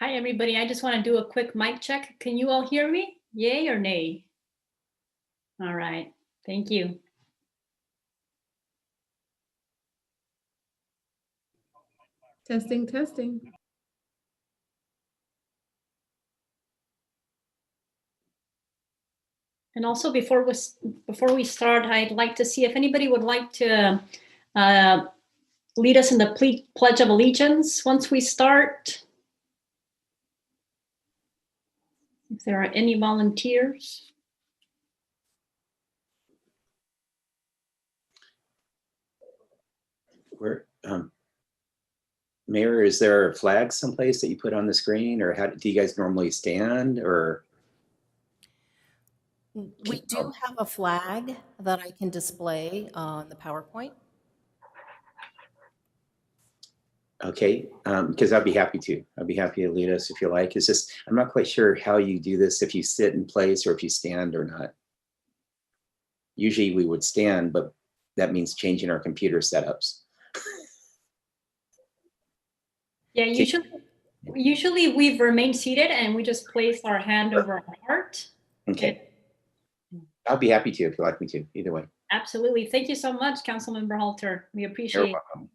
Hi, everybody. I just want to do a quick mic check. Can you all hear me? Yay or nay? All right. Thank you. Testing, testing. And also, before we start, I'd like to see if anybody would like to lead us in the Pledge of Allegiance once we start. If there are any volunteers. Mayor, is there a flag someplace that you put on the screen, or how do you guys normally stand? Or we do have a flag that I can display on the PowerPoint. okay, because I'd be happy to. I'd be happy to lead us if you like. It's just I'm not quite sure how you do this, if you sit in place or if you stand or not. Usually we would stand, but that means changing our computer setups. Yeah, usually we've remained seated and we just place our hand over our heart. Okay. I'll be happy to if you'd like me to, either way. Absolutely. Thank you so much, Councilmember Halter. We appreciate it. You're welcome.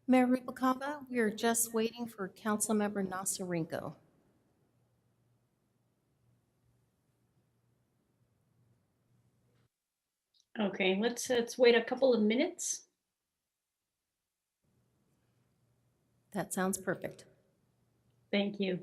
Mayor Rubalcaba, we are just waiting for Councilmember Nasarenko. Okay, let's wait a couple of minutes. That sounds perfect. Thank you.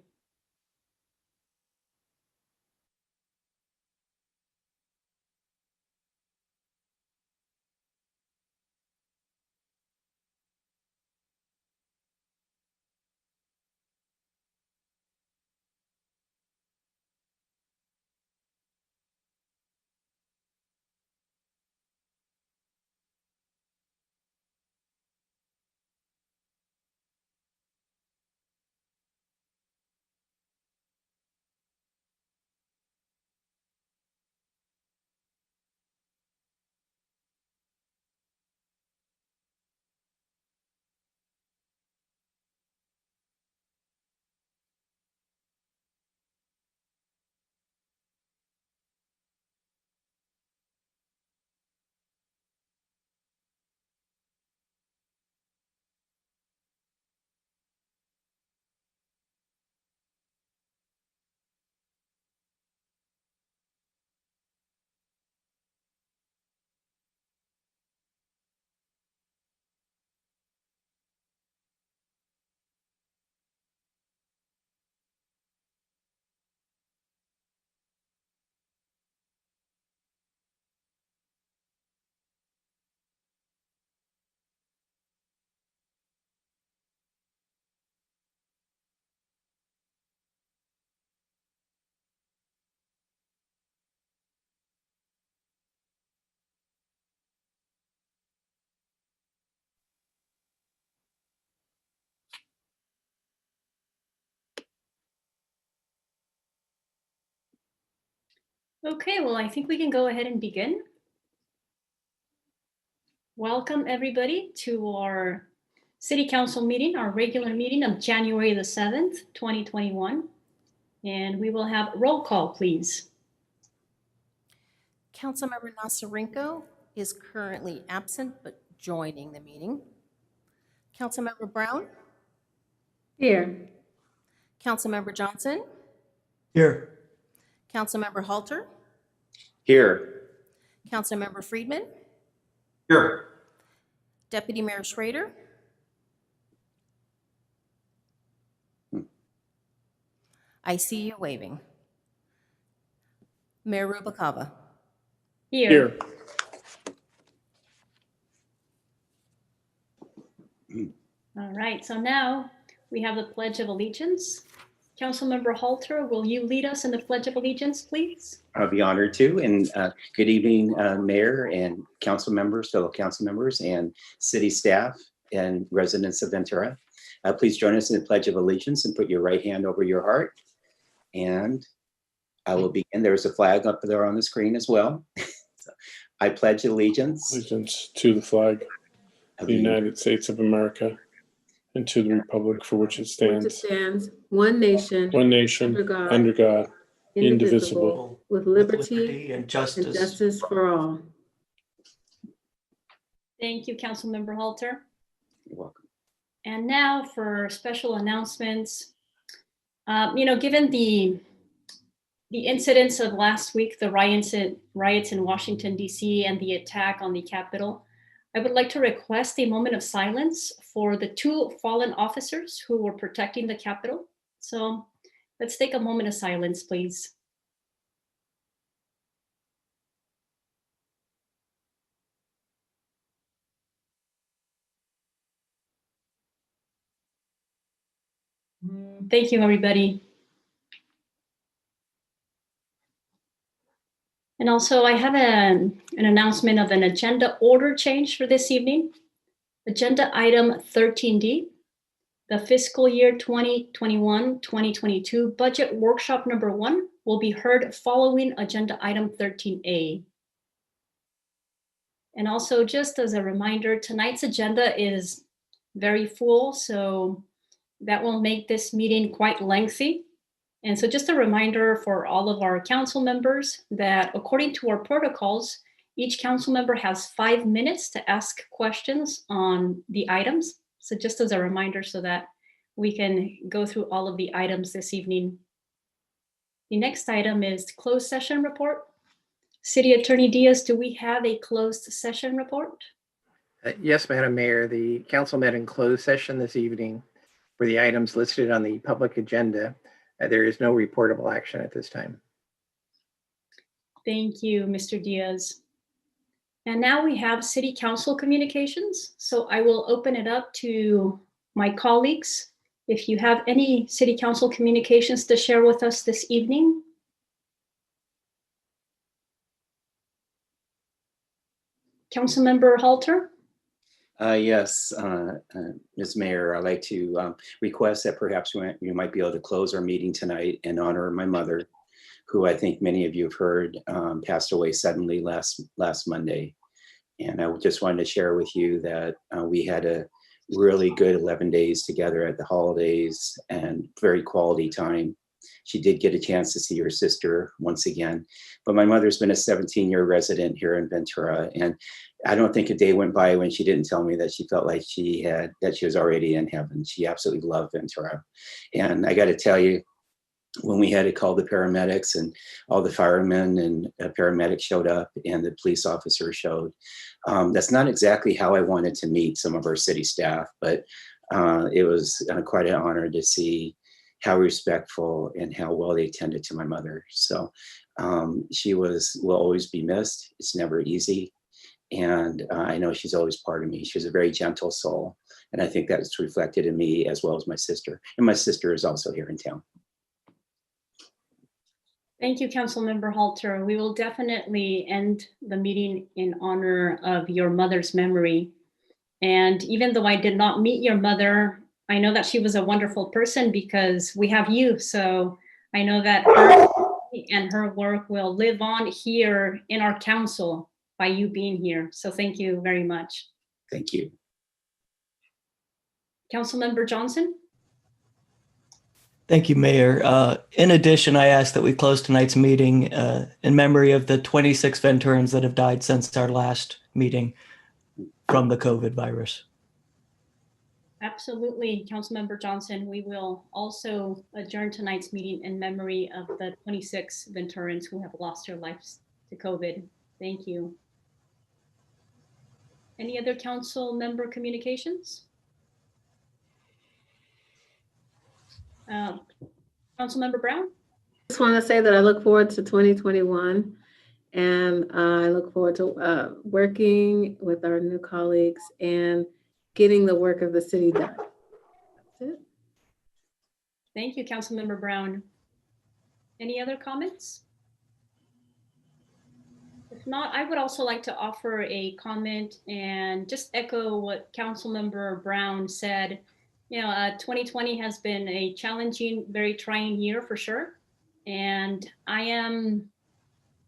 Okay, well, I think we can go ahead and begin. Welcome, everybody, to our City Council meeting, our regular meeting of January the 7th, 2021. And we will have roll call, please. Councilmember Nasarenko is currently absent but joining the meeting. Councilmember Brown, Here. Councilmember Johnson, Here. Councilmember Halter, Here. Councilmember Friedman, Here. Deputy Mayor Schrader, I see you waving. Mayor Rubalcava. Here. All right, so now we have the Pledge of Allegiance. Councilmember Halter, will you lead us in the Pledge of Allegiance, please? I'll be honored to. And good evening, Mayor and council members, fellow council members, and city staff and residents of Ventura. Please join us in the Pledge of Allegiance and put your right hand over your heart. And I will begin. There's a flag up there on the screen as well. So, I pledge allegiance Allegiance to the flag of the United States of America and to the republic for which it Which stands, stands one nation, one nation, under God, indivisible, with liberty and and justice. justice for all. Thank you, Councilmember Halter. You're welcome. And now for special announcements. Given the incidents of last week, the riots in Washington, D.C., and the attack on the Capitol, I would like to request a moment of silence for the 2 fallen officers who were protecting the Capitol. So let's take a moment of silence, please. Thank you, everybody. And also I have an announcement of an agenda order change for this evening. Agenda item 13D, the fiscal year 2021-2022 budget workshop number 1 will be heard following agenda item 13A. And also, just as a reminder, tonight's agenda is very full, so that will make this meeting quite lengthy. And so just a reminder for all of our council members that according to our protocols, each council member has 5 minutes to ask questions on the items. So just as a reminder so that we can go through all of the items this evening. The next item is closed session report. City Attorney Diaz, do we have a closed session report? Yes, Madam Mayor, the council met in closed session this evening for the items listed on the public agenda. There is no reportable action at this time. Thank you, Mr. Diaz. And now we have City Council communications. So I will open it up to my colleagues. If you have any City Council communications to share with us this evening. Councilmember Halter? Yes, Ms. Mayor, I'd like to request that perhaps we might be able to close our meeting tonight in honor of my mother, who I think many of you have heard passed away suddenly last Monday. And I just wanted to share with you that we had a really good 11 days together at the holidays and very quality time. She did get a chance to see her sister once again, but my mother's been a 17-year resident here in Ventura, and I don't think a day went by when she didn't tell me that she felt like that she was already in heaven. She absolutely loved Ventura. And I got to tell you, when we had to call the paramedics and all the firemen and paramedics showed up and the police officer showed, that's not exactly how I wanted to meet some of our city staff, but it was quite an honor to see how respectful and how well they attended to my mother. So she will always be missed. It's never easy. And I know she's always part of me. She's a very gentle soul. And I think that's reflected in me as well as my sister. And my sister is also here in town. Thank you, Councilmember Halter. We will definitely end the meeting in honor of your mother's memory. And even though I did not meet your mother, I know that she was a wonderful person because we have you. So I know that her and her work will live on here in our council by you being here. So thank you very much. Thank you. Councilmember Johnson? Thank you, Mayor. In addition, I ask that we close tonight's meeting in memory of the 26 Venturans that have died since our last meeting from the COVID virus. Absolutely, Councilmember Johnson. We will also adjourn tonight's meeting in memory of the 26 Venturans who have lost their lives to COVID. Thank you. Any other council member communications? Councilmember Brown? Just want to say that I look forward to 2021, and I look forward to working with our new colleagues and getting the work of the city done. That's it. Thank you, Councilmember Brown. Any other comments? If not, I would also like to offer a comment and just echo what Councilmember Brown said. 2020 has been a challenging, very trying year for sure. And I am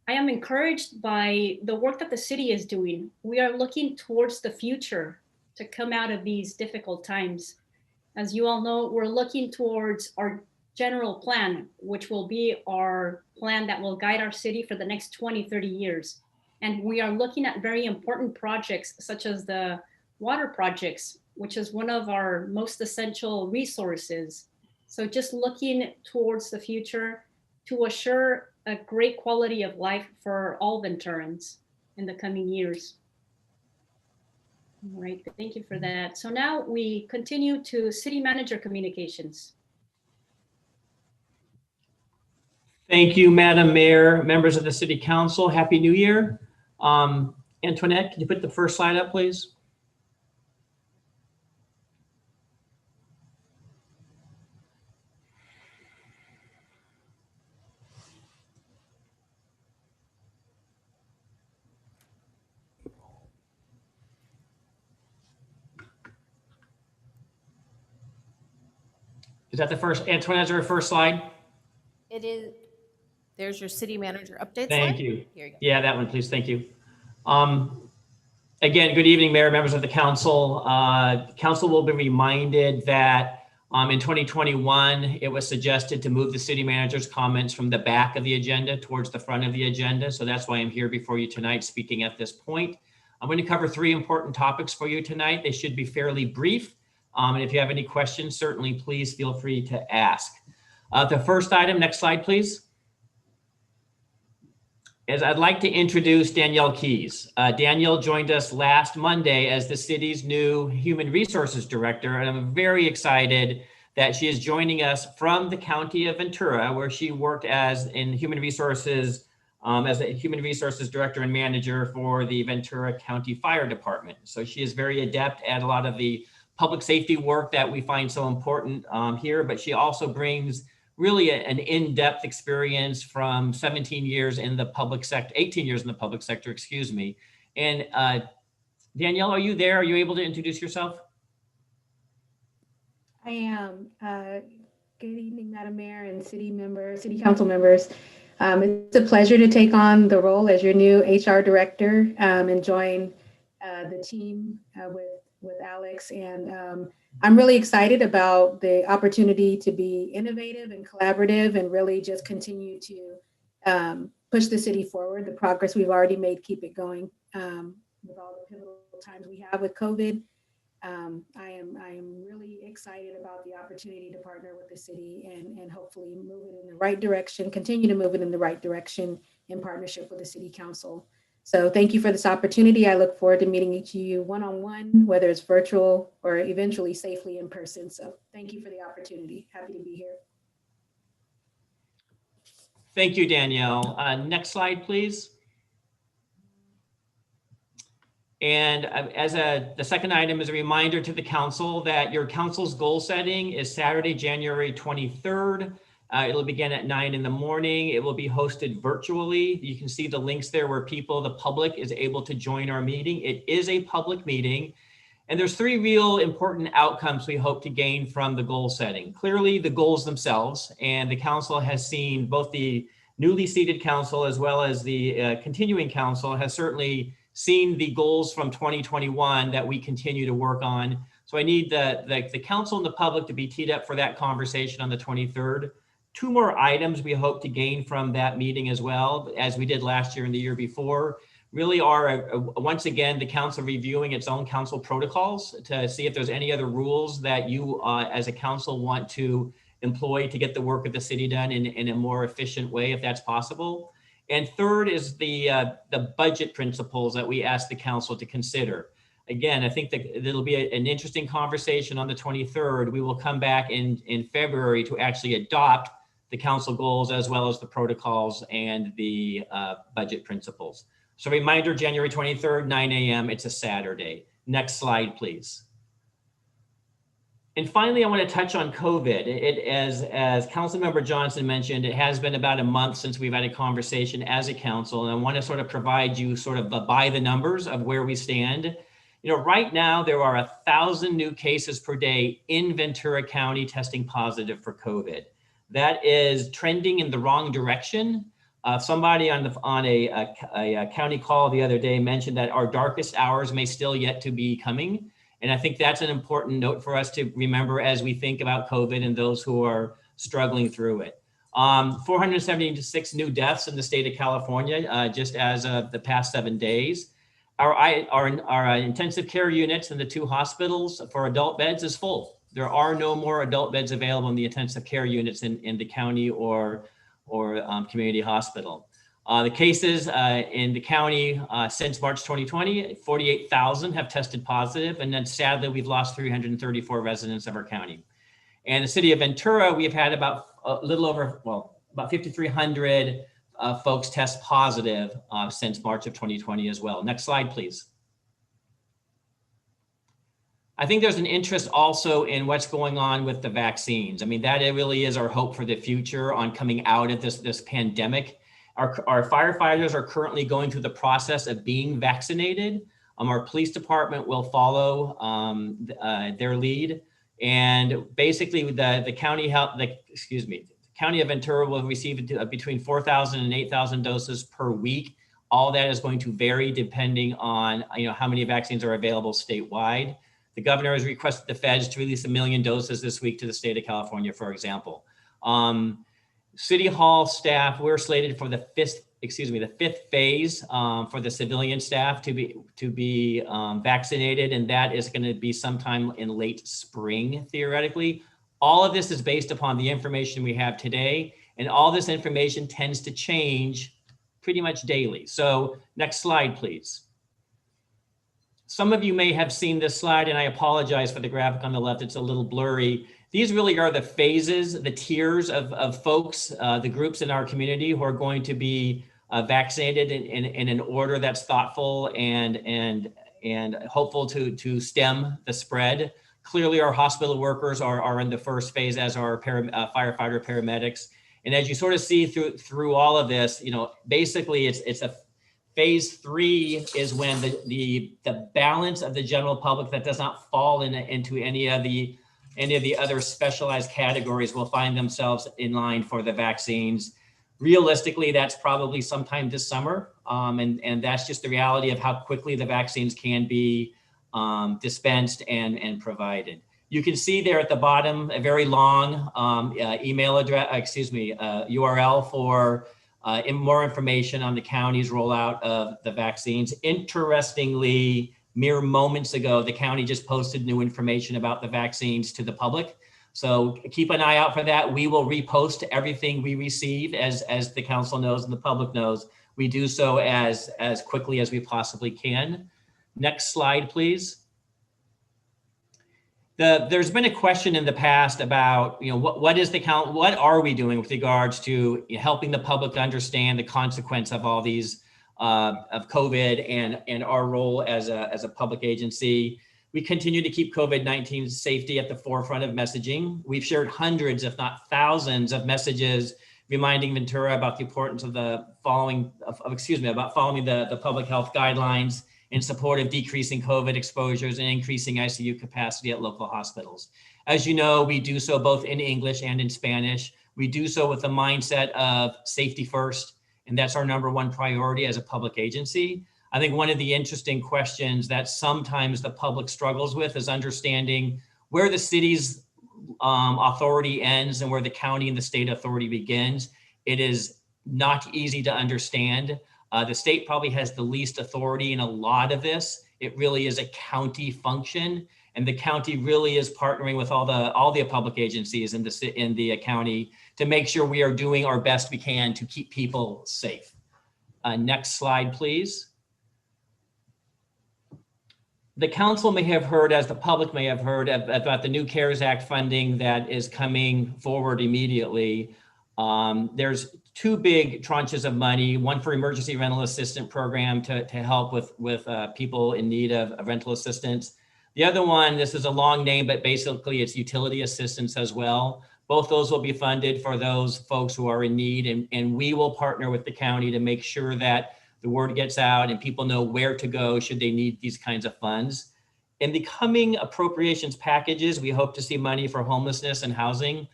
encouraged by the work that the city is doing. We are looking towards the future to come out of these difficult times. As you all know, we're looking towards our general plan, which will be our plan that will guide our city for the next 20, 30 years. And we are looking at very important projects such as the water projects, which is one of our most essential resources. So just looking towards the future to assure a great quality of life for all Venturans in the coming years. All right, thank you for that. So now we continue to City Manager Communications. Thank you, Madam Mayor, members of the City Council. Happy New Year. Antoinette, can you put the first slide up, please? Is that the first, Antoinette, is there a first slide? It is, there's your city manager update slide. Thank you. Here you go. Yeah, that one, please. Thank you. Again, good evening, Mayor, members of the council. Council will be reminded that in 2021, it was suggested to move the city manager's comments from the back of the agenda towards the front of the agenda. So that's why I'm here before you tonight speaking at this point. I'm going to cover 3 important topics for you tonight. They should be fairly brief. And if you have any questions, certainly please feel free to ask. The first item, next slide, please. Is I'd like to introduce Danielle Keys. Danielle joined us last Monday as the city's new Human Resources Director, and I'm very excited that she is joining us from the County of Ventura, where she worked as a Human Resources Director and Manager for the Ventura County Fire Department. So she is very adept at a lot of the public safety work that we find so important here, but she also brings really an in-depth experience from 17 years in the public sector, 18 years in the public sector, excuse me. And Danielle, are you there? Are you able to introduce yourself? I am. Good evening, Madam Mayor and City Council members. It's a pleasure to take on the role as your new HR Director and join the team with Alex. And I'm really excited about the opportunity to be innovative and collaborative and really just continue to push the city forward. The progress we've already made, keep it going with all the pivotal times we have with COVID. I am really excited about the opportunity to partner with the city and hopefully move it in the right direction, continue to move it in the right direction in partnership with the City Council. So thank you for this opportunity. I look forward to meeting each of you one-on-one, whether it's virtual or eventually safely in person. So thank you for the opportunity. Happy to be here. Thank you, Danielle. Next slide, please. And the second item is a reminder to the council that your council's goal setting is Saturday, January 23rd. It'll begin at 9 in the morning. It will be hosted virtually. You can see the links there where the public is able to join our meeting. It is a public meeting. And there's 3 real important outcomes we hope to gain from the goal setting. Clearly the goals themselves, and the council has seen, both the newly seated council as well as the continuing council has certainly seen the goals from 2021 that we continue to work on. So I need the council and the public to be teed up for that conversation on the 23rd. 2 more items we hope to gain from that meeting as well, as we did last year and the year before, really are, once again, the council reviewing its own council protocols to see if there's any other rules that you as a council want to employ to get the work of the city done in a more efficient way, if that's possible. And third is the budget principles that we ask the council to consider. Again, I think that it'll be an interesting conversation on the 23rd. We will come back in February to actually adopt the council goals as well as the protocols and the budget principles. So reminder, January 23rd, 9 a.m. It's a Saturday. Next slide, please. And finally, I want to touch on COVID. As Councilmember Johnson mentioned, it has been about a month since we've had a conversation as a council, and I want to sort of provide you sort of by the numbers of where we stand. You know, right now there are 1,000 new cases per day in Ventura County testing positive for COVID. That is trending in the wrong direction. Somebody on a county call the other day mentioned that our darkest hours may still yet to be coming. And I think that's an important note for us to remember as we think about COVID and those who are struggling through it. 476 new deaths in the state of California, just as of the past 7 days. Our intensive care units in the 2 hospitals for adult beds is full. There are no more adult beds available in the intensive care units in the county or community hospital. The cases in the county since March 2020, 48,000 have tested positive, and then sadly we've lost 334 residents of our county. And the city of Ventura, we've had about a little over, well, about 5,300 folks test positive since March of 2020 as well. Next slide, please. I think there's an interest also in what's going on with the vaccines. I mean, that really is our hope for the future on coming out of this pandemic. Our firefighters are currently going through the process of being vaccinated. Our police department will follow their lead. And basically the county County of Ventura will receive between 4,000 and 8,000 doses per week. All that is going to vary depending on how many vaccines are available statewide. The governor has requested the feds to release 1 million doses this week to the state of California, for example. City Hall staff, we're slated for the fifth phase for the civilian staff to be vaccinated, and that is going to be sometime in late spring, theoretically. All of this is based upon the information we have today, and all this information tends to change pretty much daily. So next slide, please. Some of you may have seen this slide, and I apologize for the graphic on the left. It's a little blurry. These really are the phases, the tiers of folks, the groups in our community who are going to be vaccinated in an order that's thoughtful and hopeful to stem the spread. Clearly, our hospital workers are in the first phase, as are firefighter paramedics. And as you sort of see through all of this, basically it's a phase 3 is when the balance of the general public that does not fall into any of the other specialized categories will find themselves in line for the vaccines. Realistically, that's probably sometime this summer. And that's just the reality of how quickly the vaccines can be dispensed and provided. You can see there at the bottom a very long email address, URL for more information on the county's rollout of the vaccines. Interestingly, mere moments ago, the county just posted new information about the vaccines to the public. So keep an eye out for that. We will repost everything we receive as the council knows and the public knows. We do so as quickly as we possibly can. Next slide, please. There's been a question in the past about, what are we doing with regards to helping the public understand the consequence of all these of COVID and our role as a public agency. We continue to keep COVID-19 safety at the forefront of messaging. We've shared hundreds, if not thousands, of messages reminding Ventura about the importance of following the public health guidelines in support of decreasing COVID exposures and increasing ICU capacity at local hospitals. As you know, we do so both in English and in Spanish. We do so with the mindset of safety first, and that's our #1 priority as a public agency. I think one of the interesting questions that sometimes the public struggles with is understanding where the city's authority ends and where the county and the state authority begins. It is not easy to understand. The state probably has the least authority in a lot of this. It really is a county function, and the county really is partnering with all the public agencies in the county to make sure we are doing our best we can to keep people safe. Next slide, please. The council may have heard, as the public may have heard, about the new CARES Act funding that is coming forward immediately. There's two big tranches of money, one for emergency rental assistance program to help with people in need of rental assistance. The other one, this is a long name, but basically it's utility assistance as well. Both those will be funded for those folks who are in need, and we will partner with the county to make sure that the word gets out and people know where to go should they need these kinds of funds. In the coming appropriations packages, we hope to see money for homelessness and housing.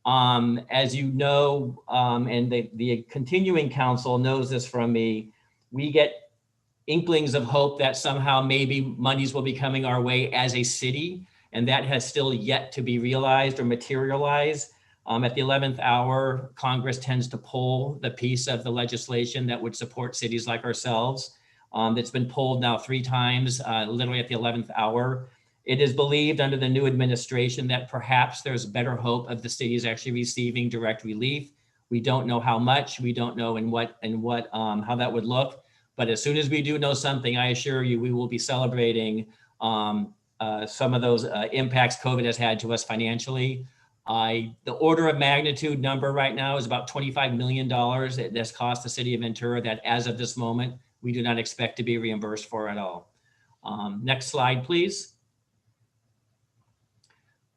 As you know, and the continuing council knows this from me, we get inklings of hope that somehow maybe monies will be coming our way as a city, and that has still yet to be realized or materialized. At the 11th hour, Congress tends to pull the piece of the legislation that would support cities like ourselves. That's been pulled now 3 times, literally at the 11th hour. It is believed under the new administration that perhaps there's better hope of the cities actually receiving direct relief. We don't know how much, we don't know how that would look. But as soon as we do know something, I assure you, we will be celebrating some of those impacts COVID has had to us financially. The order of magnitude number right now is about $25 million that's cost the city of Ventura that as of this moment, we do not expect to be reimbursed for at all. Next slide, please.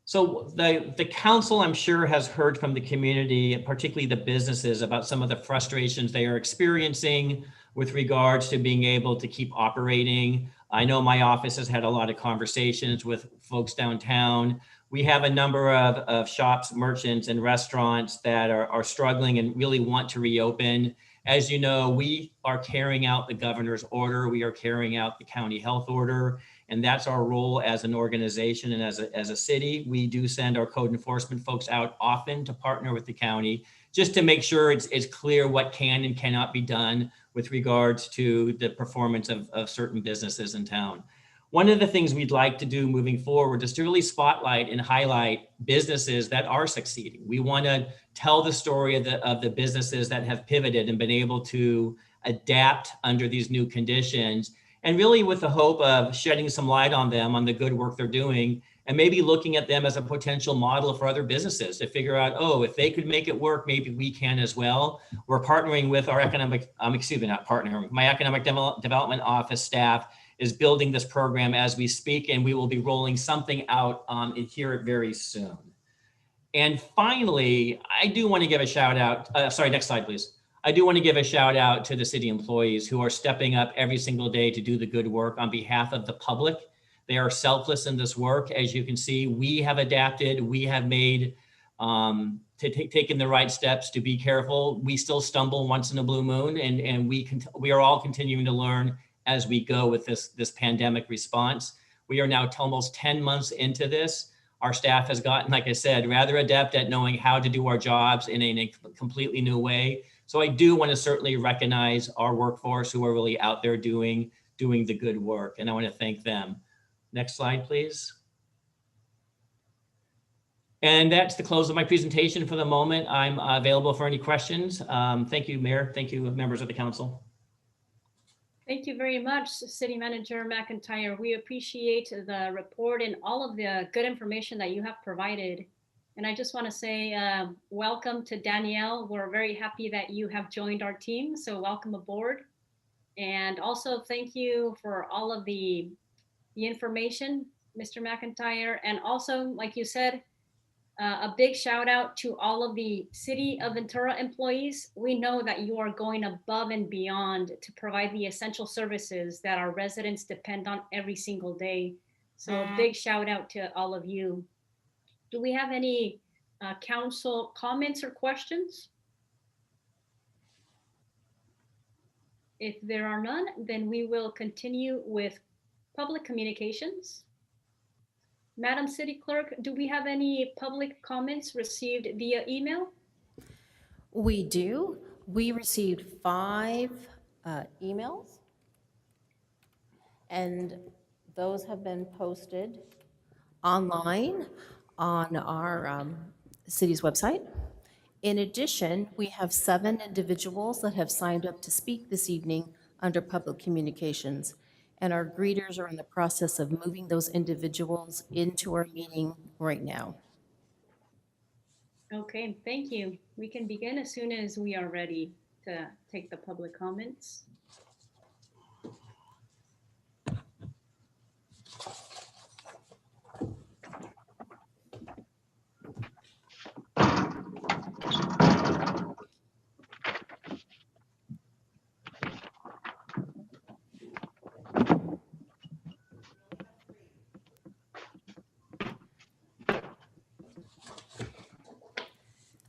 So the council, I'm sure, has heard from the community, particularly the businesses, about some of the frustrations they are experiencing with regards to being able to keep operating. I know my office has had a lot of conversations with folks downtown. We have a number of shops, merchants, and restaurants that are struggling and really want to reopen. As you know, we are carrying out the governor's order. We are carrying out the county health order, and that's our role as an organization and as a city. We do send our code enforcement folks out often to partner with the county just to make sure it's clear what can and cannot be done with regards to the performance of certain businesses in town. One of the things we'd like to do moving forward is to really spotlight and highlight businesses that are succeeding. We want to tell the story of the businesses that have pivoted and been able to adapt under these new conditions, and really with the hope of shedding some light on them, on the good work they're doing, and maybe looking at them as a potential model for other businesses to figure out, oh, if they could make it work, maybe we can as well. We're partnering with our my economic development office staff is building this program as we speak, and we will be rolling something out here very soon. And finally, I do want to give a shout out, next slide, please. I do want to give a shout out to the city employees who are stepping up every single day to do the good work on behalf of the public. They are selfless in this work. As you can see, we have adapted, we have made, taken the right steps to be careful. We still stumble once in a blue moon, and we are all continuing to learn as we go with this pandemic response. We are now almost 10 months into this. Our staff has gotten, like I said, rather adept at knowing how to do our jobs in a completely new way. So I do want to certainly recognize our workforce who are really out there doing the good work, and I want to thank them. Next slide, please. And that's the close of my presentation for the moment. I'm available for any questions. Thank you, Mayor. Thank you, members of the council. Thank you very much, City Manager McIntyre. We appreciate the report and all of the good information that you have provided. And I just want to say welcome to Danielle. We're very happy that you have joined our team, so welcome aboard. And also thank you for all of the information, Mr. McIntyre. And also, like you said, a big shout out to all of the City of Ventura employees. We know that you are going above and beyond to provide the essential services that our residents depend on every single day. So a big shout out to all of you. Do we have any council comments or questions? If there are none, then we will continue with public communications. Madam City Clerk, do we have any public comments received via email? We do. We received 5 emails, and those have been posted online on our city's website. In addition, we have 7 individuals that have signed up to speak this evening under public communications, and our greeters are in the process of moving those individuals into our meeting right now. Okay, thank you. We can begin as soon as we are ready to take the public comments.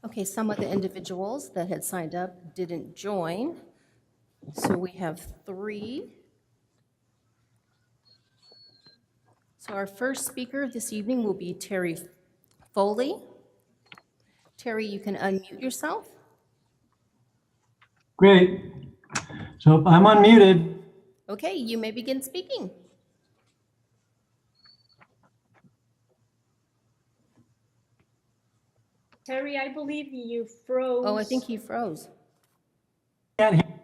Okay, some of the individuals that had signed up didn't join. So we have 3. So our first speaker this evening will be Terry Foley. Terry, you can unmute yourself. Great. So I'm unmuted. Okay, you may begin speaking. Terry, I believe you froze. Oh, I think he froze. Can't hear.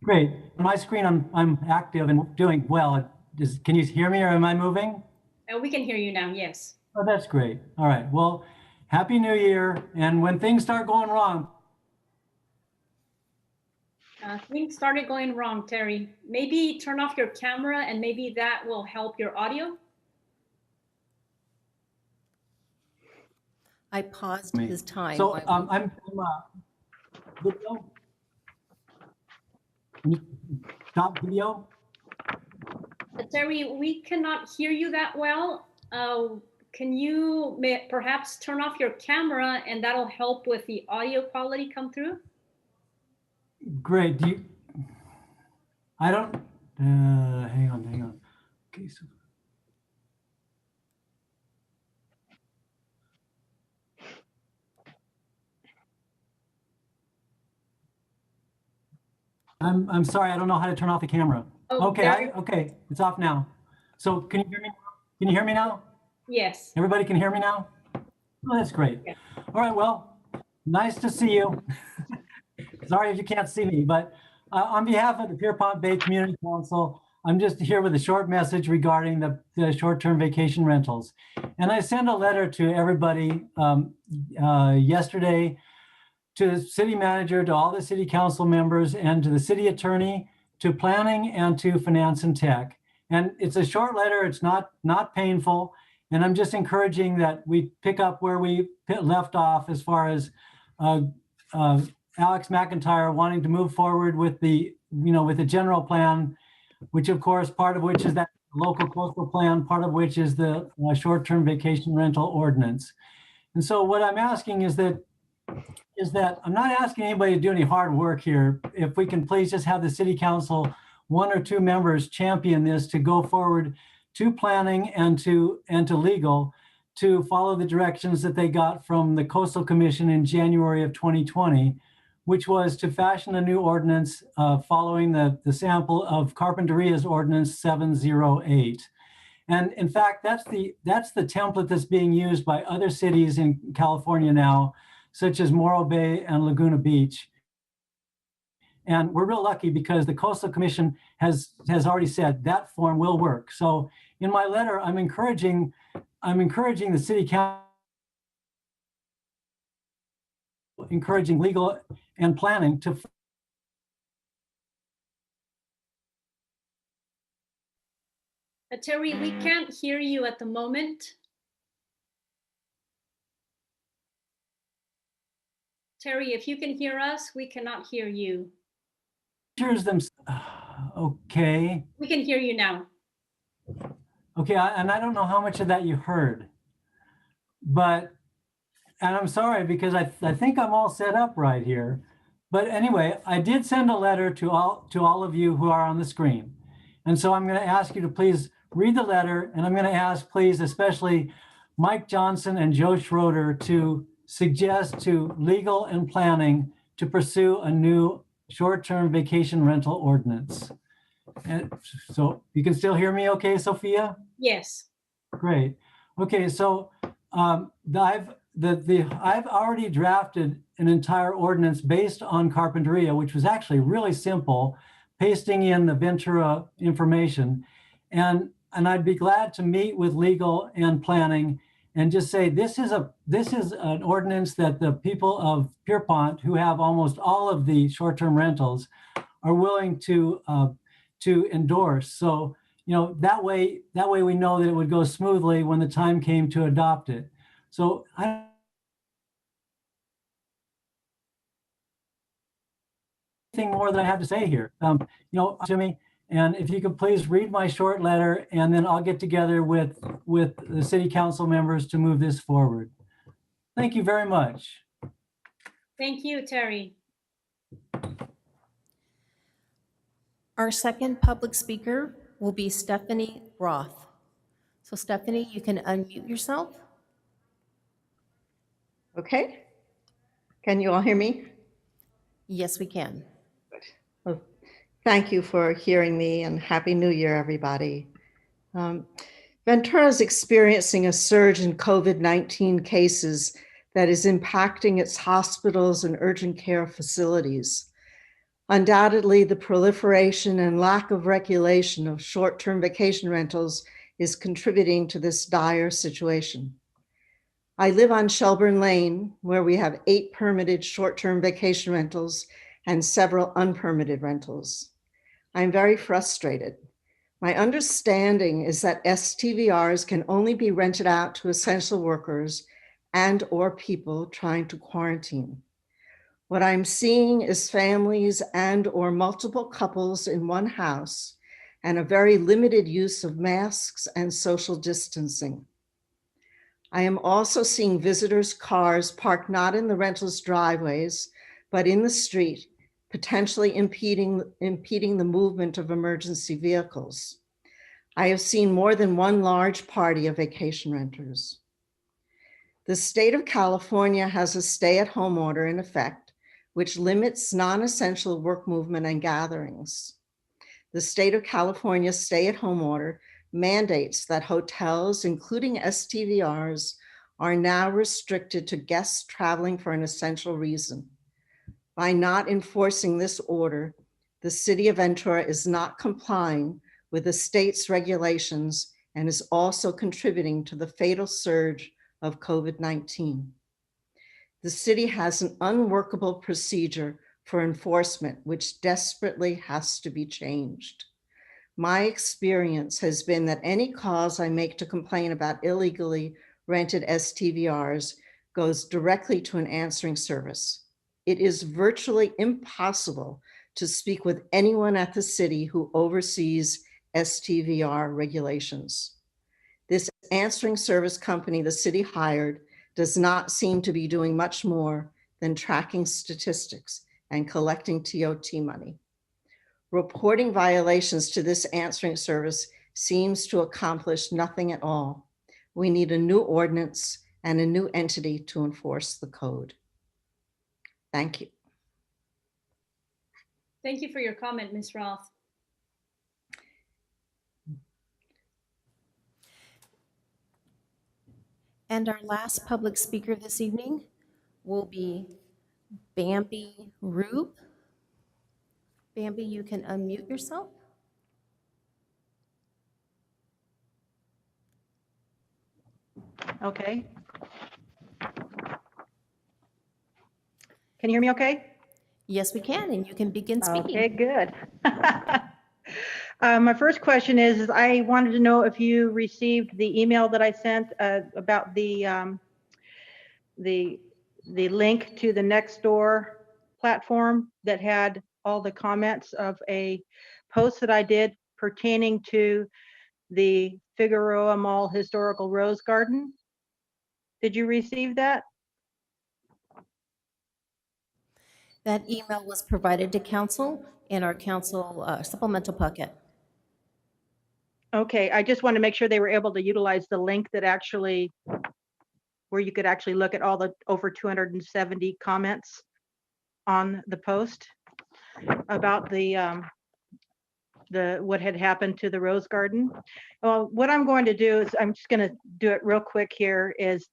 Great. On my screen, I'm active and doing well. Can you hear me or am I moving? We can hear you now, yes. Oh, that's great. All right. Well, Happy New Year. And when things start going wrong, Things started going wrong, Terry. Maybe turn off your camera and maybe that will help your audio. I paused his time. so while we- I'm video. Can you stop video? Terry, we cannot hear you that well. Can you perhaps turn off your camera and that'll help with the audio quality come through? Great. I don't, hang on. Okay, so. I'm sorry, I don't know how to turn off the camera. Oh, Okay, okay, it's off now. So can you hear me? Can you hear me now? Yes. Everybody can hear me now? Oh, that's great. Yeah. All right, well, nice to see you. Sorry if you can't see me, but on behalf of the Pierpont Bay Community Council, I'm just here with a short message regarding the short-term vacation rentals. And I sent a letter to everybody yesterday, to the city manager, to all the city council members, and to the city attorney, to planning, and to finance and tech. And it's a short letter, it's not painful. And I'm just encouraging that we pick up where we left off as far as Alex McIntyre wanting to move forward with the general plan, which of course, part of which is that local coastal plan, part of which is the short-term vacation rental ordinance. And so what I'm asking is that I'm not asking anybody to do any hard work here. If we can please just have the city council, 1 or 2 members champion this to go forward to planning and to legal to follow the directions that they got from the Coastal Commission in January of 2020, which was to fashion a new ordinance following the sample of Carpinteria's Ordinance 708. And in fact, that's the template that's being used by other cities in California now, such as Morro Bay and Laguna Beach. And we're real lucky because the Coastal Commission has already said that form will work. So in my letter, I'm encouraging the city council, encouraging legal and planning to. Terry, we can't hear you at the moment. Terry, if you can hear us, we cannot hear you. Here's them. Okay. We can hear you now. Okay, and I don't know how much of that you heard, and I'm sorry because I think I'm all set up right here, But anyway, I did send a letter to all of you who are on the screen. And so I'm going to ask you to please read the letter, and I'm going to ask, please, especially Mike Johnson and Joe Schroeder to suggest to legal and planning to pursue a new short-term vacation rental ordinance. And so you can still hear me okay, Sophia? Yes. Great. Okay, so I've already drafted an entire ordinance based on Carpinteria, which was actually really simple, pasting in the Ventura information. And I'd be glad to meet with legal and planning and just say, this is an ordinance that the people of Pierpont, who have almost all of the short-term rentals, are willing to endorse. So, that way we know that it would go smoothly when the time came to adopt it. So anything more that I have to say here, Jimmy, and if you could please read my short letter, and then I'll get together with the city council members to move this forward. Thank you very much. Thank you, Terry. Our second public speaker will be Stephanie Roth. So Stephanie, you can unmute yourself. Okay. Can you all hear me? Yes, we can. Well, thank you for hearing me, and Happy New Year, everybody. Ventura is experiencing a surge in COVID-19 cases that is impacting its hospitals and urgent care facilities. Undoubtedly, the proliferation and lack of regulation of short-term vacation rentals is contributing to this dire situation. I live on Shelburne Lane, where we have 8 permitted short-term vacation rentals and several unpermitted rentals. I'm very frustrated. My understanding is that STVRs can only be rented out to essential workers and/or people trying to quarantine. What I'm seeing is families and/or multiple couples in one house and a very limited use of masks and social distancing. I am also seeing visitors' cars parked not in the rentals' driveways, but in the street, potentially impeding the movement of emergency vehicles. I have seen more than one large party of vacation renters. The state of California has a stay-at-home order in effect, which limits non-essential work movement and gatherings. The state of California's stay-at-home order mandates that hotels, including STVRs, are now restricted to guests traveling for an essential reason. By not enforcing this order, the city of Ventura is not complying with the state's regulations and is also contributing to the fatal surge of COVID-19. The city has an unworkable procedure for enforcement, which desperately has to be changed. My experience has been that any calls I make to complain about illegally rented STVRs goes directly to an answering service. It is virtually impossible to speak with anyone at the city who oversees STVR regulations. This answering service company the city hired does not seem to be doing much more than tracking statistics and collecting TOT money. Reporting violations to this answering service seems to accomplish nothing at all. We need a new ordinance and a new entity to enforce the code. Thank you. Thank you for your comment, Ms. Roth. And our last public speaker this evening will be Bambi Rube. Bambi, you can unmute yourself. Okay. Can you hear me okay? Yes, we can, and you can begin speaking. Okay, good. My first question is I wanted to know if you received the email that I sent about the link to the Nextdoor platform that had all the comments of a post that I did pertaining to the Figueroa Mall Historical Rose Garden. Did you receive that? That email was provided to council in our council supplemental packet. Okay, I just want to make sure they were able to utilize the link that actually, where you could actually look at all the over 270 comments on the post about what had happened to the rose garden. Well, what I'm going to do is, I'm just going to do it real quick here, is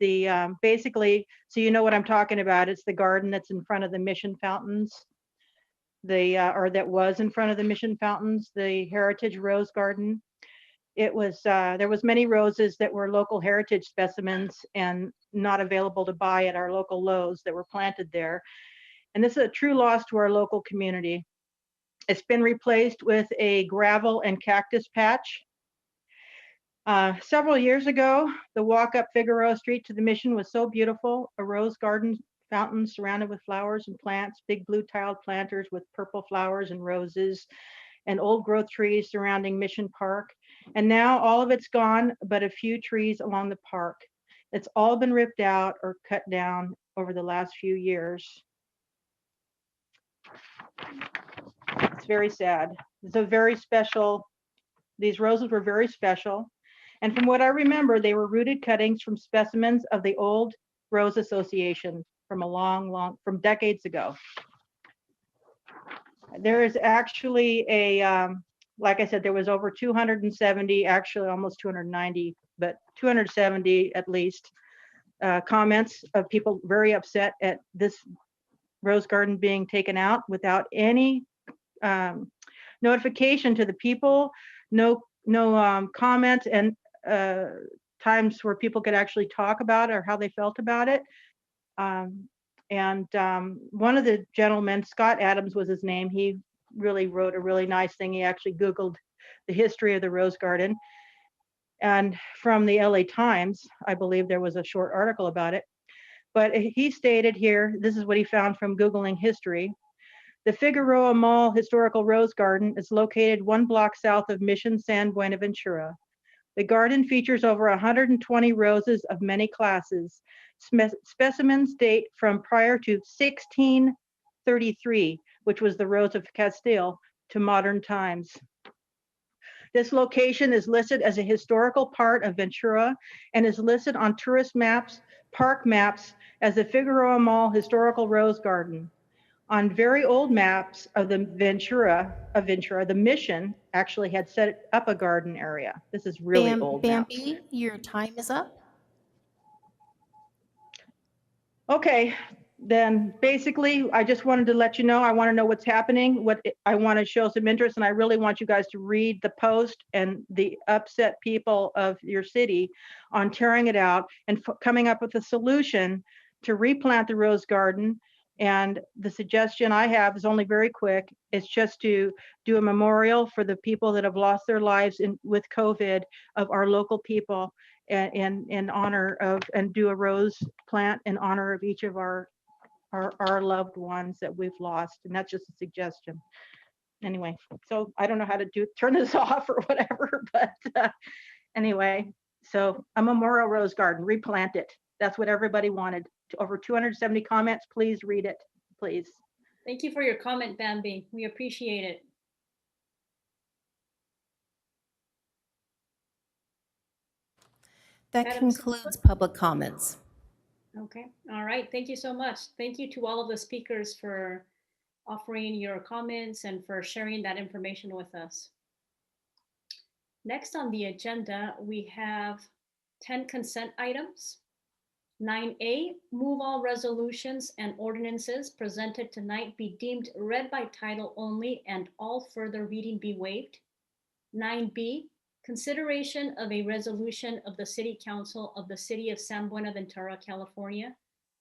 basically, so you know what I'm talking about. It's the garden that's in front of the Mission Fountains, or that was in front of the Mission Fountains, the Heritage Rose Garden. It was, there was many roses that were local heritage specimens and not available to buy at our local Lowe's that were planted there. And this is a true loss to our local community. It's been replaced with a gravel and cactus patch. Several years ago, the walk up Figueroa Street to the Mission was so beautiful. A rose garden fountain surrounded with flowers and plants, big blue tiled planters with purple flowers and roses, and old growth trees surrounding Mission Park. And now all of it's gone, but a few trees along the park. It's all been ripped out or cut down over the last few years. It's very sad. It's a very special, these roses were very special. And from what I remember, they were rooted cuttings from specimens of the old Rose Association from from decades ago. There is actually like I said, there was over 270, actually almost 290, but 270 at least, comments of people very upset at this rose garden being taken out without any notification to the people, no comments and times where people could actually talk about it or how they felt about it. One of the gentlemen, Scott Adams was his name, he really wrote a really nice thing. He actually Googled the history of the rose garden. And from the LA Times, I believe there was a short article about it. But he stated here, this is what he found from Googling history. The Figueroa Mall Historical Rose Garden is located 1 block south of Mission San Buenaventura. The garden features over 120 roses of many classes. Specimens date from prior to 1633, which was the Rose of Castile, to modern times. This location is listed as a historical part of Ventura and is listed on tourist maps, park maps, as the Figueroa Mall Historical Rose Garden. On very old maps of the Ventura, the Mission actually had set up a garden area. This is really old maps. Bambi, your time is up. Okay, then basically, I just wanted to let you know, I want to know what's happening, I want to show some interest, and I really want you guys to read the post and the upset people of your city on tearing it out and coming up with a solution to replant the rose garden. And the suggestion I have is only very quick. It's just to do a memorial for the people that have lost their lives with COVID, of our local people, in honor of, and do a rose plant in honor of each of our loved ones that we've lost. And that's just a suggestion. Anyway, so I don't know how to turn this off or whatever, but anyway, so a memorial rose garden, replant it. That's what everybody wanted. Over 270 comments. Please read it, please. Thank you for your comment, Bambi. We appreciate it. That Madam concludes public comments. Okay, all right. Thank you so much. Thank you to all of the speakers for offering your comments and for sharing that information with us. Next on the agenda, we have 10 consent items. 9A, move all resolutions and ordinances presented tonight be deemed read by title only and all further reading be waived. 9B, consideration of a resolution of the City Council of the City of San Buenaventura, California,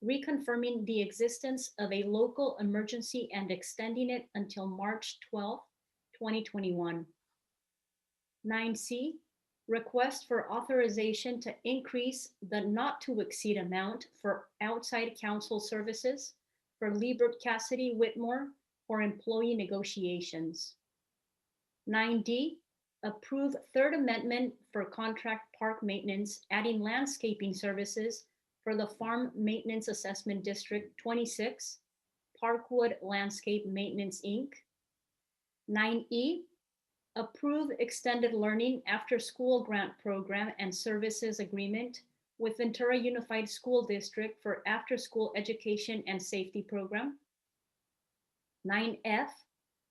reconfirming the existence of a local emergency and extending it until March 12, 2021. 9C, request for authorization to increase the not to exceed amount for outside counsel services for Liebert Cassidy Whitmore for employee negotiations. 9D, approve third amendment for contract park maintenance, adding landscaping services for the Farm Maintenance Assessment District 26, Parkwood Landscape Maintenance, Inc. 9E, approve extended learning after-school grant program and services agreement with Ventura Unified School District for after-school education and safety program. 9F,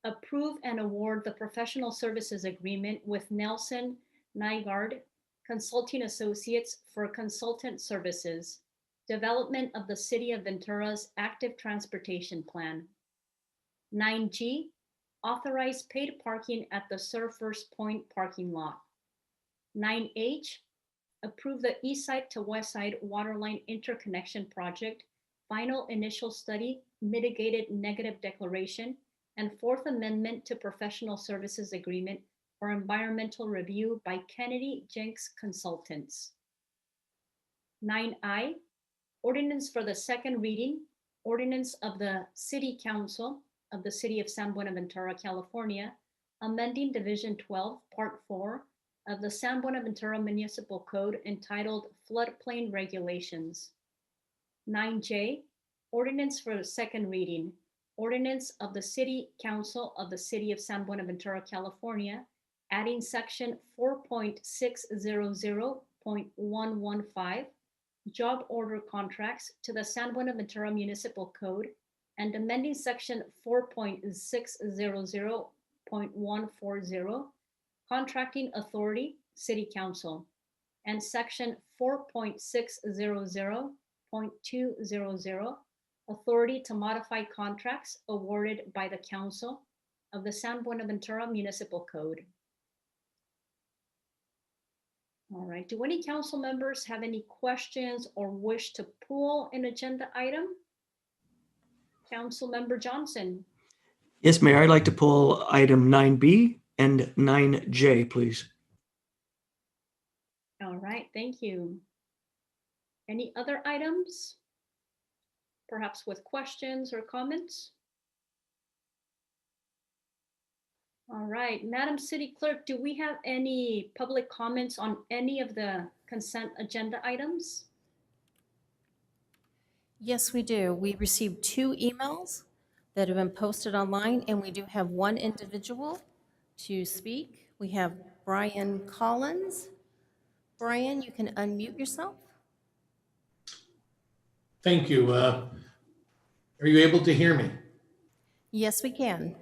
approve and award the professional services agreement with Nelson Nygaard Consulting Associates for consultant services, development of the City of Ventura's active transportation plan. 9G, authorize paid parking at the Surfers Point parking lot. 9H, approve the East Side to West Side Waterline Interconnection Project, final initial study, mitigated negative declaration, and Fourth Amendment to Professional Services Agreement for environmental review by Kennedy Jenks Consultants. 9I, ordinance for the second reading, ordinance of the City Council of the City of San Buenaventura, California, amending Division 12, Part 4 of the San Buenaventura Municipal Code entitled Floodplain Regulations. 9J, ordinance for the second reading, ordinance of the City Council of the City of San Buenaventura, California, adding section 4.600.115, job order contracts to the San Buenaventura Municipal Code, and amending section 4.600.140, contracting authority, City Council, and section 4.600.200, authority to modify contracts awarded by the Council of the San Buenaventura Municipal Code. All right, do any council members have any questions or wish to pull an agenda item? Councilmember Johnson. Yes, Mayor, I'd like to pull item 9B and 9J, please. All right, thank you. Any other items? Perhaps with questions or comments? All right, Madam City Clerk, do we have any public comments on any of the consent agenda items? Yes, we do. We received 2 emails that have been posted online, and we do have one individual to speak. We have Brian Collins. Brian, you can unmute yourself. Thank you. Are you able to hear me? Yes, we can.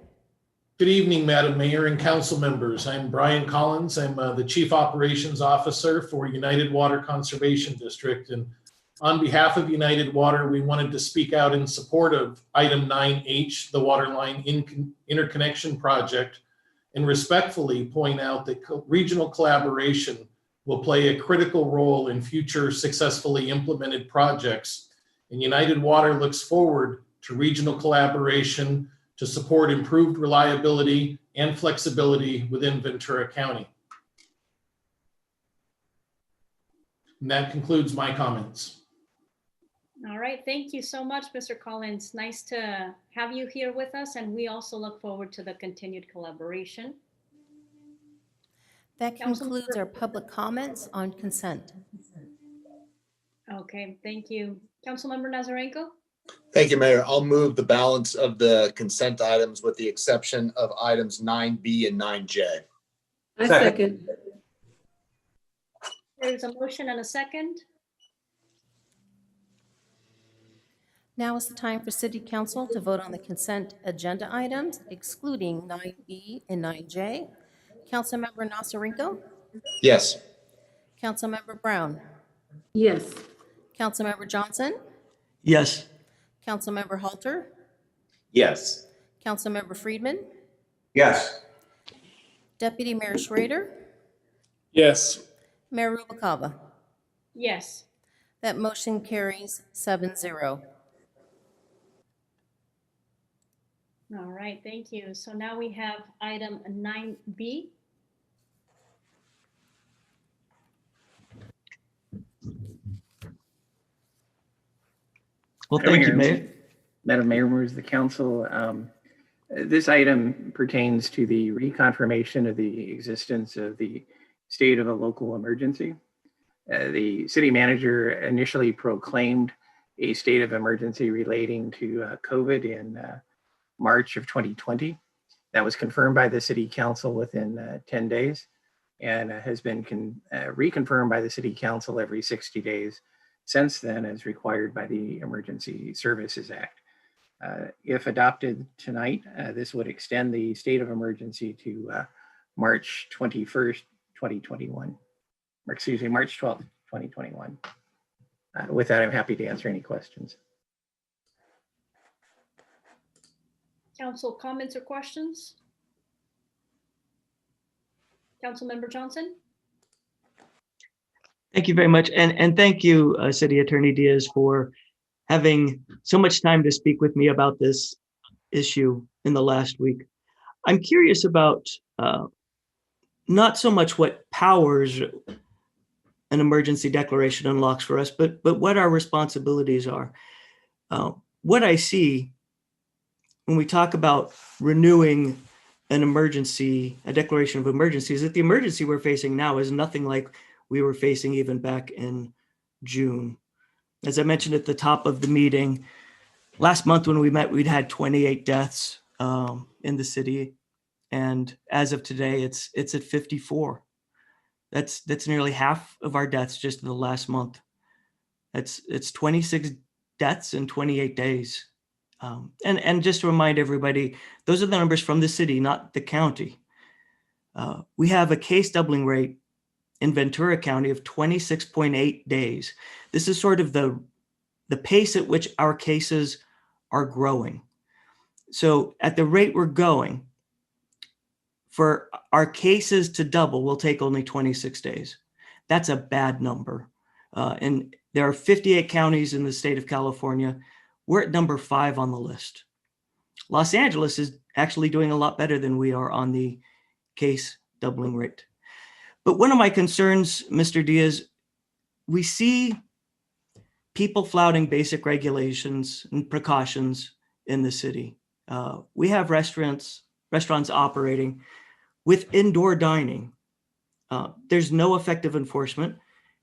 Good evening, Madam Mayor and council members. I'm Brian Collins. I'm the Chief Operations Officer for United Water Conservation District. And on behalf of United Water, we wanted to speak out in support of item 9H, the Waterline Interconnection Project, and respectfully point out that regional collaboration will play a critical role in future successfully implemented projects. And United Water looks forward to regional collaboration to support improved reliability and flexibility within Ventura County. And that concludes my comments. All right, thank you so much, Mr. Collins. Nice to have you here with us, and we also look forward to the continued collaboration. That concludes our public comments on consent. Okay, thank you. Councilmember Nazarenko? Thank you, Mayor. I'll move the balance of the consent items with the exception of items 9B and 9J. I second. There's a motion and a second. Now is the time for City Council to vote on the consent agenda items, excluding 9B and 9J. Councilmember Nazarenko? Yes. Councilmember Brown? Yes. Councilmember Johnson? Yes. Councilmember Halter? Yes. Councilmember Friedman? Yes. Deputy Mayor Schrader? Yes. Mayor Rubalcaba? Yes. That motion carries 7-0. All right, thank you. So now we have item 9B. Well, thank you, Mayor. Madam Mayor, members of the council, this item pertains to the reconfirmation of the existence of the state of a local emergency. The city manager initially proclaimed a state of emergency relating to COVID in March of 2020. That was confirmed by the City Council within 10 days and has been reconfirmed by the City Council every 60 days since then, as required by the Emergency Services Act. If adopted tonight, this would extend the state of emergency to March 21st, 2021, or excuse me, March 12th, 2021. With that, I'm happy to answer any questions. Council comments or questions? Councilmember Johnson? Thank you very much. And thank you, City Attorney Diaz, for having so much time to speak with me about this issue in the last week. I'm curious about not so much what powers an emergency declaration unlocks for us, but what our responsibilities are. What I see when we talk about renewing an emergency, a declaration of emergency, is that the emergency we're facing now is nothing like we were facing even back in June. As I mentioned at the top of the meeting, last month when we met, we'd had 28 deaths in the city. And as of today, it's at 54. That's nearly half of our deaths just in the last month. It's 26 deaths in 28 days. And just to remind everybody, those are the numbers from the city, not the county. We have a case doubling rate in Ventura County of 26.8 days. This is sort of the pace at which our cases are growing. So at the rate we're going, for our cases to double will take only 26 days. That's a bad number. And there are 58 counties in the state of California. We're at number 5 on the list. Los Angeles is actually doing a lot better than we are on the case doubling rate. But one of my concerns, Mr. Diaz, we see people flouting basic regulations and precautions in the city. We have restaurants operating with indoor dining. There's no effective enforcement,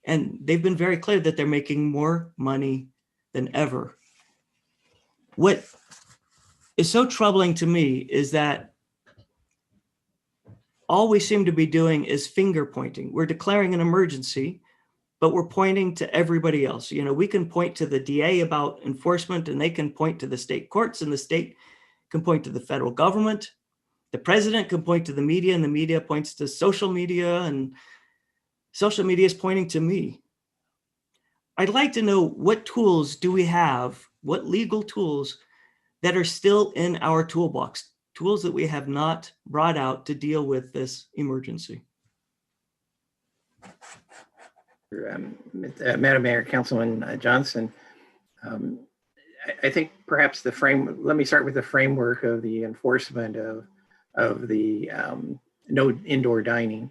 and they've been very clear that they're making more money than ever. What is so troubling to me is that all we seem to be doing is finger pointing. We're declaring an emergency, but we're pointing to everybody else. You know, we can point to the DA about enforcement, and they can point to the state courts, and the state can point to the federal government. The president can point to the media, and the media points to social media, and social media is pointing to me. I'd like to know, what tools do we have, what legal tools that are still in our toolbox, tools that we have not brought out to deal with this emergency? Madam Mayor, Councilman Johnson, I think perhaps let me start with the framework of the enforcement of the no indoor dining.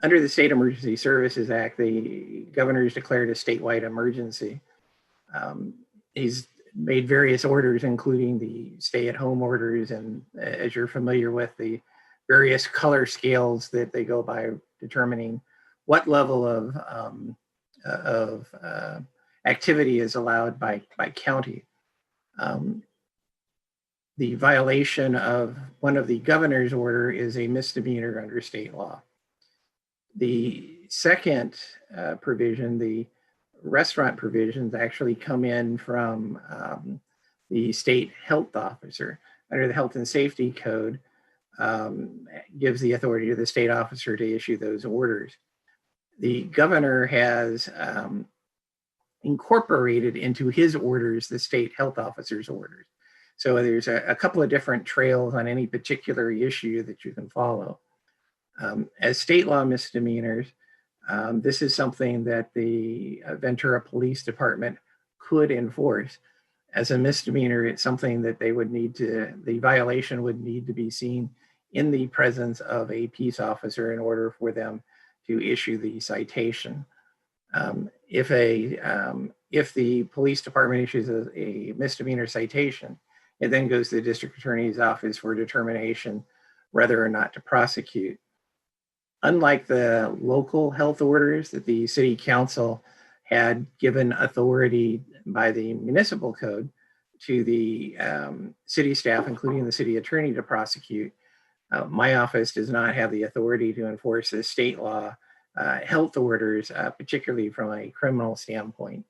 Under the State Emergency Services Act, the governor's declared a statewide emergency. He's made various orders, including the stay-at-home orders, and as you're familiar with, the various color scales that they go by determining what level of activity is allowed by county. The violation of one of the governor's order is a misdemeanor under state law. The second provision, the restaurant provisions, actually come in from the state health officer. Under the Health and Safety Code, gives the authority to the state officer to issue those orders. The governor has incorporated into his orders the state health officer's orders. So there's a couple of different trails on any particular issue that you can follow. As state law misdemeanors, this is something that the Ventura Police Department could enforce. As a misdemeanor, it's something that the violation would need to be seen in the presence of a peace officer in order for them to issue the citation. If the police department issues a misdemeanor citation, it then goes to the district attorney's office for determination whether or not to prosecute. Unlike the local health orders that the city council had given authority by the municipal code to the city staff, including the city attorney, to prosecute. My office does not have the authority to enforce the state law health orders, particularly from a criminal standpoint.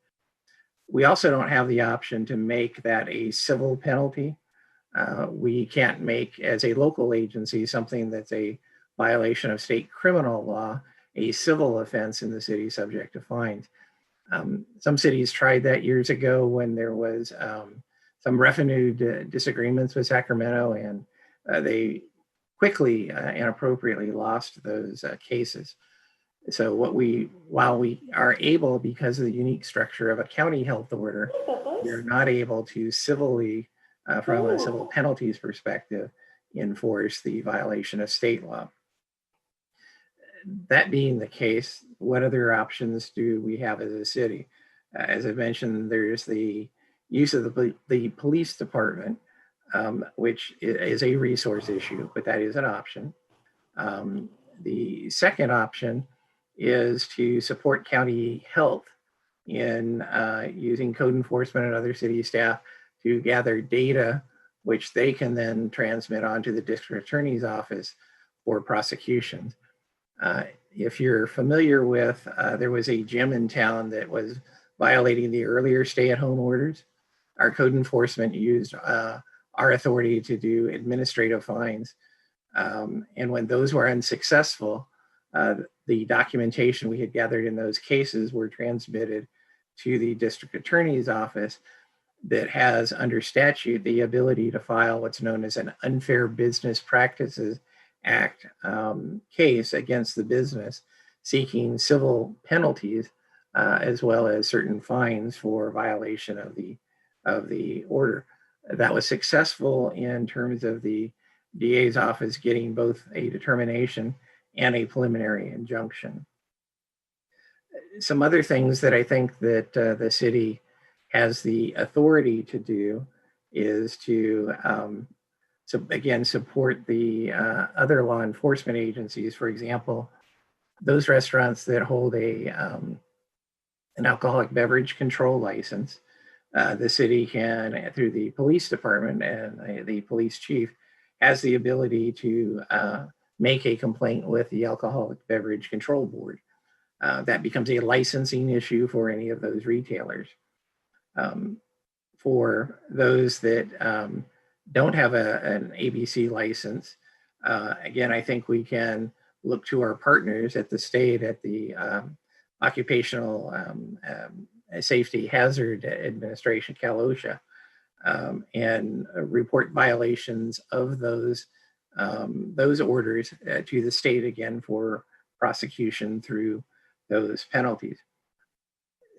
We also don't have the option to make that a civil penalty. We can't make, as a local agency, something that's a violation of state criminal law, a civil offense in the city subject to fines. Some cities tried that years ago when there was some revenue disagreements with Sacramento, and they quickly and appropriately lost those cases. So while we are able, because of the unique structure of a county health order, we're not able to civilly, from a civil penalties perspective, enforce the violation of state law. That being the case, what other options do we have as a city? As I mentioned, there's the use of the police department, which is a resource issue, but that is an option. The second option is to support county health in using code enforcement and other city staff to gather data, which they can then transmit on to the district attorney's office for prosecutions. If you're familiar with, there was a gym in town that was violating the earlier stay-at-home orders. Our code enforcement used our authority to do administrative fines. And when those were unsuccessful, the documentation we had gathered in those cases were transmitted to the district attorney's office that has, under statute, the ability to file what's known as an Unfair Business Practices Act case against the business, seeking civil penalties as well as certain fines for violation of the order. That was successful in terms of the DA's office getting both a determination and a preliminary injunction. Some other things that I think that the city has the authority to do is to, again, support the other law enforcement agencies. For example, those restaurants that hold an alcoholic beverage control license, the city can, through the police department and the police chief, has the ability to make a complaint with the Alcoholic Beverage Control Board. That becomes a licensing issue for any of those retailers. For those that don't have an ABC license, again, I think we can look to our partners at the state, at the Occupational Safety Hazard Administration, CalOSHA, and report violations of those orders to the state, again, for prosecution through those penalties.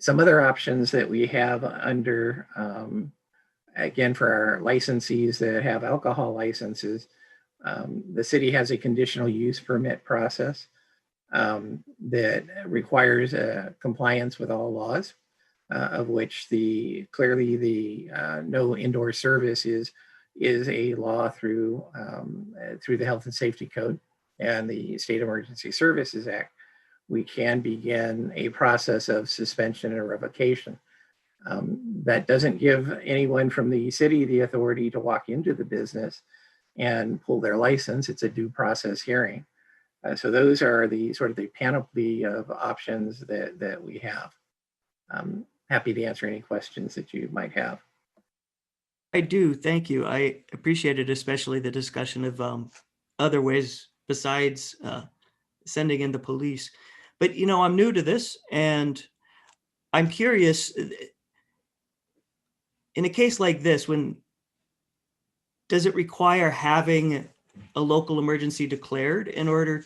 Some other options that we have under, again, for our licensees that have alcohol licenses, the city has a conditional use permit process that requires compliance with all laws, of which clearly the no indoor service is a law through the Health and Safety Code and the State Emergency Services Act. We can begin a process of suspension and revocation. That doesn't give anyone from the city the authority to walk into the business and pull their license. It's a due process hearing. So those are the sort of the panoply of options that we have. I'm happy to answer any questions that you might have. I do, thank you. I appreciate it, especially the discussion of other ways besides sending in the police. But, you know, I'm new to this and I'm curious, in a case like this, does it require having a local emergency declared in order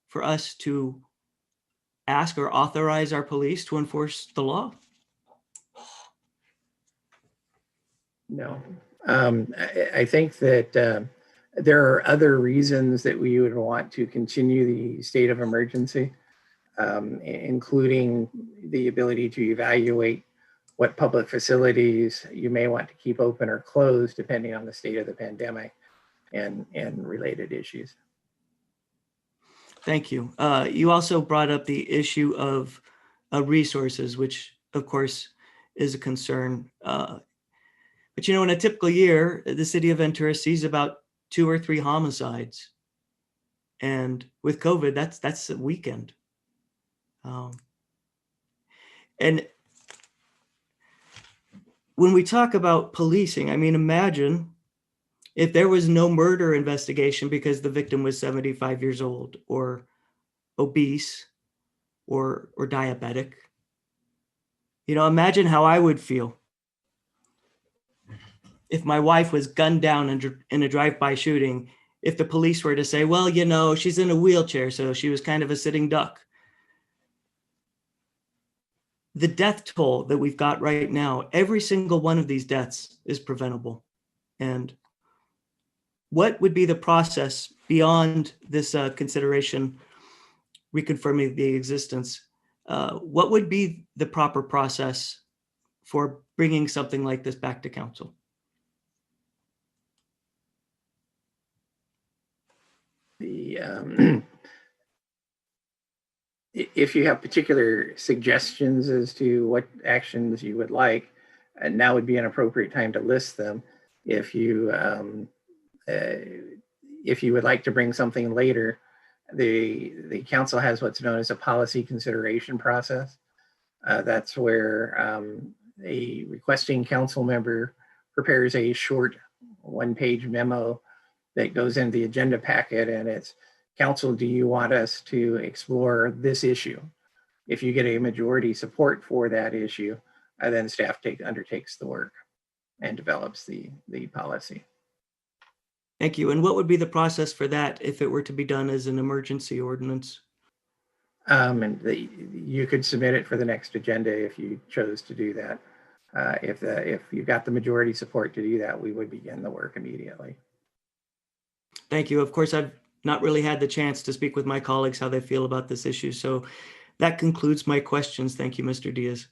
for us to ask or authorize our police to enforce the law? No, I think that there are other reasons that we would want to continue the state of emergency, including the ability to evaluate what public facilities you may want to keep open or closed depending on the state of the pandemic and related issues. Thank you. You also brought up the issue of resources, which of course, is a concern. But you know, in a typical year, the city of Ventura sees about 2 or 3 homicides. And with COVID, that's a weekend. And when we talk about policing, I mean, imagine if there was no murder investigation because the victim was 75 years old or obese or diabetic. You know, imagine how I would feel if my wife was gunned down in a drive-by shooting, if the police were to say, well, you know, she's in a wheelchair, so she was kind of a sitting duck. The death toll that we've got right now, every single one of these deaths is preventable. And what would be the process beyond this consideration, reconfirming the existence? What would be the proper process for bringing something like this back to council? If you have particular suggestions as to what actions you would like, and now would be an appropriate time to list them. If you would like to bring something later, the council has what's known as a policy consideration process. That's where a requesting council member prepares a short 1-page memo that goes in the agenda packet, and it's, council, do you want us to explore this issue? If you get a majority support for that issue, then staff undertakes the work and develops the policy. Thank you. And what would be the process for that if it were to be done as an emergency ordinance? You could submit it for the next agenda if you chose to do that. If you got the majority support to do that, we would begin the work immediately. Thank you. Of course, I've not really had the chance to speak with my colleagues how they feel about this issue. So that concludes my questions. Thank you, Mr. Diaz.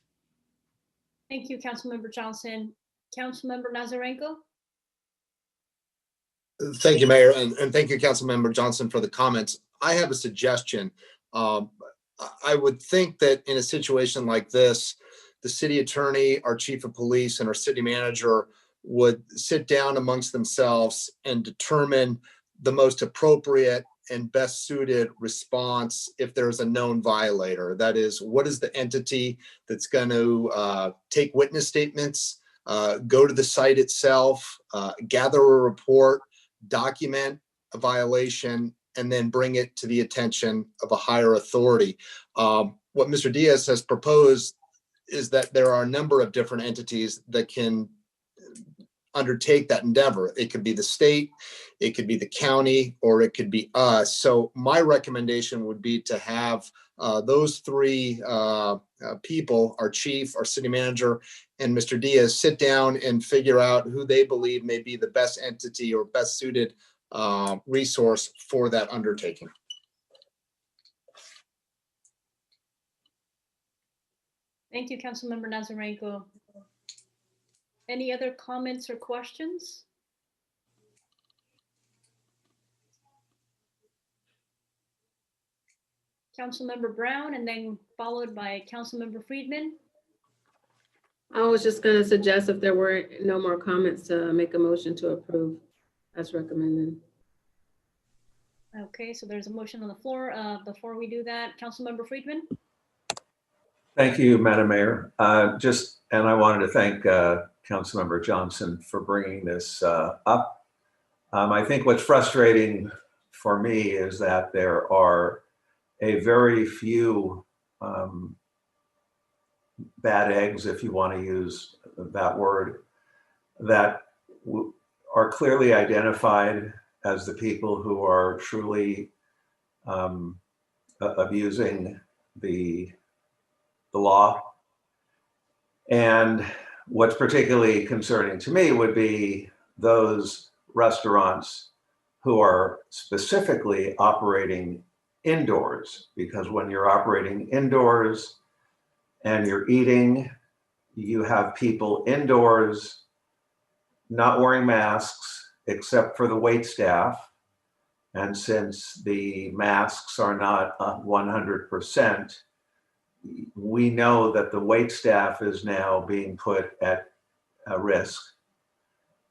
Thank you, Councilmember Johnson. Councilmember Nazarenko? Thank you, Mayor, and thank you, Councilmember Johnson, for the comments. I have a suggestion. I would think that in a situation like this, the city attorney, our chief of police, and our city manager would sit down amongst themselves and determine the most appropriate and best suited response if there's a known violator. That is, what is the entity that's going to take witness statements, go to the site itself, gather a report, document a violation, and then bring it to the attention of a higher authority. What Mr. Diaz has proposed is that there are a number of different entities that can undertake that endeavor. It could be the state, it could be the county, or it could be us. So my recommendation would be to have those 3 people, our chief, our city manager, and Mr. Diaz, sit down and figure out who they believe may be the best entity or best suited resource for that undertaking. Thank you, Councilmember Nazarenko. Any other comments or questions? Councilmember Brown, and then followed by Councilmember Friedman. I was just going to suggest, if there were no more comments, to make a motion to approve as recommended. Okay, so there's a motion on the floor. Before we do that, Councilmember Friedman. Thank you, Madam Mayor. And I wanted to thank Councilmember Johnson for bringing this up. I think what's frustrating for me is that there are a very few bad eggs, if you want to use that word, that are clearly identified as the people who are truly abusing the law. And what's particularly concerning to me would be those restaurants who are specifically operating indoors, because when you're operating indoors and you're eating, you have people indoors not wearing masks except for the wait staff. And since the masks are not 100%, we know that the wait staff is now being put at risk.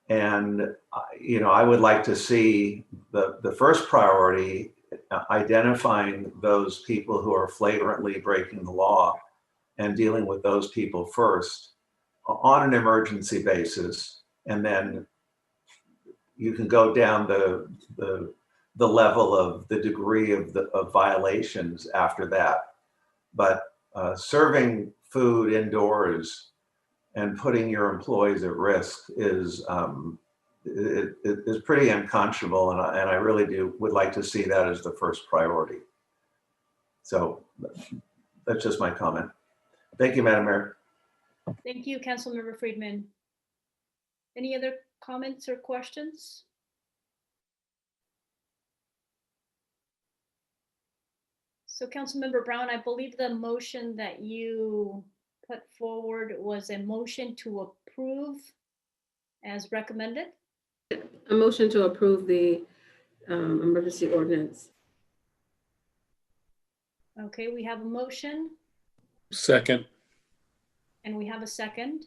And, I would like to see the first priority identifying those people who are flagrantly breaking the law and dealing with those people first on an emergency basis. And then you can go down the level of the degree of violations after that. But serving food indoors and putting your employees at risk is pretty unconscionable, and I really would like to see that as the first priority. So that's just my comment. Thank you, Madam Mayor. Thank you, Councilmember Friedman. Any other comments or questions? So Councilmember Brown, I believe the motion that you put forward was a motion to approve as recommended? A motion to approve the emergency ordinance. Okay, we have a motion Second. and we have a second.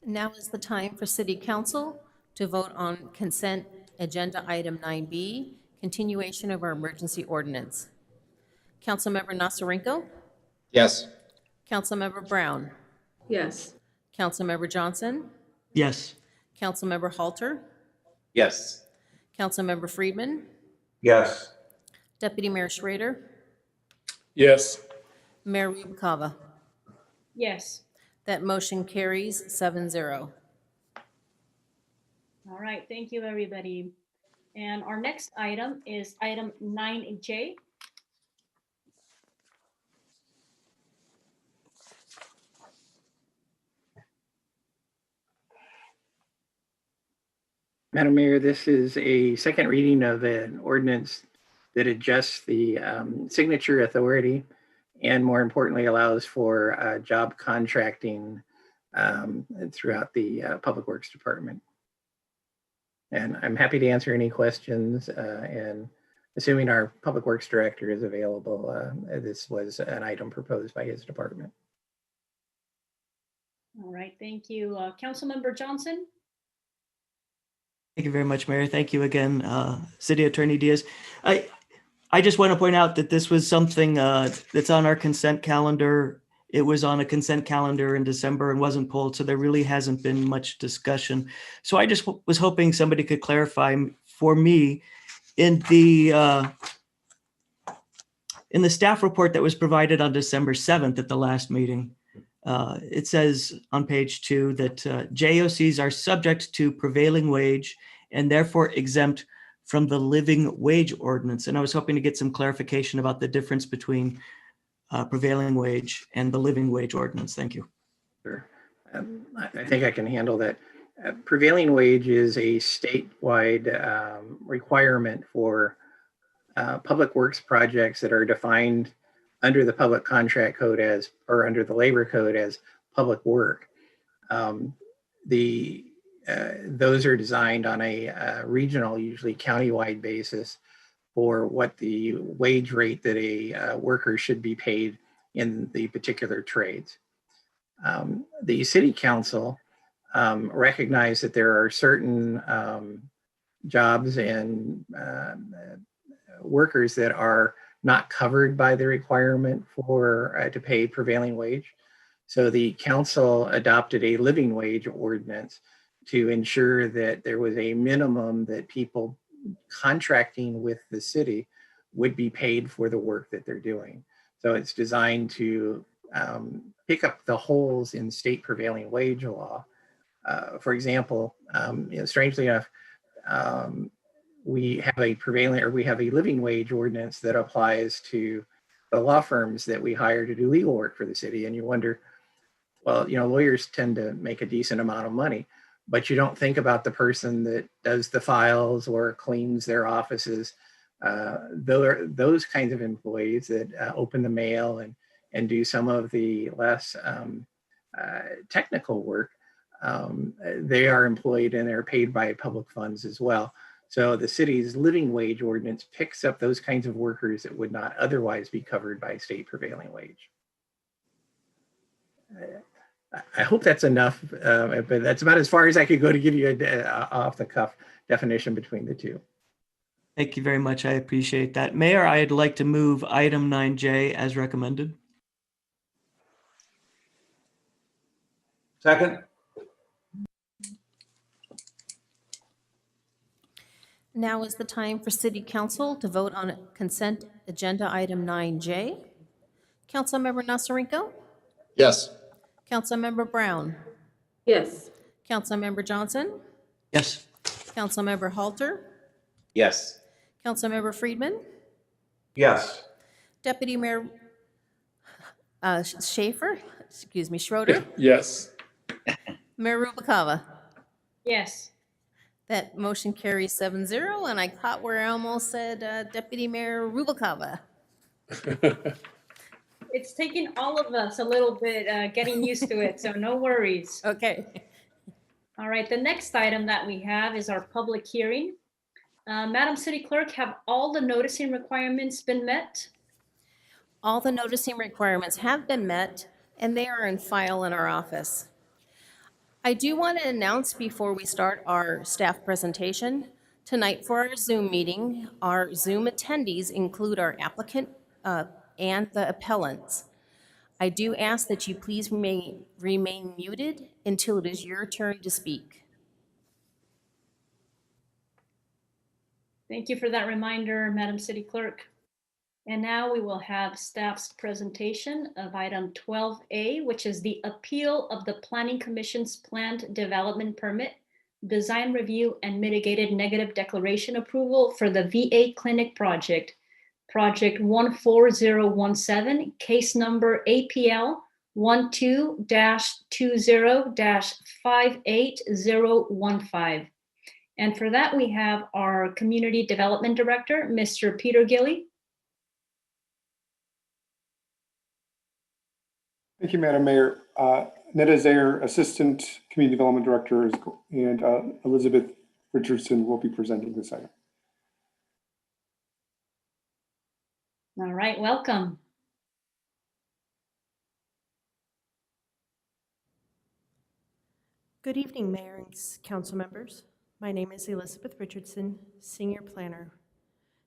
Now is the time for City Council to vote on consent agenda item 9B, continuation of our emergency ordinance. Councilmember Nasarenko? Yes. Councilmember Brown? Yes. Councilmember Johnson? Yes. Councilmember Halter? Yes. Councilmember Friedman? Yes. Deputy Mayor Schrader? Yes. Mayor Rubalcava? Yes. That motion carries 7-0. All right, thank you, everybody. And our next item is item 9J. Madam Mayor, this is a second reading of an ordinance that adjusts the signature authority and, more importantly, allows for job contracting throughout the Public Works Department. And I'm happy to answer any questions, and assuming our Public Works Director is available, this was an item proposed by his department. All right, thank you. Councilmember Johnson? Thank you very much, Mayor. Thank you again, City Attorney Diaz. I just want to point out that this was something that's on our consent calendar. It was on a consent calendar in December and wasn't pulled, so there really hasn't been much discussion. So I just was hoping somebody could clarify for me in the staff report that was provided on December 7th at the last meeting. It says on page 2 that JOCs are subject to prevailing wage and therefore exempt from the living wage ordinance. And I was hoping to get some clarification about the difference between prevailing wage and the living wage ordinance. Thank you. Sure. I think I can handle that. Prevailing wage is a statewide requirement for public works projects that are defined under the public contract code as, or under the labor code as public work. Those are designed on a regional, usually countywide basis for what the wage rate that a worker should be paid in the particular trades. The city council recognized that there are certain jobs and workers that are not covered by the requirement for to pay prevailing wage. So the council adopted a living wage ordinance to ensure that there was a minimum that people contracting with the city would be paid for the work that they're doing. So it's designed to pick up the holes in state prevailing wage law. For example, strangely enough, we have a living wage ordinance that applies to the law firms that we hire to do legal work for the city. And you wonder, well, lawyers tend to make a decent amount of money, but you don't think about the person that does the files or cleans their offices. Those kinds of employees that open the mail and do some of the less technical work, they are employed and they're paid by public funds as well. So the city's living wage ordinance picks up those kinds of workers that would not otherwise be covered by state prevailing wage. I hope that's enough, but that's about as far as I could go to give you a off the cuff definition between the two. Thank you very much. I appreciate that. Mayor, I'd like to move item 9J as recommended. Second. Now is the time for City Council to vote on consent agenda item 9J. Councilmember Nasarenko? Yes. Councilmember Brown? Yes. Councilmember Johnson? Yes. Councilmember Halter? Yes. Councilmember Friedman? Yes. Deputy Mayor Schroeder? Yes. Mayor Rubalcava? Yes. That motion carries 7-0, and I caught where I almost said Deputy Mayor Rubalcava. It's taking all of us a little bit getting used to it, so no worries. Okay. All right, the next item that we have is our public hearing. Madam City Clerk, have all the noticing requirements been met? All the noticing requirements have been met, and they are in file in our office. I do want to announce before we start our staff presentation, tonight for our Zoom meeting, our Zoom attendees include our applicant and the appellants. I do ask that you please remain muted until it is your turn to speak. Thank you for that reminder, Madam City Clerk. And now we will have staff's presentation of item 12A, which is the appeal of the Planning Commission's planned development permit, design review, and mitigated negative declaration approval for the VA clinic project, project 14017, case number APL 12-20-58015. And for that, we have our Community Development Director, Mr. Peter Gilly. Thank you, Madam Mayor. Netta Zayer, Assistant Community Development Director, and Elizabeth Richardson will be presenting this item. All right, welcome. Good evening, Mayor and Council members. My name is Elizabeth Richardson, Senior Planner.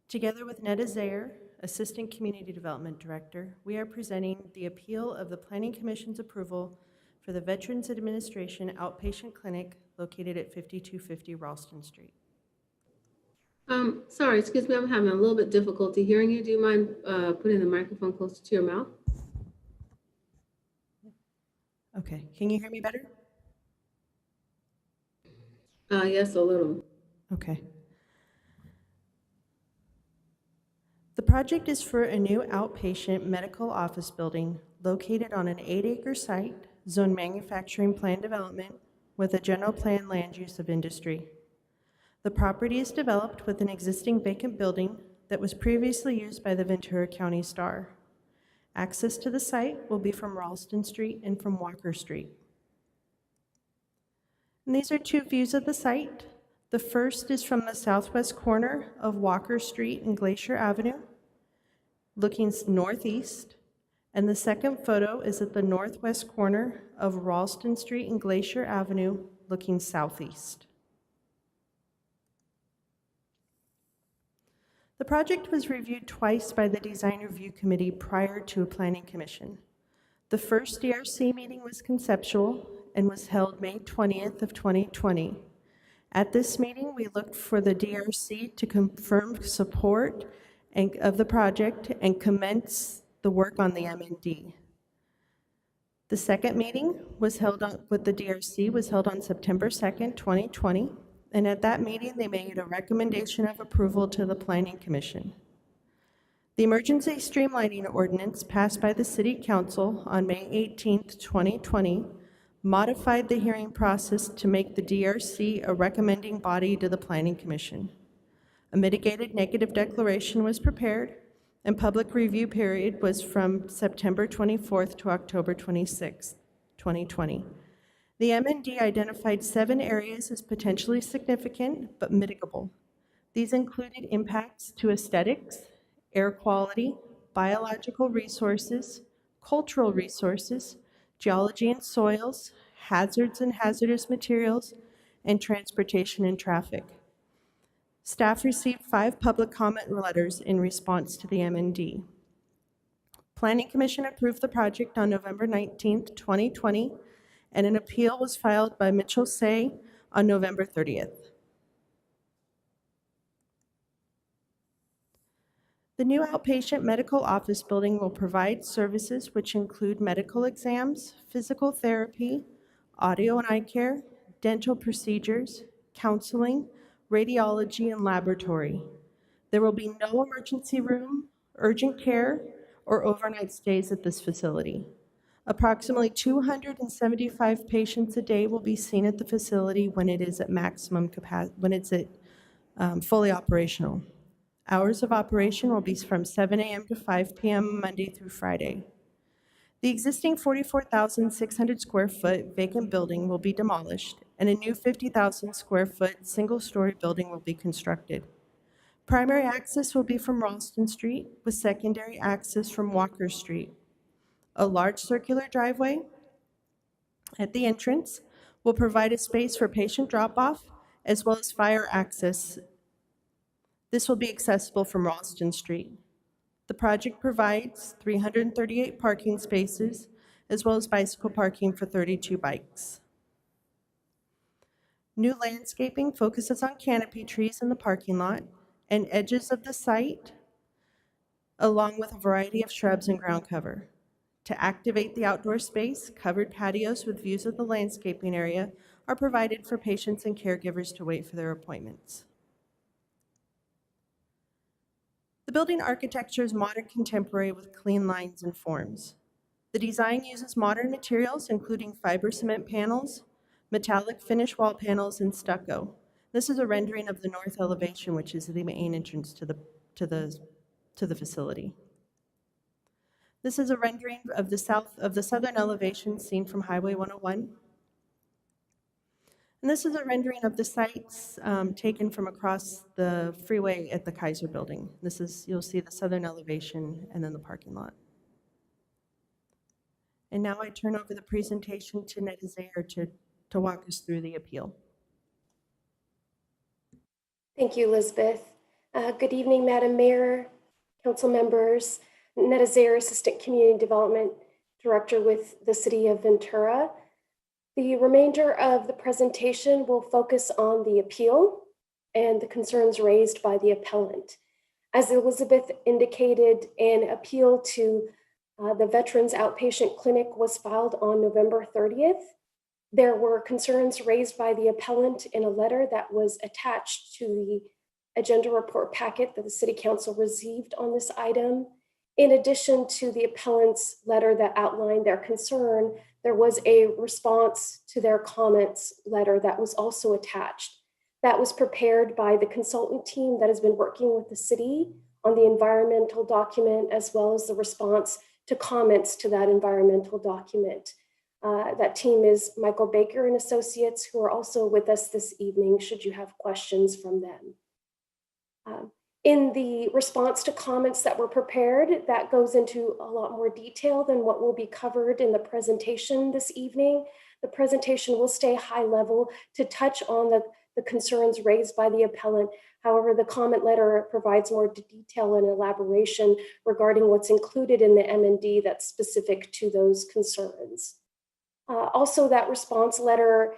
Together with Netta Zayer, Assistant Community Development Director, we are presenting the appeal of the Planning Commission's approval for the Veterans Administration Outpatient Clinic located at 5250 Ralston Street. Sorry, excuse me, I'm having a little bit difficulty hearing you. Do you mind putting the microphone closer to your mouth? Okay, can you hear me better? Yes, a little. Okay. The project is for a new outpatient medical office building located on an 8-acre site, zoned manufacturing plan development with a general plan land use of industry. The property is developed with an existing vacant building that was previously used by the Ventura County Star. Access to the site will be from Ralston Street and from Walker Street. And these are two views of the site. The first is from the southwest corner of Walker Street and Glacier Avenue, looking northeast, and the second photo is at the northwest corner of Ralston Street and Glacier Avenue, looking southeast. The project was reviewed twice by the Design Review Committee prior to a Planning Commission. The first DRC meeting was conceptual and was held May 20th of 2020. At this meeting, we looked for the DRC to confirm support of the project and commence the work on the MND. The second meeting was held with the DRC was held on September 2nd, 2020, and at that meeting, they made a recommendation of approval to the Planning Commission. The Emergency Streamlining Ordinance passed by the City Council on May 18th, 2020, modified the hearing process to make the DRC a recommending body to the Planning Commission. A mitigated negative declaration was prepared, and public review period was from September 24th to October 26th, 2020. The MND identified 7 areas as potentially significant but mitigable. These included impacts to aesthetics, air quality, biological resources, cultural resources, geology and soils, hazards and hazardous materials, and transportation and traffic. Staff received 5 public comment letters in response to the MND. Planning Commission approved the project on November 19th, 2020, and an appeal was filed by Mitchell Say on November 30th. The new outpatient medical office building will provide services which include medical exams, physical therapy, audio and eye care, dental procedures, counseling, radiology, and laboratory. There will be no emergency room, urgent care, or overnight stays at this facility. Approximately 275 patients a day will be seen at the facility when it is at maximum capacity, when it's at fully operational. Hours of operation will be from 7 a.m. to 5 p.m. Monday through Friday. The existing 44,600 square foot vacant building will be demolished, and a new 50,000 square foot single-story building will be constructed. Primary access will be from Ralston Street, with secondary access from Walker Street. A large circular driveway at the entrance will provide a space for patient drop-off as well as fire access. This will be accessible from Ralston Street. The project provides 338 parking spaces as well as bicycle parking for 32 bikes. New landscaping focuses on canopy trees in the parking lot and edges of the site, along with a variety of shrubs and ground cover. To activate the outdoor space, covered patios with views of the landscaping area are provided for patients and caregivers to wait for their appointments. The building architecture is modern contemporary with clean lines and forms. The design uses modern materials, including fiber cement panels, metallic finish wall panels, and stucco. This is a rendering of the north elevation, which is the main entrance to the facility. This is a rendering of the southern elevation seen from Highway 101. And this is a rendering of the sites taken from across the freeway at the Kaiser Building. You'll see the southern elevation and then the parking lot. And now I turn over the presentation to Neda Zayer to walk us through the appeal. Thank you, Elizabeth. Good evening, Madam Mayor, council members. Neda Zayer, Assistant Community Development Director with the City of Ventura. The remainder of the presentation will focus on the appeal and the concerns raised by the appellant. As Elizabeth indicated, an appeal to the Veterans Outpatient Clinic was filed on November 30th. There were concerns raised by the appellant in a letter that was attached to the agenda report packet that the City Council received on this item. In addition to the appellant's letter that outlined their concern, there was a response to their comments letter that was also attached. That was prepared by the consultant team that has been working with the city on the environmental document, as well as the response to comments to that environmental document. That team is Michael Baker and Associates, who are also with us this evening, should you have questions from them. In the response to comments that were prepared, that goes into a lot more detail than what will be covered in the presentation this evening. The presentation will stay high level to touch on the concerns raised by the appellant. However, the comment letter provides more detail and elaboration regarding what's included in the MND that's specific to those concerns. Also, that response letter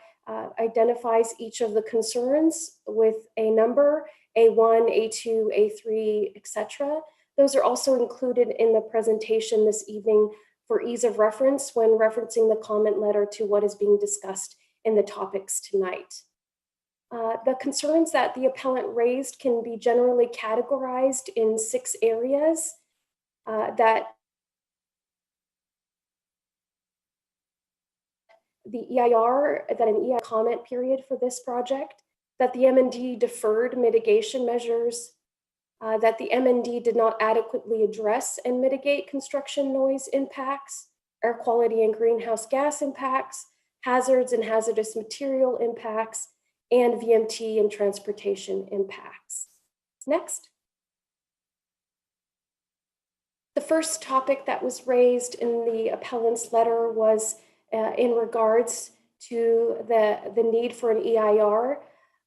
identifies each of the concerns with a number, A1, A2, A3, etc. Those are also included in the presentation this evening for ease of reference when referencing the comment letter to what is being discussed in the topics tonight. The concerns that the appellant raised can be generally categorized in 6 areas that the EIR, that an EIR comment period for this project, that the MND deferred mitigation measures, that the MND did not adequately address and mitigate construction noise impacts, air quality and greenhouse gas impacts, hazards and hazardous material impacts, and VMT and transportation impacts. Next. The first topic that was raised in the appellant's letter was in regards to the need for an EIR.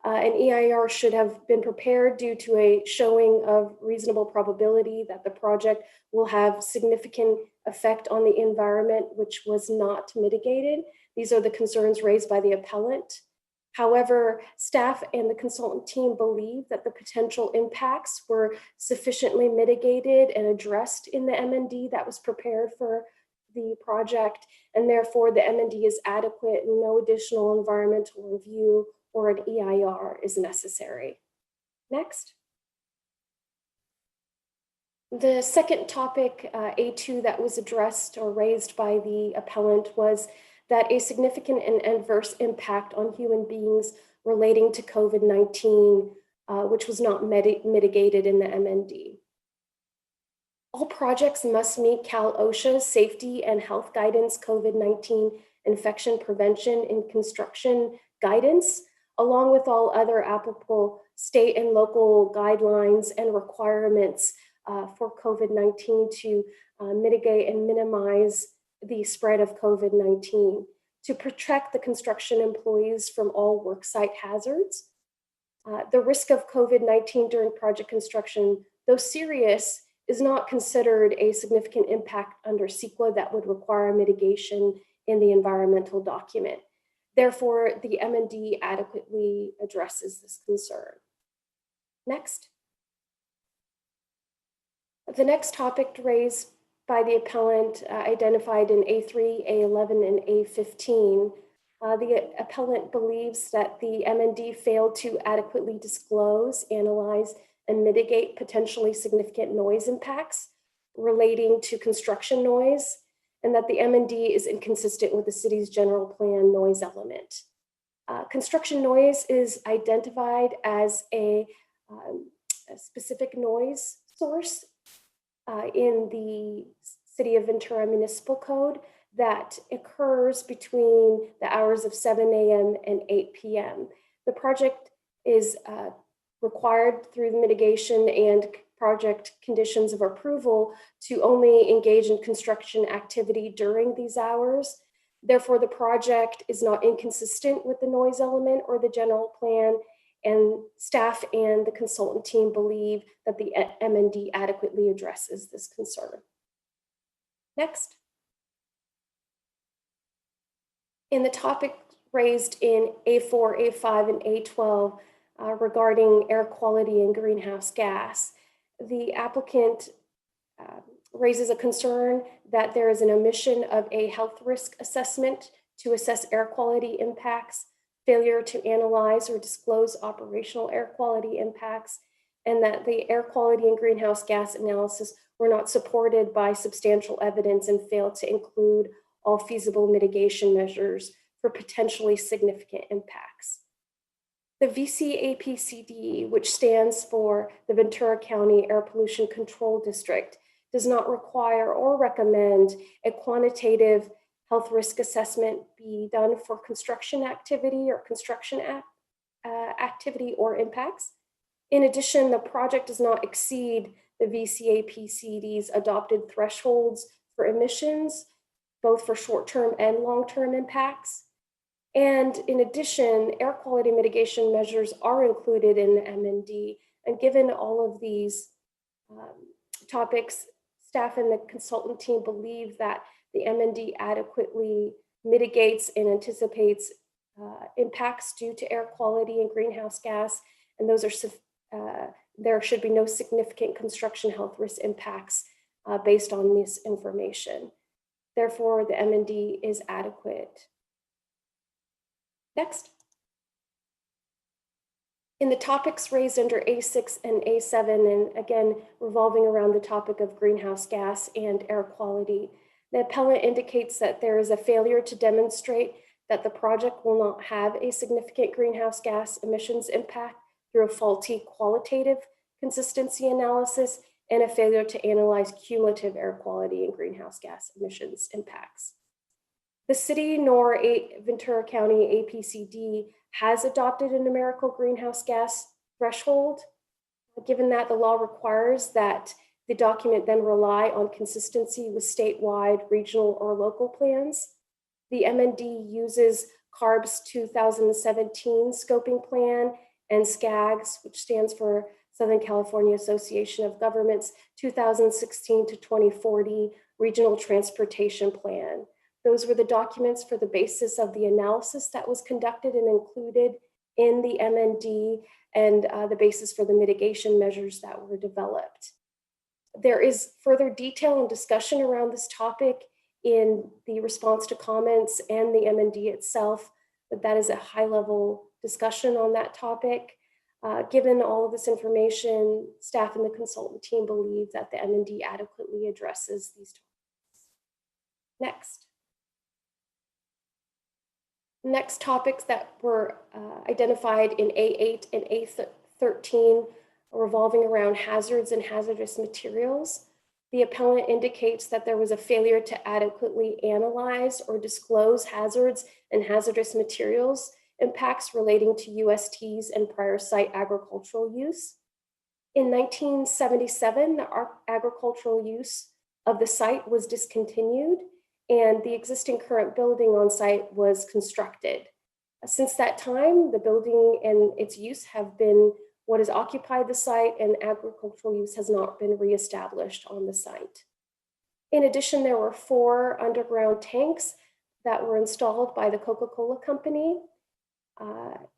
An EIR should have been prepared due to a showing of reasonable probability that the project will have significant effect on the environment, which was not mitigated. These are the concerns raised by the appellant. However, staff and the consultant team believe that the potential impacts were sufficiently mitigated and addressed in the MND that was prepared for the project, and therefore the MND is adequate and no additional environmental review or an EIR is necessary. Next. The second topic, A2, that was addressed or raised by the appellant was that a significant and adverse impact on human beings relating to COVID-19, which was not mitigated in the MND. All projects must meet Cal OSHA's safety and health guidance COVID-19 infection prevention in construction guidance, along with all other applicable state and local guidelines and requirements for COVID-19 to mitigate and minimize the spread of COVID-19, to protect the construction employees from all worksite hazards. The risk of COVID-19 during project construction, though serious, is not considered a significant impact under CEQA that would require mitigation in the environmental document. Therefore, the MND adequately addresses this concern. Next. The next topic raised by the appellant identified in A3, A11, and A15. The appellant believes that the MND failed to adequately disclose, analyze, and mitigate potentially significant noise impacts relating to construction noise, and that the MND is inconsistent with the city's general plan noise element. Construction noise is identified as a specific noise source in the City of Ventura Municipal Code that occurs between the hours of 7 a.m. and 8 p.m. The project is required through the mitigation and project conditions of approval to only engage in construction activity during these hours. Therefore, the project is not inconsistent with the noise element or the general plan, and staff and the consultant team believe that the MND adequately addresses this concern. Next. In the topic raised in A4, A5, and A12 regarding air quality and greenhouse gas, the applicant raises a concern that there is an omission of a health risk assessment to assess air quality impacts, failure to analyze or disclose operational air quality impacts, and that the air quality and greenhouse gas analysis were not supported by substantial evidence and failed to include all feasible mitigation measures for potentially significant impacts. The VCAPCD, which stands for the Ventura County Air Pollution Control District, does not require or recommend a quantitative health risk assessment be done for construction activity or construction activity or impacts. In addition, the project does not exceed the VCAPCD's adopted thresholds for emissions, both for short-term and long-term impacts. And in addition, air quality mitigation measures are included in the MND. And given all of these topics, staff and the consultant team believe that the MND adequately mitigates and anticipates impacts due to air quality and greenhouse gas, and those are there should be no significant construction health risk impacts based on this information. Therefore, the MND is adequate. Next. In the topics raised under A6 and A7, and again, revolving around the topic of greenhouse gas and air quality, the appellant indicates that there is a failure to demonstrate that the project will not have a significant greenhouse gas emissions impact through a faulty qualitative consistency analysis and a failure to analyze cumulative air quality and greenhouse gas emissions impacts. The city nor Ventura County APCD has adopted a numerical greenhouse gas threshold Given that the law requires that the document then rely on consistency with statewide, regional, or local plans, the MND uses CARB's 2017 scoping plan and SCAG's, which stands for Southern California Association of Governments, 2016 to 2040 Regional Transportation Plan. Those were the documents for the basis of the analysis that was conducted and included in the MND, and the basis for the mitigation measures that were developed. There is further detail and discussion around this topic in the response to comments and the MND itself, but that is a high-level discussion on that topic. Given all of this information, staff and the consultant team believe that the MND adequately addresses these topics. Next. Next topics that were identified in A8 and A13 revolving around hazards and hazardous materials. The appellant indicates that there was a failure to adequately analyze or disclose hazards and hazardous materials impacts relating to USTs and prior site agricultural use. In 1977, the agricultural use of the site was discontinued and the existing current building on site was constructed. Since that time, the building and its use have been what has occupied the site, and agricultural use has not been reestablished on the site. In addition, there were 4 underground tanks that were installed by the Coca-Cola Company.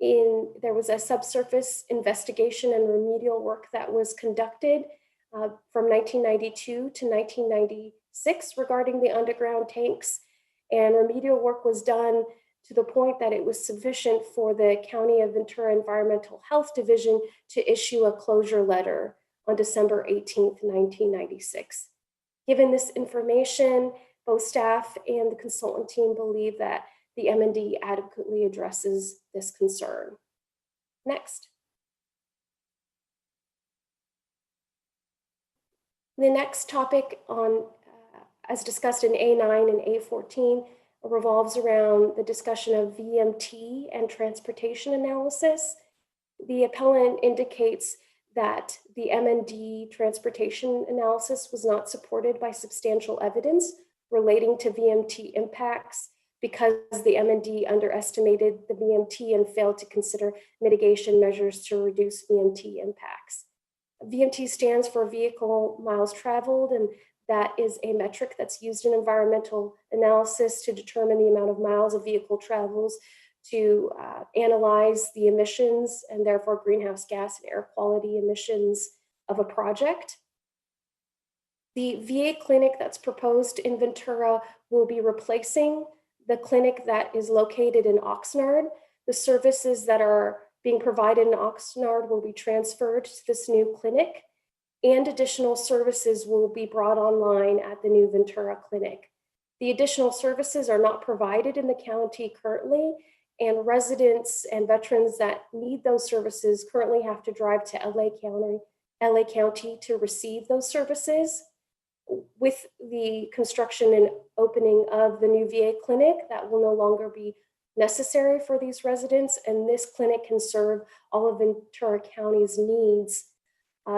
There was a subsurface investigation and remedial work that was conducted from 1992 to 1996 regarding the underground tanks, and remedial work was done to the point that it was sufficient for the County of Ventura Environmental Health Division to issue a closure letter on December 18th, 1996. Given this information, both staff and the consultant team believe that the MND adequately addresses this concern. Next. The next topic on, as discussed in A9 and A14, revolves around the discussion of VMT and transportation analysis. The appellant indicates that the MND transportation analysis was not supported by substantial evidence relating to VMT impacts because the MND underestimated the VMT and failed to consider mitigation measures to reduce VMT impacts. VMT stands for vehicle miles traveled, and that is a metric that's used in environmental analysis to determine the amount of miles a vehicle travels to analyze the emissions and therefore greenhouse gas and air quality emissions of a project. The VA clinic that's proposed in Ventura will be replacing the clinic that is located in Oxnard. The services that are being provided in Oxnard will be transferred to this new clinic, and additional services will be brought online at the new Ventura clinic. The additional services are not provided in the county currently, and residents and veterans that need those services currently have to drive to LA County to receive those services. With the construction and opening of the new VA clinic, that will no longer be necessary for these residents, and this clinic can serve all of Ventura County's needs.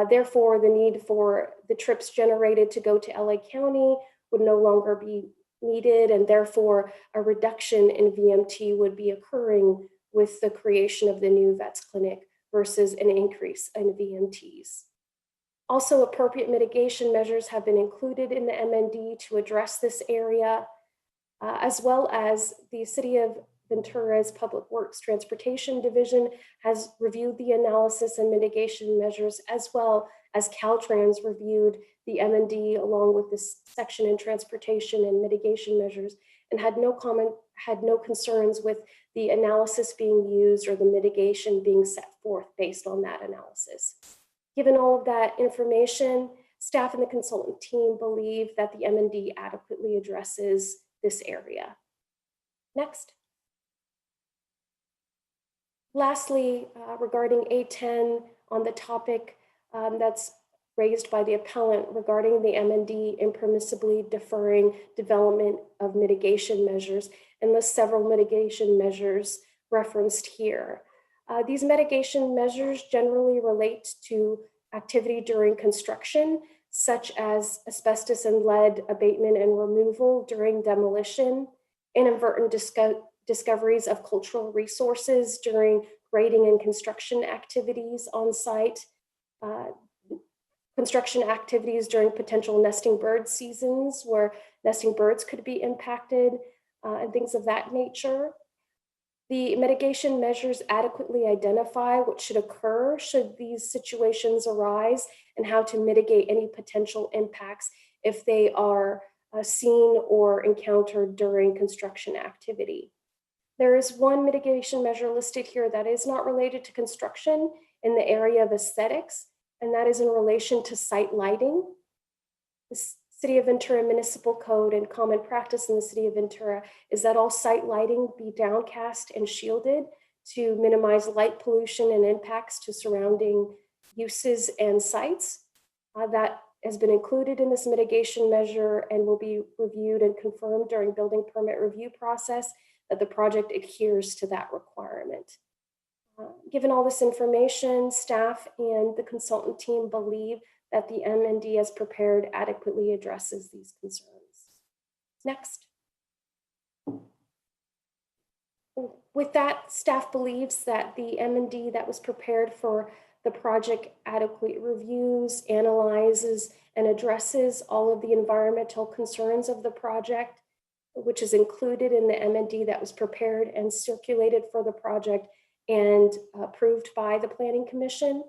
Therefore, the need for the trips generated to go to LA County would no longer be needed, and therefore a reduction in VMT would be occurring with the creation of the new VETS clinic versus an increase in VMTs. Also, appropriate mitigation measures have been included in the MND to address this area, as well as the City of Ventura's Public Works Transportation Division has reviewed the analysis and mitigation measures, as well as Caltrans reviewed the MND along with this section in transportation and mitigation measures, and had no concerns with the analysis being used or the mitigation being set forth based on that analysis. Given all of that information, staff and the consultant team believe that the MND adequately addresses this area. Next. Lastly, regarding A10 on the topic that's raised by the appellant regarding the MND impermissibly deferring development of mitigation measures, and lists several mitigation measures referenced here. These mitigation measures generally relate to activity during construction, such as asbestos and lead abatement and removal during demolition, inadvertent discoveries of cultural resources during grading and construction activities on site, construction activities during potential nesting bird seasons where nesting birds could be impacted, and things of that nature. The mitigation measures adequately identify what should occur should these situations arise and how to mitigate any potential impacts if they are seen or encountered during construction activity. There is one mitigation measure listed here that is not related to construction in the area of aesthetics, and that is in relation to site lighting. The City of Ventura Municipal Code and common practice in the City of Ventura is that all site lighting be downcast and shielded to minimize light pollution and impacts to surrounding uses and sites. That has been included in this mitigation measure and will be reviewed and confirmed during building permit review process that the project adheres to that requirement. Given all this information, staff and the consultant team believe that the M&D as prepared adequately addresses these concerns. Next. With that, staff believes that the M&D that was prepared for the project adequately reviews, analyzes, and addresses all of the environmental concerns of the project, which is included in the M&D that was prepared and circulated for the project and approved by the Planning Commission.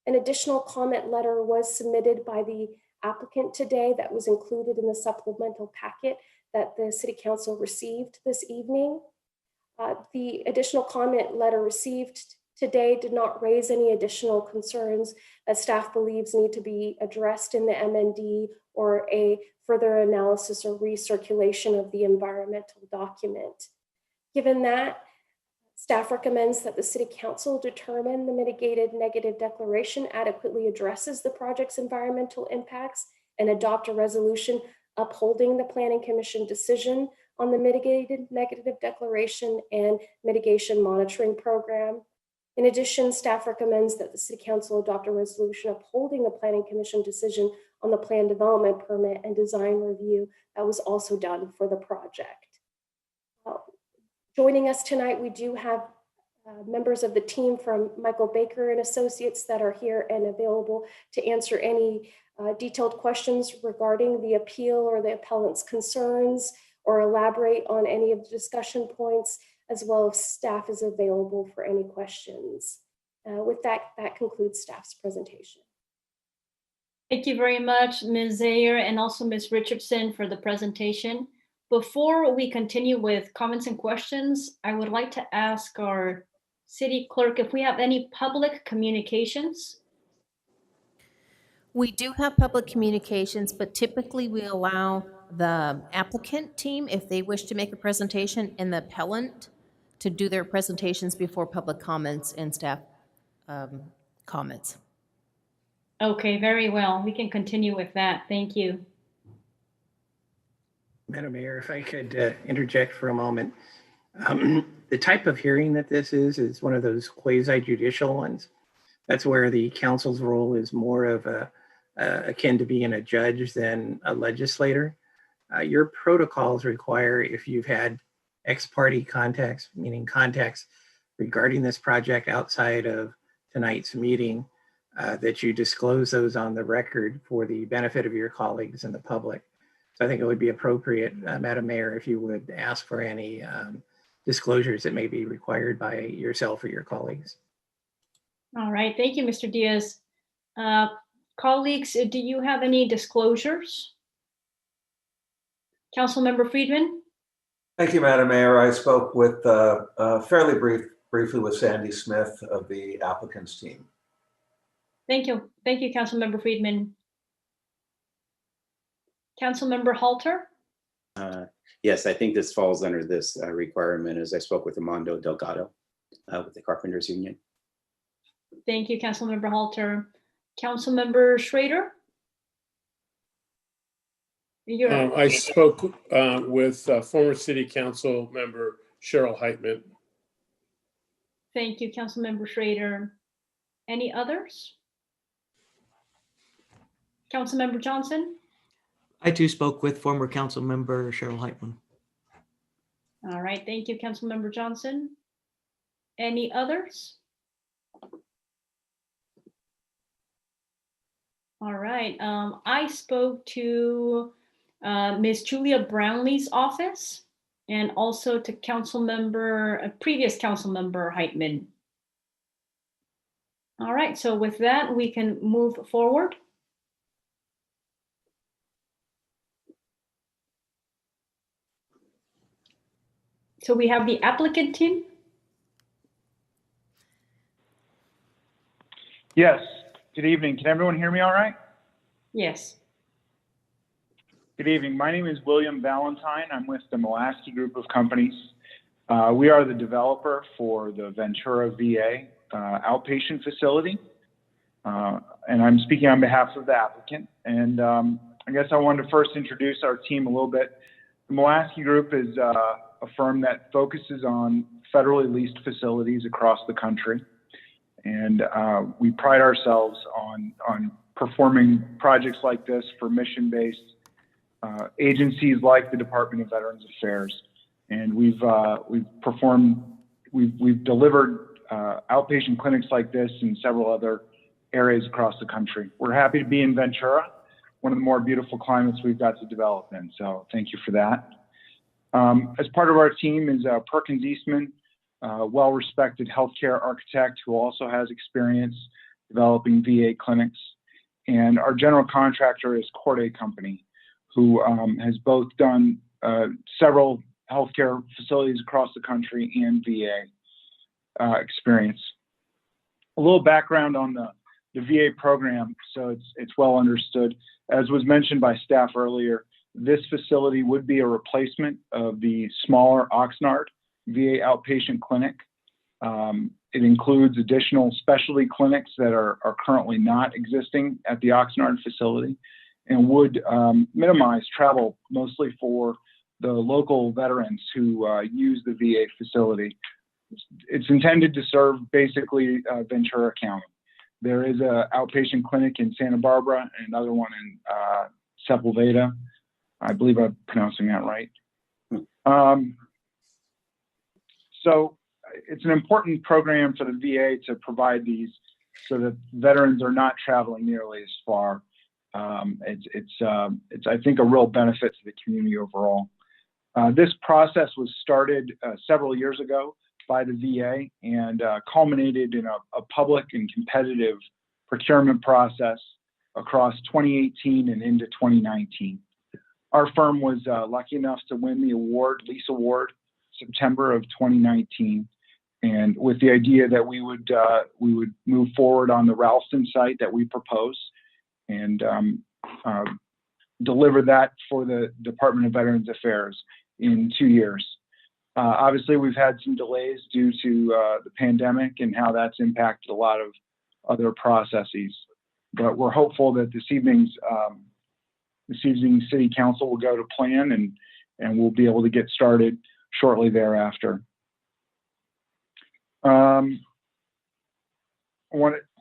An additional comment letter was submitted by the applicant today that was included in the supplemental packet that the City Council received this evening. The additional comment letter received today did not raise any additional concerns that staff believes need to be addressed in the MND or a further analysis or recirculation of the environmental document. Given that, staff recommends that the City Council determine the mitigated negative declaration adequately addresses the project's environmental impacts and adopt a resolution upholding the Planning Commission decision on the mitigated negative declaration and mitigation monitoring program. In addition, staff recommends that the City Council adopt a resolution upholding the Planning Commission decision on the plan development permit and design review that was also done for the project. Joining us tonight, we do have members of the team from Michael Baker and Associates that are here and available to answer any detailed questions regarding the appeal or the appellant's concerns or elaborate on any of the discussion points, as well as staff is available for any questions. With that, that concludes staff's presentation. Thank you very much, Ms. Zayer, and also Ms. Richardson for the presentation. Before we continue with comments and questions, I would like to ask our city clerk if we have any public communications. We do have public communications, but typically we allow the applicant team, if they wish to make a presentation, and the appellant to do their presentations before public comments and staff comments. Okay, very well. We can continue with that. Thank you. Madam Mayor, if I could interject for a moment. The type of hearing that this is one of those quasi-judicial ones. That's where the council's role is more of akin to being a judge than a legislator. Your protocols require, if you've had ex parte contacts, meaning contacts regarding this project outside of tonight's meeting, that you disclose those on the record for the benefit of your colleagues and the public. So I think it would be appropriate, Madam Mayor, if you would ask for any disclosures that may be required by yourself or your colleagues. All right, thank you, Mr. Diaz. Colleagues, do you have any disclosures? Councilmember Friedman? Thank you, Madam Mayor. I spoke with fairly briefly with Sandy Smith of the applicants team. Thank you, Councilmember Friedman. Councilmember Halter? Yes, I think this falls under this requirement, as I spoke with Armando Delgado with the Carpenters Union. Thank you, Councilmember Halter. Councilmember Schrader? I spoke with former City Council member Cheryl Heitman. Thank you, Councilmember Schrader. Any others? Councilmember Johnson? I too spoke with former council member Cheryl Heitman. All right, thank you, Councilmember Johnson. Any others? All right, I spoke to Ms. Julia Brownlee's office and also to previous council member Heitman. All right, so with that, we can move forward. So we have the applicant team. Yes, good evening. Can everyone hear me all right? Yes. Good evening. My name is William Valentine. I'm with the Mulaski Group of Companies. We are the developer for the Ventura VA outpatient facility. And I'm speaking on behalf of the applicant. And I guess I wanted to first introduce our team a little bit. The Mulaski Group is a firm that focuses on federally leased facilities across the country. And we pride ourselves on performing projects like this for mission-based agencies like the Department of Veterans Affairs. And we've delivered outpatient clinics like this in several other areas across the country. We're happy to be in Ventura, one of the more beautiful climates we've got to develop in. So thank you for that. As part of our team is Perkins Eastman, well-respected healthcare architect who also has experience developing VA clinics. And our general contractor is Corday Company, who has both done several healthcare facilities across the country and VA experience. A little background on the VA program, so it's well understood. As was mentioned by staff earlier, this facility would be a replacement of the smaller Oxnard VA outpatient clinic. It includes additional specialty clinics that are currently not existing at the Oxnard facility and would minimize travel mostly for the local veterans who use the VA facility. It's intended to serve basically Ventura County. There is an outpatient clinic in Santa Barbara and another one in Sepulveda. I believe I'm pronouncing that right. So it's an important program for the VA to provide these so that veterans are not traveling nearly as far. It's I think a real benefit to the community overall. This process was started several years ago by the VA and culminated in a public and competitive procurement process across 2018 and into 2019. Our firm was lucky enough to win the lease award, September of 2019, and with the idea that we would move forward on the Ralston site that we proposed and deliver that for the Department of Veterans Affairs in 2 years. Obviously, we've had some delays due to the pandemic and how that's impacted a lot of other processes. But we're hopeful that this evening's City Council will go to plan and we'll be able to get started shortly thereafter.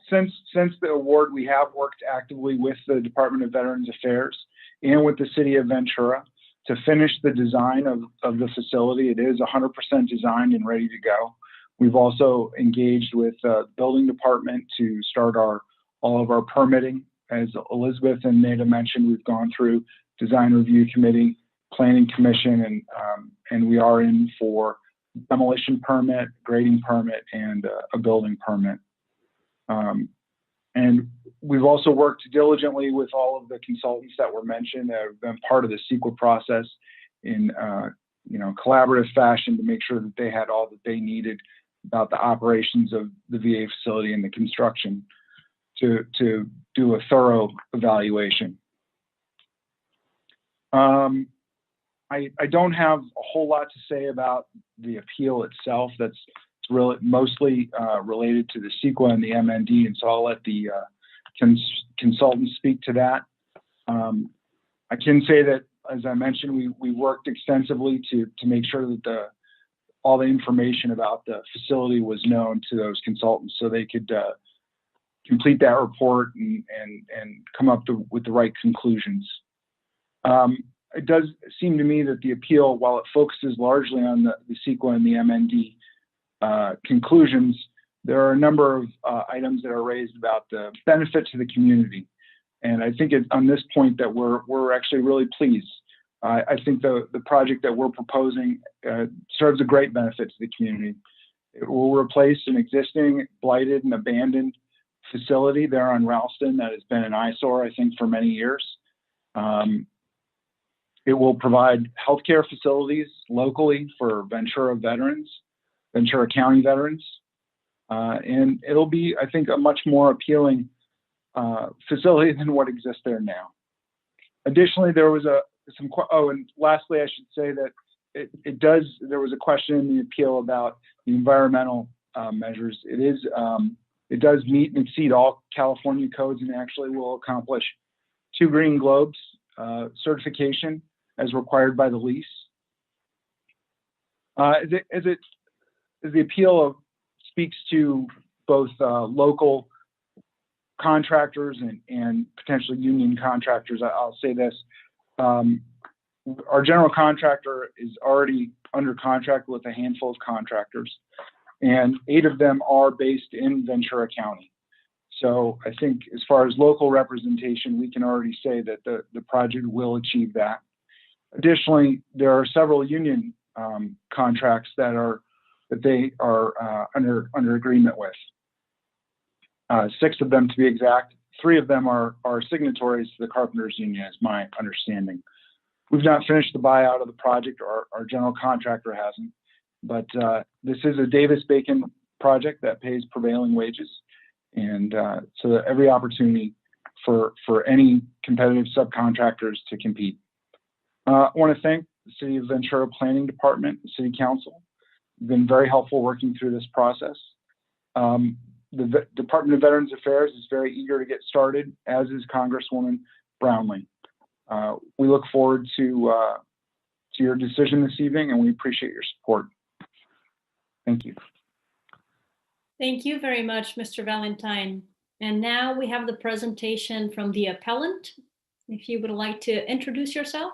Since the award, we have worked actively with the Department of Veterans Affairs and with the City of Ventura to finish the design of the facility. It is 100% designed and ready to go. We've also engaged with the building department to start all of our permitting. As Elizabeth and Neda mentioned, we've gone through design review committee, planning commission, and we are in for demolition permit, grading permit, and a building permit. And we've also worked diligently with all of the consultants that were mentioned that have been part of the CEQA process in collaborative fashion to make sure that they had all that they needed about the operations of the VA facility and the construction to do a thorough evaluation. I don't have a whole lot to say about the appeal itself. It's really mostly related to the CEQA and the MND, and so I'll let the consultants speak to that. I can say that, as I mentioned, we worked extensively to make sure that all the information about the facility was known to those consultants so they could complete that report and come up with the right conclusions. It does seem to me that the appeal, while it focuses largely on the CEQA and the MND conclusions, there are a number of items that are raised about the benefit to the community. And I think on this point that we're actually really pleased. I think the project that we're proposing serves a great benefit to the community. It will replace an existing blighted and abandoned facility there on Ralston that has been an eyesore, I think, for many years. It will provide healthcare facilities locally for Ventura veterans, Ventura County veterans. And it'll be, I think, a much more appealing facility than what exists there now. Additionally, there was and lastly, I should say that there was a question in the appeal about the environmental measures. It does meet and exceed all California codes and actually will accomplish 2 Green Globes certification as required by the lease. As the appeal speaks to both local contractors and potentially union contractors, I'll say this. Our general contractor is already under contract with a handful of contractors, and 8 of them are based in Ventura County. So I think as far as local representation, we can already say that the project will achieve that. Additionally, there are several union contracts that they are under agreement with. 6 of them to be exact. 3 of them are signatories to the Carpenters Union, is my understanding. We've not finished the buyout of the project, or our general contractor hasn't, but this is a Davis-Bacon project that pays prevailing wages, and so every opportunity for any competitive subcontractors to compete. I want to thank the City of Ventura Planning Department, the City Council. Been very helpful working through this process. The Department of Veterans Affairs is very eager to get started, as is Congresswoman Brownlee. We look forward to your decision this evening, and we appreciate your support. Thank you. Thank you very much, Mr. Valentine. And now we have the presentation from the appellant. If you would like to introduce yourself.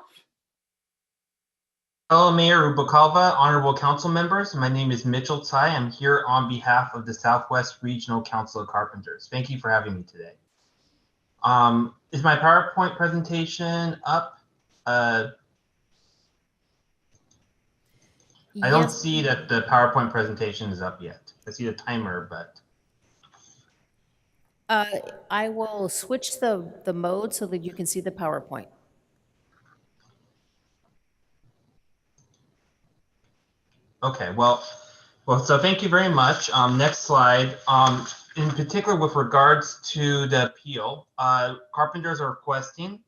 Hello, Mayor Rubalcaba, honorable council members. My name is Mitchell Tsai. I'm here on behalf of the Southwest Regional Council of Carpenters. Thank you for having me today. Is my PowerPoint presentation up? I don't see that the PowerPoint presentation is up yet. I see the timer, but. I will switch the mode so that you can see the PowerPoint. Okay, well, so thank you very much. Next slide. In particular, with regards to the appeal, Carpenters are requesting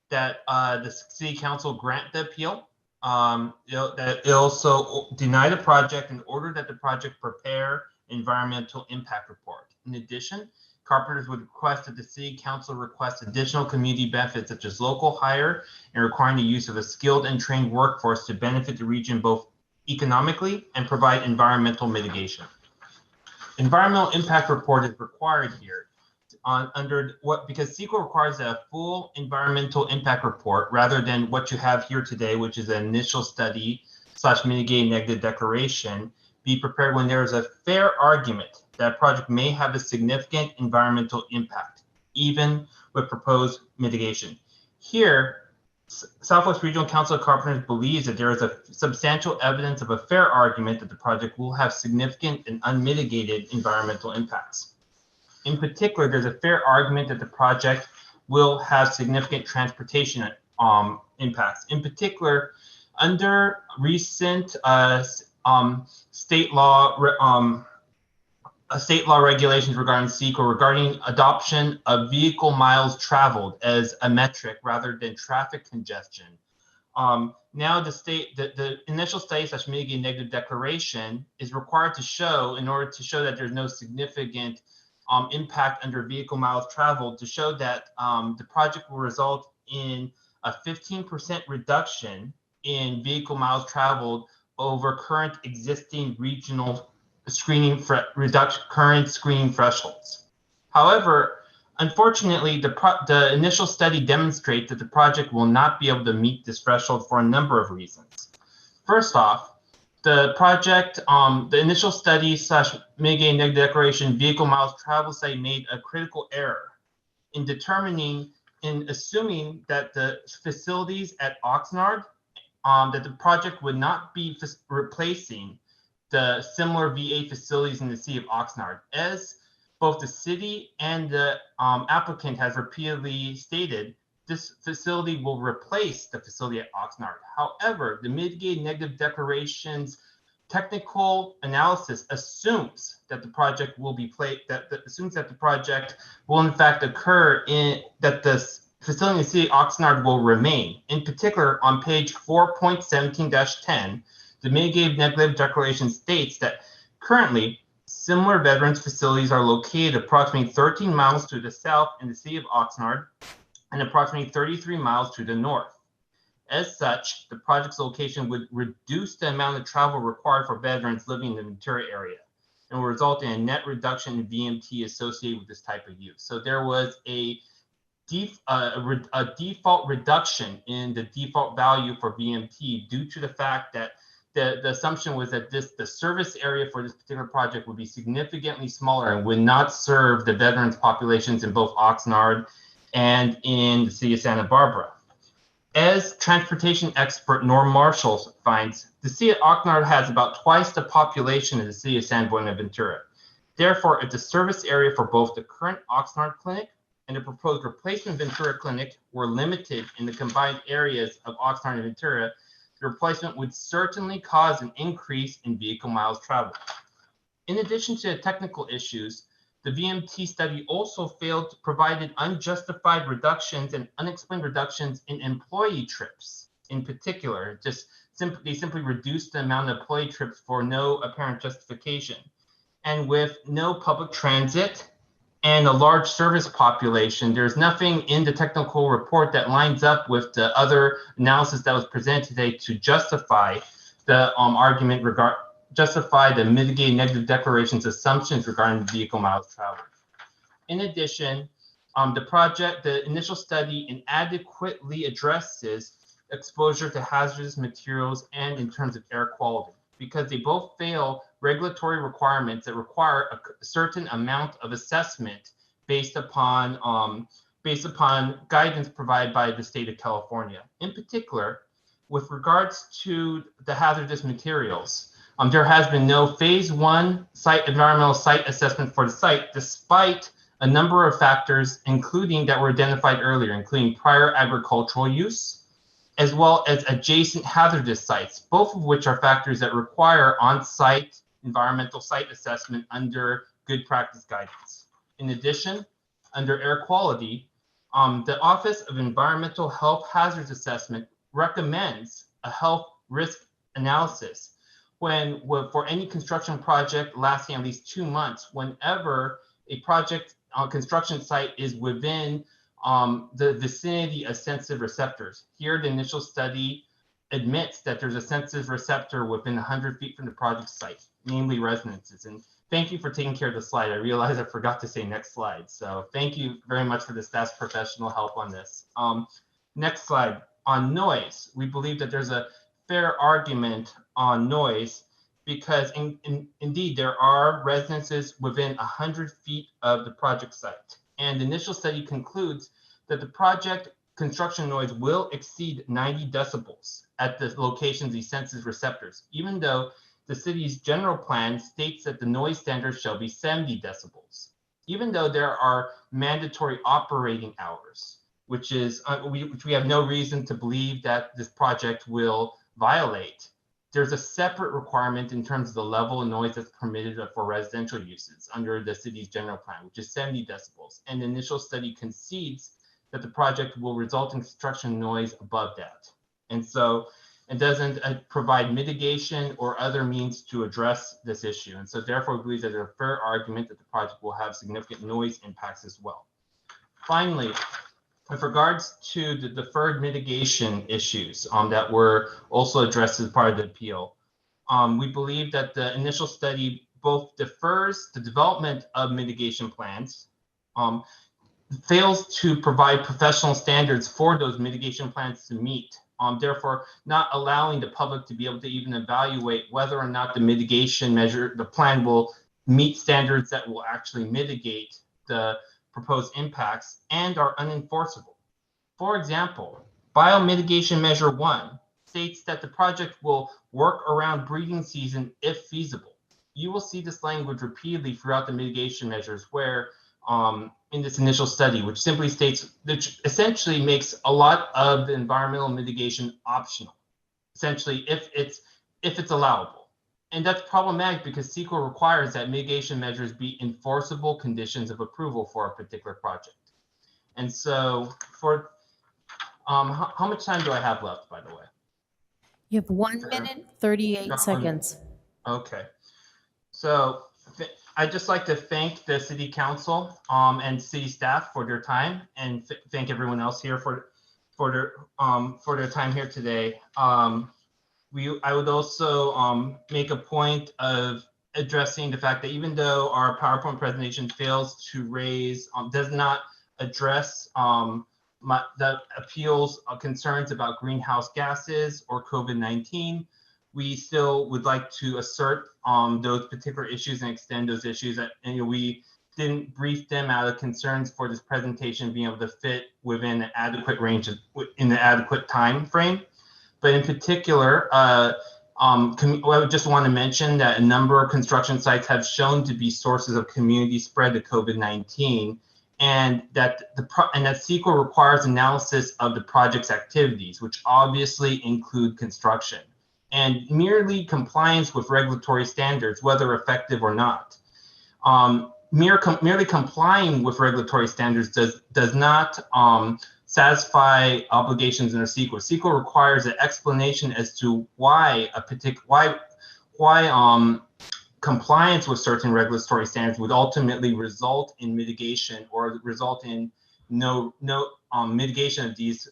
that the City Council grant the appeal. That it also deny the project in order that the project prepare environmental impact report. In addition, Carpenters would request that the City Council request additional community benefits such as local hire and requiring the use of a skilled and trained workforce to benefit the region both economically and provide environmental mitigation. Environmental impact report is required here because CEQA requires a full environmental impact report rather than what you have here today, which is an initial study / mitigating negative declaration, be prepared when there is a fair argument that a project may have a significant environmental impact, even with proposed mitigation. Here, Southwest Regional Council of Carpenters believes that there is a substantial evidence of a fair argument that the project will have significant and unmitigated environmental impacts. In particular, there's a fair argument that the project will have significant transportation impacts. In particular, under recent state law regulations regarding CEQA, regarding adoption of vehicle miles traveled as a metric rather than traffic congestion. Now the initial study / mitigating negative declaration is required to show, in order to show that there's no significant impact under vehicle miles traveled, to show that the project will result in a 15% reduction in vehicle miles traveled over current existing regional current screening thresholds. However, unfortunately, the initial study demonstrates that the project will not be able to meet this threshold for a number of reasons. First off, the project, the initial study / mitigating negative declaration vehicle miles travel study made a critical error in assuming that the facilities at Oxnard, that the project would not be replacing the similar VA facilities in the city of Oxnard, as both the city and the applicant has repeatedly stated. This facility will replace the facility at Oxnard. However, the mitigated negative declarations technical analysis assumes that the project will be assumes that the project will in fact occur that the facility in the city of Oxnard will remain. In particular, on page 4.17-10, the mitigated negative declaration states that currently similar veterans facilities are located approximately 13 miles to the south in the city of Oxnard and approximately 33 miles to the north. As such, the project's location would reduce the amount of travel required for veterans living in the Ventura area and will result in a net reduction in VMT associated with this type of use. So there was a default reduction in the default value for VMT due to the fact that the assumption was that the service area for this particular project would be significantly smaller and would not serve the veterans populations in both Oxnard and in the city of Santa Barbara. As transportation expert Norm Marshall finds, the city of Oxnard has about twice the population of the city of San Buenaventura. Therefore, if the service area for both the current Oxnard clinic and the proposed replacement Ventura clinic were limited in the combined areas of Oxnard and Ventura, the replacement would certainly cause an increase in vehicle miles traveled. In addition to the technical issues, the VMT study also failed to provide unjustified reductions and unexplained reductions in employee trips. In particular, they simply reduced the amount of employee trips for no apparent justification. And with no public transit and a large service population, there's nothing in the technical report that lines up with the other analysis that was presented today to justify the argument justify the mitigating negative declarations assumptions regarding vehicle miles traveled. In addition, the initial study inadequately addresses exposure to hazardous materials and in terms of air quality, because they both fail regulatory requirements that require a certain amount of assessment based upon guidance provided by the state of California. In particular, with regards to the hazardous materials, there has been no phase 1 environmental site assessment for the site, despite a number of factors, including that were identified earlier, including prior agricultural use, as well as adjacent hazardous sites, both of which are factors that require on-site environmental site assessment under good practice guidance. In addition, under air quality, the Office of Environmental Health Hazards Assessment recommends a health risk analysis for any construction project lasting at least 2 months, whenever a project construction site is within the vicinity of sensitive receptors. Here, the initial study admits that there's a sensitive receptor within 100 feet from the project site, namely resonances. And thank you for taking care of the slide. I realized I forgot to say next slide. So thank you very much for the staff's professional help on this. Next slide. On noise, we believe that there's a fair argument on noise because indeed there are residences within 100 feet of the project site. And the initial study concludes that the project construction noise will exceed 90 decibels at the locations of these sensitive receptors, even though the city's general plan states that the noise standard shall be 70 decibels. Even though there are mandatory operating hours, which we have no reason to believe that this project will violate, there's a separate requirement in terms of the level of noise that's permitted for residential uses under the city's general plan, which is 70 decibels. And the initial study concedes that the project will result in construction noise above that. And so it doesn't provide mitigation or other means to address this issue. And so therefore, we believe that there's a fair argument that the project will have significant noise impacts as well. Finally, with regards to the deferred mitigation issues that were also addressed as part of the appeal, we believe that the initial study both defers the development of mitigation plans fails to provide professional standards for those mitigation plans to meet. Therefore, not allowing the public to be able to even evaluate whether or not the mitigation measure, the plan will meet standards that will actually mitigate the proposed impacts and are unenforceable. For example, Biomitigation Measure 1 states that the project will work around breeding season if feasible. You will see this language repeatedly throughout the mitigation measures where in this initial study, which simply states, which essentially makes a lot of the environmental mitigation optional, essentially if it's allowable. And that's problematic because CEQA requires that mitigation measures be enforceable conditions of approval for a particular project. And so for, how much time do I have left, by the way? You have 1 minute, 38 seconds. Okay. So I'd just like to thank the city council and city staff for their time, and thank everyone else here for their time here today. I would also make a point of addressing the fact that even though our PowerPoint presentation fails to raise, does not address the appeals concerns about greenhouse gases or COVID-19, we still would like to assert those particular issues and extend those issues. And we didn't brief them out of concerns for this presentation being able to fit within an adequate range in the adequate time frame. But in particular, I would just want to mention that a number of construction sites have shown to be sources of community spread to COVID-19, and that CEQA requires analysis of the project's activities, which obviously include construction. And merely compliance with regulatory standards, whether effective or not. Merely complying with regulatory standards does not satisfy obligations under CEQA. CEQA requires an explanation as to why compliance with certain regulatory standards would ultimately result in mitigation or result in no mitigation of these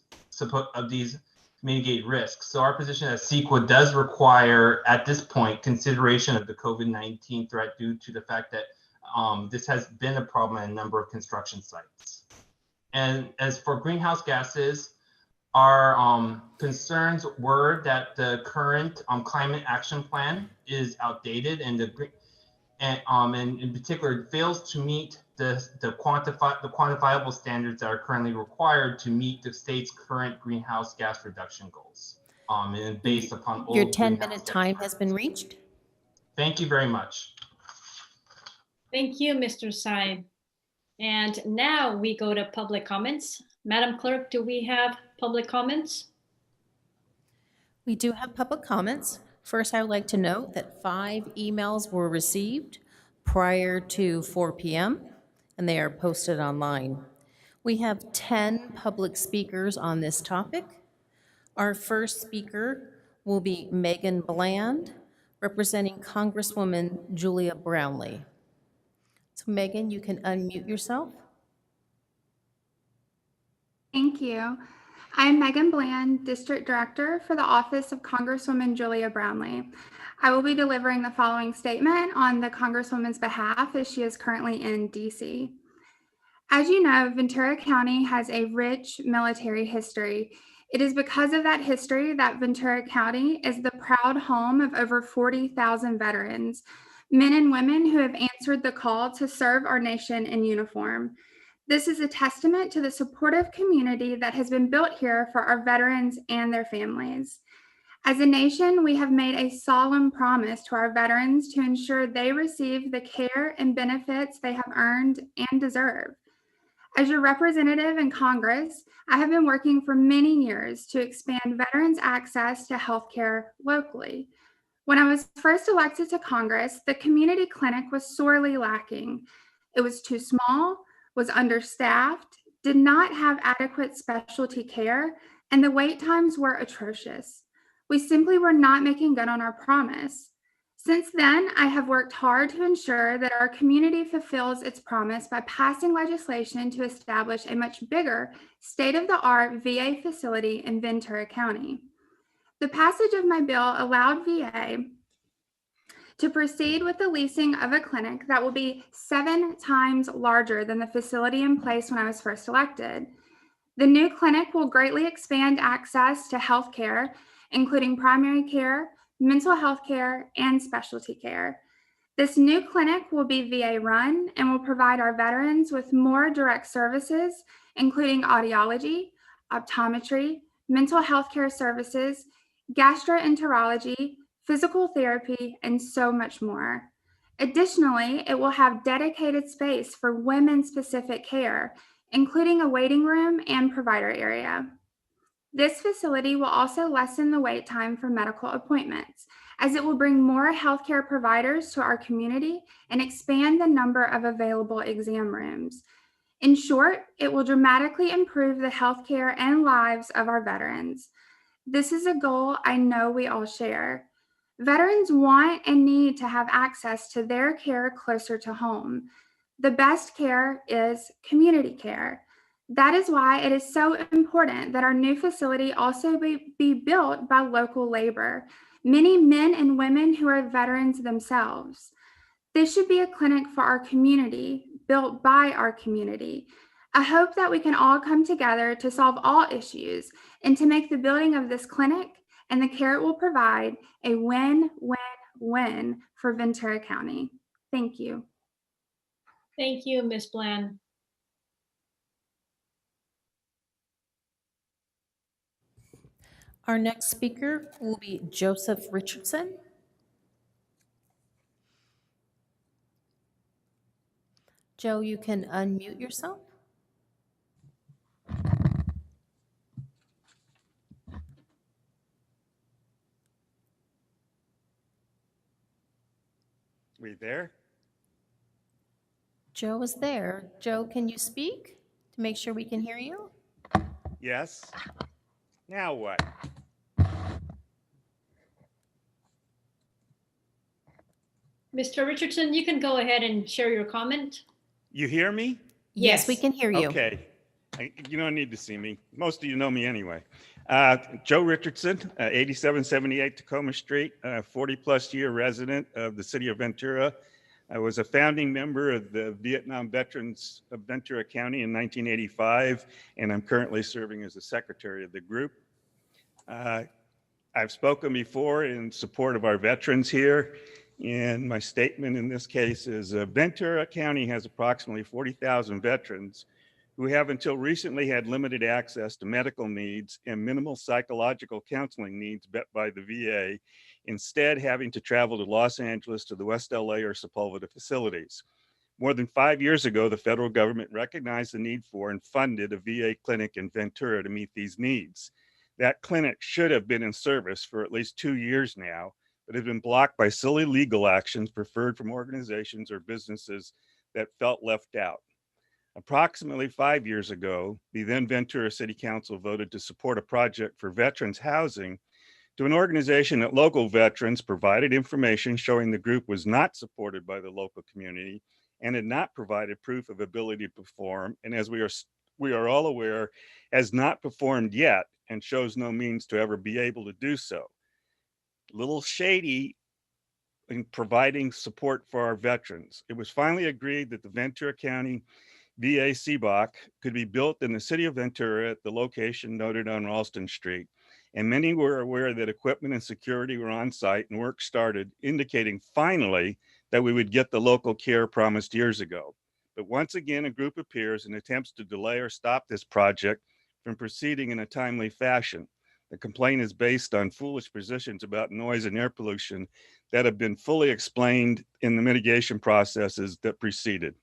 mitigate risks. So our position as CEQA does require, at this point, consideration of the COVID-19 threat due to the fact that this has been a problem in a number of construction sites. And as for greenhouse gases, our concerns were that the current climate action plan is outdated, and and in particular fails to meet the quantifiable standards that are currently required to meet the state's current greenhouse gas reduction goals. And based upon Your 10-minute time has been reached. Thank you very much. Thank you, Mr. Tsai. And now we go to public comments. Madam Clerk, do we have public comments? We do have public comments. First, I would like to note that 5 emails were received prior to 4 p.m. and they are posted online. We have 10 public speakers on this topic. Our first speaker will be Megan Bland, representing Congresswoman Julia Brownley. So Megan, you can unmute yourself. Thank you. I'm Megan Bland, District Director for the Office of Congresswoman Julia Brownley. I will be delivering the following statement on the Congresswoman's behalf as she is currently in DC. As you know, Ventura County has a rich military history. It is because of that history that Ventura County is the proud home of over 40,000 veterans, men and women who have answered the call to serve our nation in uniform. This is a testament to the supportive community that has been built here for our veterans and their families. As a nation, we have made a solemn promise to our veterans to ensure they receive the care and benefits they have earned and deserve. As your representative in Congress, I have been working for many years to expand veterans' access to healthcare locally. When I was first elected to Congress, the community clinic was sorely lacking. It was too small, was understaffed, did not have adequate specialty care, and the wait times were atrocious. We simply were not making good on our promise. Since then, I have worked hard to ensure that our community fulfills its promise by passing legislation to establish a much bigger state-of-the-art VA facility in Ventura County. The passage of my bill allowed VA to proceed with the leasing of a clinic that will be 7 times larger than the facility in place when I was first elected. The new clinic will greatly expand access to health care, including primary care, mental health care, and specialty care. This new clinic will be VA run and will provide our veterans with more direct services, including audiology, optometry, mental health care services, gastroenterology, physical therapy, and so much more. Additionally, it will have dedicated space for women-specific care, including a waiting room and provider area. This facility will also lessen the wait time for medical appointments, as it will bring more healthcare providers to our community and expand the number of available exam rooms. In short, it will dramatically improve the healthcare and lives of our veterans. This is a goal I know we all share. Veterans want and need to have access to their care closer to home. The best care is community care. That is why it is so important that our new facility also be built by local labor, many men and women who are veterans themselves. This should be a clinic for our community, built by our community. I hope that we can all come together to solve all issues and to make the building of this clinic and the care it will provide a win-win-win for Ventura County. Thank you. Thank you, Ms. Bland. Our next speaker will be Joseph Richardson. Joe, you can unmute yourself. We there? Joe is there. Joe, can you speak to make sure we can hear you? Yes. Now what? Mr. Richardson, you can go ahead and share your comment. You hear me? Yes, we can hear you. Okay. You don't need to see me. Most of you know me anyway. Joe Richardson, 8778 Tacoma Street, 40-plus year resident of the city of Ventura. I was a founding member of the Vietnam Veterans of Ventura County in 1985, and I'm currently serving as the secretary of the group. I've spoken before in support of our veterans here, and my statement in this case is Ventura County has approximately 40,000 veterans who have until recently had limited access to medical needs and minimal psychological counseling needs met by the VA, instead having to travel to Los Angeles to the West LA or Sepulveda facilities. More than 5 years ago, the federal government recognized the need for and funded a VA clinic in Ventura to meet these needs. That clinic should have been in service for at least 2 years now, but has been blocked by silly legal actions preferred from organizations or businesses that felt left out. Approximately 5 years ago, the then Ventura City Council voted to support a project for veterans housing to an organization that local veterans provided information showing the group was not supported by the local community and had not provided proof of ability to perform, and as we are all aware, has not performed yet and shows no means to ever be able to do so. Little shady in providing support for our veterans. It was finally agreed that the Ventura County VA CBOC could be built in the city of Ventura at the location noted on Ralston Street. And many were aware that equipment and security were on site and work started, indicating finally that we would get the local care promised years ago. But once again, a group appears and attempts to delay or stop this project from proceeding in a timely fashion. The complaint is based on foolish positions about noise and air pollution that have been fully explained in the mitigation processes that preceded.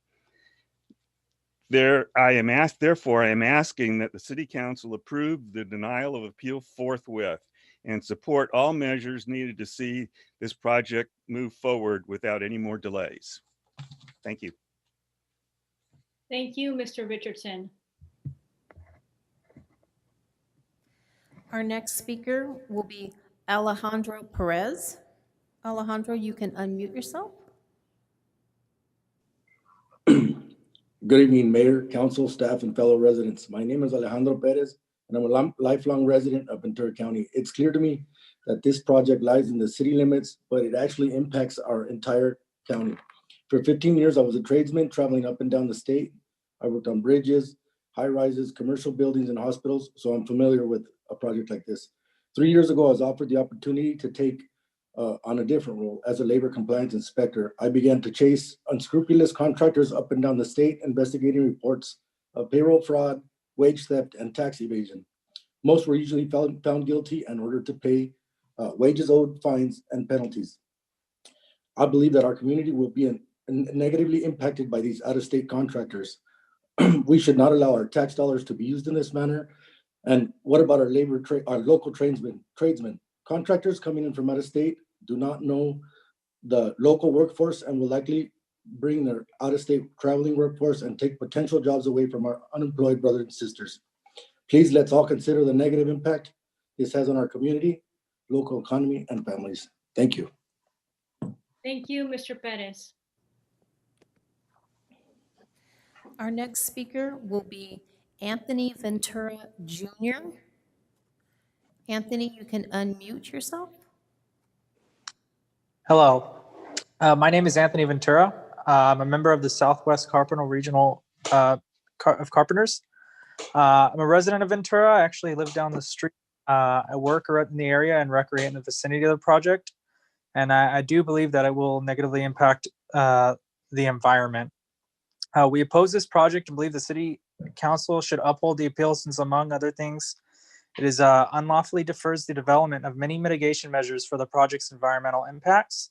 Therefore, I am asking that the City Council approve the denial of appeal forthwith and support all measures needed to see this project move forward without any more delays. Thank you. Thank you, Mr. Richardson. Our next speaker will be Alejandro Perez. Alejandro, you can unmute yourself. Good evening, Mayor, Council, staff, and fellow residents. My name is Alejandro Perez, and I'm a lifelong resident of Ventura County. It's clear to me that this project lies in the city limits, but it actually impacts our entire county. For 15 years, I was a tradesman traveling up and down the state. I worked on bridges, high rises, commercial buildings, and hospitals, so I'm familiar with a project like this. 3 years ago, I was offered the opportunity to take on a different role as a labor compliance inspector. I began to chase unscrupulous contractors up and down the state, investigating reports of payroll fraud, wage theft, and tax evasion. Most were usually found guilty and ordered to pay wages owed, fines, and penalties. I believe that our community will be negatively impacted by these out-of-state contractors. We should not allow our tax dollars to be used in this manner. And what about our our local tradesmen? Contractors coming in from out of state do not know the local workforce and will likely bring their out-of-state traveling workforce and take potential jobs away from our unemployed brothers and sisters. Please, let's all consider the negative impact this has on our community, local economy, and families. Thank you. Thank you, Mr. Perez. Our next speaker will be Anthony Ventura Jr. Anthony, you can unmute yourself. Hello, my name is Anthony Ventura. I'm a member of the Southwest Carpenter Regional of Carpenters. I'm a resident of Ventura. I actually live down the street. I work in the area and recreate in the vicinity of the project. And I do believe that it will negatively impact the environment. We oppose this project and believe the city council should uphold the appeal since, among other things, it is unlawfully defers the development of many mitigation measures for the project's environmental impacts.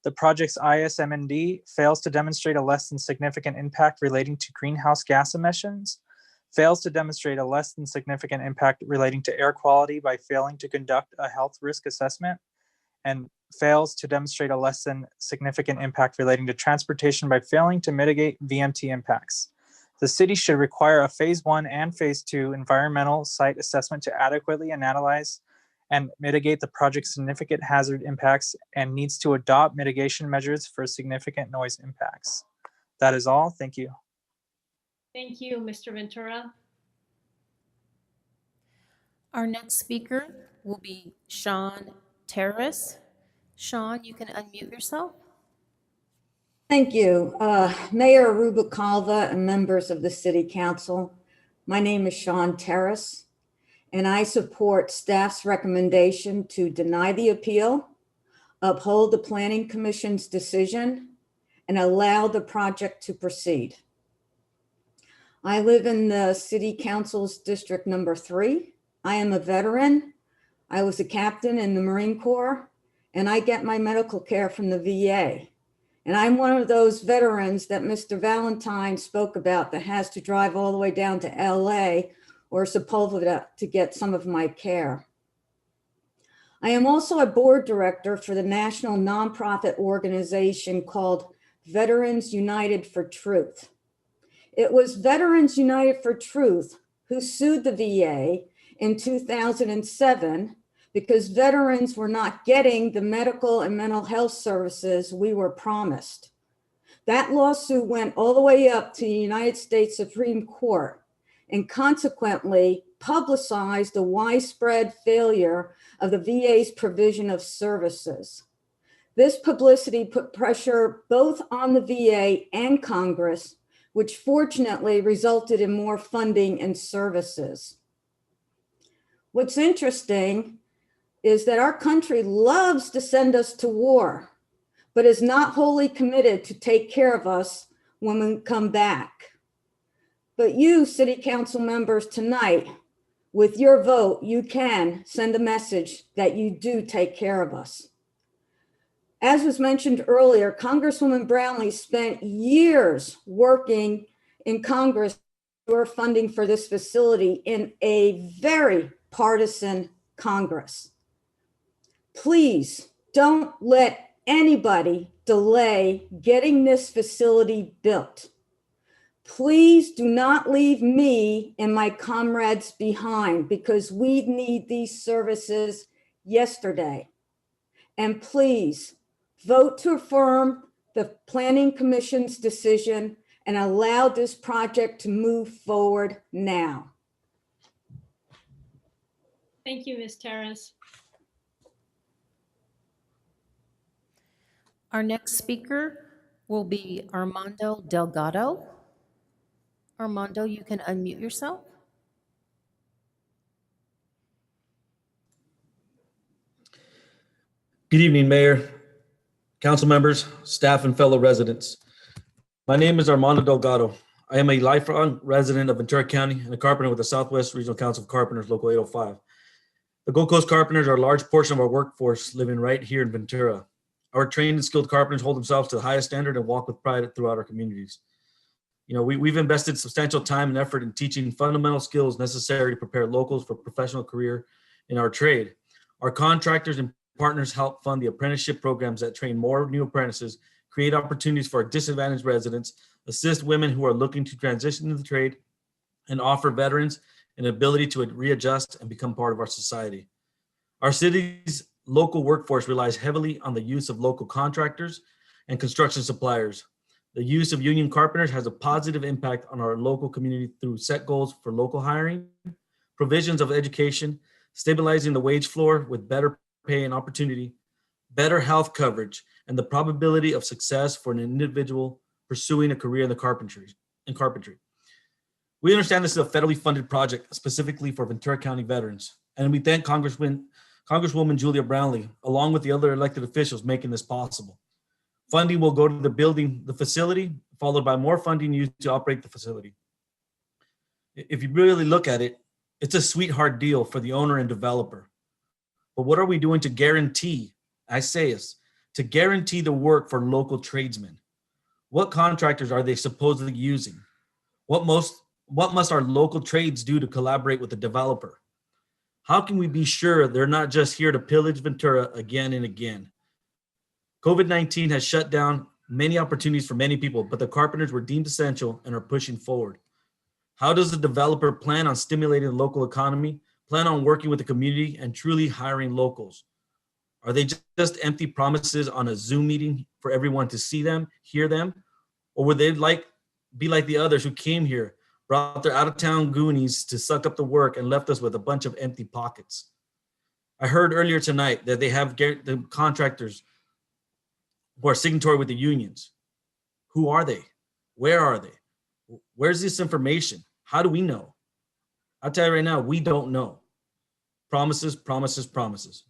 The project's ISMND fails to demonstrate a less than significant impact relating to greenhouse gas emissions, fails to demonstrate a less than significant impact relating to air quality by failing to conduct a health risk assessment, and fails to demonstrate a less than significant impact relating to transportation by failing to mitigate VMT impacts. The city should require a phase 1 and phase 2 environmental site assessment to adequately analyze and mitigate the project's significant hazard impacts and needs to adopt mitigation measures for significant noise impacts. That is all. Thank you. Thank you, Mr. Ventura. Our next speaker will be Sean Terrace. Sean, you can unmute yourself. Thank you. Mayor Rubalcaba and members of the City Council. My name is Sean Terrace, and I support staff's recommendation to deny the appeal, uphold the Planning Commission's decision, and allow the project to proceed. I live in the City Council's District Number 3. I am a veteran. I was a captain in the Marine Corps, and I get my medical care from the VA. And I'm one of those veterans that Mr. Valentine spoke about that has to drive all the way down to LA or Sepulveda to get some of my care. I am also a board director for the national nonprofit organization called Veterans United for Truth. It was Veterans United for Truth who sued the VA in 2007 because veterans were not getting the medical and mental health services we were promised. That lawsuit went all the way up to the United States Supreme Court and consequently publicized the widespread failure of the VA's provision of services. This publicity put pressure both on the VA and Congress, which fortunately resulted in more funding and services. What's interesting is that our country loves to send us to war, but is not wholly committed to take care of us when we come back. But you, City Council members, tonight, with your vote, you can send a message that you do take care of us. As was mentioned earlier, Congresswoman Brownlee spent years working in Congress for funding for this facility in a very partisan Congress. Please don't let anybody delay getting this facility built. Please do not leave me and my comrades behind because we need these services yesterday. And please vote to affirm the Planning Commission's decision and allow this project to move forward now. Thank you, Ms. Terrace. Our next speaker will be Armando Delgado. Armando, you can unmute yourself. Good evening, Mayor, council members, staff, and fellow residents. My name is Armando Delgado. I am a lifelong resident of Ventura County and a carpenter with the Southwest Regional Council of Carpenters, Local 805. The Gold Coast Carpenters are a large portion of our workforce living right here in Ventura. Our trained and skilled carpenters hold themselves to the highest standard and walk with pride throughout our communities. You know, we've invested substantial time and effort in teaching fundamental skills necessary to prepare locals for professional career in our trade. Our contractors and partners help fund the apprenticeship programs that train more new apprentices, create opportunities for our disadvantaged residents, assist women who are looking to transition to the trade, and offer veterans an ability to readjust and become part of our society. Our city's local workforce relies heavily on the use of local contractors and construction suppliers. The use of union carpenters has a positive impact on our local community through set goals for local hiring, provisions of education, stabilizing the wage floor with better pay and opportunity, better health coverage, and the probability of success for an individual pursuing a career in the carpentry. We understand this is a federally funded project specifically for Ventura County veterans, and we thank Congresswoman Julia Brownley, along with the other elected officials making this possible. Funding will go to the facility, followed by more funding used to operate the facility. If you really look at it, it's a sweetheart deal for the owner and developer. But what are we doing to guarantee, to guarantee the work for local tradesmen? What contractors are they supposedly using? What must our local trades do to collaborate with the developer? How can we be sure they're not just here to pillage Ventura again and again? COVID-19 has shut down many opportunities for many people, but the carpenters were deemed essential and are pushing forward. How does the developer plan on stimulating the local economy, plan on working with the community, and truly hiring locals? Are they just empty promises on a Zoom meeting for everyone to see them, hear them? Or would they be like the others who came here, brought their out-of-town goonies to suck up the work and left us with a bunch of empty pockets? I heard earlier tonight that they have the contractors who are signatory with the unions. Who are they? Where are they? Where's this information? How do we know? I'll tell you right now, we don't know. Promises, promises, promises.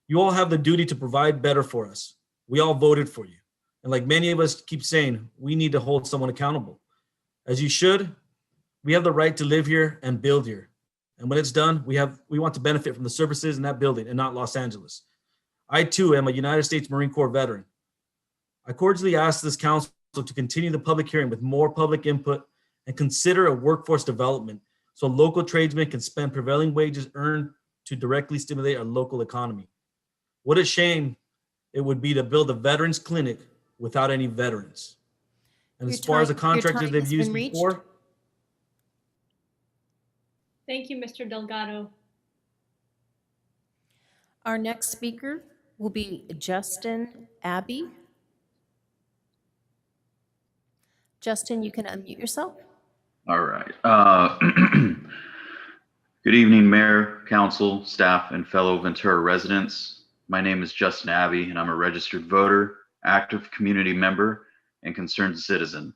You all have the duty to provide better for us. We all voted for you. And like many of us keep saying, we need to hold someone accountable. As you should, we have the right to live here and build here. And when it's done, we want to benefit from the services in that building and not Los Angeles. I too am a United States Marine Corps veteran. I cordially ask this council to continue the public hearing with more public input and consider a workforce development so local tradesmen can spend prevailing wages earned to directly stimulate our local economy. What a shame it would be to build a veterans clinic without any veterans. And as far as the contractors they've used before. Thank you, Mr. Delgado. Our next speaker will be Justin Abbey. Justin, you can unmute yourself. All right. Good evening, Mayor, Council, staff, and fellow Ventura residents. My name is Justin Abbey, and I'm a registered voter, active community member, and concerned citizen.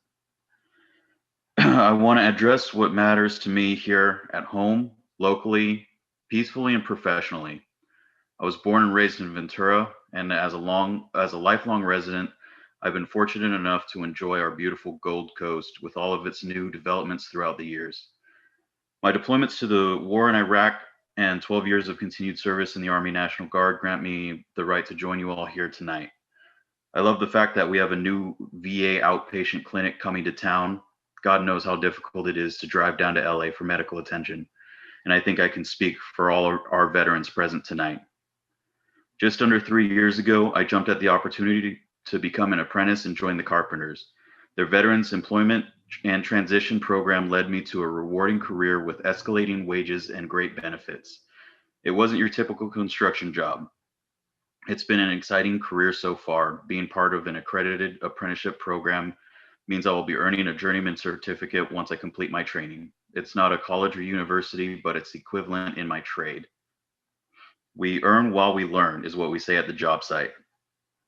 I want to address what matters to me here at home, locally, peacefully, and professionally. I was born and raised in Ventura, and as a lifelong resident, I've been fortunate enough to enjoy our beautiful Gold Coast with all of its new developments throughout the years. My deployments to the war in Iraq and 12 years of continued service in the Army National Guard grant me the right to join you all here tonight. I love the fact that we have a new VA outpatient clinic coming to town. God knows how difficult it is to drive down to LA for medical attention, and I think I can speak for all our veterans present tonight. Just under 3 years ago, I jumped at the opportunity to become an apprentice and join the Carpenters. Their Veterans Employment and Transition program led me to a rewarding career with escalating wages and great benefits. It wasn't your typical construction job. It's been an exciting career so far. Being part of an accredited apprenticeship program means I will be earning a journeyman certificate once I complete my training. It's not a college or university, but it's equivalent in my trade. We earn while we learn is what we say at the job site.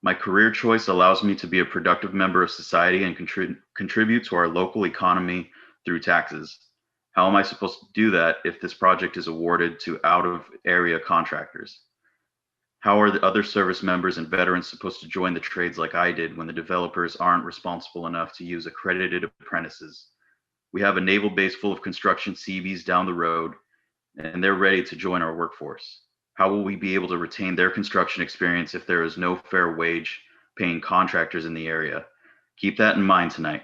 My career choice allows me to be a productive member of society and contribute to our local economy through taxes. How am I supposed to do that if this project is awarded to out-of-area contractors? How are the other service members and veterans supposed to join the trades like I did when the developers aren't responsible enough to use accredited apprentices? We have a naval base full of construction CVs down the road, and they're ready to join our workforce. How will we be able to retain their construction experience if there is no fair wage paying contractors in the area? Keep that in mind tonight.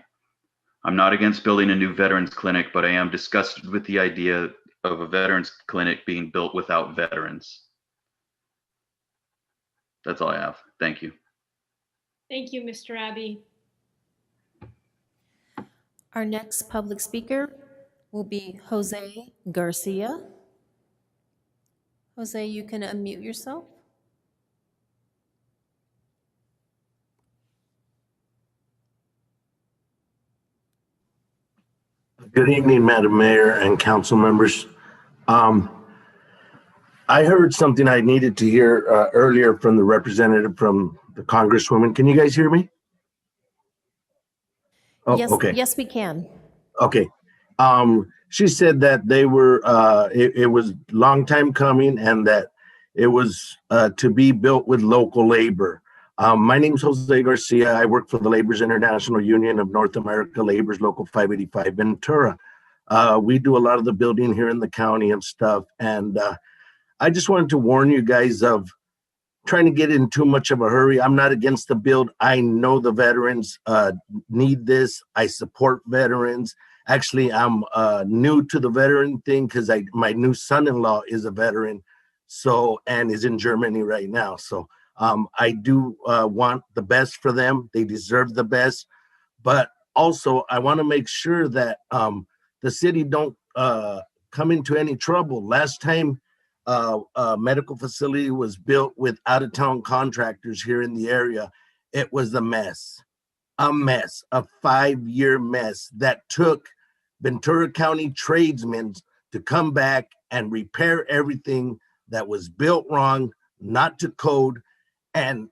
I'm not against building a new veterans clinic, but I am disgusted with the idea of a veterans clinic being built without veterans. That's all I have. Thank you. Thank you, Mr. Abbey. Our next public speaker will be Jose Garcia. Jose, you can unmute yourself. Good evening, Madam Mayor and council members. I heard something I needed to hear earlier from the representative from the Congresswoman. Can you guys hear me? Oh, Yes, okay. yes, we can. Okay. She said that they were, it was a long time coming and that it was to be built with local labor. My name is Jose Garcia. I work for the Laborers International Union of North America, Laborers Local 585 Ventura. We do a lot of the building here in the county and stuff. And I just wanted to warn you guys of trying to get in too much of a hurry. I'm not against the build. I know the veterans need this. I support veterans. Actually, I'm new to the veteran thing because my new son-in-law is a veteran, and is in Germany right now. So I do want the best for them. They deserve the best. But also, I want to make sure that the city don't come into any trouble. Last time, a medical facility was built with out-of-town contractors here in the area. It was a mess, a 5-year mess that took Ventura County tradesmen to come back and repair everything that was built wrong, not to code, and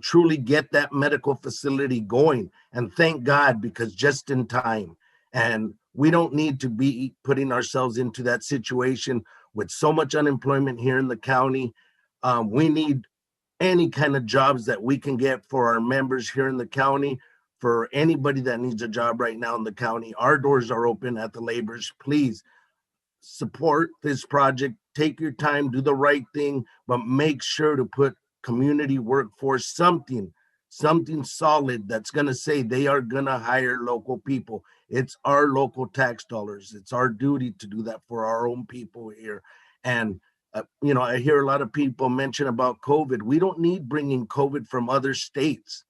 truly get that medical facility going. And thank God, because just in time. And we don't need to be putting ourselves into that situation with so much unemployment here in the county. We need any kind of jobs that we can get for our members here in the county. For anybody that needs a job right now in the county, our doors are open at the Laborers. Please support this project. Take your time, do the right thing, but make sure to put community workforce, something solid that's going to say they are going to hire local people. It's our local tax dollars. It's our duty to do that for our own people here. And, I hear a lot of people mention about COVID. We don't need bringing COVID from other states.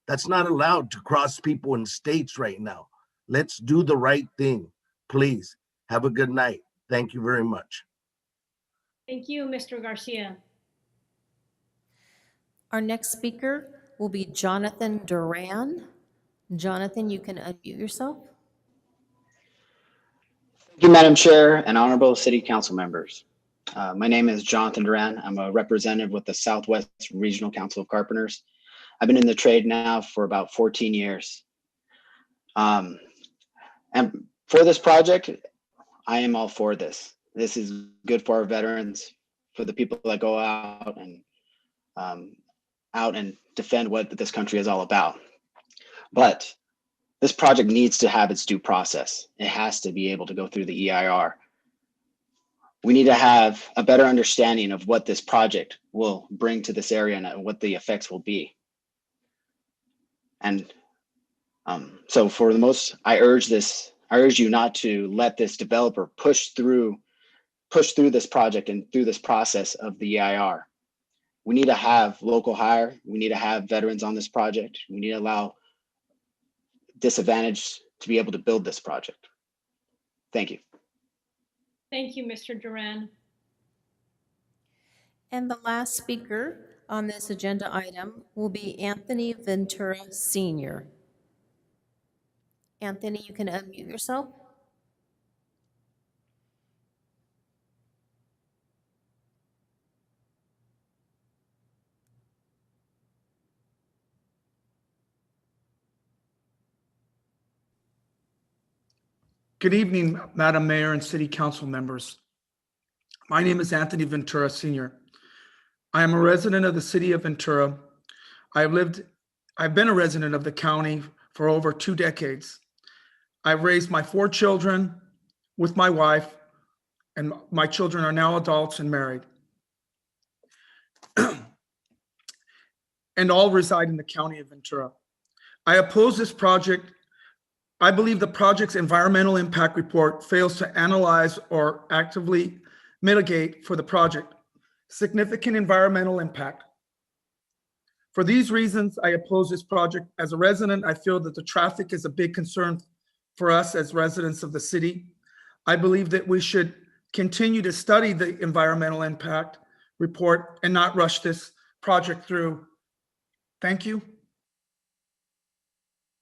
That's not allowed to cross people in states right now. Let's do the right thing. Please have a good night. Thank you very much. Thank you, Mr. Garcia. Our next speaker will be Jonathan Duran. Jonathan, you can unmute yourself. Thank you, Madam Chair and honorable city council members. My name is Jonathan Duran. I'm a representative with the Southwest Regional Council of Carpenters. I've been in the trade now for about 14 years. And for this project, I am all for this. This is good for our veterans, for the people that go out and defend what this country is all about. But this project needs to have its due process. It has to be able to go through the EIR. We need to have a better understanding of what this project will bring to this area and what the effects will be. And so for the most, I urge you not to let this developer push through this project and through this process of the EIR. We need to have local hire. We need to have veterans on this project. We need to allow disadvantaged to be able to build this project. Thank you. Thank you, Mr. Duran. And the last speaker on this agenda item will be Anthony Ventura Sr. Anthony, you can unmute yourself. Good evening, Madam Mayor and City Council members. My name is Anthony Ventura Sr. I am a resident of the City of Ventura. I've been a resident of the county for over 2 decades. I've raised my 4 children with my wife, and my children are now adults and married. And all reside in the county of Ventura. I oppose this project. I believe the project's environmental impact report fails to analyze or actively mitigate for the project significant environmental impact. For these reasons, I oppose this project. As a resident, I feel that the traffic is a big concern for us as residents of the city. I believe that we should continue to study the environmental impact report and not rush this project through. Thank you.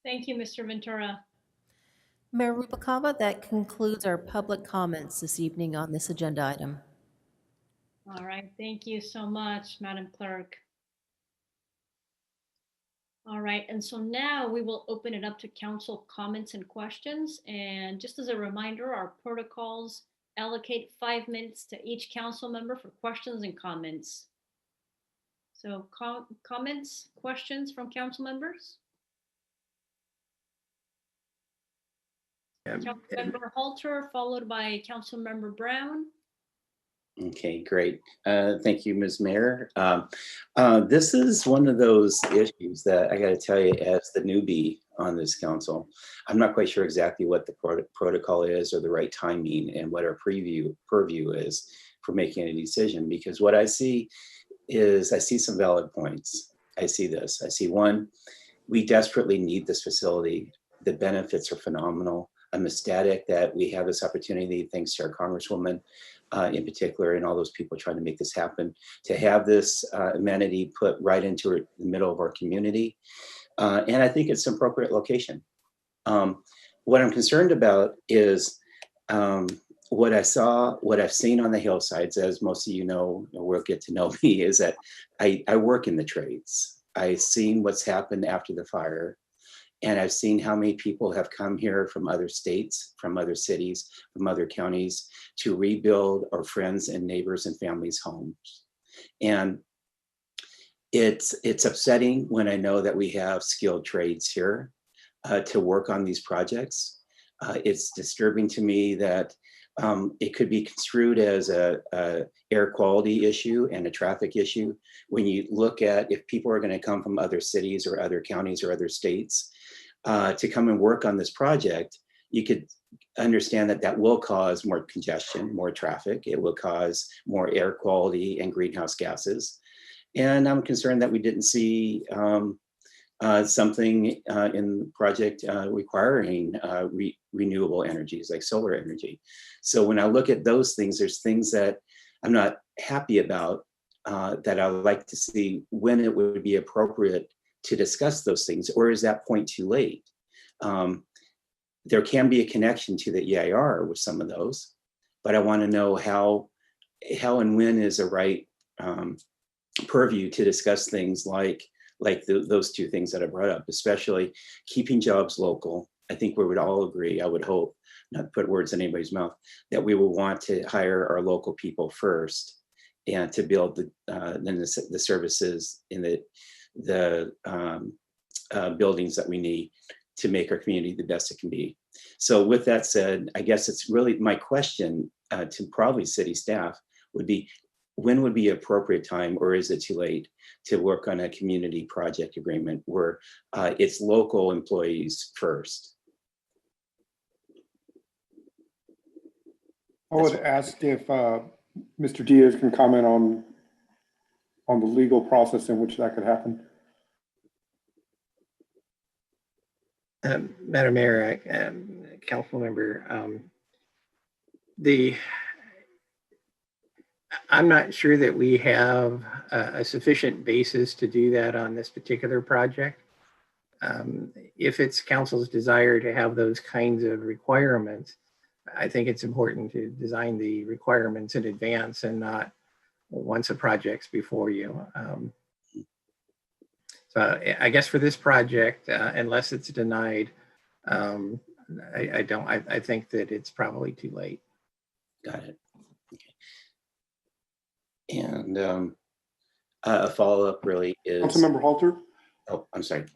Thank you, Mr. Ventura. Mayor Rubalcaba, that concludes our public comments this evening on this agenda item. All right, thank you so much, Madam Clerk. All right, and so now we will open it up to council comments and questions. And just as a reminder, our protocols allocate 5 minutes to each council member for questions and comments. So comments, questions from council members? Councilmember Halter, followed by Councilmember Brown. Okay, great. Thank you, Ms. Mayor. This is one of those issues that I got to tell you, as the newbie on this council, I'm not quite sure exactly what the protocol is or the right timing and what our purview is for making a decision. Because what I see is, I see some valid points. I see this. I see one, we desperately need this facility. The benefits are phenomenal. I'm ecstatic that we have this opportunity, thanks to our Congresswoman in particular, and all those people trying to make this happen, to have this amenity put right into the middle of our community. And I think it's an appropriate location. What I'm concerned about is what I've seen on the hillsides, as most of you know, or will get to know me, is that I work in the trades. I've seen what's happened after the fire. And I've seen how many people have come here from other states, from other cities, from other counties to rebuild our friends and neighbors and families' homes. And it's upsetting when I know that we have skilled trades here to work on these projects. It's disturbing to me that it could be construed as a air quality issue and a traffic issue. When you look at, if people are going to come from other cities or other counties or other states to come and work on this project, you could understand that that will cause more congestion, more traffic. It will cause more air quality and greenhouse gases. And I'm concerned that we didn't see something in the project requiring renewable energies like solar energy. So when I look at those things, there's things that I'm not happy about that I would like to see when it would be appropriate to discuss those things, or is that point too late? There can be a connection to the EIR with some of those, but I want to know how and when is a right purview to discuss things like those two things that I brought up, especially keeping jobs local. I think we would all agree, I would hope, not to put words in anybody's mouth, that we will want to hire our local people first and to build the services in the buildings that we need to make our community the best it can be. So with that said, I guess it's really my question to probably city staff would be, when would be appropriate time, or is it too late to work on a community project agreement where it's local employees first? I would ask if Mr. Diaz can comment on the legal process in which that could happen. Madam Mayor, Council Member, I'm not sure that we have a sufficient basis to do that on this particular project. If it's council's desire to have those kinds of requirements, I think it's important to design the requirements in advance and not once a project's before you. So I guess for this project, unless it's denied, I think that it's probably too late. Got it. Okay. And a follow-up really is. Councilmember Halter? Oh, I'm sorry.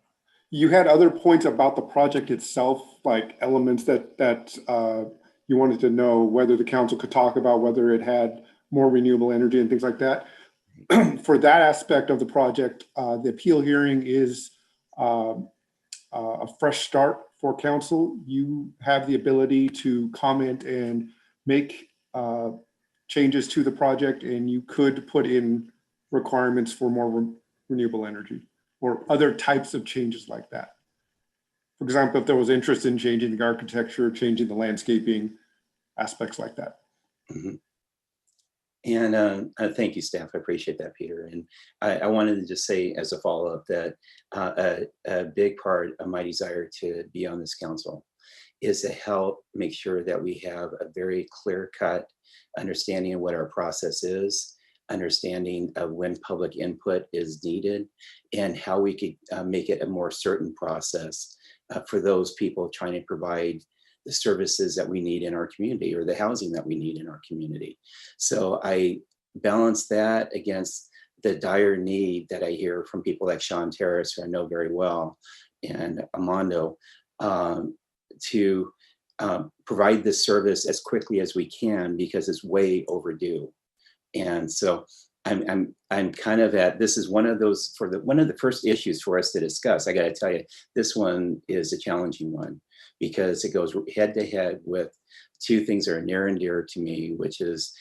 You had other points about the project itself, like elements that you wanted to know whether the council could talk about, whether it had more renewable energy and things like that. For that aspect of the project, the appeal hearing is a fresh start for council. You have the ability to comment and make changes to the project, and you could put in requirements for more renewable energy or other types of changes like that. For example, if there was interest in changing the architecture, changing the landscaping, aspects like that. Mm-hmm. And thank you, staff. I appreciate that, Peter. And I wanted to just say as a follow-up that a big part of my desire to be on this council is to help make sure that we have a very clear-cut understanding of what our process is, understanding of when public input is needed, and how we could make it a more certain process for those people trying to provide the services that we need in our community or the housing that we need in our community. So I balance that against the dire need that I hear from people like Sean Terrace, who I know very well, and Armando, to provide this service as quickly as we can because it's way overdue. And so I'm kind of at, this is one of those, one of the first issues for us to discuss. I got to tell you, this one is a challenging one because it goes head to head with two things that are near and dear to me, which is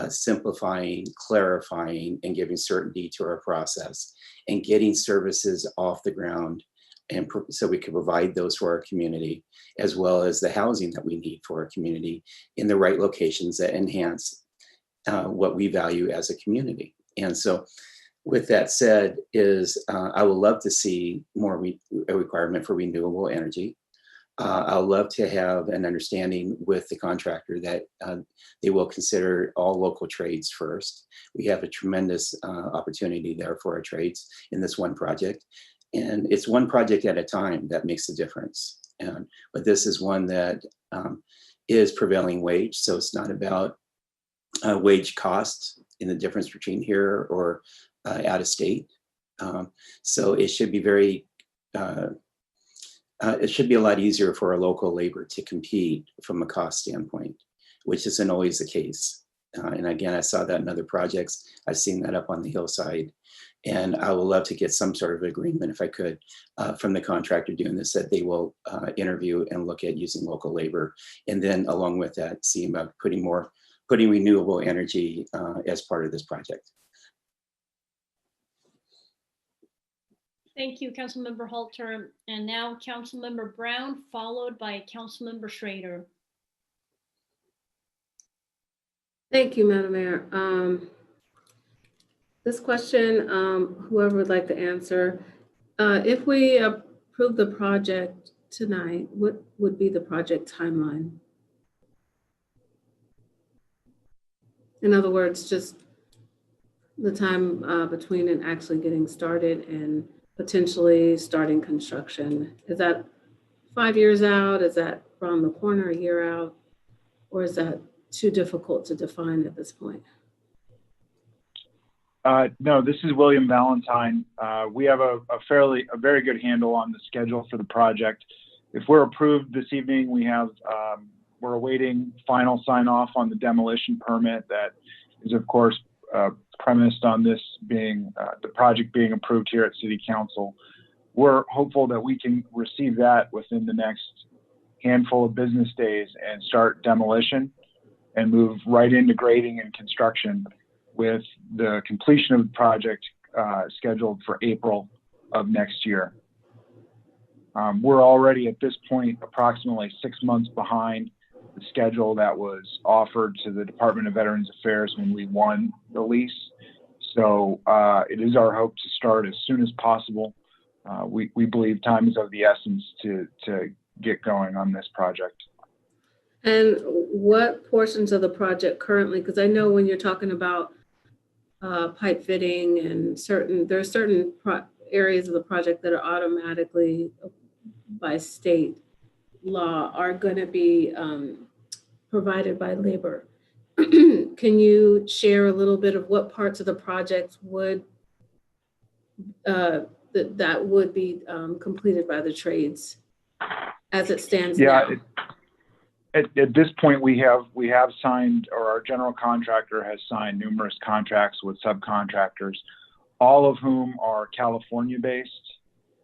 simplifying, clarifying, and giving certainty to our process and getting services off the ground, and so we can provide those for our community, as well as the housing that we need for our community in the right locations that enhance what we value as a community. And so with that said is I would love to see more a requirement for renewable energy. I'd love to have an understanding with the contractor that they will consider all local trades first. We have a tremendous opportunity there for our trades in this one project. And it's one project at a time that makes the difference. But this is one that is prevailing wage. So it's not about wage costs in the difference between here or out of state. So it should be very, it should be a lot easier for our local labor to compete from a cost standpoint, which isn't always the case. And again, I saw that in other projects. I've seen that up on the hillside. And I would love to get some sort of agreement, if I could, from the contractor doing this, that they will interview and look at using local labor. And then along with that, see about putting renewable energy as part of this project. Thank you, Councilmember Halter. And now Councilmember Brown, followed by Councilmember Schrader. Thank you, Madam Mayor. This question, whoever would like to answer, if we approve the project tonight, what would be the project timeline? In other words, just the time between it actually getting started and potentially starting construction. Is that 5 years out? Is that around the corner, a year out? Or is that too difficult to define at this point? No, this is William Valentine. We have a very good handle on the schedule for the project. If we're approved this evening, we're awaiting final sign off on the demolition permit that is, of course, premised on this being the project being approved here at City Council. We're hopeful that we can receive that within the next handful of business days and start demolition and move right into grading and construction, with the completion of the project scheduled for April of next year. We're already at this point approximately 6 months behind the schedule that was offered to the Department of Veterans Affairs when we won the lease. So it is our hope to start as soon as possible. We believe time is of the essence to get going on this project. And what portions of the project currently, because I know when you're talking about pipe fitting and there are certain areas of the project that are automatically by state law are going to be provided by labor. Can you share a little bit of what parts of the project would that would be completed by the trades as it stands now? At this point, we have signed, or our general contractor has signed numerous contracts with subcontractors, all of whom are California-based,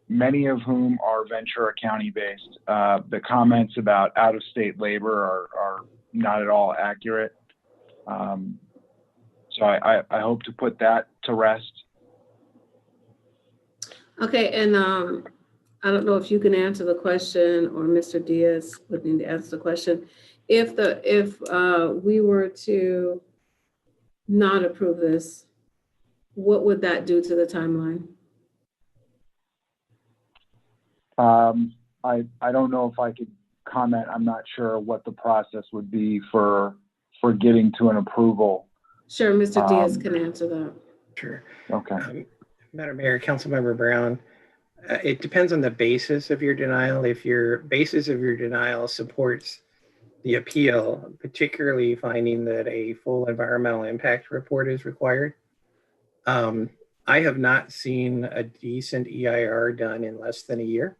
many of whom are Ventura County-based. The comments about out-of-state labor are not at all accurate. So I hope to put that to rest. Okay, and I don't know if you can answer the question, or Mr. Diaz would need to answer the question. If we were to not approve this, what would that do to the timeline? I don't know if I could comment. I'm not sure what the process would be for getting to an approval. Sure, Mr. Diaz can answer that. Sure. Okay. Madam Mayor, Councilmember Brown, it depends on the basis of your denial. If your basis of your denial supports the appeal, particularly finding that a full environmental impact report is required, I have not seen a decent EIR done in less than a year,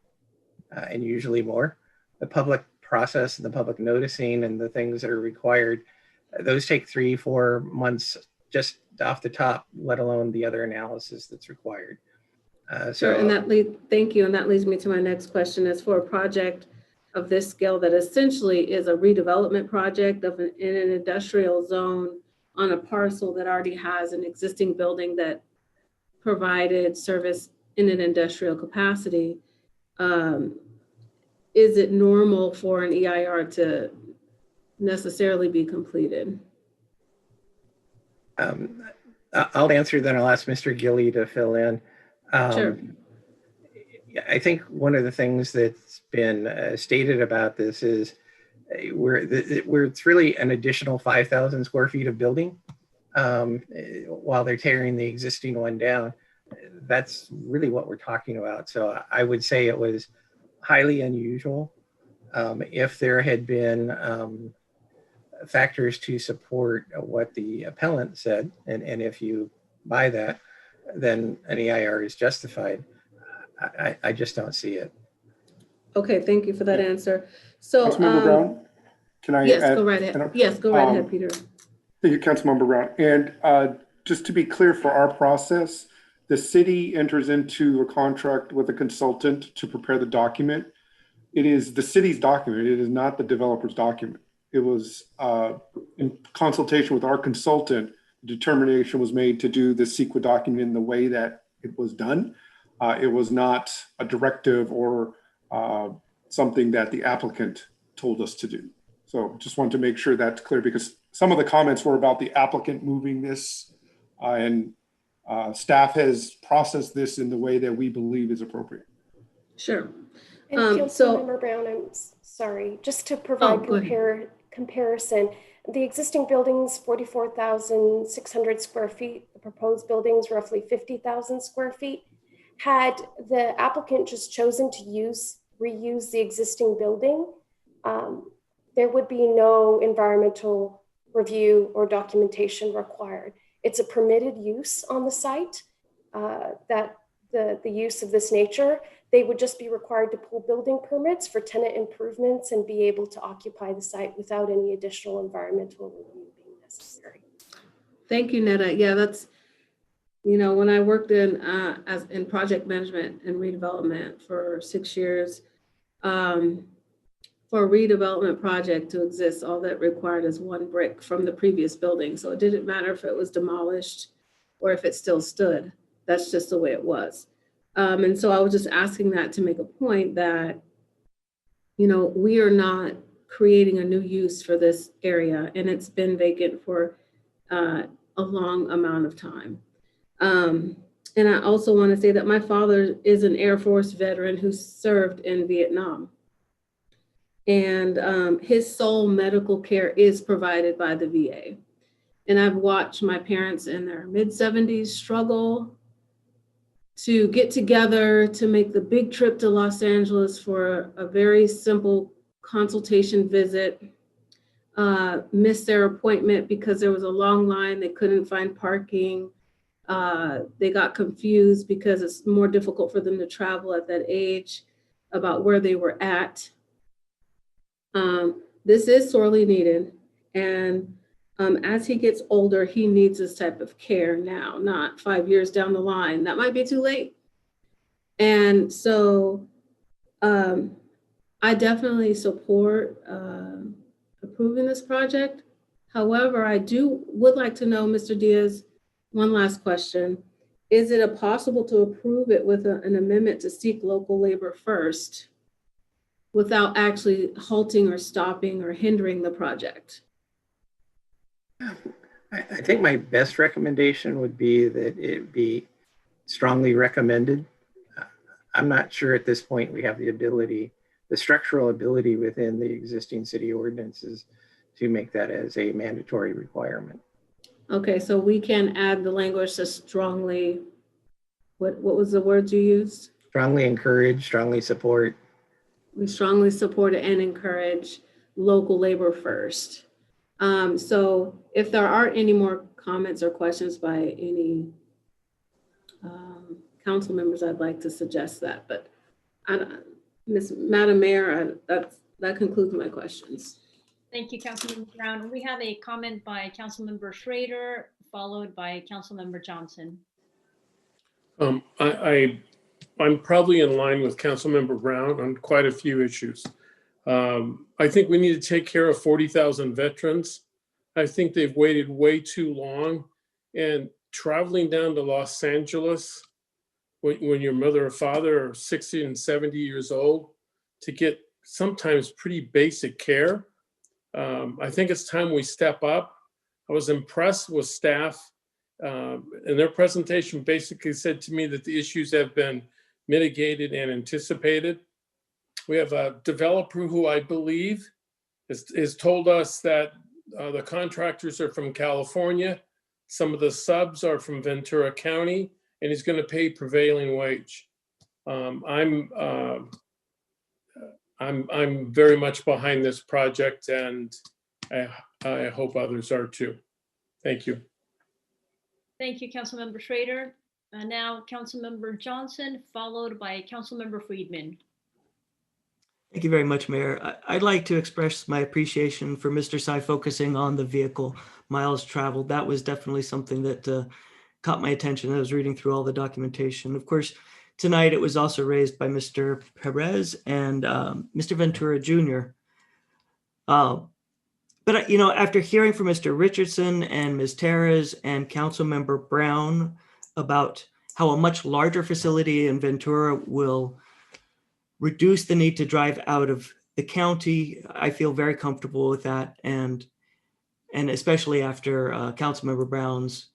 and usually more. The public process and the public noticing and the things that are required, those take 3-4 months just off the top, let alone the other analysis that's required. Sure, and thank you. And that leads me to my next question. As for a project of this scale that essentially is a redevelopment project in an industrial zone on a parcel that already has an existing building that provided service in an industrial capacity, is it normal for an EIR to necessarily be completed? I'll answer, then I'll ask Mr. Gilly to fill in. Sure. I think one of the things that's been stated about this is where it's really an additional 5,000 square feet of building while they're tearing the existing one down. That's really what we're talking about. So I would say it was highly unusual. If there had been factors to support what the appellant said, and if you buy that, then an EIR is justified. I just don't see it. Okay, thank you for that answer. So, Councilmember Brown, can I yes, add? go right ahead. Yes, go right ahead, Peter. Thank you, Councilmember Brown. And just to be clear for our process, the city enters into a contract with a consultant to prepare the document. It is the city's document. It is not the developer's document. It was in consultation with our consultant, determination was made to do the CEQA document in the way that it was done. It was not a directive or something that the applicant told us to do. So just wanted to make sure that's clear, because some of the comments were about the applicant moving this, and staff has processed this in the way that we believe is appropriate. Sure. And Councilmember Brown, I'm sorry, just to provide comparison, the existing building's 44,600 square feet, the proposed building's roughly 50,000 square feet. Had the applicant just chosen to reuse the existing building, there would be no environmental review or documentation required. It's a permitted use on the site, that the use of this nature. They would just be required to pull building permits for tenant improvements and be able to occupy the site without any additional environmental review being necessary. Thank you, Netta. Yeah, that's, when I worked in project management and redevelopment for 6 years, for a redevelopment project to exist, all that required is one brick from the previous building. So it didn't matter if it was demolished or if it still stood. That's just the way it was. And so I was just asking that to make a point that, we are not creating a new use for this area, and it's been vacant for a long amount of time. And I also want to say that my father is an Air Force veteran who served in Vietnam. And his sole medical care is provided by the VA. And I've watched my parents in their mid-70s struggle to get together to make the big trip to Los Angeles for a very simple consultation visit, missed their appointment because there was a long line. They couldn't find parking. They got confused because it's more difficult for them to travel at that age about where they were at. This is sorely needed. And as he gets older, he needs this type of care now, not 5 years down the line. That might be too late. And so I definitely support approving this project. However, I would like to know, Mr. Diaz, one last question. Is it possible to approve it with an amendment to seek local labor first without actually halting or stopping or hindering the project? I think my best recommendation would be that it be strongly recommended. I'm not sure at this point we have the ability, the structural ability within the existing city ordinances to make that as a mandatory requirement. Okay, so we can add the language to strongly, what was the word you used? Strongly encourage, strongly support. We strongly support and encourage local labor first. So if there aren't any more comments or questions by any council members, I'd like to suggest that, but Madam Mayor, that concludes my questions. Thank you, Councilmember Brown. We have a comment by Councilmember Schrader, followed by Councilmember Johnson. I'm probably in line with Councilmember Brown on quite a few issues. I think we need to take care of 40,000 veterans. I think they've waited way too long, and traveling down to Los Angeles when your mother or father are 60 and 70 years old to get sometimes pretty basic care. I think it's time we step up. I was impressed with staff, and their presentation basically said to me that the issues have been mitigated and anticipated. We have a developer who I believe has told us that the contractors are from California, some of the subs are from Ventura County, and he's going to pay prevailing wage. I'm very much behind this project, and I hope others are too. Thank you. Thank you, Councilmember Schrader. Now Councilmember Johnson, followed by Councilmember Friedman. Thank you very much, Mayor. I'd like to express my appreciation for Mr. Tsai focusing on the vehicle miles traveled. That was definitely something that caught my attention. I was reading through all the documentation. Of course, tonight it was also raised by Mr. Perez and Mr. Ventura Jr. But after hearing from Mr. Richardson and Ms. Terez and Councilmember Brown about how a much larger facility in Ventura will reduce the need to drive out of the county, I feel very comfortable with that. And especially after Councilmember Brown's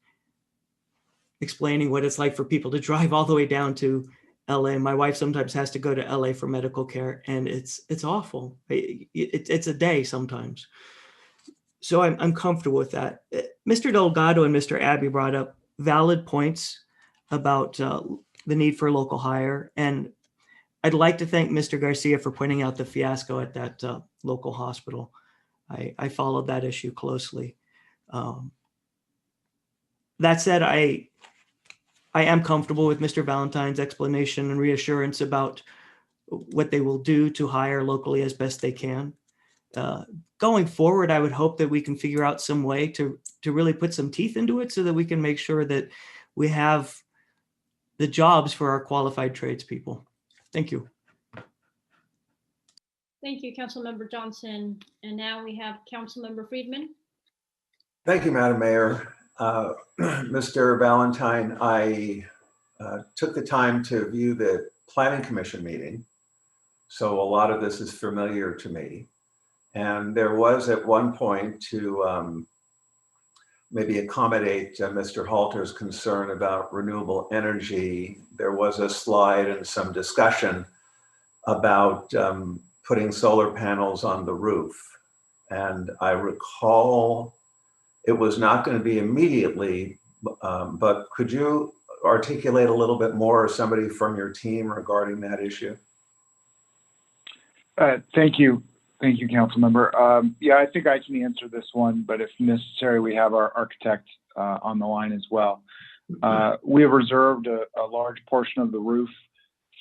explaining what it's like for people to drive all the way down to LA. My wife sometimes has to go to LA for medical care, and it's awful. It's a day sometimes. So I'm comfortable with that. Mr. Delgado and Mr. Abbey brought up valid points about the need for local hire. And I'd like to thank Mr. Garcia for pointing out the fiasco at that local hospital. I followed that issue closely. That said, I am comfortable with Mr. Valentine's explanation and reassurance about what they will do to hire locally as best they can. Going forward, I would hope that we can figure out some way to really put some teeth into it so that we can make sure that we have the jobs for our qualified tradespeople. Thank you. Thank you, Councilmember Johnson. And now we have Councilmember Friedman. Thank you, Madam Mayor. Mr. Valentine, I took the time to view the Planning Commission meeting, so a lot of this is familiar to me. And there was at one point to maybe accommodate Mr. Halter's concern about renewable energy, there was a slide and some discussion about putting solar panels on the roof. And I recall it was not going to be immediately, but could you articulate a little bit more, or somebody from your team, regarding that issue? Thank you. Thank you, Councilmember. Yeah, I think I can answer this one, but if necessary, we have our architect on the line as well. We have reserved a large portion of the roof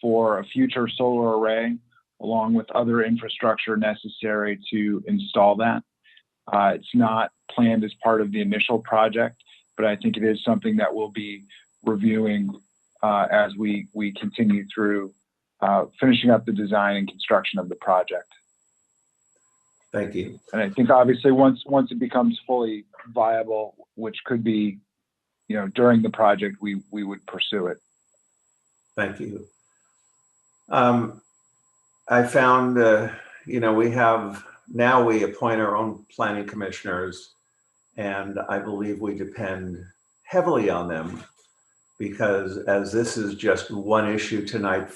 for a future solar array, along with other infrastructure necessary to install that. It's not planned as part of the initial project, but I think it is something that we'll be reviewing as we continue through finishing up the design and construction of the project. Thank you. And I think obviously once it becomes fully viable, which could be, during the project, we would pursue it. Thank you. I found, we appoint our own planning commissioners, and I believe we depend heavily on them, because as this is just one issue tonight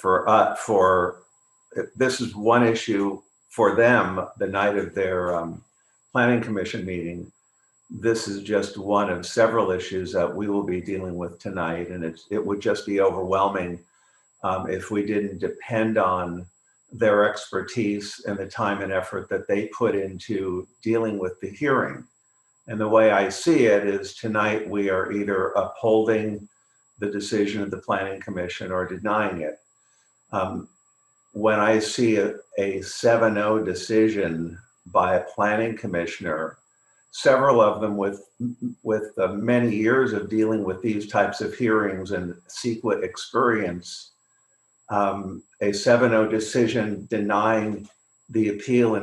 this is one issue for them the night of their planning commission meeting. This is just one of several issues that we will be dealing with tonight, and it would just be overwhelming if we didn't depend on their expertise and the time and effort that they put into dealing with the hearing. And the way I see it is tonight we are either upholding the decision of the Planning Commission or denying it. When I see a 7-0 decision by a planning commissioner, several of them with many years of dealing with these types of hearings and CEQA experience, a 7-0 decision denying the appeal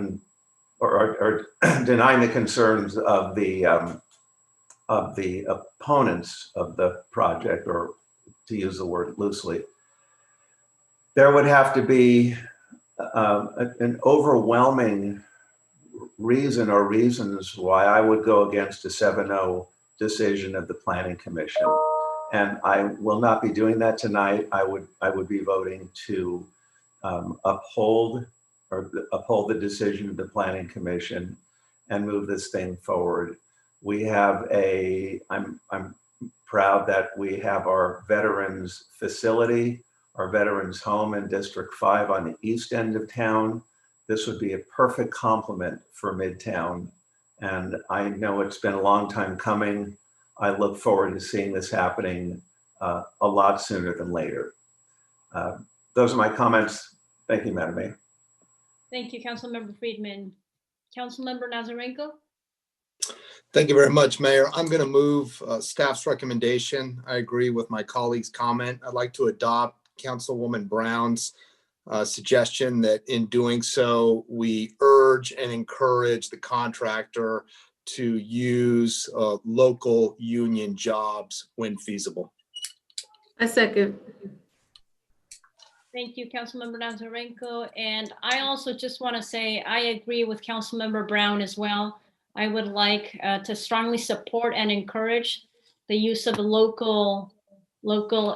or denying the concerns of the opponents of the project, or to use the word loosely, there would have to be an overwhelming reason or reasons why I would go against a 7-0 decision of the Planning Commission. And I will not be doing that tonight. I would be voting to uphold the decision of the Planning Commission and move this thing forward. We have I'm proud that we have our veterans facility, our veterans home in District 5 on the east end of town. This would be a perfect complement for Midtown. And I know it's been a long time coming. I look forward to seeing this happening a lot sooner than later. Those are my comments. Thank you, Madam Mayor. Thank you, Councilmember Friedman. Councilmember Nazarenko? Thank you very much, Mayor. I'm going to move staff's recommendation. I agree with my colleague's comment. I'd like to adopt Councilwoman Brown's suggestion that in doing so, we urge and encourage the contractor to use local union jobs when feasible. I second. Thank you, Councilmember Nazarenko. And I also just want to say I agree with Councilmember Brown as well. I would like to strongly support and encourage the use of local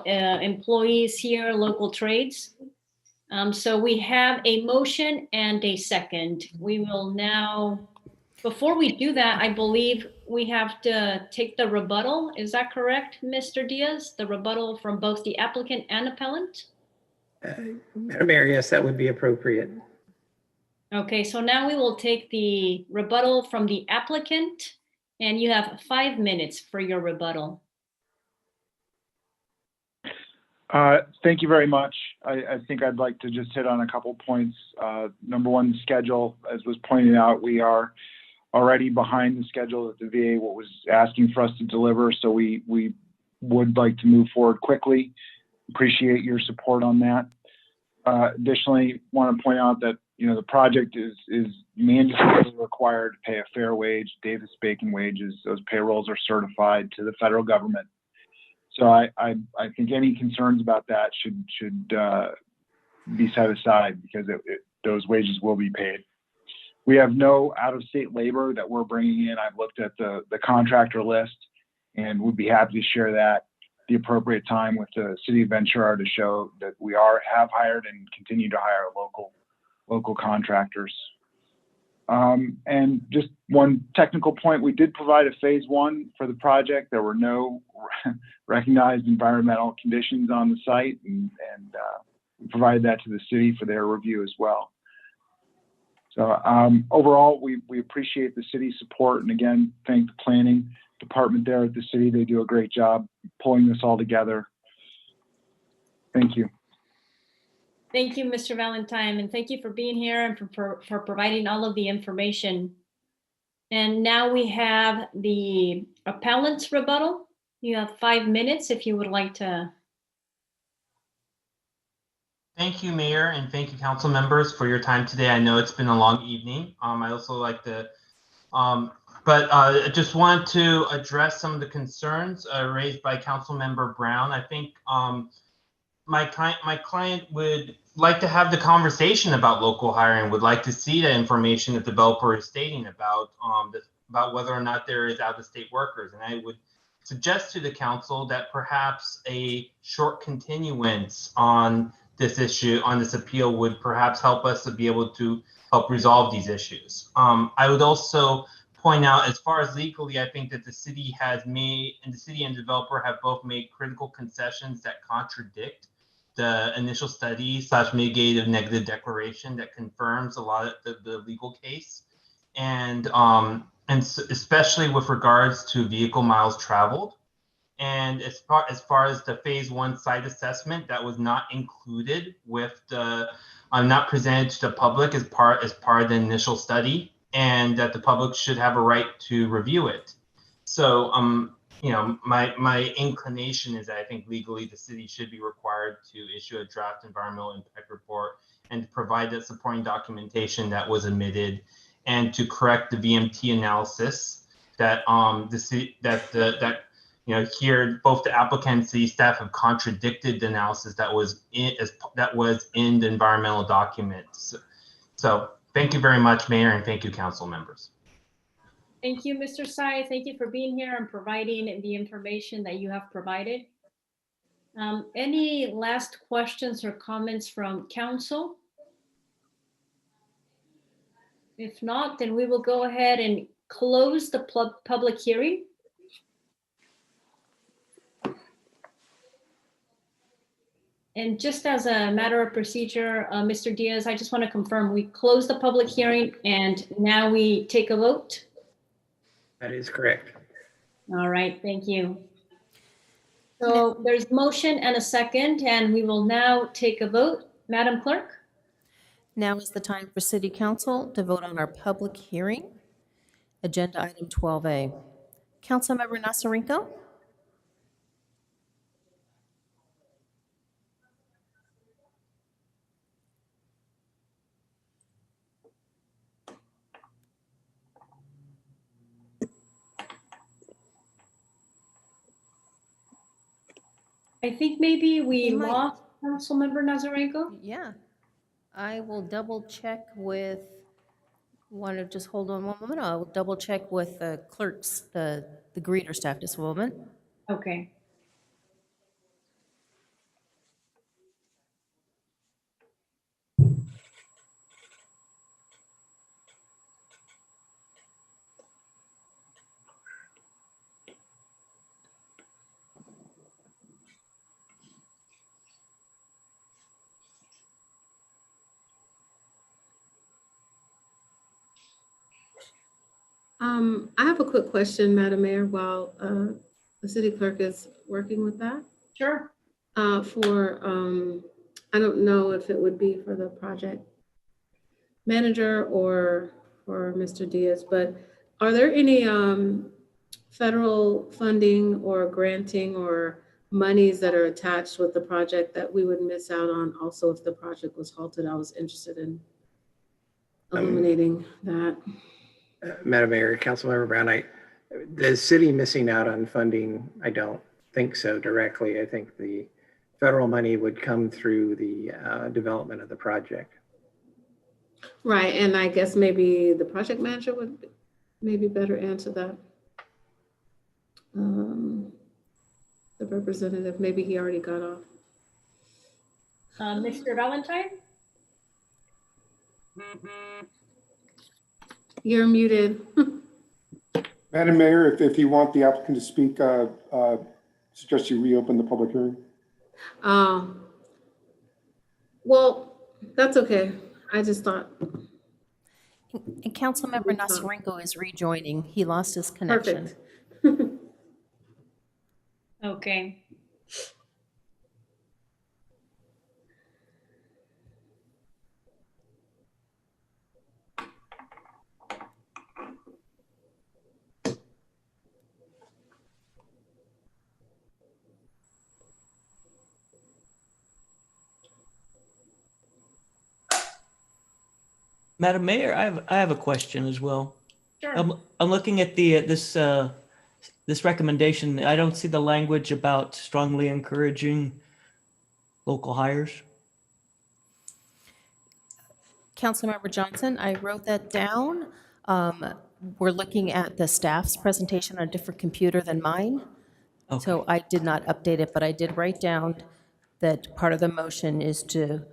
employees here, local trades. So we have a motion and a second. We will now, before we do that, I believe we have to take the rebuttal. Is that correct, Mr. Diaz? The rebuttal from both the applicant and appellant? Madam Mayor, yes, that would be appropriate. Okay, so now we will take the rebuttal from the applicant, and you have 5 minutes for your rebuttal. Thank you very much. I think I'd like to just hit on a couple points. Number one, schedule. As was pointed out, we are already behind the schedule that the VA was asking for us to deliver, so we would like to move forward quickly. Appreciate your support on that. Additionally, want to point out that the project is mandatorily required to pay a fair wage, Davis-Bacon wages. Those payrolls are certified to the federal government. So I think any concerns about that should be set aside, because those wages will be paid. We have no out-of-state labor that we're bringing in. I've looked at the contractor list and would be happy to share that the appropriate time with the City of Ventura to show that we have hired and continue to hire local contractors. And just one technical point, we did provide a phase 1 for the project. There were no recognized environmental conditions on the site, and we provided that to the city for their review as well. So overall, we appreciate the city's support, and again, thank the planning department there at the city. They do a great job pulling this all together. Thank you. Thank you, Mr. Valentine, and thank you for being here and for providing all of the information. And now we have the appellant's rebuttal. You have 5 minutes if you would like to. Thank you, Mayor, and thank you, council members, for your time today. I know it's been a long evening. I also like to, I just want to address some of the concerns raised by Council Member Brown. I think my client would like to have the conversation about local hiring, would like to see the information that the developer is stating about whether or not there is out-of-state workers. And I would suggest to the council that perhaps a short continuance on this issue, on this appeal, would perhaps help us to be able to help resolve these issues. I would also point out, as far as legally, I think that the city has made, and the city and developer have both made critical concessions that contradict the initial study / mitigative negative declaration that confirms a lot of the legal case. And especially with regards to vehicle miles traveled. And as far as the phase 1 site assessment, that was not included with the, not presented to the public as part of the initial study, and that the public should have a right to review it. So, you know, my inclination is that I think legally the city should be required to issue a draft environmental impact report and to provide the supporting documentation that was omitted, and to correct the VMT analysis that you know, here both the applicant and city staff have contradicted the analysis that was in the environmental documents. So thank you very much, Mayor, and thank you, council members. Thank you, Mr. Sai. Thank you for being here and providing the information that you have provided. Any last questions or comments from council? If not, then we will go ahead and close the public hearing. And just as a matter of procedure, Mr. Diaz, I just want to confirm, we close the public hearing and now we take a vote? That is correct. All right, thank you. So there's motion and a second, and we will now take a vote. Madam Clerk? Now is the time for City Council to vote on our public hearing. Agenda item 12A. Councilmember Nasarenko? I think maybe we lost Councilmember Nazarenko. Yeah. I will double check with, just hold on one moment. I'll double check with the clerks, the greeter staff just a moment. Okay. I have a quick question, Madam Mayor, while the city clerk is working with that. Sure. I don't know if it would be for the project manager or for Mr. Diaz, but are there any federal funding or granting or monies that are attached with the project that we would miss out on also if the project was halted? I was interested in illuminating that. Madam Mayor, Councilmember Brown, the city missing out on funding, I don't think so directly. I think the federal money would come through the development of the project. Right, and I guess maybe the project manager would maybe better answer that. The representative, maybe he already got off. Mr. Valentine? You're muted. Madam Mayor, if you want the applicant to speak, suggest you reopen the public hearing. Well, that's okay. I just thought. And Councilmember Nasarenko is rejoining. He lost his connection. Perfect. Okay. Madam Mayor, I have a question as well. Sure. I'm looking at the this recommendation. I don't see the language about strongly encouraging local hires. Councilmember Johnson, I wrote that down. We're looking at the staff's presentation on a different computer than mine. Okay. So I did not update it, but I did write down that part of the motion is to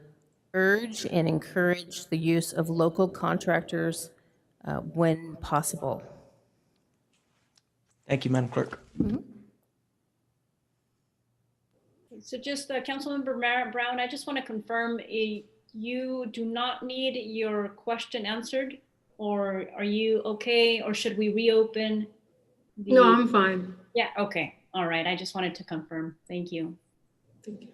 urge and encourage the use of local contractors when possible. Thank you, Madam Clerk. So just Councilmember Brown, I just want to confirm, you do not need your question answered, or are you okay, or should we reopen? No, I'm fine. Yeah, okay. All right. I just wanted to confirm. Thank you. Thank you.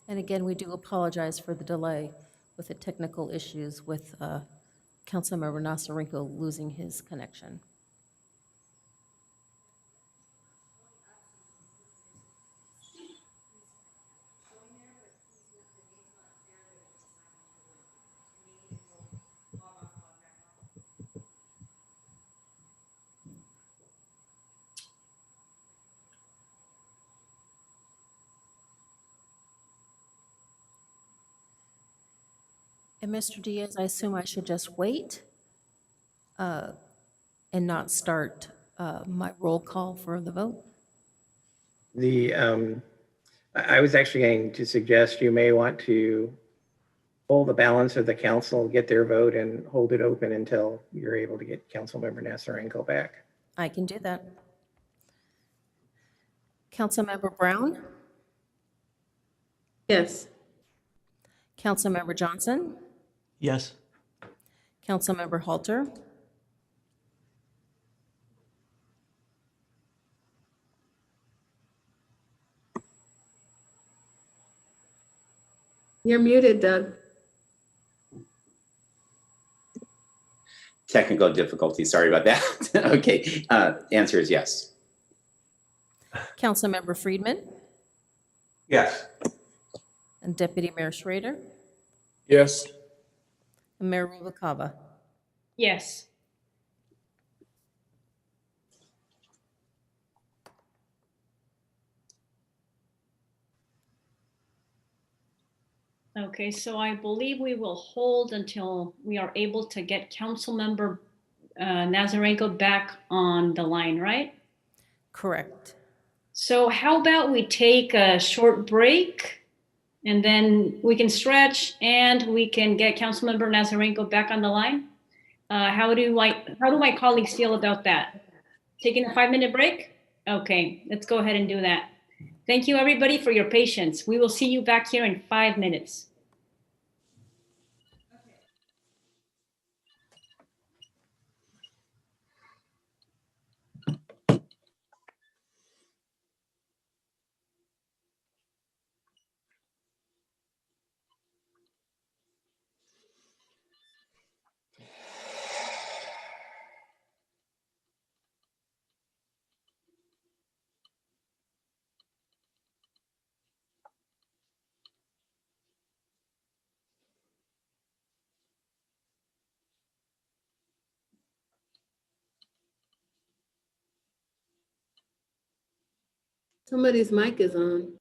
And again, we do apologize for the delay with the technical issues with Councilmember Nasarenko losing his connection. And Mr. Diaz, I assume I should just wait and not start my roll call for the vote? I was actually going to suggest you may want to hold the balance of the council, get their vote, and hold it open until you're able to get Councilmember Nasarenko back. I can do that. Councilmember Brown? Yes. Councilmember Johnson? Yes. Councilmember Halter? You're muted, Doug. Technical difficulty, sorry about that. Okay, answer is yes. Councilmember Friedman? Yes. And Deputy Mayor Schrader? Yes. And Mayor Rubalcaba? Yes. Okay, so I believe we will hold until we are able to get Councilmember Nazarenko back on the line, right? Correct. So how about we take a short break and then we can stretch and we can get Councilmember Nazarenko back on the line? How do my colleagues feel about that? Taking a 5-minute break? Okay, let's go ahead and do that. Thank you everybody for your patience. We will see you back here in 5 minutes. Somebody's mic is on.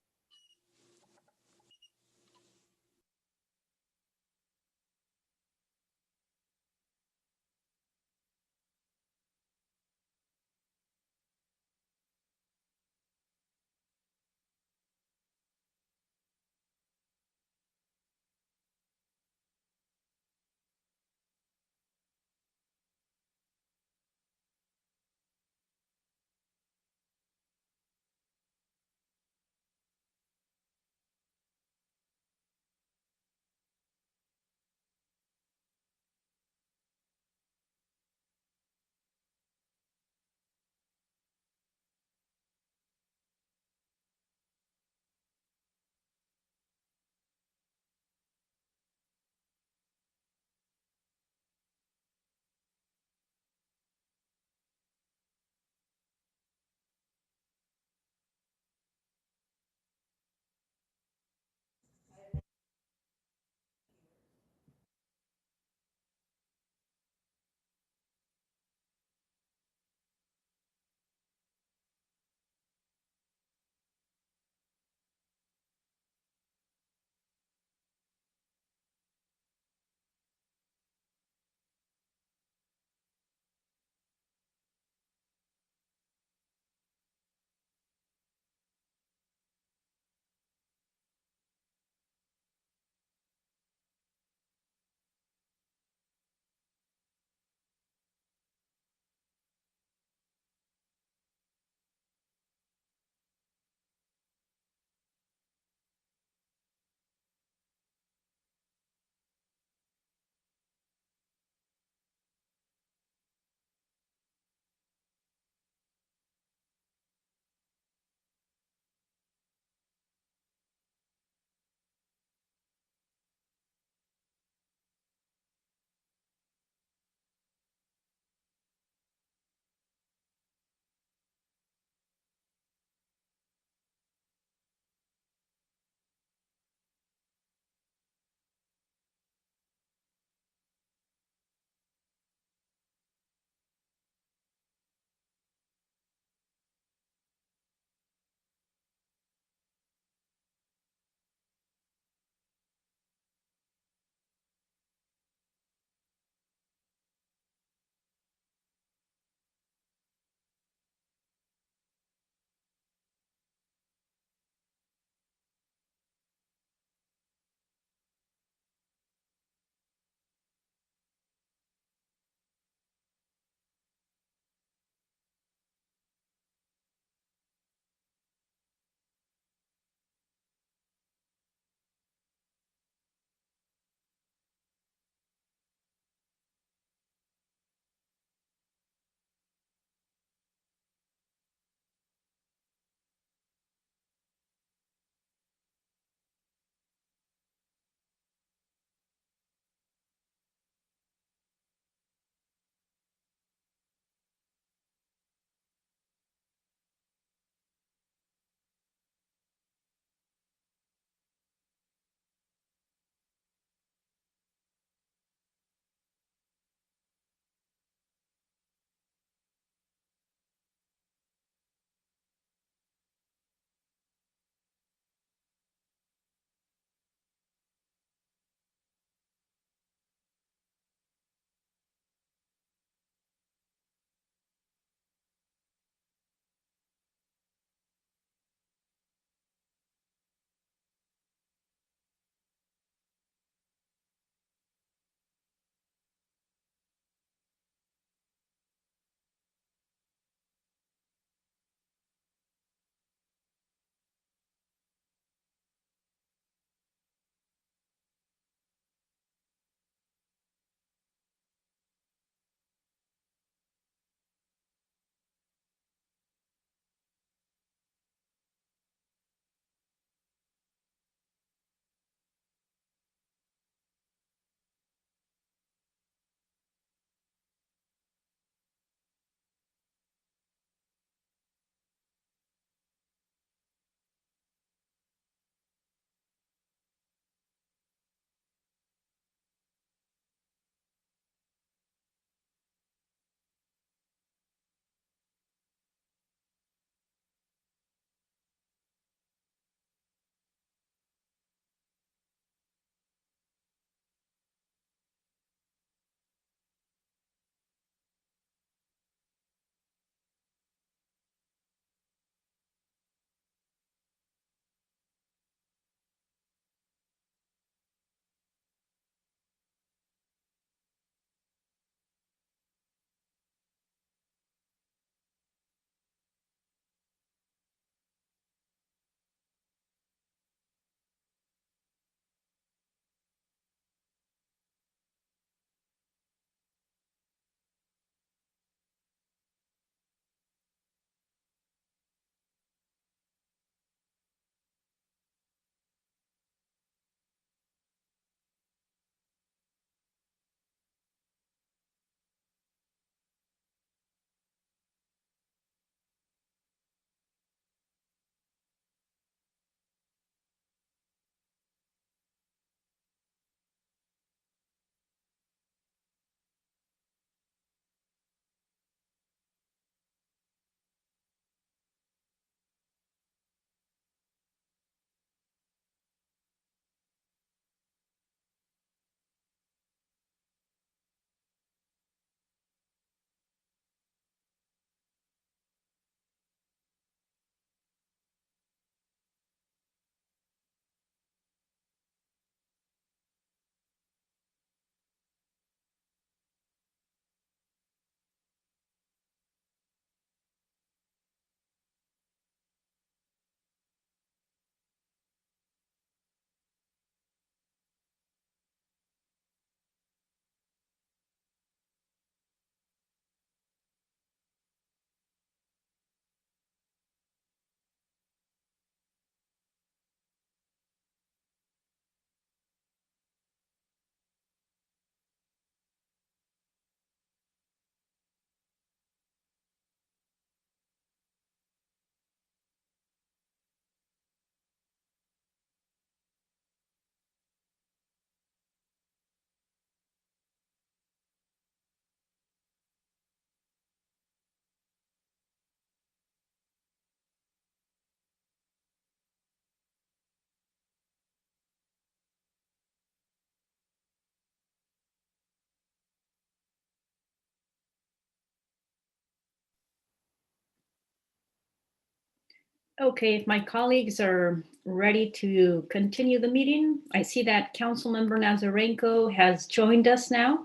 Okay, if my colleagues are ready to continue the meeting, I see that Councilmember Nazarenko has joined us now.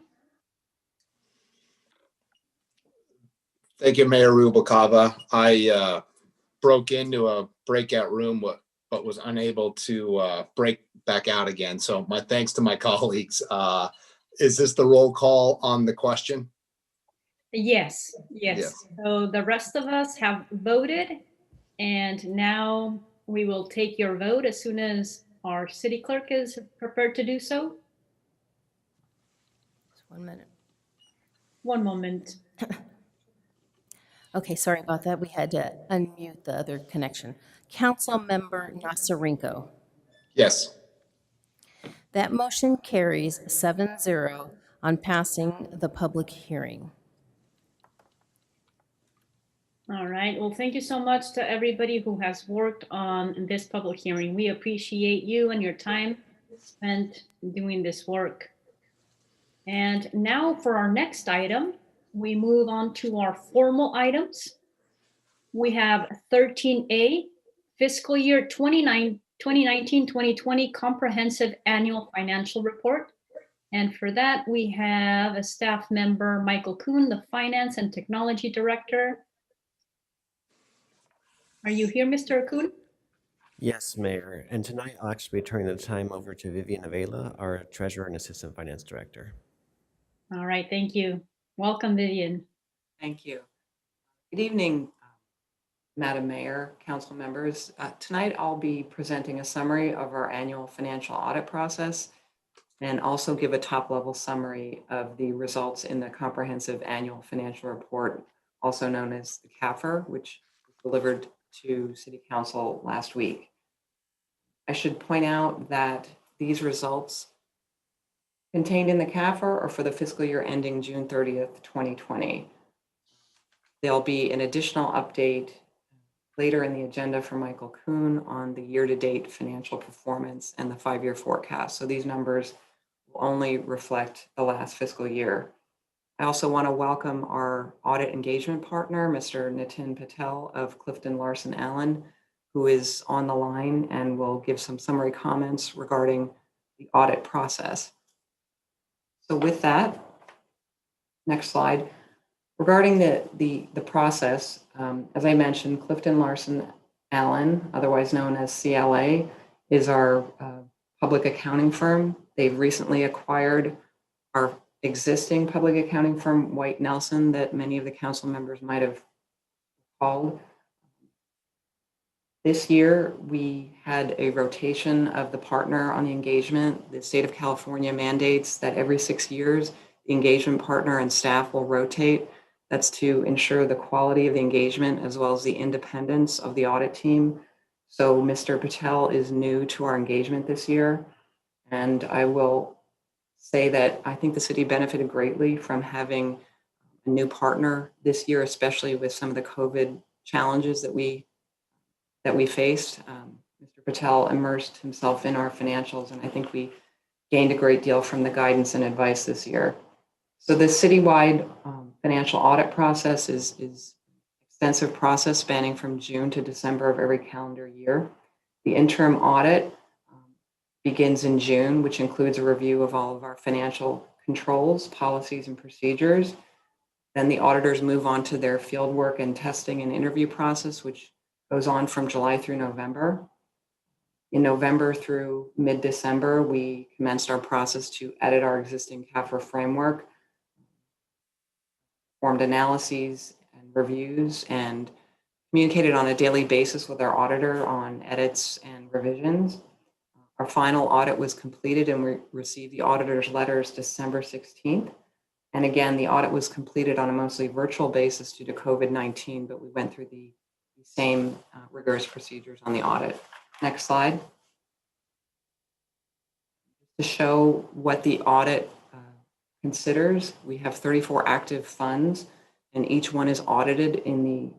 Thank you, Mayor Rubalcava. I broke into a breakout room, but was unable to break back out again. So my thanks to my colleagues. Is this the roll call on the question? Yes, yes. So the rest of us have voted, and now we will take your vote as soon as our city clerk is prepared to do so. Just 1 minute. One moment. Okay, sorry about that. We had to unmute the other connection. Councilmember Nasarenko. Yes. That motion carries 7-0 on passing the public hearing. All right. Well, thank you so much to everybody who has worked on this public hearing. We appreciate you and your time spent doing this work. And now for our next item, we move on to our formal items. We have 13A, fiscal year 2019-2020 comprehensive annual financial report. And for that, we have a staff member, Michael Kuhn, the Finance and Technology Director. Are you here, Mr. Kuhn? Yes, Mayor. And tonight I'll actually be turning the time over to Vivian Avila, our Treasurer and Assistant Finance Director. All right, thank you. Welcome, Vivian. Thank you. Good evening, Madam Mayor, council members. Tonight I'll be presenting a summary of our annual financial audit process and also give a top-level summary of the results in the comprehensive annual financial report, also known as the CAFR, which was delivered to City Council last week. I should point out that these results contained in the CAFR are for the fiscal year ending June 30th, 2020. There'll be an additional update later in the agenda for Michael Kuhn on the year-to-date financial performance and the 5-year forecast. So these numbers will only reflect the last fiscal year. I also want to welcome our audit engagement partner, Mr. Nitin Patel of Clifton Larson Allen, who is on the line and will give some summary comments regarding the audit process. So with that, next slide. Regarding the process, as I mentioned, Clifton Larson Allen, otherwise known as CLA, is our public accounting firm. They've recently acquired our existing public accounting firm, White Nelson, that many of the council members might have called. This year, we had a rotation of the partner on the engagement. The state of California mandates that every 6 years, the engagement partner and staff will rotate. That's to ensure the quality of the engagement as well as the independence of the audit team. So Mr. Patel is new to our engagement this year. And I will say that I think the city benefited greatly from having a new partner this year, especially with some of the COVID challenges that we faced. Mr. Patel immersed himself in our financials, and I think we gained a great deal from the guidance and advice this year. So the citywide financial audit process is extensive process spanning from June to December of every calendar year. The interim audit begins in June, which includes a review of all of our financial controls, policies, and procedures. Then the auditors move on to their field work and testing and interview process, which goes on from July through November. In November through mid-December, we commenced our process to edit our existing CAFR framework, performed analyses and reviews, and communicated on a daily basis with our auditor on edits and revisions. Our final audit was completed and we received the auditor's letters December 16th. And again, the audit was completed on a mostly virtual basis due to COVID-19, but we went through the same rigorous procedures on the audit. Next slide. To show what the audit considers, we have 34 active funds, and each one is audited in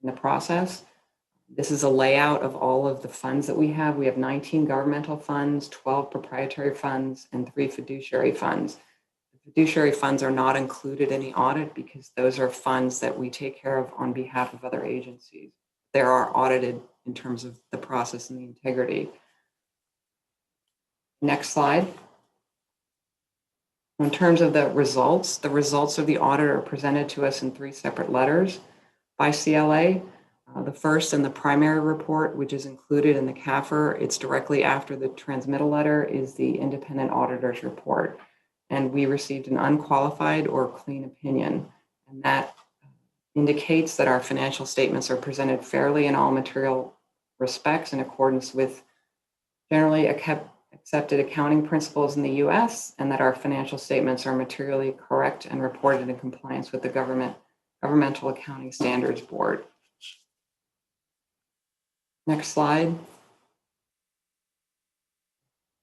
the process. This is a layout of all of the funds that we have. We have 19 governmental funds, 12 proprietary funds, and 3 fiduciary funds. The fiduciary funds are not included in the audit because those are funds that we take care of on behalf of other agencies. there are audited in terms of the process and the integrity. Next slide. In terms of the results of the audit are presented to us in 3 separate letters by CLA. The first and the primary report, which is included in the CAFR, it's directly after the transmittal letter, is the independent auditor's report. And we received an unqualified or clean opinion. And that indicates that our financial statements are presented fairly in all material respects in accordance with generally accepted accounting principles in the US, and that our financial statements are materially correct and reported in compliance with the Governmental Accounting Standards Board. Next slide.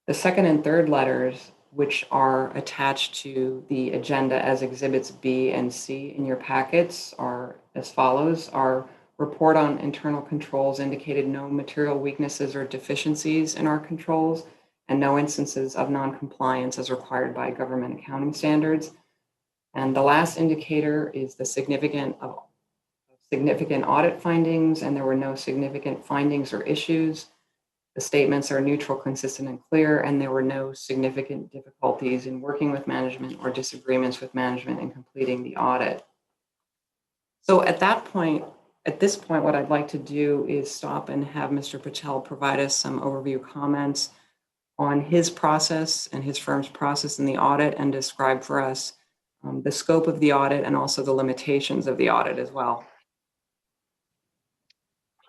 The second and third letters, which are attached to the agenda as exhibits B and C in your packets, are as follows. Our report on internal controls indicated no material weaknesses or deficiencies in our controls and no instances of non-compliance as required by government accounting standards. And the last indicator is the significant audit findings, and there were no significant findings or issues. The statements are neutral, consistent, and clear, and there were no significant difficulties in working with management or disagreements with management in completing the audit. So at this point, what I'd like to do is stop and have Mr. Patel provide us some overview comments on his process and his firm's process in the audit, and describe for us the scope of the audit and also the limitations of the audit as well.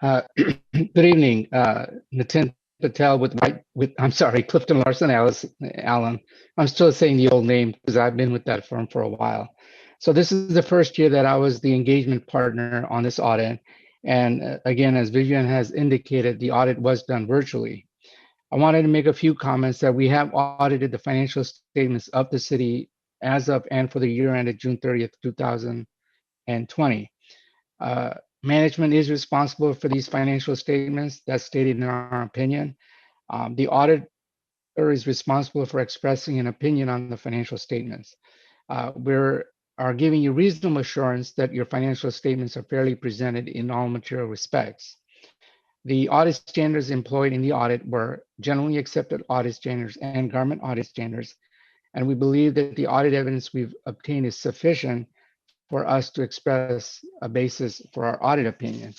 Good evening, Nitin Patel Clifton Larson Allen. I'm still saying the old name because I've been with that firm for a while. So this is the first year that I was the engagement partner on this audit. And again, as Vivian has indicated, the audit was done virtually. I wanted to make a few comments that we have audited the financial statements of the city as of and for the year ended June 30th, 2020. Management is responsible for these financial statements. That's stated in our opinion. The auditor is responsible for expressing an opinion on the financial statements. We are giving you reasonable assurance that your financial statements are fairly presented in all material respects. The audit standards employed in the audit were generally accepted audit standards and government audit standards, and we believe that the audit evidence we've obtained is sufficient for us to express a basis for our audit opinion.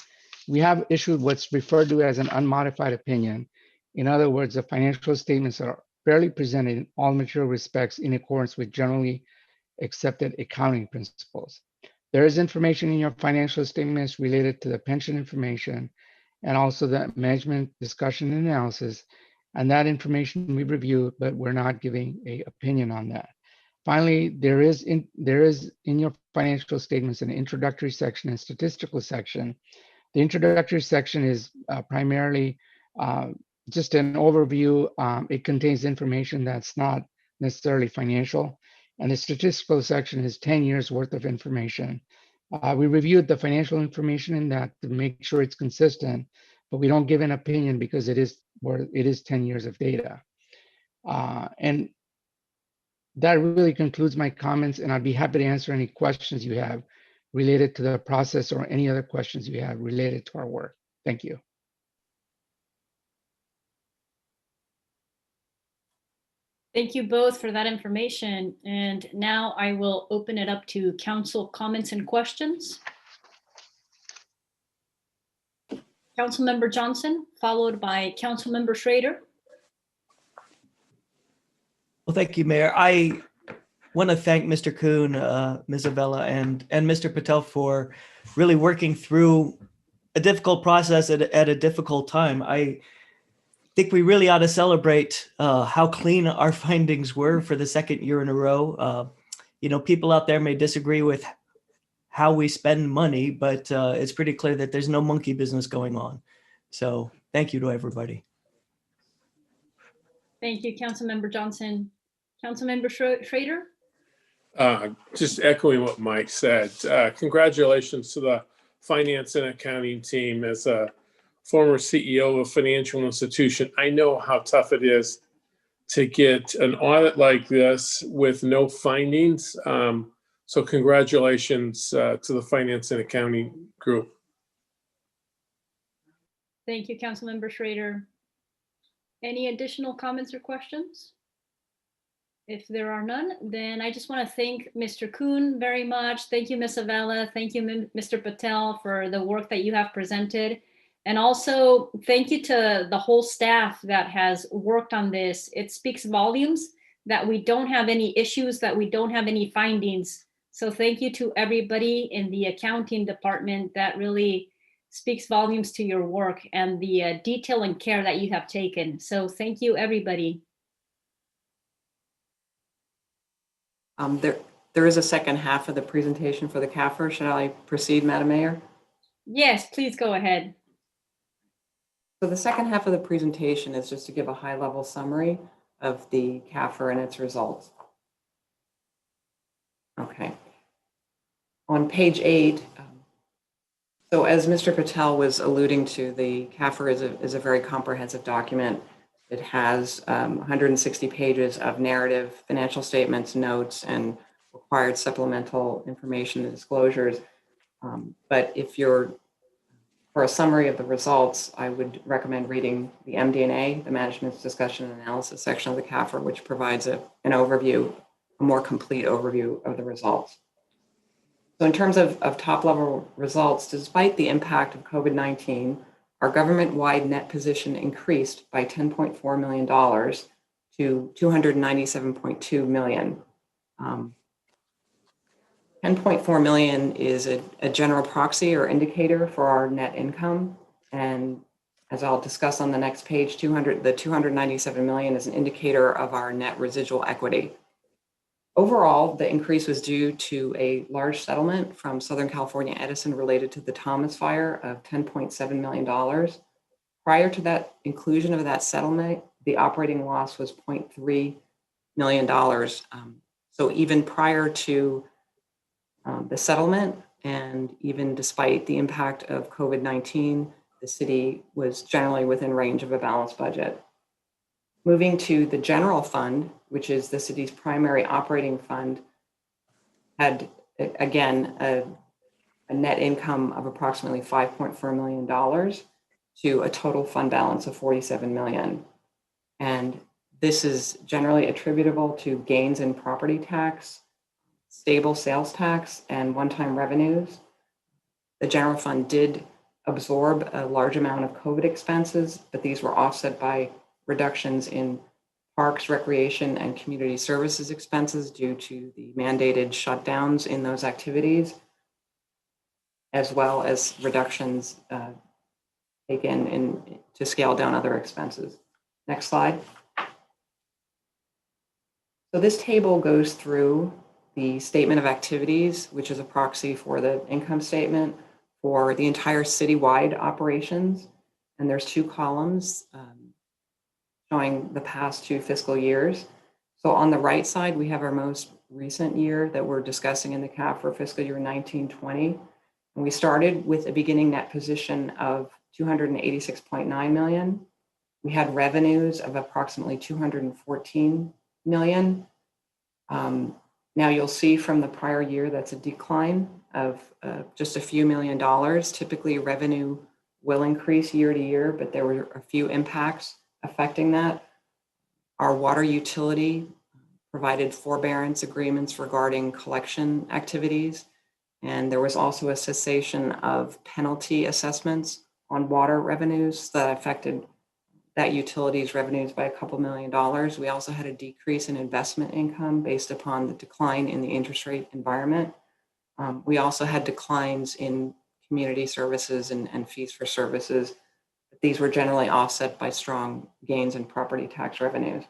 We have issued what's referred to as an unmodified opinion. In other words, the financial statements are fairly presented in all material respects in accordance with generally accepted accounting principles. There is information in your financial statements related to the pension information and also the management discussion and analysis, and that information we reviewed, but we're not giving an opinion on that. Finally, there is in your financial statements an introductory section and statistical section. The introductory section is primarily just an overview. It contains information that's not necessarily financial. And the statistical section is 10 years worth of information. We reviewed the financial information in that to make sure it's consistent, but we don't give an opinion because it is 10 years of data. And that really concludes my comments, and I'd be happy to answer any questions you have related to the process or any other questions you have related to our work. Thank you. Thank you both for that information. And now I will open it up to council comments and questions. Councilmember Johnson, followed by Councilmember Schrader. Well, thank you, Mayor. I want to thank Mr. Kuhn, Ms. Avella, and Mr. Patel for really working through a difficult process at a difficult time. I think we really ought to celebrate how clean our findings were for the second year in a row. People out there may disagree with how we spend money, but it's pretty clear that there's no monkey business going on. So thank you to everybody. Thank you, Councilmember Johnson. Councilmember Schrader? Just echoing what Mike said, congratulations to the finance and accounting team. As a former CEO of a financial institution, I know how tough it is to get an audit like this with no findings. So congratulations to the finance and accounting group. Thank you, Councilmember Schrader. Any additional comments or questions? If there are none, then I just want to thank Mr. Kuhn very much. Thank you, Ms. Avella. Thank you, Mr. Patel, for the work that you have presented. And also thank you to the whole staff that has worked on this. It speaks volumes that we don't have any issues, that we don't have any findings. So thank you to everybody in the accounting department. That really speaks volumes to your work and the detail and care that you have taken. So thank you, everybody. There is a second half of the presentation for the CAFR. Should I proceed, Madam Mayor? Yes, please go ahead. So the second half of the presentation is just to give a high-level summary of the CAFR and its results. Okay. On page 8, so as Mr. Patel was alluding to, the CAFR is a very comprehensive document. It has 160 pages of narrative, financial statements, notes, and required supplemental information and disclosures. But if you're, for a summary of the results, I would recommend reading the MD&A, the Management's Discussion and Analysis section of the CAFR, which provides an overview, a more complete overview of the results. So in terms of top-level results, despite the impact of COVID-19, our government-wide net position increased by $10.4 million to $297.2 million. 10.4 million is a general proxy or indicator for our net income. And as I'll discuss on the next page, the 297 million is an indicator of our net residual equity. Overall, the increase was due to a large settlement from Southern California Edison related to the Thomas Fire of $10.7 million. Prior to that inclusion of that settlement, the operating loss was $0.3 million. So even prior to the settlement, and even despite the impact of COVID-19, the city was generally within range of a balanced budget. Moving to the general fund, which is the city's primary operating fund, had, again, a net income of approximately $5.4 million to a total fund balance of $47 million. And this is generally attributable to gains in property tax, stable sales tax, and one-time revenues. The general fund did absorb a large amount of COVID expenses, but these were offset by reductions in parks, recreation, and community services expenses due to the mandated shutdowns in those activities, as well as reductions taken to scale down other expenses. Next slide. So this table goes through the statement of activities, which is a proxy for the income statement for the entire citywide operations. And there's two columns showing the past 2 fiscal years. So on the right side, we have our most recent year that we're discussing in the CAF for fiscal year 19-20. And we started with a beginning net position of $286.9 million. We had revenues of approximately $214 million. Now you'll see from the prior year, that's a decline of just a few $1 million. Typically revenue will increase year to year, but there were a few impacts affecting that. Our water utility provided forbearance agreements regarding collection activities. And there was also a cessation of penalty assessments on water revenues that affected that utility's revenues by a couple $1 million. We also had a decrease in investment income based upon the decline in the interest rate environment. We also had declines in community services and fees for services. These were generally offset by strong gains in property tax revenues.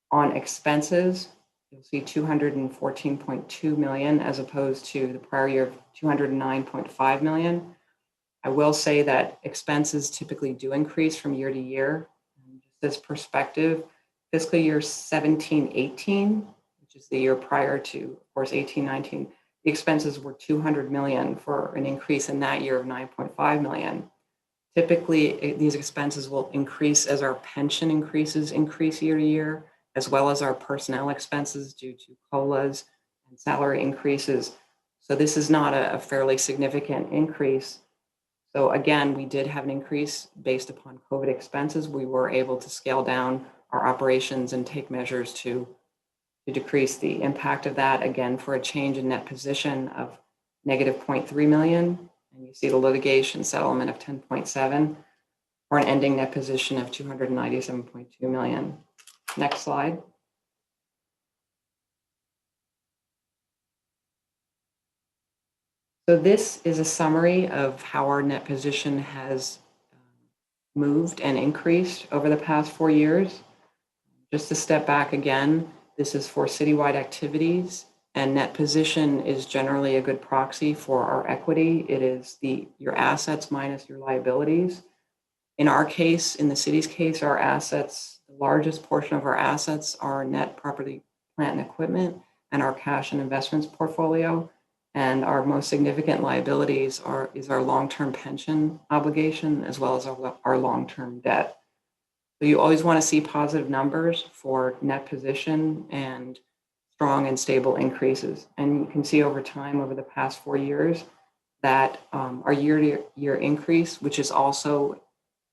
On expenses, you'll see $214.2 million as opposed to the prior year of $209.5 million. I will say that expenses typically do increase from year to year. Just as perspective, fiscal year 17-18, which is the year prior to, of course, 18-19, the expenses were $200 million for an increase in that year of $9.5 million. Typically, these expenses will increase as our pension increase year to year, as well as our personnel expenses due to COLAs and salary increases. So this is not a fairly significant increase. So again, we did have an increase based upon COVID expenses. We were able to scale down our operations and take measures to decrease the impact of that, again, for a change in net position of negative 0.3 million. And you see the litigation settlement of 10.7 for an ending net position of 297.2 million. Next slide. So this is a summary of how our net position has moved and increased over the past 4 years. Just to step back again, this is for citywide activities, and net position is generally a good proxy for our equity. It is your assets minus your liabilities. In our case, in the city's case, our assets, the largest portion of our assets are net property, plant, and equipment, and our cash and investments portfolio. And our most significant liabilities is our long-term pension obligation, as well as our long-term debt. So you always want to see positive numbers for net position and strong and stable increases. And you can see over time, over the past 4 years, that our year-to-year increase, which is also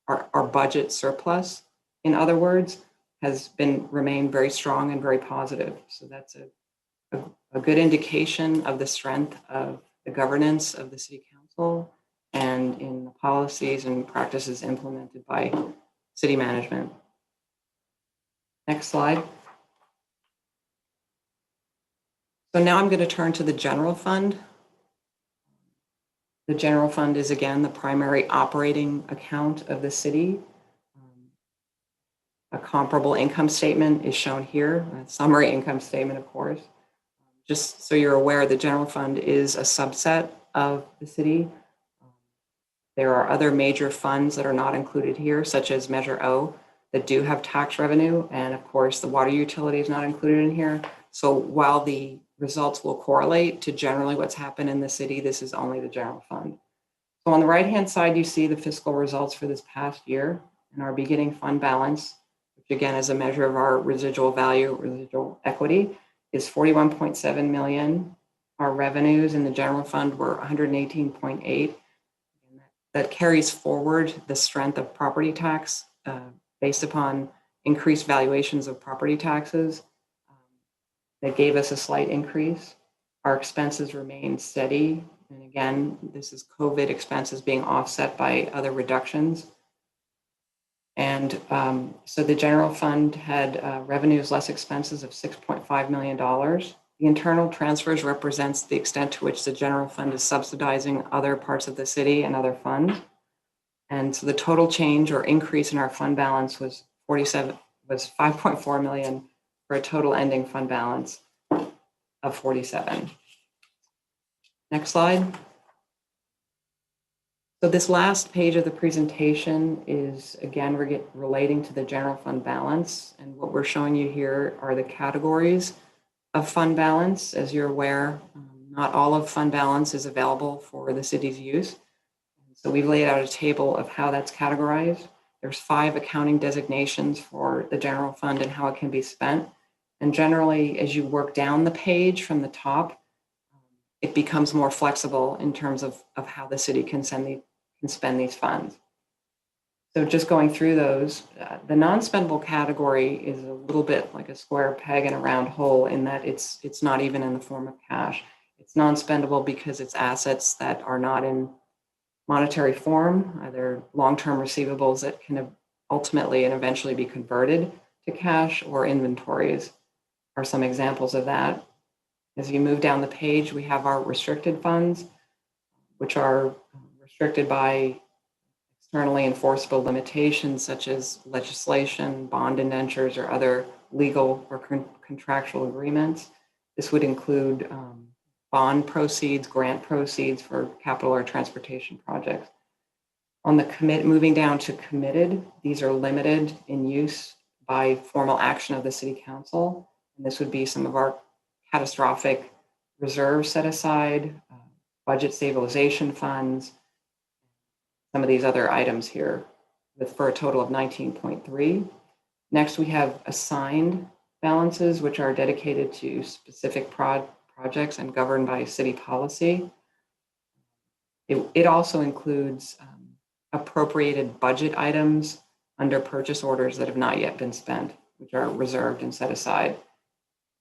our budget surplus, in other words, has remained very strong and very positive. So that's a good indication of the strength of the governance of the City Council and in the policies and practices implemented by city management. Next slide. So now I'm going to turn to the general fund. The general fund is, again, the primary operating account of the city. A comparable income statement is shown here, a summary income statement, of course. Just so you're aware, the general fund is a subset of the city. There are other major funds that are not included here, such as Measure O, that do have tax revenue. And of course, the water utility is not included in here. So while the results will correlate to generally what's happened in the city, this is only the general fund. So on the right-hand side, you see the fiscal results for this past year and our beginning fund balance, which again is a measure of our residual value, residual equity, is 41.7 million. Our revenues in the general fund were 118.8. That carries forward the strength of property tax based upon increased valuations of property taxes. That gave us a slight increase. Our expenses remained steady. And again, this is COVID expenses being offset by other reductions. And so the general fund had revenues less expenses of $6.5 million. The internal transfers represents the extent to which the general fund is subsidizing other parts of the city and other funds. And so the total change or increase in our fund balance was 5.4 million for a total ending fund balance of 47. Next slide. So this last page of the presentation is, again, relating to the general fund balance. And what we're showing you here are the categories of fund balance. As you're aware, not all of fund balance is available for the city's use. So we've laid out a table of how that's categorized. There's 5 accounting designations for the general fund and how it can be spent. And generally, as you work down the page from the top, it becomes more flexible in terms of how the city can spend these funds. So just going through those, the non-spendable category is a little bit like a square peg in a round hole in that it's not even in the form of cash. It's non-spendable because it's assets that are not in monetary form, either long-term receivables that can ultimately and eventually be converted to cash, or inventories are some examples of that. As you move down the page, we have our restricted funds, which are restricted by externally enforceable limitations such as legislation, bond indentures, or other legal or contractual agreements. This would include bond proceeds, grant proceeds for capital or transportation projects. On the moving down to committed, these are limited in use by formal action of the City Council. And this would be some of our catastrophic reserves set aside, budget stabilization funds, some of these other items here, for a total of 19.3. Next, we have assigned balances, which are dedicated to specific projects and governed by city policy. It also includes appropriated budget items under purchase orders that have not yet been spent, which are reserved and set aside.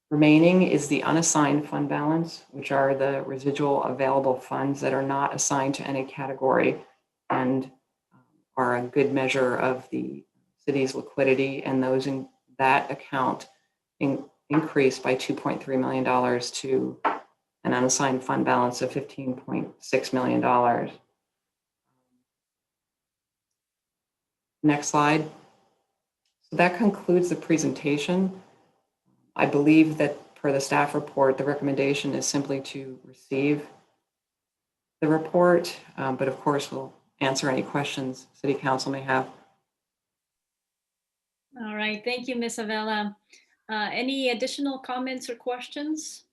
Remaining is the unassigned fund balance, which are the residual available funds that are not assigned to any category and are a good measure of the city's liquidity. And those in that account increased by $2.3 million to an unassigned fund balance of $15.6 million. Next slide. So that concludes the presentation. I believe that per the staff report, the recommendation is simply to receive the report, but of course we'll answer any questions City Council may have. All right, thank you, Ms. Avella. Any additional comments or questions?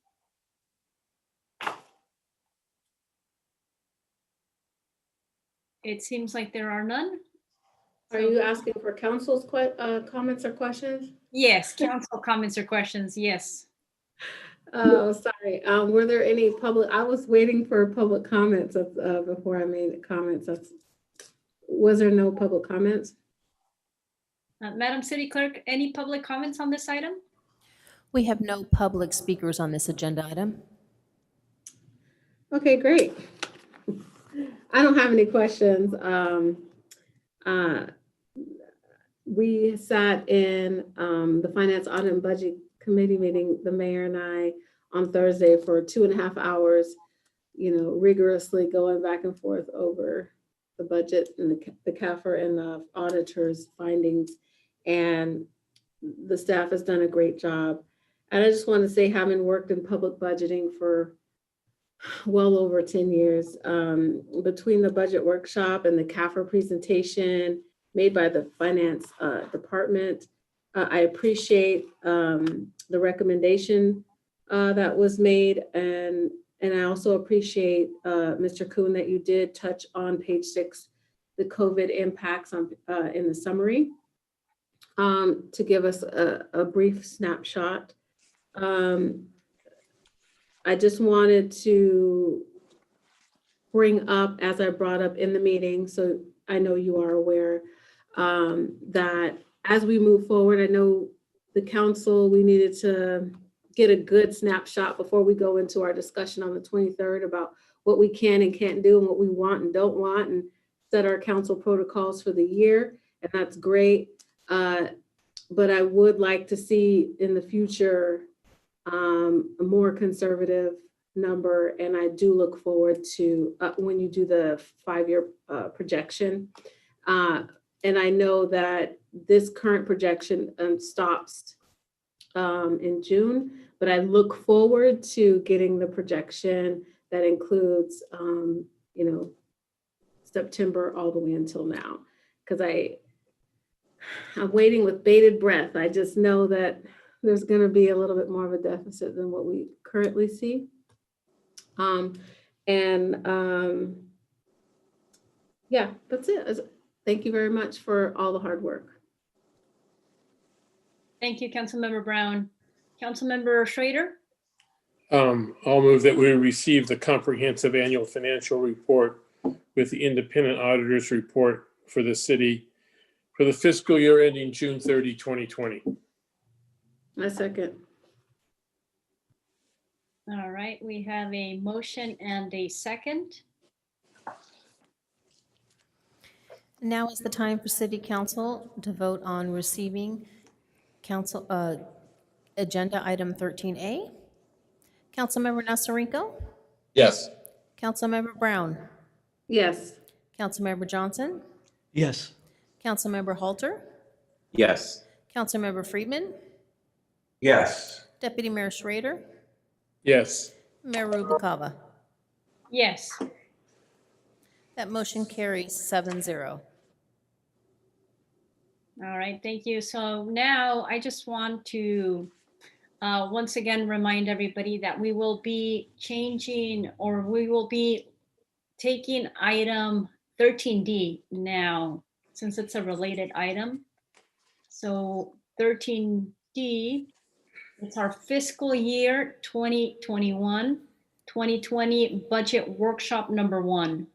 It seems like there are none. Are you asking for council's comments or questions? Yes, council comments or questions, yes. Oh, sorry. Were there any public, I was waiting for public comments before I made comments. Was there no public comments? Madam City Clerk, any public comments on this item? We have no public speakers on this agenda item. Okay, great. I don't have any questions. We sat in the Finance Audit and Budget Committee meeting, the mayor and I, on Thursday for 2.5 hours, rigorously going back and forth over the budget and the CAFR and the auditor's findings. And the staff has done a great job. And I just want to say, having worked in public budgeting for well over 10 years, between the budget workshop and the CAFR presentation made by the finance department, I appreciate the recommendation that was made. And I also appreciate, Mr. Kuhn, that you did touch on page 6, the COVID impacts on in the summary, to give us a brief snapshot. I just wanted to bring up, as I brought up in the meeting, so I know you are aware, that as we move forward, I know the council, we needed to get a good snapshot before we go into our discussion on the 23rd about what we can and can't do and what we want and don't want, and set our council protocols for the year. And that's great. But I would like to see in the future a more conservative number. And I do look forward to when you do the 5-year projection. And I know that this current projection stops in June, but I look forward to getting the projection that includes, September all the way until now, because I'm waiting with bated breath. I just know that there's going to be a little bit more of a deficit than what we currently see. Yeah, that's it. Thank you very much for all the hard work. Thank you, Councilmember Brown. Councilmember Schrader? I'll move that we receive the comprehensive annual financial report with the independent auditor's report for the city for the fiscal year ending June 30, 2020. I second. All right, we have a motion and a second. Now is the time for City Council to vote on receiving council agenda item 13A. Councilmember Nasarenko? Yes. Councilmember Brown? Yes. Councilmember Johnson? Yes. Councilmember Halter? Yes. Councilmember Friedman? Yes. Deputy Mayor Schrader? Yes. Mayor Rubalcava? Yes. That motion carries 7-0. All right, thank you. So now I just want to once again remind everybody that we will be changing, or we will be taking item 13D now, since it's a related item. So 13D, it's our fiscal year 2021-2020 budget workshop number 1.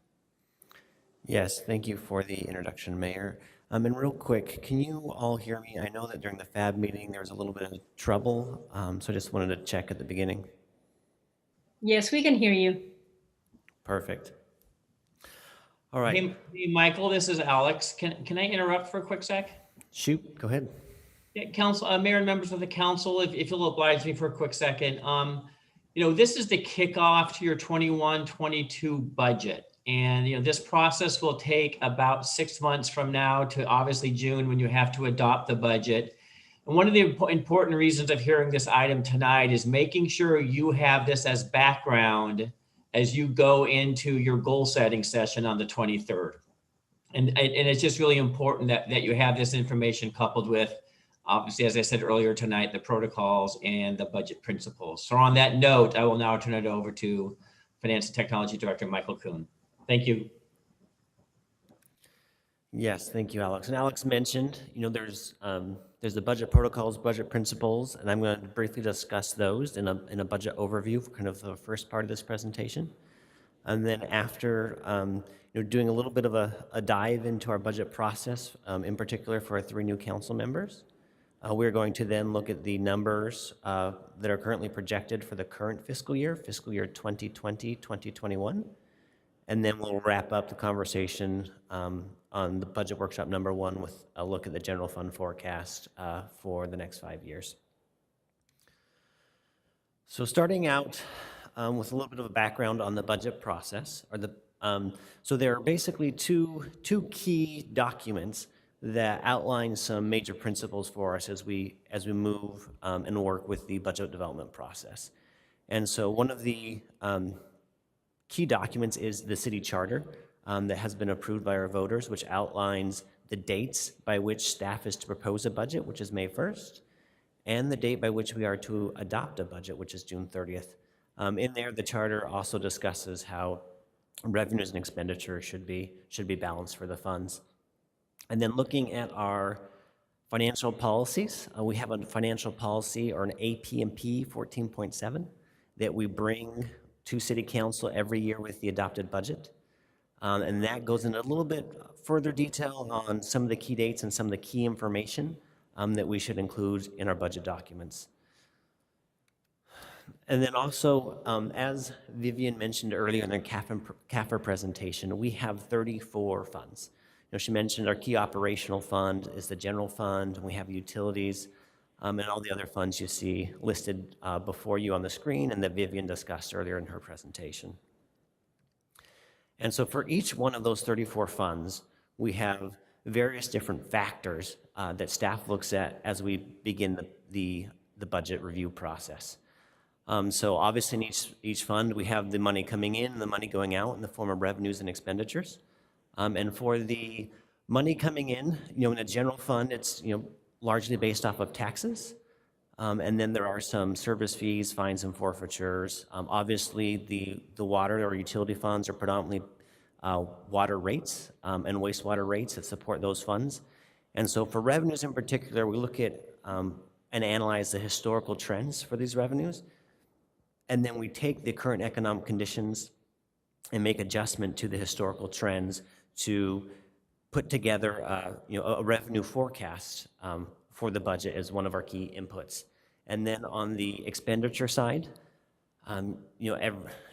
Yes, thank you for the introduction, Mayor. And real quick, can you all hear me? I know that during the FAB meeting, there was a little bit of trouble, so I just wanted to check at the beginning. Yes, we can hear you. Perfect. All right. Hey, Michael, this is Alex. Can I interrupt for a quick sec? Shoot, go ahead. Yeah, Council, Mayor and members of the council, if you'll oblige me for a quick second. This is the kickoff to your 21-22 budget. And, this process will take about 6 months from now to obviously June when you have to adopt the budget. And one of the important reasons of hearing this item tonight is making sure you have this as background as you go into your goal setting session on the 23rd. And it's just really important that you have this information coupled with, obviously, as I said earlier tonight, the protocols and the budget principles. So on that note, I will now turn it over to Finance and Technology Director Michael Kuhn. Thank you. Yes, thank you, Alex. And Alex mentioned, there's the budget protocols, budget principles, and I'm going to briefly discuss those in a budget overview for kind of the first part of this presentation. And then after, doing a little bit of a dive into our budget process, in particular for our 3 new council members, we're going to then look at the numbers that are currently projected for the current fiscal year 2020-2021. And then we'll wrap up the conversation on the budget workshop number 1 with a look at the general fund forecast for the next 5 years. So starting out with a little bit of a background on the budget process, so there are basically two key documents that outline some major principles for us as we move and work with the budget development process. And so one of the key documents is the city charter that has been approved by our voters, which outlines the dates by which staff is to propose a budget, which is May 1st, and the date by which we are to adopt a budget, which is June 30th. In there, the charter also discusses how revenues and expenditures should be balanced for the funds. And then looking at our financial policies, we have a financial policy, or an APMP 14.7, that we bring to City Council every year with the adopted budget. And that goes into a little bit further detail on some of the key dates and some of the key information that we should include in our budget documents. And then also, as Vivian mentioned earlier in the CAFR presentation, we have 34 funds. She mentioned our key operational fund is the general fund, and we have utilities, and all the other funds you see listed before you on the screen and that Vivian discussed earlier in her presentation. And so for each one of those 34 funds, we have various different factors that staff looks at as we begin the budget review process. So obviously in each fund, we have the money coming in and the money going out in the form of revenues and expenditures. And for the money coming in, in a general fund, it's, largely based off of taxes. And then there are some service fees, fines, and forfeitures. Obviously, the water or utility funds are predominantly water rates and wastewater rates that support those funds. And so for revenues in particular, we look at and analyze the historical trends for these revenues. And then we take the current economic conditions and make adjustment to the historical trends to put together a revenue forecast for the budget as one of our key inputs. And then on the expenditure side,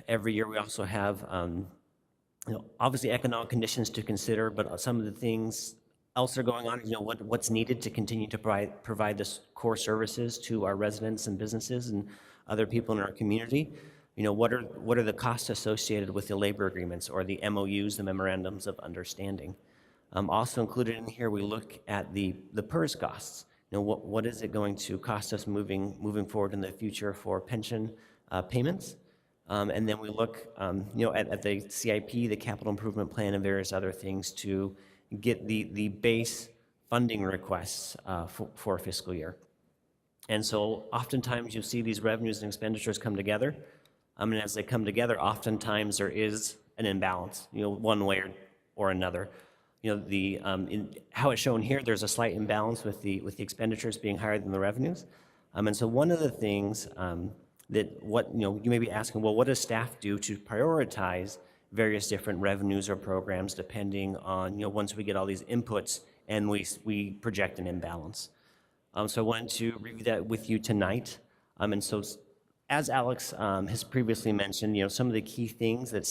every year we also have obviously economic conditions to consider, but some of the things else that are going on, what's needed to continue to provide this core services to our residents and businesses and other people in our community. What are the costs associated with the labor agreements or the MOUs, the memorandums of understanding? Also included in here, we look at the PERS costs. What is it going to cost us moving forward in the future for pension payments? And then we look, at the CIP, the capital improvement plan, and various other things to get the base funding requests for a fiscal year. And so oftentimes you see these revenues and expenditures come together. And as they come together, oftentimes there is an imbalance, one way or another. In how it's shown here, there's a slight imbalance with the expenditures being higher than the revenues. And so one of the things that you may be asking, well, what does staff do to prioritize various different revenues or programs depending on, once we get all these inputs and we project an imbalance. So I wanted to review that with you tonight. And so as Alex has previously mentioned, some of the key things that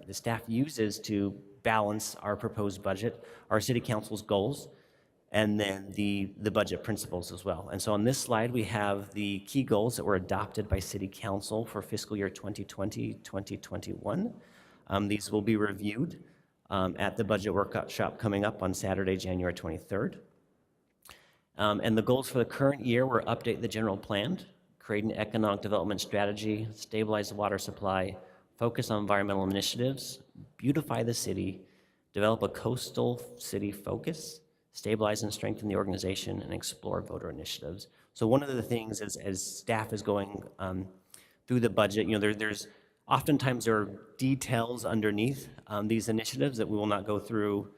the staff uses to balance our proposed budget are City Council's goals, and then the budget principles as well. And so on this slide, we have the key goals that were adopted by City Council for fiscal year 2020-2021. These will be reviewed at the budget workshop coming up on Saturday, January 23rd. And the goals for the current year were update the general plan, create an economic development strategy, stabilize the water supply, focus on environmental initiatives, beautify the city, develop a coastal city focus, stabilize and strengthen the organization, and explore voter initiatives. So one of the things as staff is going through the budget, there's oftentimes there are details underneath these initiatives that we will not go through,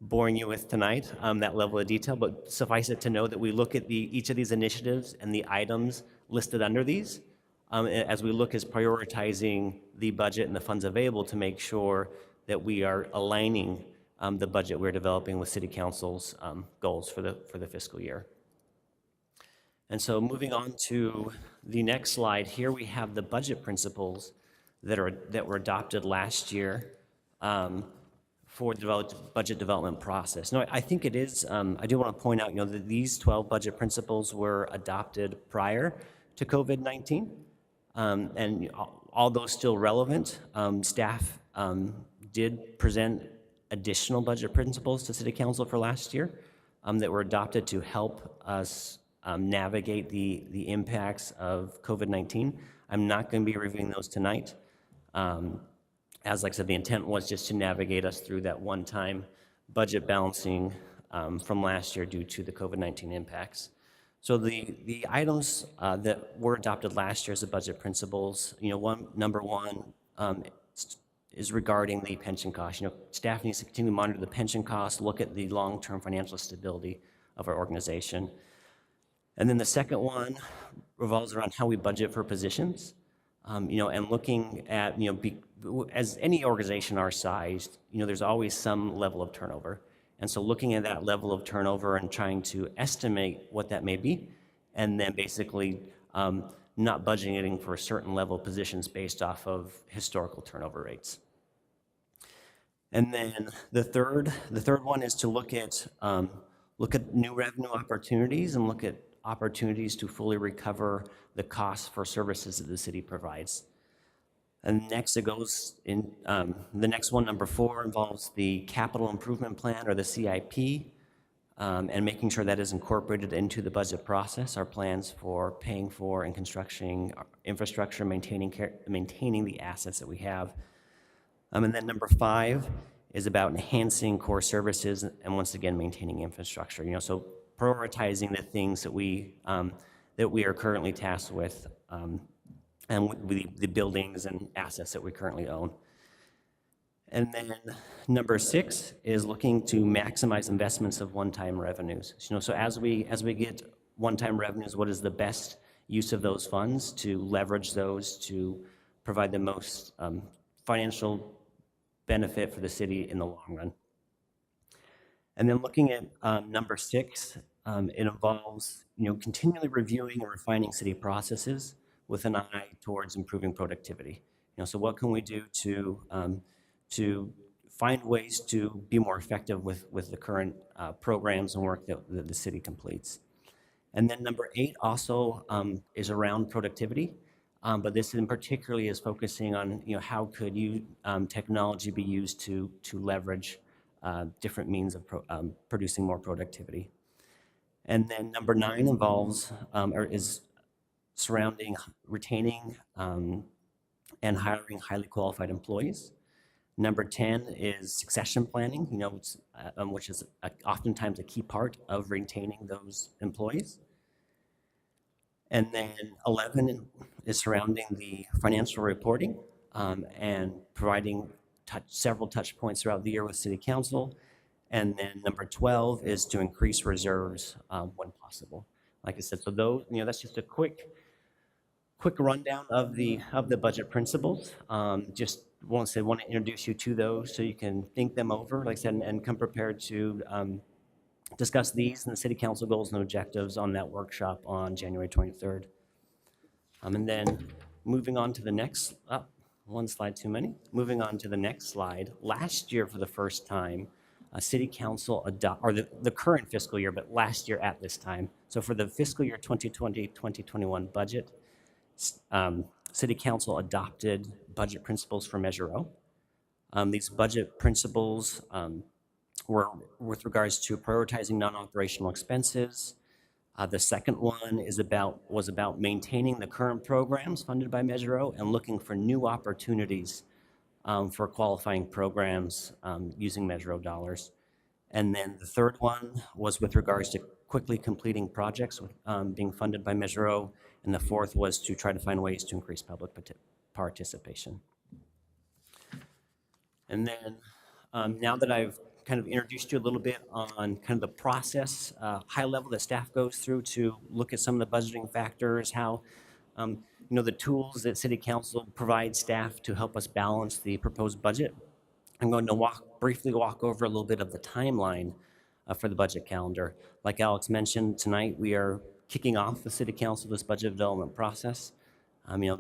boring you with tonight, that level of detail, but suffice it to know that we look at each of these initiatives and the items listed under these as we look as prioritizing the budget and the funds available to make sure that we are aligning the budget we're developing with City Council's goals for the fiscal year. And so moving on to the next slide, here we have the budget principles that were adopted last year for the budget development process. Now, I think it is, I do want to point out, that these 12 budget principles were adopted prior to COVID-19, and although still relevant, staff did present additional budget principles to City Council for last year that were adopted to help us navigate the impacts of COVID-19. I'm not going to be reviewing those tonight. As like I said, the intent was just to navigate us through that one-time budget balancing from last year due to the COVID-19 impacts. So the items that were adopted last year as the budget principles, number one, is regarding the pension cost. Staff needs to continue to monitor the pension costs, look at the long-term financial stability of our organization. And then the second one revolves around how we budget for positions, and looking at, as any organization our size, there's always some level of turnover. And so looking at that level of turnover and trying to estimate what that may be, and then basically not budgeting for a certain level of positions based off of historical turnover rates. And then the third one is to look at new revenue opportunities and look at opportunities to fully recover the costs for services that the city provides. And next it goes in, the next one, number 4, involves the capital improvement plan, or the CIP, and making sure that is incorporated into the budget process, our plans for paying for and constructing infrastructure, maintaining the assets that we have. And then number 5 is about enhancing core services and, once again, maintaining infrastructure. So prioritizing the things that we are currently tasked with, and with the buildings and assets that we currently own. And then number 6 is looking to maximize investments of one-time revenues. So as we get one-time revenues, what is the best use of those funds to leverage those to provide the most financial benefit for the city in the long run. And then looking at number 6, it involves continually reviewing and refining city processes with an eye towards improving productivity. So what can we do to find ways to be more effective with the current programs and work that the city completes. And then number 8 also is around productivity, but this in particularly is focusing on how could technology be used to leverage different means of producing more productivity. And then number 9 involves is surrounding retaining and hiring highly qualified employees. Number 10 is succession planning, which is oftentimes a key part of retaining those employees. And then 11 is surrounding the financial reporting and providing several touch points throughout the year with City Council. And then number 12 is to increase reserves when possible. Like I said, so those, that's just a quick quick rundown of the budget principles. Just want to introduce you to those so you can think them over, like I said, and come prepared to discuss these and the city council goals and objectives on that workshop on January 23rd. And then moving on to the next, one slide too many. Moving on to the next slide. Last year, for the first time, city council the current fiscal year, but last year at this time. So for the fiscal year 2020-2021 budget, city council adopted budget principles for Measure O. These budget principles were with regards to prioritizing non-operational expenses. The second one was about maintaining the current programs funded by Measure O and looking for new opportunities for qualifying programs using Measure O dollars. And then the third one was with regards to quickly completing projects being funded by Measure O. And the fourth was to try to find ways to increase public participation. And then now that I've kind of introduced you a little bit on kind of the process, high level that staff goes through to look at some of the budgeting factors, how the tools that City Council provides staff to help us balance the proposed budget. I'm going to briefly walk over a little bit of the timeline for the budget calendar. Like Alex mentioned, tonight we are kicking off the City Council this budget development process.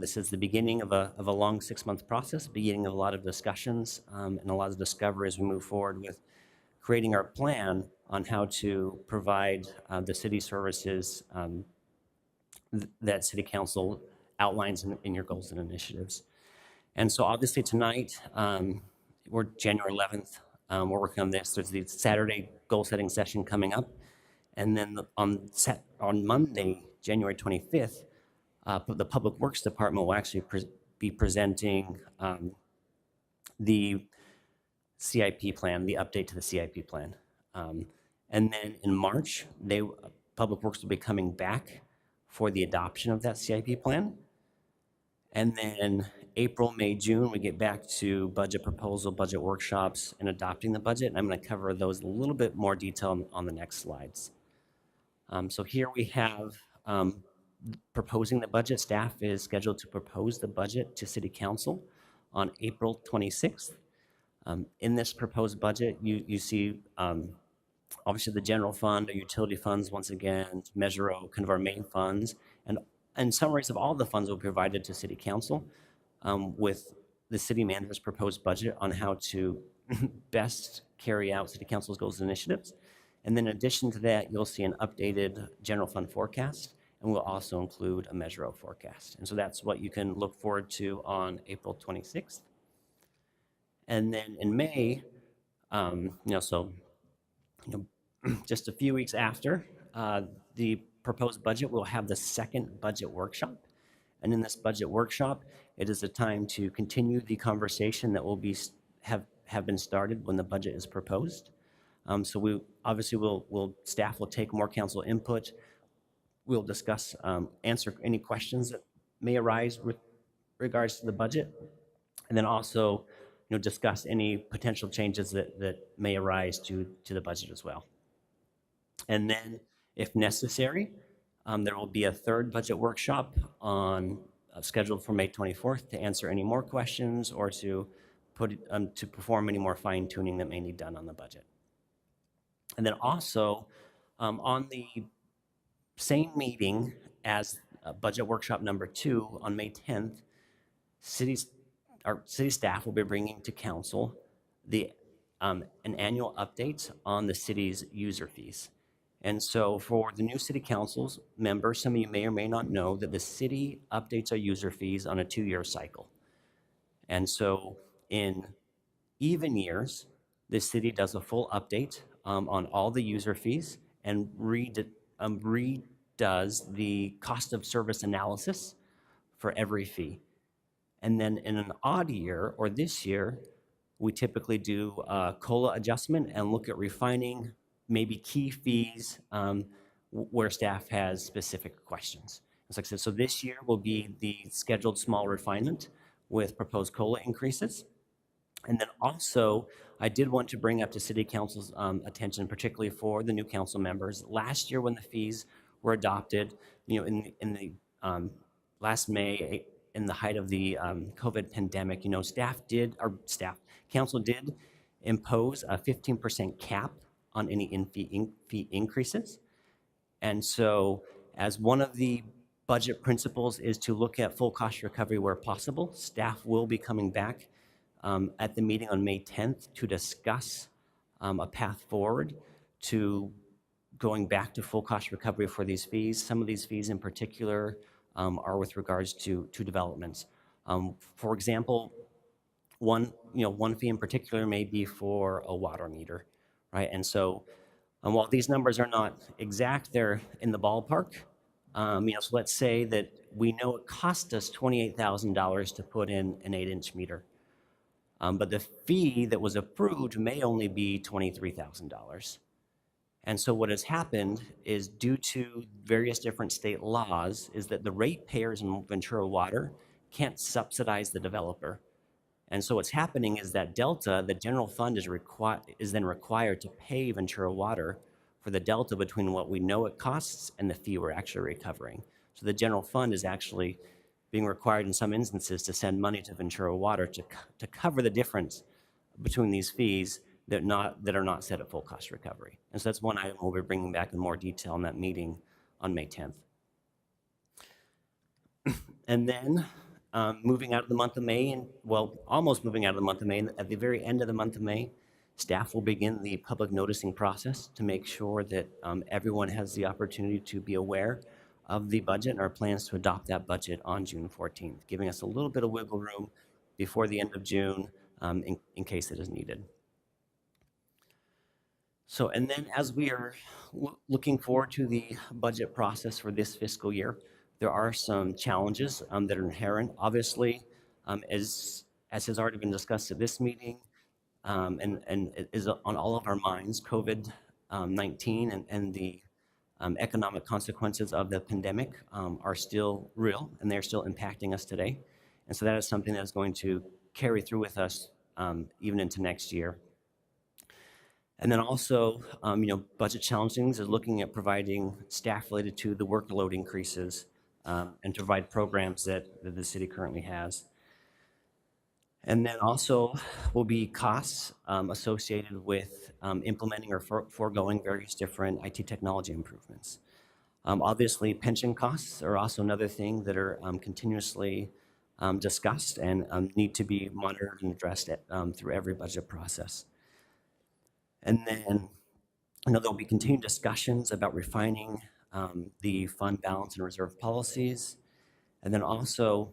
This is the beginning of a long 6-month process, beginning of a lot of discussions and a lot of discovery as we move forward with creating our plan on how to provide the city services that City Council outlines in your goals and initiatives. And so obviously tonight, we're January 11th, we're working on this. There's the Saturday goal setting session coming up. And then on Monday, January 25th, the Public Works Department will actually be presenting the CIP plan, the update to the CIP plan. And then in March, Public Works will be coming back for the adoption of that CIP plan. And then April, May, June, we get back to budget proposal, budget workshops, and adopting the budget. And I'm going to cover those in a little bit more detail on the next slides. So here we have proposing the budget. Staff is scheduled to propose the budget to City Council on April 26th. In this proposed budget, you see obviously the general fund, our utility funds, once again, Measure O, kind of our main funds, and summaries of all the funds will be provided to City Council with the city manager's proposed budget on how to best carry out City Council's goals and initiatives. And then in addition to that, you'll see an updated general fund forecast, and we'll also include a Measure O forecast. And so that's what you can look forward to on April 26th. And then in May, just a few weeks after the proposed budget, we'll have the second budget workshop. And in this budget workshop, it is a time to continue the conversation that will have been started when the budget is proposed. So we obviously staff will take more council input. We'll discuss, answer any questions that may arise with regards to the budget, and then also discuss any potential changes that may arise to the budget as well. And then, if necessary, there will be a third budget workshop scheduled for May 24th to answer any more questions or to perform any more fine tuning that may need done on the budget. And then also on the same meeting as budget workshop number 2 on May 10th, our city staff will be bringing to council an annual update on the city's user fees. And so for the new city council's members, some of you may or may not know that the city updates our user fees on a 2-year cycle. And so in even years, the city does a full update on all the user fees and redoes the cost of service analysis for every fee. And then in an odd year, or this year, we typically do a COLA adjustment and look at refining maybe key fees where staff has specific questions. As I said, so this year will be the scheduled small refinement with proposed COLA increases. And then also, I did want to bring up to City Council's attention, particularly for the new council members. Last year when the fees were adopted, in the last May, in the height of the COVID pandemic, council did impose a 15% cap on any fee increases. And so, as one of the budget principles is to look at full cost recovery where possible, staff will be coming back at the meeting on May 10th to discuss a path forward to going back to full cost recovery for these fees. Some of these fees in particular are with regards to developments. For example, one fee in particular may be for a water meter, right? And so while these numbers are not exact, they're in the ballpark. So let's say that we know it cost us $28,000 to put in an 8-inch meter. But the fee that was approved may only be $23,000. And so what has happened is, due to various different state laws, is that the ratepayers in Ventura Water can't subsidize the developer. And so what's happening is that delta, the general fund is then required to pay Ventura Water for the delta between what we know it costs and the fee we're actually recovering. So the general fund is actually being required in some instances to send money to Ventura Water to cover the difference between these fees that are not set at full cost recovery. And so that's one item we'll be bringing back in more detail in that meeting on May 10th. And then moving out of the month of May, almost moving out of the month of May, at the very end of the month of May, staff will begin the public noticing process to make sure that everyone has the opportunity to be aware of the budget and our plans to adopt that budget on June 14th, giving us a little bit of wiggle room before the end of June in case it is needed. So, and then as we are looking forward to the budget process for this fiscal year, there are some challenges that are inherent. Obviously, as has already been discussed at this meeting, and is on all of our minds, COVID-19 and the economic consequences of the pandemic are still real, and they're still impacting us today. And so that is something that is going to carry through with us even into next year. And then also, budget challenges is looking at providing staff related to the workload increases and to provide programs that the city currently has. And then also will be costs associated with implementing or foregoing various different IT technology improvements. Obviously, pension costs are also another thing that are continuously discussed and need to be monitored and addressed through every budget process. And then there'll be continued discussions about refining the fund balance and reserve policies. And then also,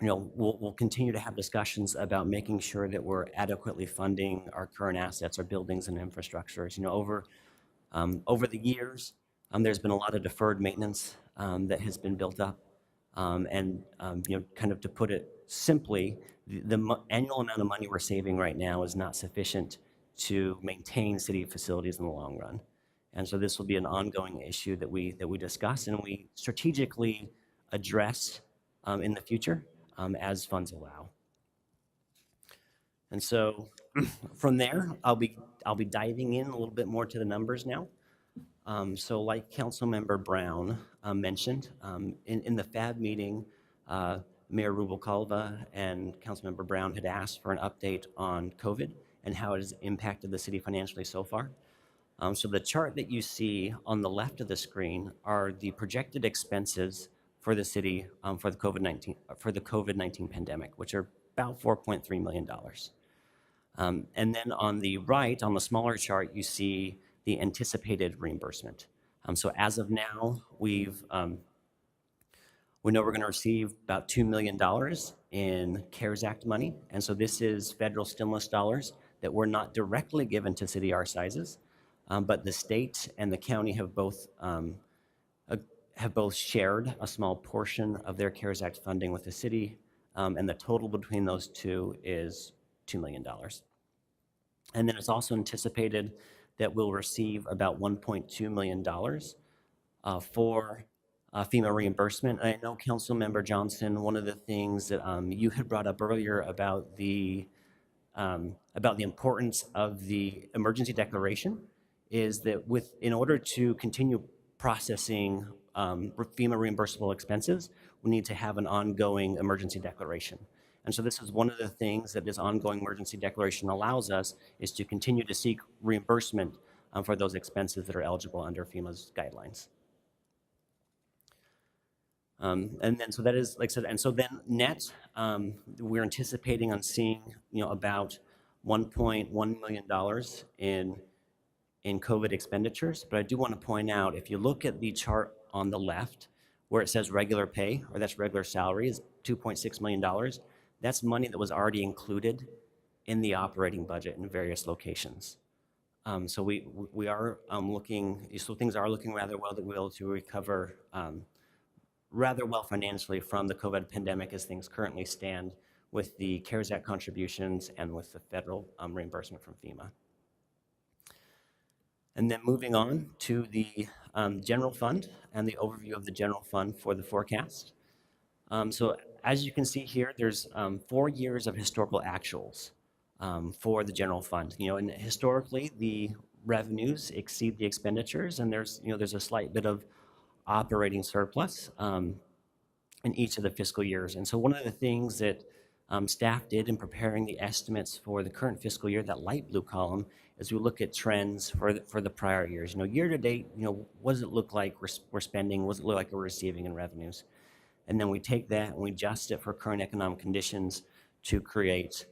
we'll continue to have discussions about making sure that we're adequately funding our current assets, our buildings and infrastructures. Over the years, there's been a lot of deferred maintenance that has been built up. And kind of to put it simply, the annual amount of money we're saving right now is not sufficient to maintain city facilities in the long run. And so this will be an ongoing issue that we discuss and we strategically address in the future as funds allow. And so from there, I'll be diving in a little bit more to the numbers now. So like Councilmember Brown mentioned, in the FAB meeting, Mayor Rubalcaba and Councilmember Brown had asked for an update on COVID and how it has impacted the city financially so far. So the chart that you see on the left of the screen are the projected expenses for the city for the COVID-19 pandemic, which are about $4.3 million. And then on the right, on the smaller chart, you see the anticipated reimbursement. So as of now, we know we're going to receive about $2 million in CARES Act money. And so this is federal stimulus dollars that were not directly given to city our sizes, but the state and the county have both shared a small portion of their CARES Act funding with the city, and the total between those two is $2 million. And then it's also anticipated that we'll receive about $1.2 million for FEMA reimbursement. And I know Councilmember Johnson, one of the things that you had brought up earlier about the importance of the emergency declaration is that in order to continue processing FEMA reimbursable expenses, we need to have an ongoing emergency declaration. And so this is one of the things that this ongoing emergency declaration allows us, is to continue to seek reimbursement for those expenses that are eligible under FEMA's guidelines. And then, so that is, like I said, and so then net, we're anticipating on seeing, about $1.1 million in COVID expenditures. But I do want to point out, if you look at the chart on the left, where it says regular pay, or that's regular salaries, $2.6 million, that's money that was already included in the operating budget in various locations. So we are looking, so things are looking rather well, that we'll be able to recover rather well financially from the COVID pandemic as things currently stand, with the CARES Act contributions and with the federal reimbursement from FEMA. And then moving on to the general fund and the overview of the general fund for the forecast. So as you can see here, there's 4 years of historical actuals for the general fund. And historically, the revenues exceed the expenditures, and there's a slight bit of operating surplus in each of the fiscal years. And so one of the things that staff did in preparing the estimates for the current fiscal year, that light blue column, is we look at trends for the prior years. Year to date, what does it look like we're spending? What does it look like we're receiving in revenues? And then we take that and we adjust it for current economic conditions to create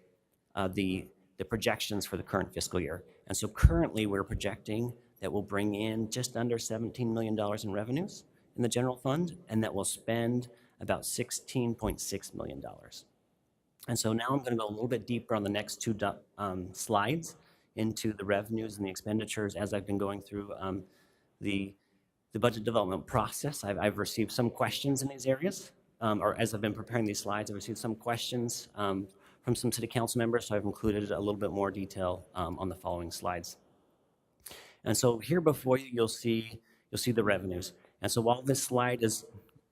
the projections for the current fiscal year. And so currently we're projecting that we'll bring in just under $17 million in revenues in the general fund, and that we'll spend about $16.6 million. And so now I'm going to go a little bit deeper on the next two slides into the revenues and the expenditures as I've been going through the budget development process. I've received some questions in these areas, or as I've been preparing these slides, I've received some questions from some city council members, so I've included a little bit more detail on the following slides. And so here before you, you'll see the revenues. And so while this slide is,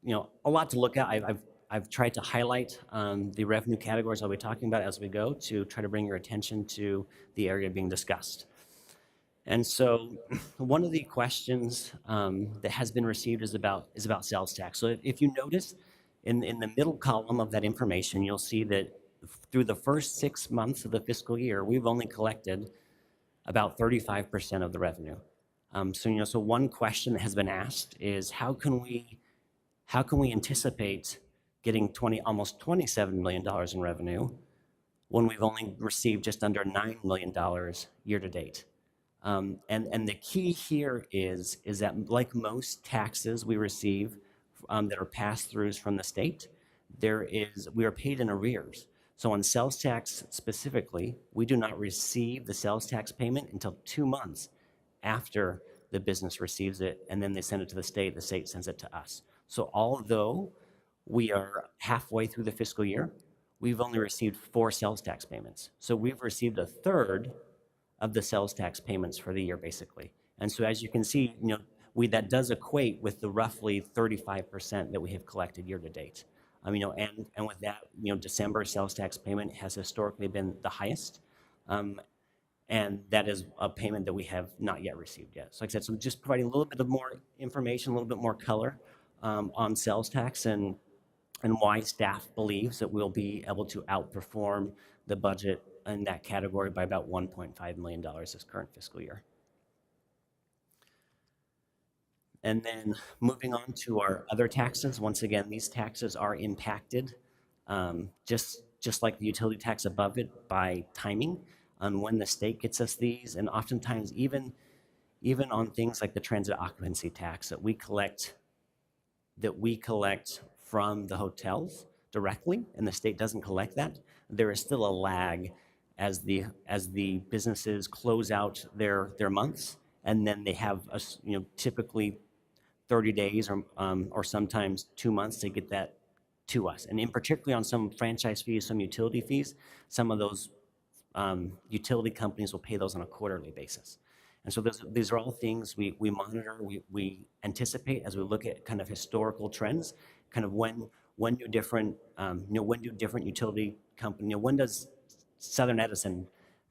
a lot to look at, I've tried to highlight the revenue categories I'll be talking about as we go, to try to bring your attention to the area being discussed. And so one of the questions that has been received is about sales tax. So if you notice in the middle column of that information, you'll see that through the first 6 months of the fiscal year, we've only collected about 35% of the revenue. So one question that has been asked is, how can we anticipate getting almost $27 million in revenue when we've only received just under $9 million year to date? And the key here is that, like most taxes we receive that are pass-throughs from the state, we are paid in arrears. So on sales tax specifically, we do not receive the sales tax payment until 2 months after the business receives it, and then they send it to the state sends it to us. So although we are halfway through the fiscal year, we've only received 4 sales tax payments. So we've received a third of the sales tax payments for the year, basically. And so as you can see, that does equate with the roughly 35% that we have collected year to date. And with that, December sales tax payment has historically been the highest. And that is a payment that we have not yet received yet. So like I said, so just providing a little bit of more information, a little bit more color on sales tax and why staff believes that we'll be able to outperform the budget in that category by about $1.5 million this current fiscal year. And then moving on to our other taxes, once again, these taxes are impacted just like the utility tax above it by timing on when the state gets us these, and oftentimes even on things like the transit occupancy tax that we collect from the hotels directly, and the state doesn't collect that. There is still a lag as the businesses close out their months, and then they have typically 30 days or sometimes 2 months to get that to us. And in particular on some franchise fees, some utility fees, some of those utility companies will pay those on a quarterly basis. And so these are all things we monitor, we anticipate as we look at kind of historical trends, kind of when do different utility companies, when does Southern Edison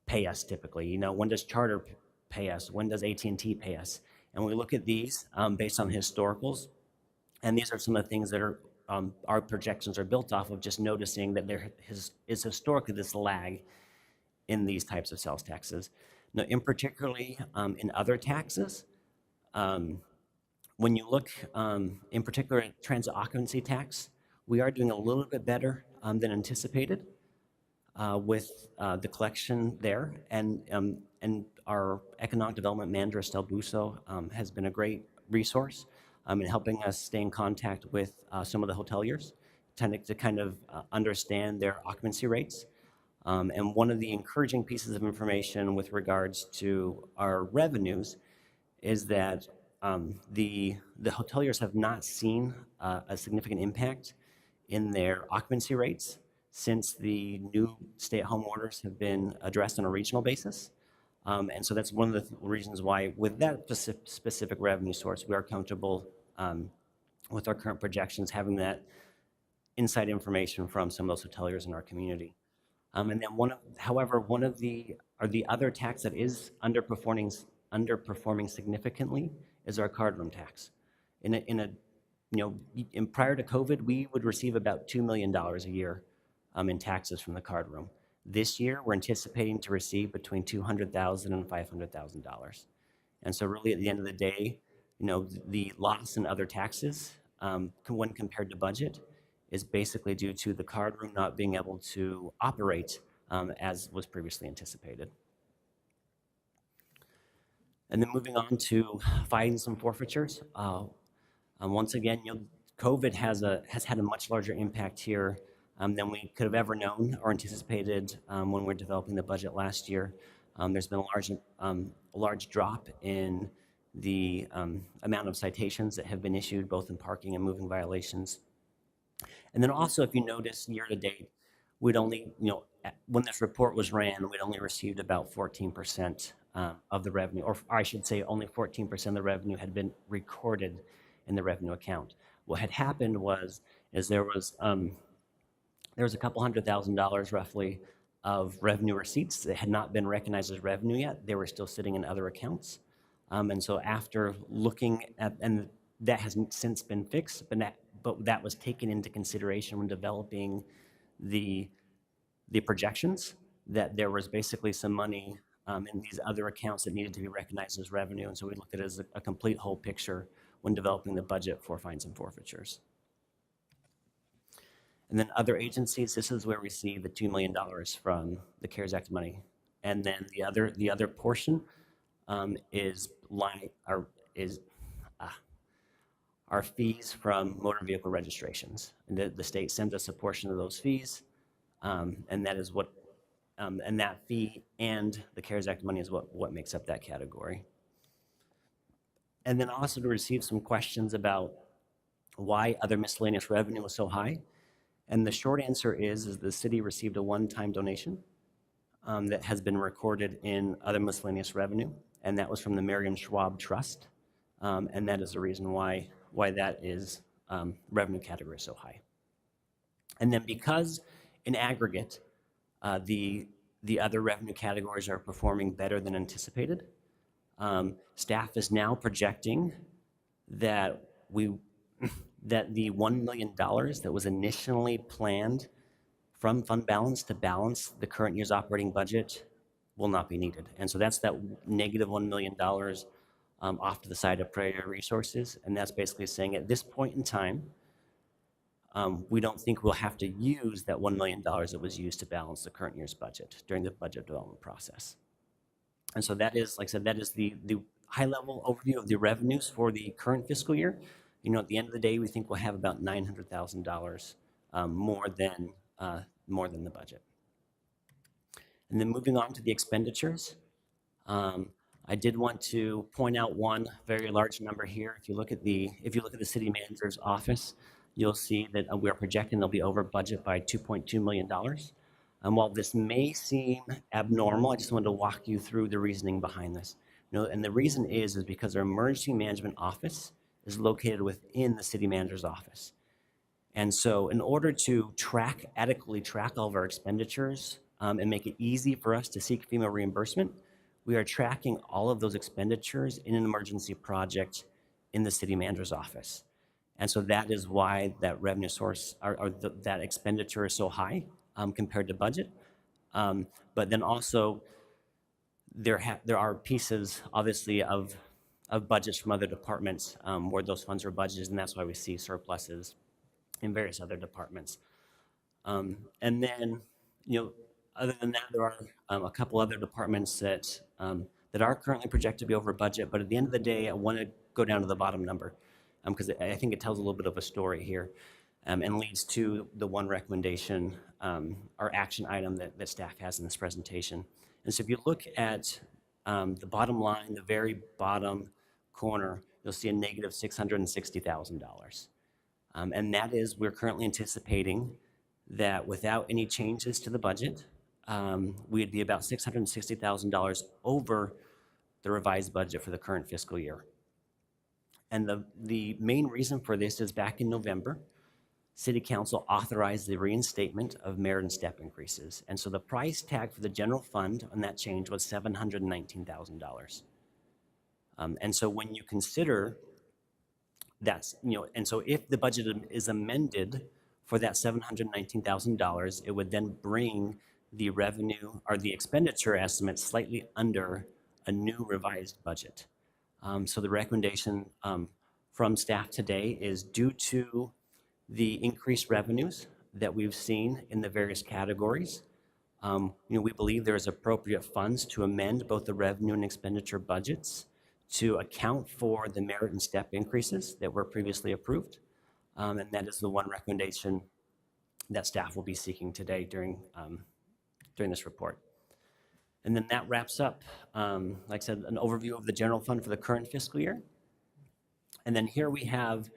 pay us typically? When does Charter pay us? When does AT&T pay us? And we look at these based on historicals And these are some of the things that are our projections are built off of, just noticing that there is historically this lag in these types of sales taxes. Now, in particularly in other taxes, when you look in particular at transit occupancy tax, we are doing a little bit better than anticipated with the collection there. And our economic development manager, Estelle Busso, has been a great resource in helping us stay in contact with some of the hoteliers to kind of understand their occupancy rates. And one of the encouraging pieces of information with regards to our revenues is that the hoteliers have not seen a significant impact in their occupancy rates since the new stay-at-home orders have been addressed on a regional basis. And so that's one of the reasons why with that specific revenue source, we are comfortable with our current projections, having that inside information from some of those hoteliers in our community. And then however, one of the other tax that is underperforming significantly is our card room tax. In prior to COVID, we would receive about $2 million a year in taxes from the card room. This year, we're anticipating to receive between $200,000 and $500,000. And so really at the end of the day, the loss in other taxes, when compared to budget, is basically due to the card room not being able to operate as was previously anticipated. And then moving on to fines and forfeitures. Once again, COVID has had a much larger impact here than we could have ever known or anticipated when we were developing the budget last year. There's been a large drop in the amount of citations that have been issued, both in parking and moving violations. And then also, if you notice, year to date, we'd only, when this report was ran, we'd only received about 14% of the revenue, or I should say only 14% of the revenue had been recorded in the revenue account. What had happened is there was a couple $100,000 roughly of revenue receipts that had not been recognized as revenue yet. They were still sitting in other accounts. And so after looking at, and that has since been fixed, but that was taken into consideration when developing the projections, that there was basically some money in these other accounts that needed to be recognized as revenue. And so we looked at it as a complete whole picture when developing the budget for fines and forfeitures. And then other agencies, this is where we see the $2 million from the CARES Act money. And then the other portion is our fees from motor vehicle registrations. And the state sends us a portion of those fees, and that is what, and that fee and the CARES Act money is what makes up that category. And then also to receive some questions about why other miscellaneous revenue was so high. And the short answer is the city received a one-time donation that has been recorded in other miscellaneous revenue, and that was from the Miriam Schwab Trust, and that is the reason why that is revenue category so high. And then because in aggregate, the other revenue categories are performing better than anticipated, staff is now projecting that the $1 million that was initially planned from fund balance to balance the current year's operating budget will not be needed. And so that's that negative $1 million off to the side of priority resources. And that's basically saying at this point in time, we don't think we'll have to use that $1 million that was used to balance the current year's budget during the budget development process. And so that is, like I said, that is the high level overview of the revenues for the current fiscal year. At the end of the day, we think we'll have about $900,000 more than the budget. And then moving on to the expenditures, I did want to point out one very large number here. If you look at the city manager's office, you'll see that we are projecting they'll be over budget by $2.2 million. While this may seem abnormal, I just wanted to walk you through the reasoning behind this. And the reason is because our emergency management office is located within the city manager's office. And so in order to adequately track all of our expenditures and make it easy for us to seek FEMA reimbursement, we are tracking all of those expenditures in an emergency project in the city manager's office. And so that is why that revenue source that expenditure is so high compared to budget. But then also there are pieces, obviously, of budgets from other departments where those funds are budgeted, and that's why we see surpluses in various other departments. And then, other than that, there are a couple other departments that are currently projected to be over budget. But at the end of the day, I want to go down to the bottom number because I think it tells a little bit of a story here and leads to the one recommendation or action item that staff has in this presentation. And so if you look at the bottom line, the very bottom corner, you'll see a negative $660,000. And that is, we're currently anticipating that without any changes to the budget, we'd be about $660,000 over the revised budget for the current fiscal year. And the main reason for this is back in November, City Council authorized the reinstatement of merit and step increases. And so the price tag for the general fund on that change was $719,000. And so when you consider that's, and so if the budget is amended for that $719,000, it would then bring the revenue or the expenditure estimate slightly under a new revised budget. So the recommendation from staff today is due to the increased revenues that we've seen in the various categories. We believe there is appropriate funds to amend both the revenue and expenditure budgets to account for the merit and step increases that were previously approved. And that is the one recommendation that staff will be seeking today during this report. And then that wraps up, like I said, an overview of the general fund for the current fiscal year. And then here we have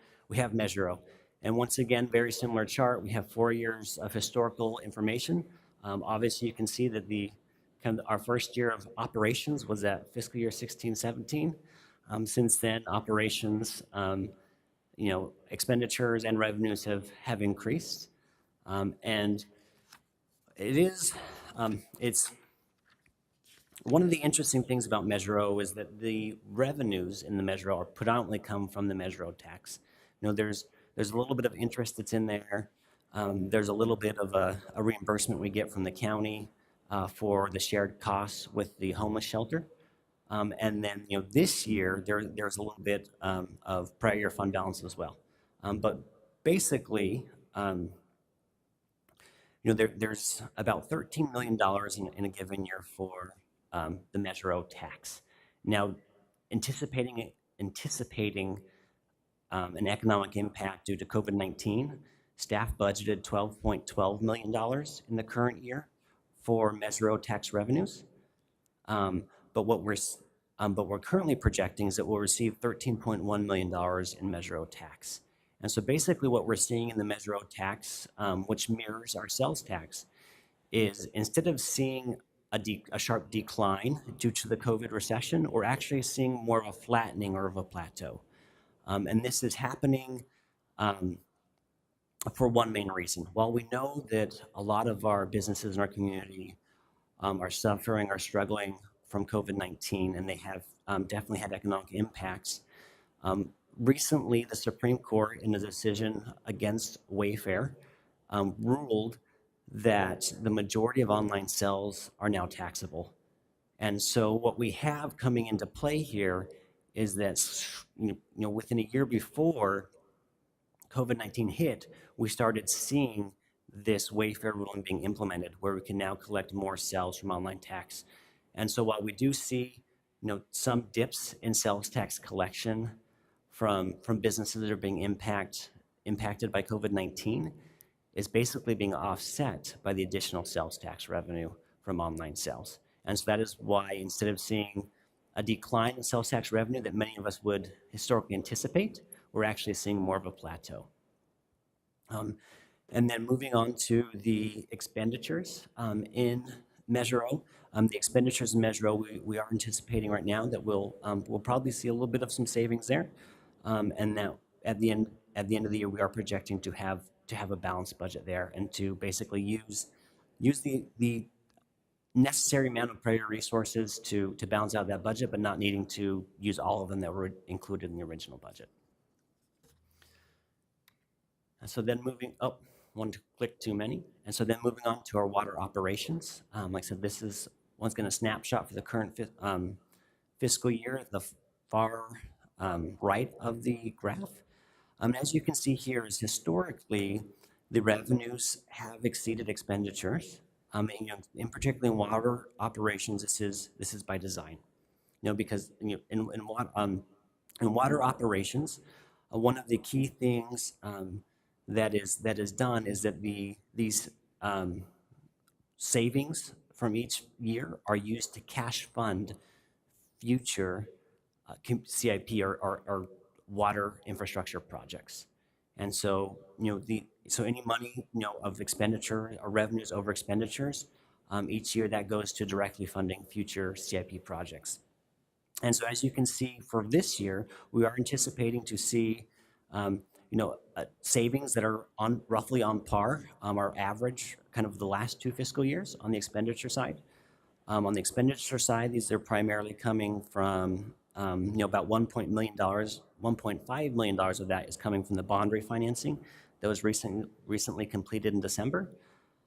Measure O. And once again, very similar chart. We have 4 years of historical information. Obviously, you can see that our first year of operations was at fiscal year 16-17. Since then, operations, expenditures and revenues have increased. And it's one of the interesting things about Measure O is that the revenues in the Measure O are predominantly come from the Measure O tax. There's a little bit of interest that's in there. There's a little bit of a reimbursement we get from the county for the shared costs with the homeless shelter. And then, this year, there's a little bit of prior year fund balance as well. But basically, there's about $13 million in a given year for the Measure O tax. Now, anticipating an economic impact due to COVID-19, staff budgeted $12.12 million in the current year for Measure O tax revenues. But what we're currently projecting is that we'll receive $13.1 million in Measure O tax. And so basically what we're seeing in the Measure O tax, which mirrors our sales tax, is instead of seeing a sharp decline due to the COVID recession, we're actually seeing more of a flattening or of a plateau. And this is happening for one main reason. While we know that a lot of our businesses in our community are suffering or struggling from COVID-19, and they have definitely had economic impacts, recently the Supreme Court, in a decision against Wayfair, ruled that the majority of online sales are now taxable. And so what we have coming into play here is that within a year before COVID-19 hit, we started seeing this Wayfair ruling being implemented, where we can now collect more sales from online tax. And so while we do see some dips in sales tax collection from businesses that are being impacted by COVID-19, is basically being offset by the additional sales tax revenue from online sales. And so that is why, instead of seeing a decline in sales tax revenue that many of us would historically anticipate, we're actually seeing more of a plateau. And then moving on to the expenditures in Measure O. The expenditures in Measure O, we are anticipating right now that we'll probably see a little bit of some savings there. And that at the end of the year, we are projecting to have a balanced budget there, and to basically use the necessary amount of prior resources to balance out that budget, but not needing to use all of them that were included in the original budget. And so then moving up, one to click too many. And so then moving on to our water operations. Like I said, this is one's going to snapshot for the current fiscal year at the far right of the graph. As you can see here, is historically the revenues have exceeded expenditures. And, in particular in water operations, this is by design. Because in water operations, one of the key things that is done is that these savings from each year are used to cash fund future CIP or water infrastructure projects. And so, so any money, of expenditure or revenues over expenditures, each year that goes to directly funding future CIP projects. And so as you can see for this year, we are anticipating to see, savings that are roughly on par, our average kind of the last 2 fiscal years on the expenditure side. On the expenditure side, these are primarily coming from, about $1.5 million of that is coming from the bond refinancing that was recently completed in December.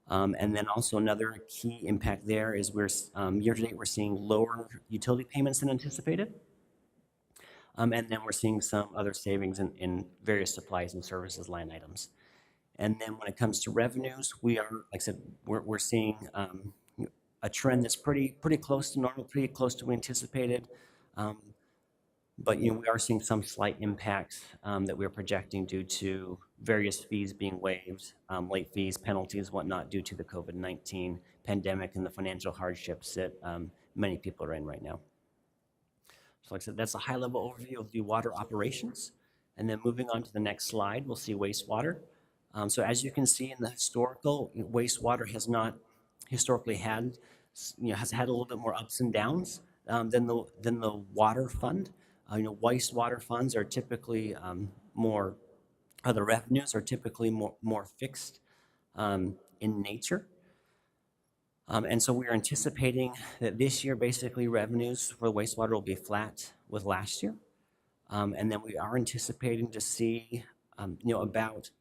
And then also another key impact there is we're year to date, we're seeing lower utility payments than anticipated. And then we're seeing some other savings in various supplies and services line items. And then when it comes to revenues, we are, like I said, we're seeing a trend that's pretty close to normal, pretty close to what we anticipated. But we are seeing some slight impacts that we're projecting due to various fees being waived, late fees, penalties, whatnot, due to the COVID-19 pandemic and the financial hardships that many people are in right now. So like I said, that's a high-level overview of the water operations. And then moving on to the next slide, we'll see wastewater. So as you can see in the historical, wastewater has not historically had, has had a little bit more ups and downs than the water fund. Wastewater funds are typically the revenues are typically more fixed in nature. And so we're anticipating that this year, basically revenues for wastewater will be flat with last year. And then we are anticipating to see, about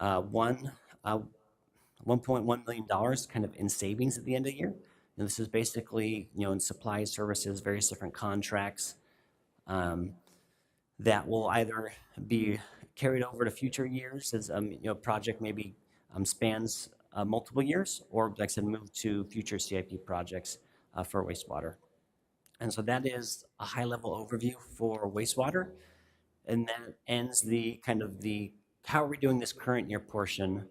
$1.1 million kind of in savings at the end of the year. And this is basically, in supplies, services, various different contracts that will either be carried over to future years as a project maybe spans multiple years, or like I said, move to future CIP projects for wastewater. And so that is a high-level overview for wastewater, and that ends the how are we doing this current year portion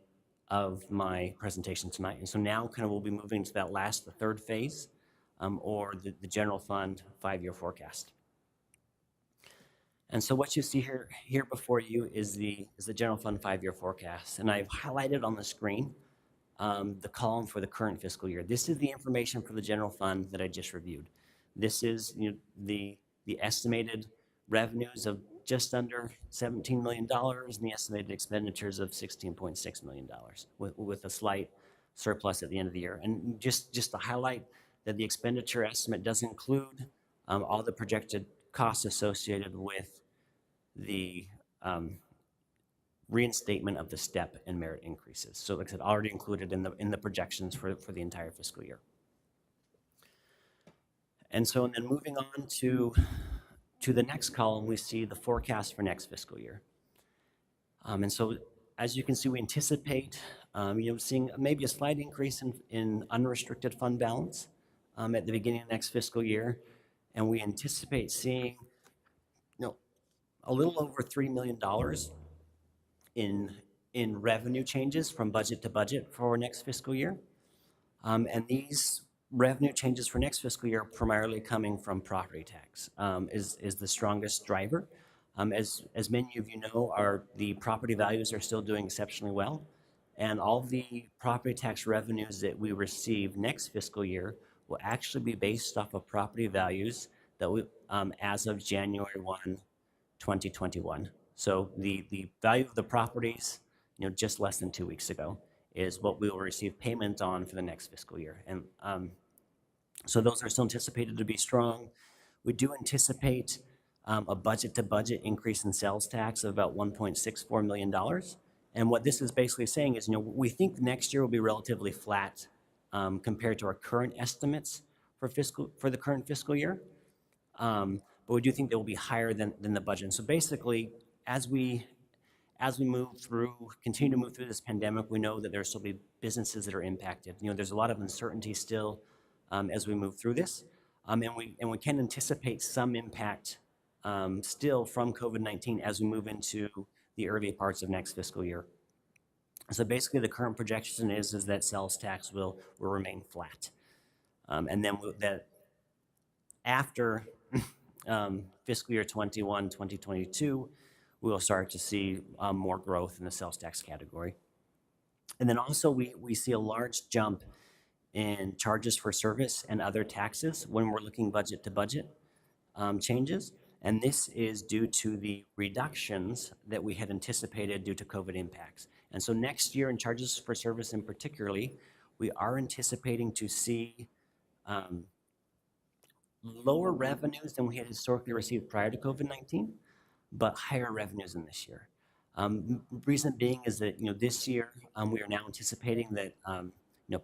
of my presentation tonight. And so now we'll be moving to that the third phase, or the general fund 5-year forecast. And so what you see here before you is the general fund 5-year forecast. And I've highlighted on the screen the column for the current fiscal year. This is the information for the general fund that I just reviewed. This is the estimated revenues of just under $17 million and the estimated expenditures of $16.6 million with a slight surplus at the end of the year. And just to highlight that the expenditure estimate does include all the projected costs associated with the reinstatement of the step and merit increases. So like I said, already included in the projections for the entire fiscal year. And so then moving on to the next column, we see the forecast for next fiscal year. And so as you can see, we anticipate seeing maybe a slight increase in unrestricted fund balance at the beginning of next fiscal year. And we anticipate seeing a little over $3 million in revenue changes from budget to budget for next fiscal year. And these revenue changes for next fiscal year are primarily coming from property tax, is the strongest driver. As many of you know, the property values are still doing exceptionally well. And all the property tax revenues that we receive next fiscal year will actually be based off of property values that we, as of January 1, 2021. So the value of the properties, just less than 2 weeks ago, is what we will receive payment on for the next fiscal year. And so those are still anticipated to be strong. We do anticipate a budget-to-budget increase in sales tax of about $1.64 million. And what this is basically saying is, we think next year will be relatively flat compared to our current estimates for the current fiscal year. But we do think they will be higher than the budget. And so basically, as we continue to move through this pandemic, we know that there will still be businesses that are impacted. There's a lot of uncertainty still as we move through this. And we can anticipate some impact still from COVID-19 as we move into the early parts of next fiscal year. So basically, the current projection is that sales tax will remain flat. And then that after fiscal year 21, 2022, we will start to see more growth in the sales tax category. And then also we see a large jump in charges for service and other taxes when we're looking budget to budget changes. And this is due to the reductions that we had anticipated due to COVID impacts. And so next year in charges for service in particularly, we are anticipating to see lower revenues than we had historically received prior to COVID-19, but higher revenues in this year. Reason being is that this year we are now anticipating that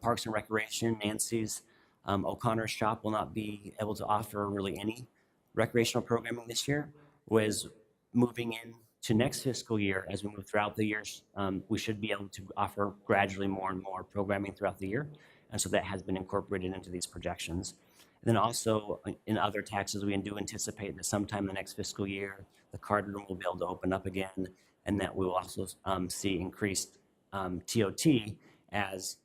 Parks and Recreation, Nancy's O'Connor's shop will not be able to offer really any recreational programming this year. Whereas moving into next fiscal year, as we move throughout the years, we should be able to offer gradually more and more programming throughout the year, and so that has been incorporated into these projections. And then also in other taxes, we do anticipate that sometime in the next fiscal year, the card room will be able to open up again, and that we will also see increased TOT as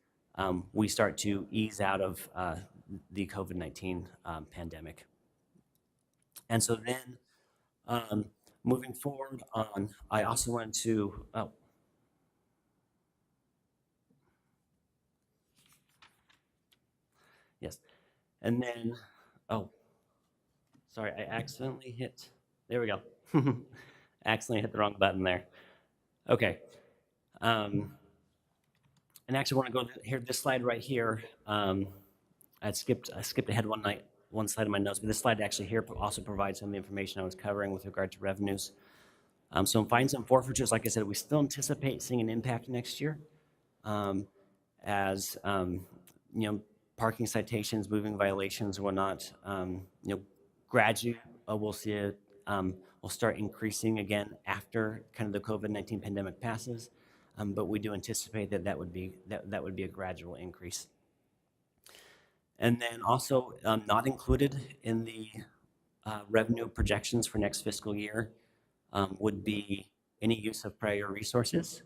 we start to ease out of the COVID-19 pandemic. And so then moving forward on, I also want to, yes. And then, sorry, I accidentally hit, there we go. Accidentally hit the wrong button there. Okay. And actually I want to go here, this slide right here. I skipped ahead one slide of my notes, but this slide actually here also provides some of the information I was covering with regard to revenues. So in fines and forfeitures, like I said, we still anticipate seeing an impact next year as, parking citations, moving violations, or whatnot, gradually we'll see it, will start increasing again after kind of the COVID-19 pandemic passes, but we do anticipate that would be a gradual increase. And then also not included in the revenue projections for next fiscal year would be any use of prior resources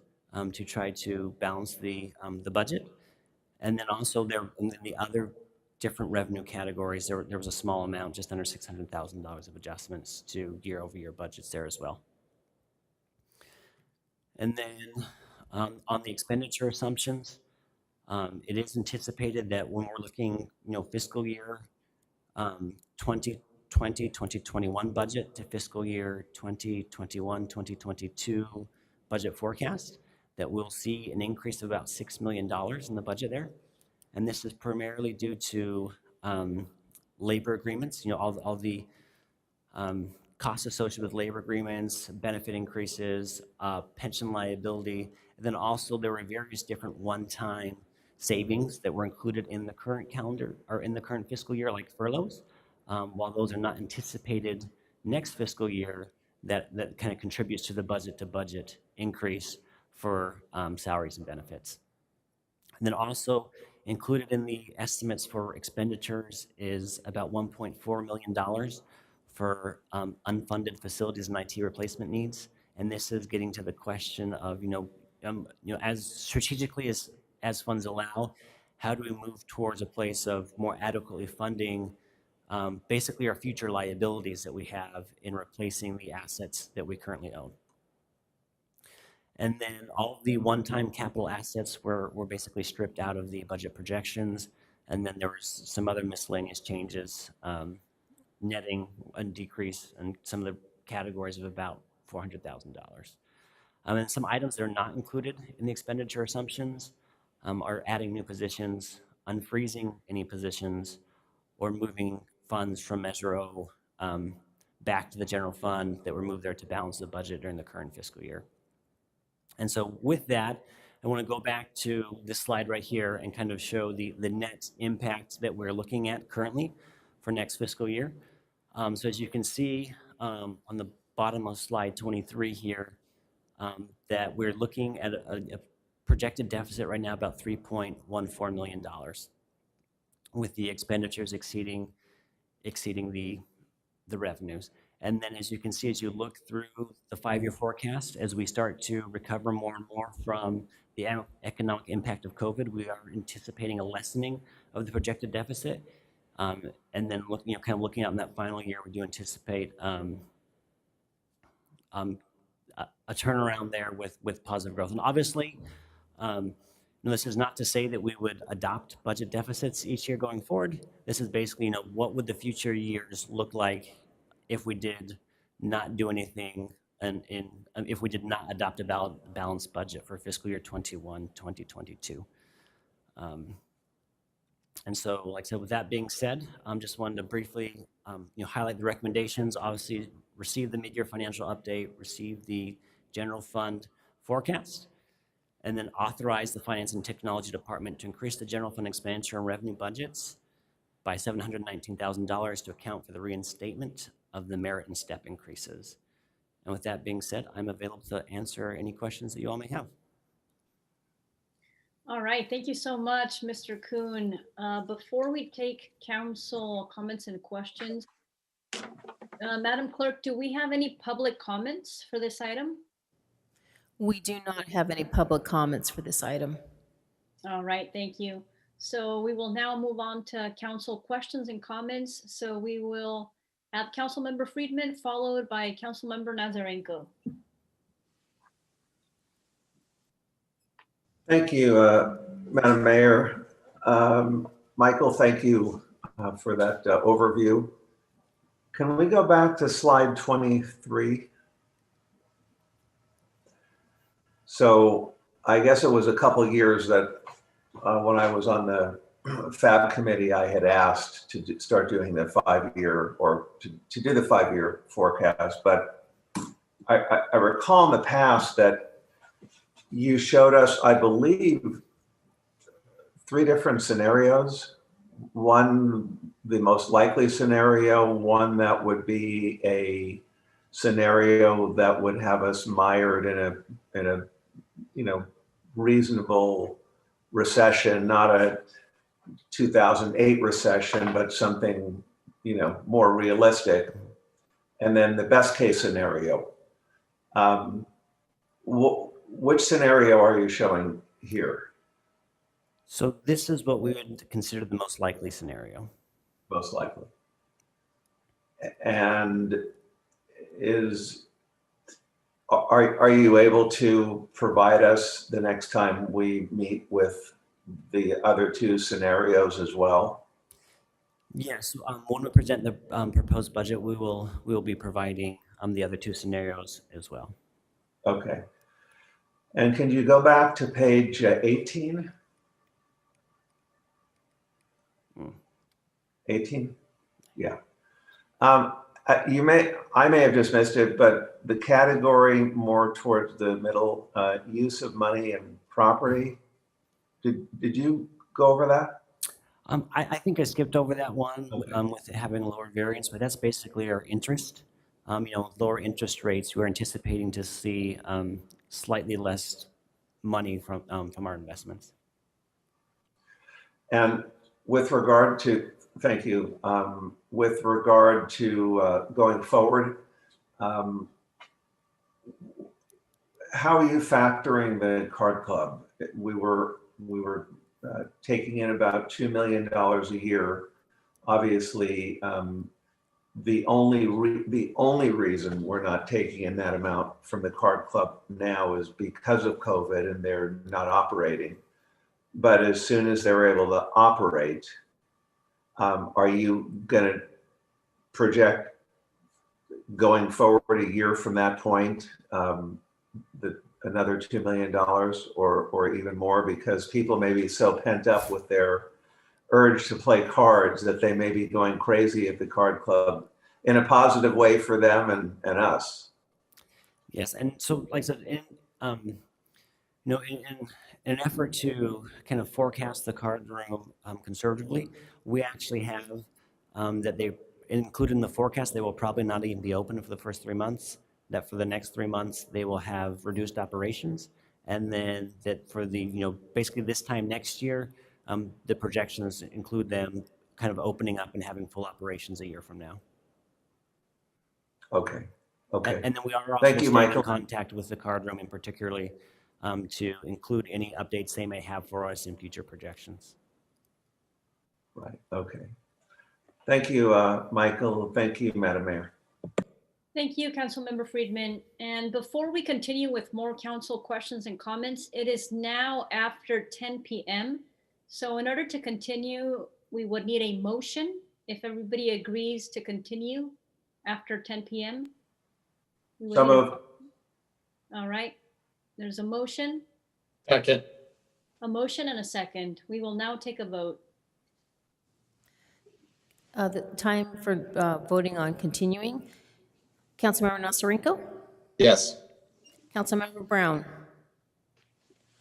to try to balance the budget. And then also in the other different revenue categories, there was a small amount, just under $600,000 of adjustments to year-over-year budgets there as well. And then on the expenditure assumptions, it is anticipated that when we're looking, fiscal year 2020, 2021 budget to fiscal year 2021, 2022 budget forecast, that we'll see an increase of about $6 million in the budget there. And this is primarily due to labor agreements, all the costs associated with labor agreements, benefit increases, pension liability. And then also there were various different one-time savings that were included in the current calendar or in the current fiscal year, like furloughs. While those are not anticipated next fiscal year, that kind of contributes to the budget increase for salaries and benefits. And then also included in the estimates for expenditures is about $1.4 million for unfunded facilities and IT replacement needs. And this is getting to the question of, as strategically as funds allow, how do we move towards a place of more adequately funding basically our future liabilities that we have in replacing the assets that we currently own. And then all of the one-time capital assets were basically stripped out of the budget projections. And then there was some other miscellaneous changes, netting a decrease in some of the categories of about $400,000. And some items that are not included in the expenditure assumptions are adding new positions, unfreezing any positions, or moving funds from Measure O back to the general fund that were moved there to balance the budget during the current fiscal year. And so with that, I want to go back to this slide right here and kind of show the net impact that we're looking at currently for next fiscal year. So as you can see on the bottom of slide 23 here, that we're looking at a projected deficit right now about $3.14 million, with the expenditures exceeding the revenues. And then as you can see, as you look through the 5-year forecast, as we start to recover more and more from the economic impact of COVID, we are anticipating a lessening of the projected deficit. And then looking out in that final year, we do anticipate a turnaround there with positive growth. And obviously, this is not to say that we would adopt budget deficits each year going forward. This is basically, what would the future years look like if we did not do anything and if we did not adopt a balanced budget for fiscal year 2022. And so, like I said, with that being said, just wanted to briefly highlight the recommendations. Obviously, receive the mid-year financial update, receive the general fund forecast, and then authorize the Finance and Technology Department to increase the general fund expenditure and revenue budgets by $719,000 to account for the reinstatement of the merit and step increases. And with that being said, I'm available to answer any questions that you all may have. All right, thank you so much, Mr. Kuhn. Before we take council comments and questions, Madam Clerk, do we have any public comments for this item? We do not have any public comments for this item. All right, thank you. So we will now move on to council questions and comments. So we will have Councilmember Friedman followed by Councilmember Nazarenko. Thank you, Madam Mayor. Michael, thank you for that overview. Can we go back to slide 23? So I guess it was a couple of years that when I was on the FAB committee, I had asked to start doing the 5-year or to do the 5-year forecast. But I recall in the past that you showed us, I believe, 3 different scenarios. One, the most likely scenario, one that would be a scenario that would have us mired in a reasonable recession, not a 2008 recession, but something, more realistic. And then the best case scenario. Which scenario are you showing here? So this is what we would consider the most likely scenario. Most likely. And are you able to provide us the next time we meet with the other 2 scenarios as well? Yes, when we present the proposed budget, we will be providing the other 2 scenarios as well. Okay. And can you go back to page 18? 18? Yeah. I may have just missed it, but the category more towards the middle, use of money and property, did you go over that? I think I skipped over that one. Okay. With having lower variance, but that's basically our interest. Lower interest rates, we're anticipating to see slightly less money from our investments. And with regard to, thank you, with regard to going forward, how are you factoring the card club? We were taking in about $2 million a year. Obviously, the only reason we're not taking in that amount from the card club now is because of COVID and they're not operating. But as soon as they're able to operate, are you going to project going forward a year from that point, another $2 million or even more, because people may be so pent up with their urge to play cards that they may be going crazy at the card club in a positive way for them and us. Yes, and so like I said, In an effort to kind of forecast the card room conservatively, we actually have that they included in the forecast, they will probably not even be open for the first 3 months, that for the next 3 months, they will have reduced operations. And then that for the, basically this time next year, the projections include them kind of opening up and having full operations a year from now. Okay. Okay. And then we are also Thank you, staying Michael. in contact with the card room, and particularly to include any updates they may have for us in future projections. Right. Okay. Thank you, Michael. Thank you, Madam Mayor. Thank you, Councilmember Friedman. And before we continue with more council questions and comments, it is now after 10 p.m. So in order to continue, we would need a motion. If everybody agrees to continue after 10 p.m. So moved. All right. There's a motion. Second. A motion and a second. We will now take a vote. The time for voting on continuing. Councilmember Nasarenko? Yes. Councilmember Brown?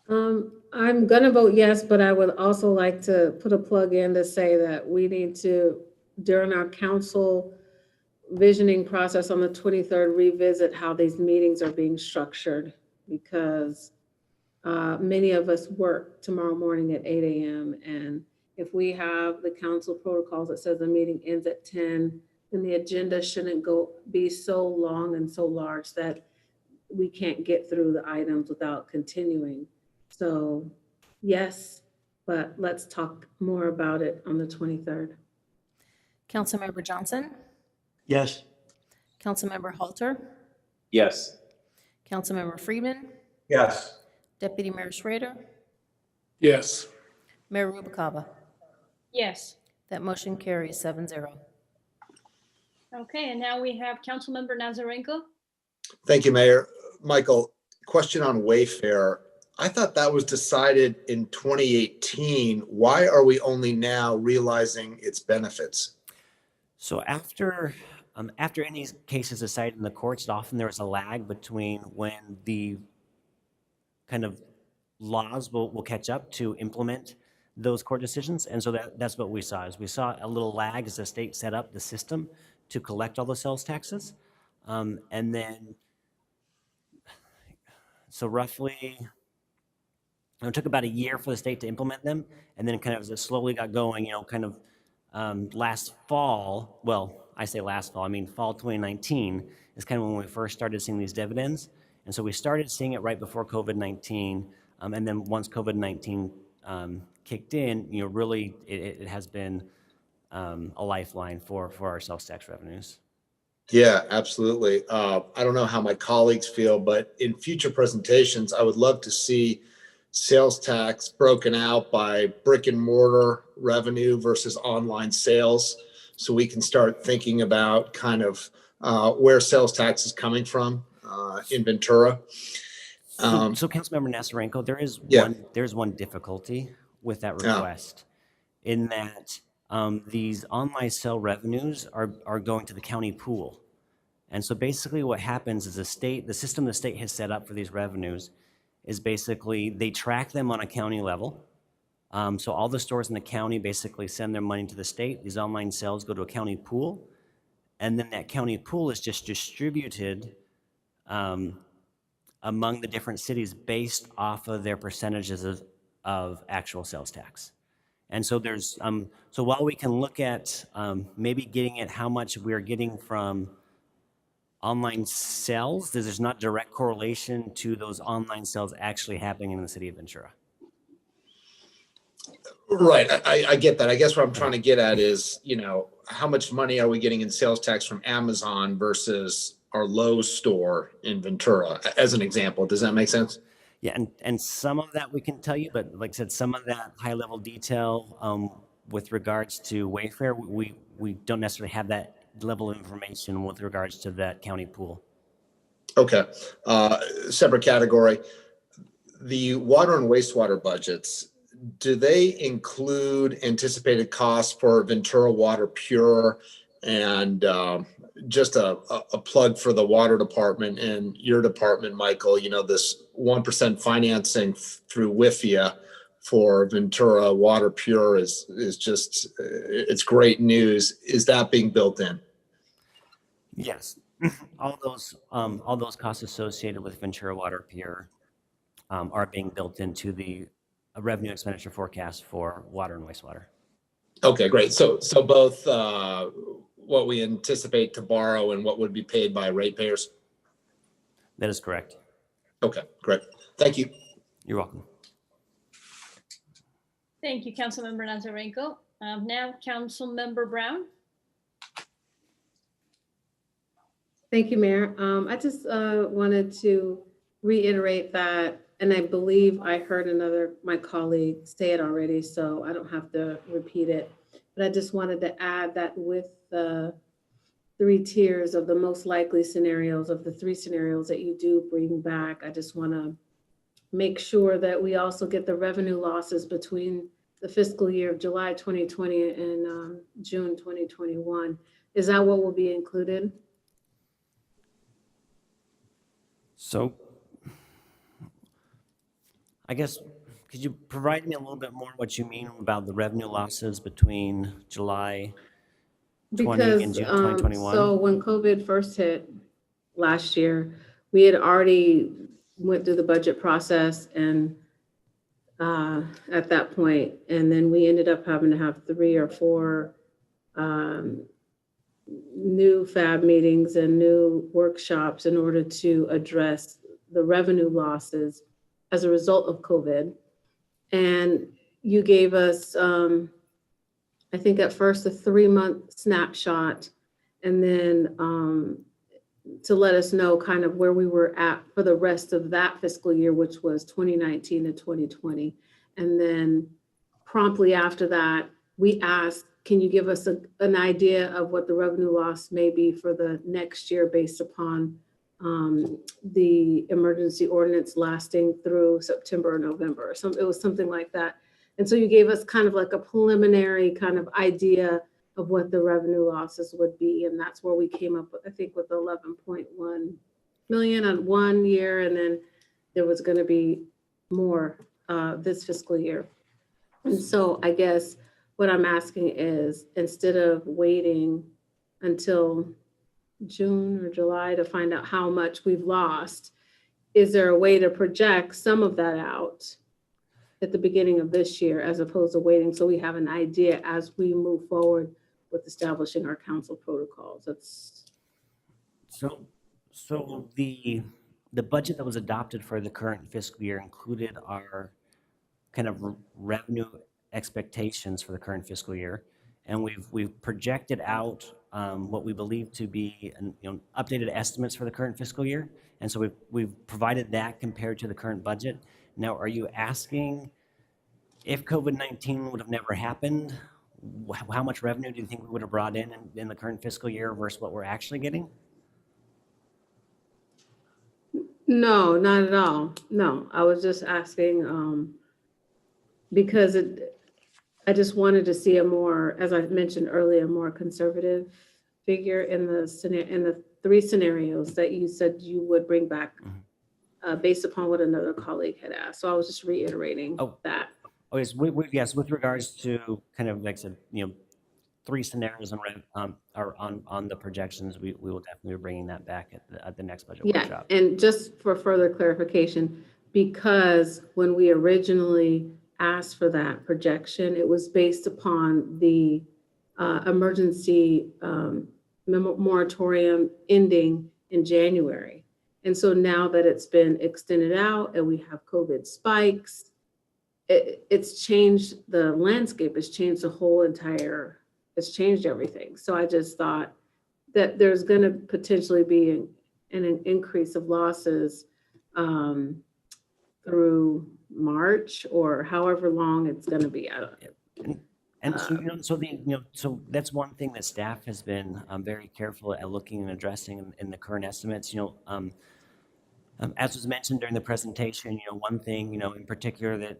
I'm going to vote yes, but I would also like to put a plug in to say that we need to, during our council visioning process on the 23rd, revisit how these meetings are being structured, because many of us work tomorrow morning at 8 a.m. And if we have the council protocols that says the meeting ends at 10, then the agenda shouldn't be so long and so large that we can't get through the items without continuing. So yes, but let's talk more about it on the 23rd. Councilmember Johnson? Yes. Councilmember Halter? Yes. Councilmember Friedman? Yes. Deputy Mayor Schrader? Yes. Mayor Rubalcaba? Yes. That motion carries 7-0. Okay, and now we have Councilmember Nazarenko. Thank you, Mayor. Michael, question on Wayfair. I thought that was decided in 2018. Why are we only now realizing its benefits? So after any case is decided in the courts, often there's a lag between when the kind of laws will catch up to implement those court decisions. And so that's what we saw, is we saw a little lag as the state set up the system to collect all the sales taxes. And then, so roughly, it took about a year for the state to implement them. And then kind of as it slowly got going, last fall, well, I say last fall, I mean fall 2019 is kind of when we first started seeing these dividends. And so we started seeing it right before COVID-19. And then once COVID-19 kicked in, really it has been a lifeline for our sales tax revenues. Yeah, absolutely. I don't know how my colleagues feel, but in future presentations, I would love to see sales tax broken out by brick and mortar revenue versus online sales, so we can start thinking about kind of where sales tax is coming from in Ventura. So Councilmember Nasarenko, there's one difficulty with that request, in that these online sale revenues are going to the county pool. And so basically what happens is the system the state has set up for these revenues is basically they track them on a county level. So all the stores in the county basically send their money to the state. These online sales go to a county pool. And then that county pool is just distributed among the different cities based off of their percentages of actual sales tax. And so there's, so while we can look at maybe getting at how much we're getting from online sales, there's not direct correlation to those online sales actually happening in the city of Ventura. Right, I get that. I guess what I'm trying to get at is, how much money are we getting in sales tax from Amazon versus our Lowe's store in Ventura, as an example? Does that make sense? Yeah, and some of that we can tell you, but like I said, some of that high level detail with regards to Wayfair, we don't necessarily have that level of information with regards to that county pool. Okay, separate category. The water and wastewater budgets, do they include anticipated costs for Ventura Water Pure? And just a plug for the water department and your department, Michael, this 1% financing through WIFIA for Ventura Water Pure is just, it's great news. Is that being built in? Yes, all those costs associated with Ventura Water Pure are being built into the revenue expenditure forecast for water and wastewater. Okay, great. So both what we anticipate to borrow and what would be paid by ratepayers? That is correct. Okay, great. Thank you. You're welcome. Thank you, Councilmember Nazarenko. Now, Councilmember Brown. Thank you, Mayor. I just wanted to reiterate that, and I believe I heard my colleague say it already, so I don't have to repeat it. But I just wanted to add that with the 3 tiers of the most likely scenarios of the 3 scenarios that you do bring back, I just want to make sure that we also get the revenue losses between the fiscal year of July 2020 and June 2021. Is that what will be included? So I guess, could you provide me a little bit more what you mean about the revenue losses between July 20 and June 2021? So when COVID first hit last year, we had already went through the budget process and at that point, and then we ended up having to have 3 or 4 new FAB meetings and new workshops in order to address the revenue losses as a result of COVID. And you gave us, I think at first a 3-month snapshot, and then to let us know kind of where we were at for the rest of that fiscal year, which was 2019 to 2020. And then promptly after that, we asked, can you give us an idea of what the revenue loss may be for the next year based upon the emergency ordinance lasting through September or November? So it was something like that. And so you gave us kind of like a preliminary kind of idea of what the revenue losses would be. And that's where we came up with, I think, with 11.1 million on 1 year. And then there was going to be more this fiscal year. And so I guess what I'm asking is, instead of waiting until June or July to find out how much we've lost, is there a way to project some of that out at the beginning of this year, as opposed to waiting so we have an idea as we move forward with establishing our council protocols? That's so the budget that was adopted for the current fiscal year included our kind of revenue expectations for the current fiscal year, and we've projected out what we believe to be updated estimates for the current fiscal year, and so we've provided that compared to the current budget. Now, are you asking if COVID-19 would have never happened, how much revenue do you think we would have brought in the current fiscal year versus what we're actually getting? No, not at all. No, I was just asking because I just wanted to see a more, as I mentioned earlier, more conservative figure in the 3 scenarios that you said you would bring back based upon what another colleague had asked. So I was just reiterating that. Oh, yes, yes, with regards to kind of like I said, 3 scenarios are on the projections, we will definitely be bringing that back at the next budget workshop. And just for further clarification, because when we originally asked for that projection, it was based upon the emergency moratorium ending in January. And so now that it's been extended out and we have COVID spikes, it's changed the landscape, it's changed the whole entire, it's changed everything. So I just thought that there's going to potentially be an increase of losses through March or however long it's going to be. And so, so that's one thing that staff has been very careful at looking and addressing in the current estimates. As was mentioned during the presentation, one thing, in particular that,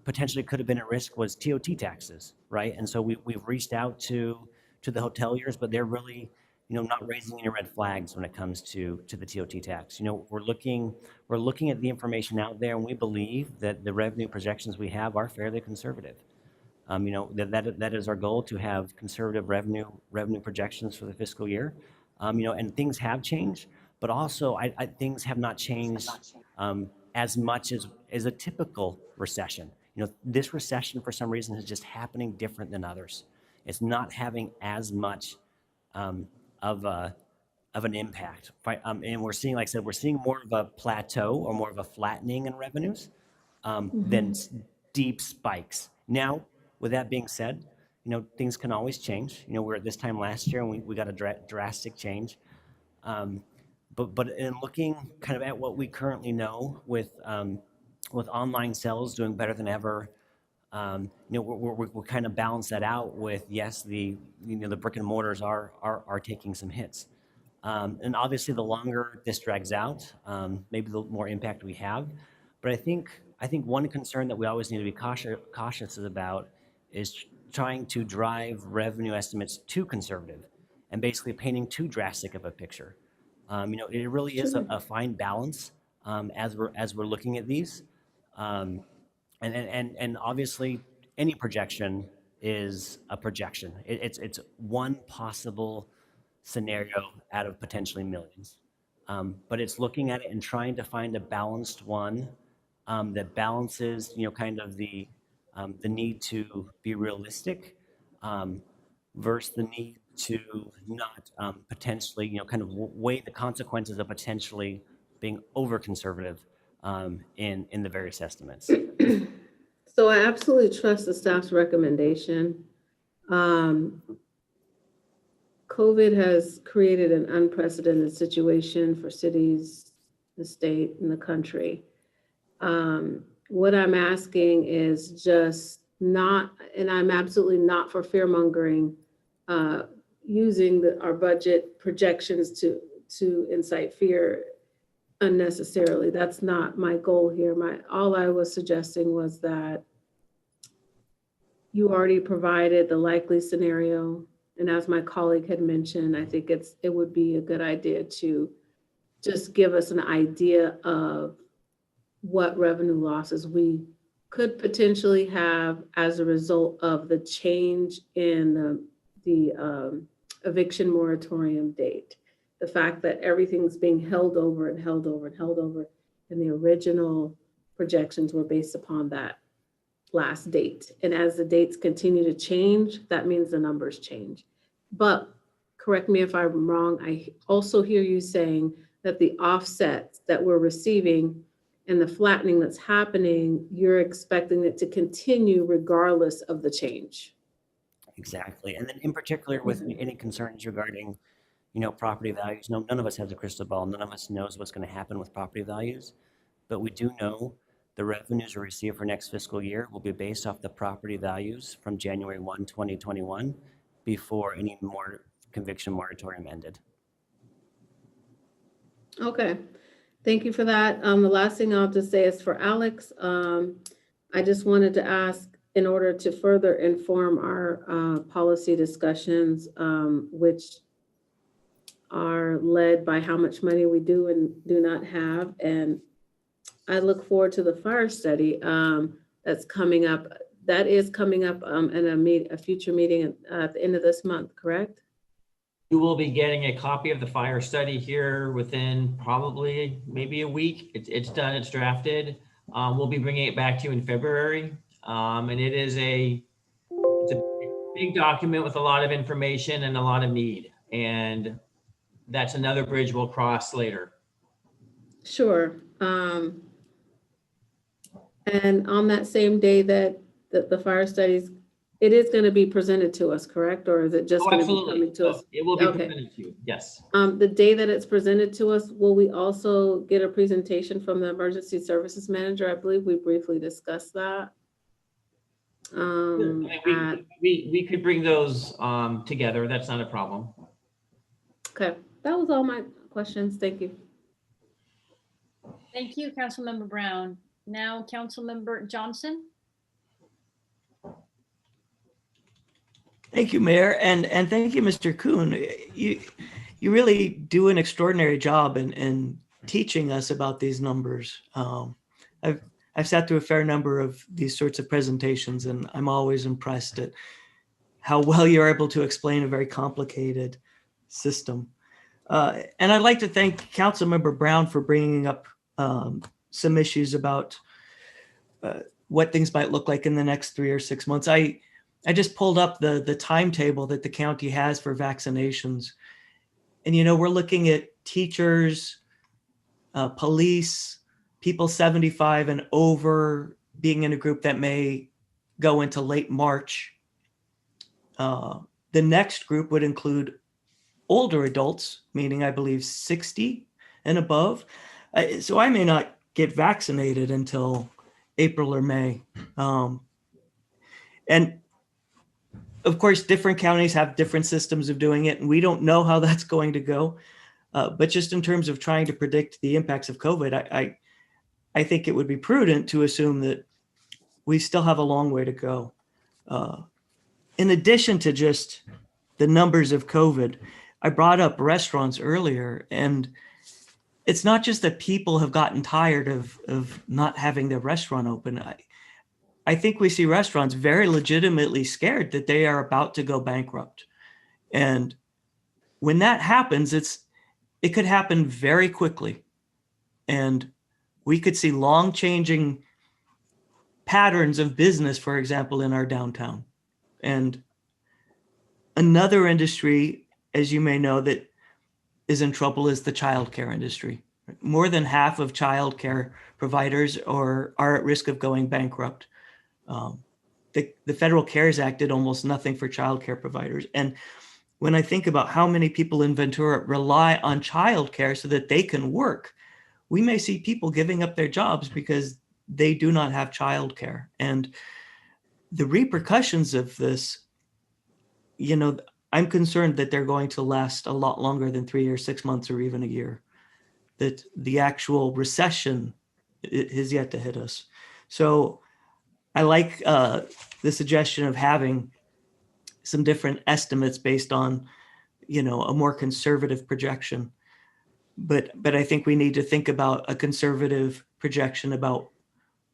potentially could have been at risk was TOT taxes, right? And so we've reached out to the hoteliers, but they're really not raising any red flags when it comes to the TOT tax. We're looking at the information out there, and we believe that the revenue projections we have are fairly conservative. That is our goal, to have conservative revenue projections for the fiscal year. And things have changed, but also things have not changed as much as a typical recession. This recession for some reason is just happening different than others. It's not having as much of an impact. And we're seeing, like I said, we're seeing more of a plateau or more of a flattening in revenues than deep spikes. Now, with that being said, things can always change. We're at this time last year and we got a drastic change. But in looking kind of at what we currently know with online sales doing better than ever, we're kind of balance that out with, yes, the brick and mortars are taking some hits. And obviously the longer this drags out, maybe the more impact we have. But I think one concern that we always need to be cautious about is trying to drive revenue estimates too conservative and basically painting too drastic of a picture. It really is a fine balance as we're looking at these. And obviously any projection is a projection. It's one possible scenario out of potentially millions. But it's looking at it and trying to find a balanced one that balances, kind of the need to be realistic versus the need to not potentially, kind of weigh the consequences of potentially being over conservative in the various estimates. So I absolutely trust the staff's recommendation. COVID has created an unprecedented situation for cities, the state, and the country. What I'm asking is just not, and I'm absolutely not for fear-mongering, using our budget projections to incite fear unnecessarily. That's not my goal here. All I was suggesting was that you already provided the likely scenario. And as my colleague had mentioned, I think it would be a good idea to just give us an idea of what revenue losses we could potentially have as a result of the change in the eviction moratorium date. The fact that everything's being held over and held over and held over, and the original projections were based upon that last date. And as the dates continue to change, that means the numbers change. But correct me if I'm wrong, I also hear you saying that the offsets that we're receiving and the flattening that's happening, you're expecting it to continue regardless of the change. Exactly. And then in particular with any concerns regarding, property values, none of us has a crystal ball. None of us knows what's going to happen with property values, but we do know the revenues we receive for next fiscal year will be based off the property values from January 1, 2021, before any more conviction moratorium ended. Okay. Thank you for that. The last thing I'll just say is for Alex, I just wanted to ask, in order to further inform our policy discussions, which are led by how much money we do and do not have. And I look forward to the fire study that's coming up. That is coming up in a future meeting at the end of this month, correct? You will be getting a copy of the fire study here within probably maybe a week. It's done, it's drafted. We'll be bringing it back to you in February. And it's a big document with a lot of information and a lot of need. And that's another bridge we'll cross later. Sure. And on that same day that the fire studies, it is going to be presented to us, correct? Or is it just going to be coming to us? It will be presented to you, yes. The day that it's presented to us, will we also get a presentation from the emergency services manager? I believe we briefly discussed that. We could bring those together. That's not a problem. Okay, that was all my questions. Thank you. Thank you, Councilmember Brown. Now, Councilmember Johnson. Thank you, Mayor, and thank you, Mr. Kuhn. you really do an extraordinary job in teaching us about these numbers. I've sat through a fair number of these sorts of presentations, and I'm always impressed at how well you're able to explain a very complicated system. And I'd like to thank Councilmember Brown for bringing up some issues about what things might look like in the next 3 or 6 months. I just pulled up the timetable that the county has for vaccinations. And, you know, we're looking at teachers, police, people 75 and over being in a group that may go into late March. The next group would include older adults, meaning I believe 60 and above. So I may not get vaccinated until April or May. And of course, different counties have different systems of doing it, and we don't know how that's going to go. But just in terms of trying to predict the impacts of COVID, I think it would be prudent to assume that we still have a long way to go. In addition to just the numbers of COVID, I brought up restaurants earlier, and it's not just that people have gotten tired of not having their restaurant open. I think we see restaurants very legitimately scared that they are about to go bankrupt. And when that happens, it could happen very quickly. And we could see long changing patterns of business, for example, in our downtown. And another industry, as you may know, that is in trouble is the childcare industry. More than half of childcare providers are at risk of going bankrupt. The Federal CARES Act did almost nothing for childcare providers. And when I think about how many people in Ventura rely on childcare so that they can work, we may see people giving up their jobs because they do not have childcare. And the repercussions of this, you know, I'm concerned that they're going to last a lot longer than 3 or 6 months or even a year, that the actual recession is yet to hit us. So I like the suggestion of having some different estimates based on, you know, a more conservative projection. But I think we need to think about a conservative projection about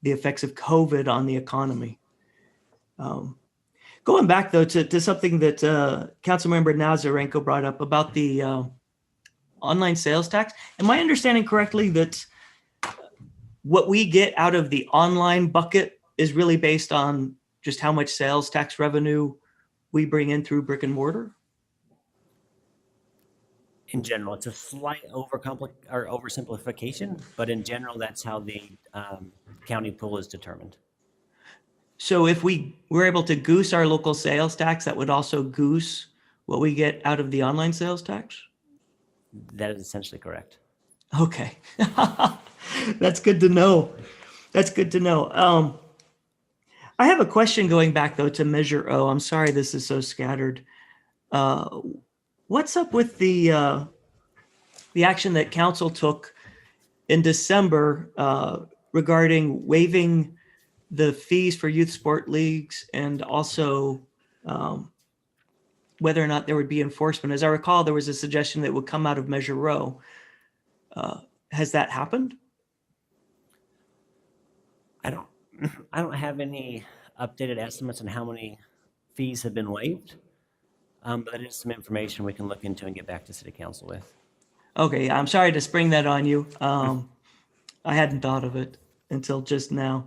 the effects of COVID on the economy. Going back though to something that Councilmember Nazarenko brought up about the online sales tax. Am I understanding correctly that what we get out of the online bucket is really based on just how much sales tax revenue we bring in through brick and mortar? In general, it's a slight oversimplification, but in general, that's how the county pool is determined. So if we were able to goose our local sales tax, that would also goose what we get out of the online sales tax? That is essentially correct. Okay. That's good to know. That's good to know. I have a question going back though to Measure O. I'm sorry this is so scattered. What's up with the action that council took in December regarding waiving the fees for youth sport leagues and also whether or not there would be enforcement? As I recall, there was a suggestion that would come out of Measure O. Has that happened? I don't have any updated estimates on how many fees have been waived, but that is some information we can look into and get back to City Council with. Okay, I'm sorry to spring that on you. I hadn't thought of it until just now.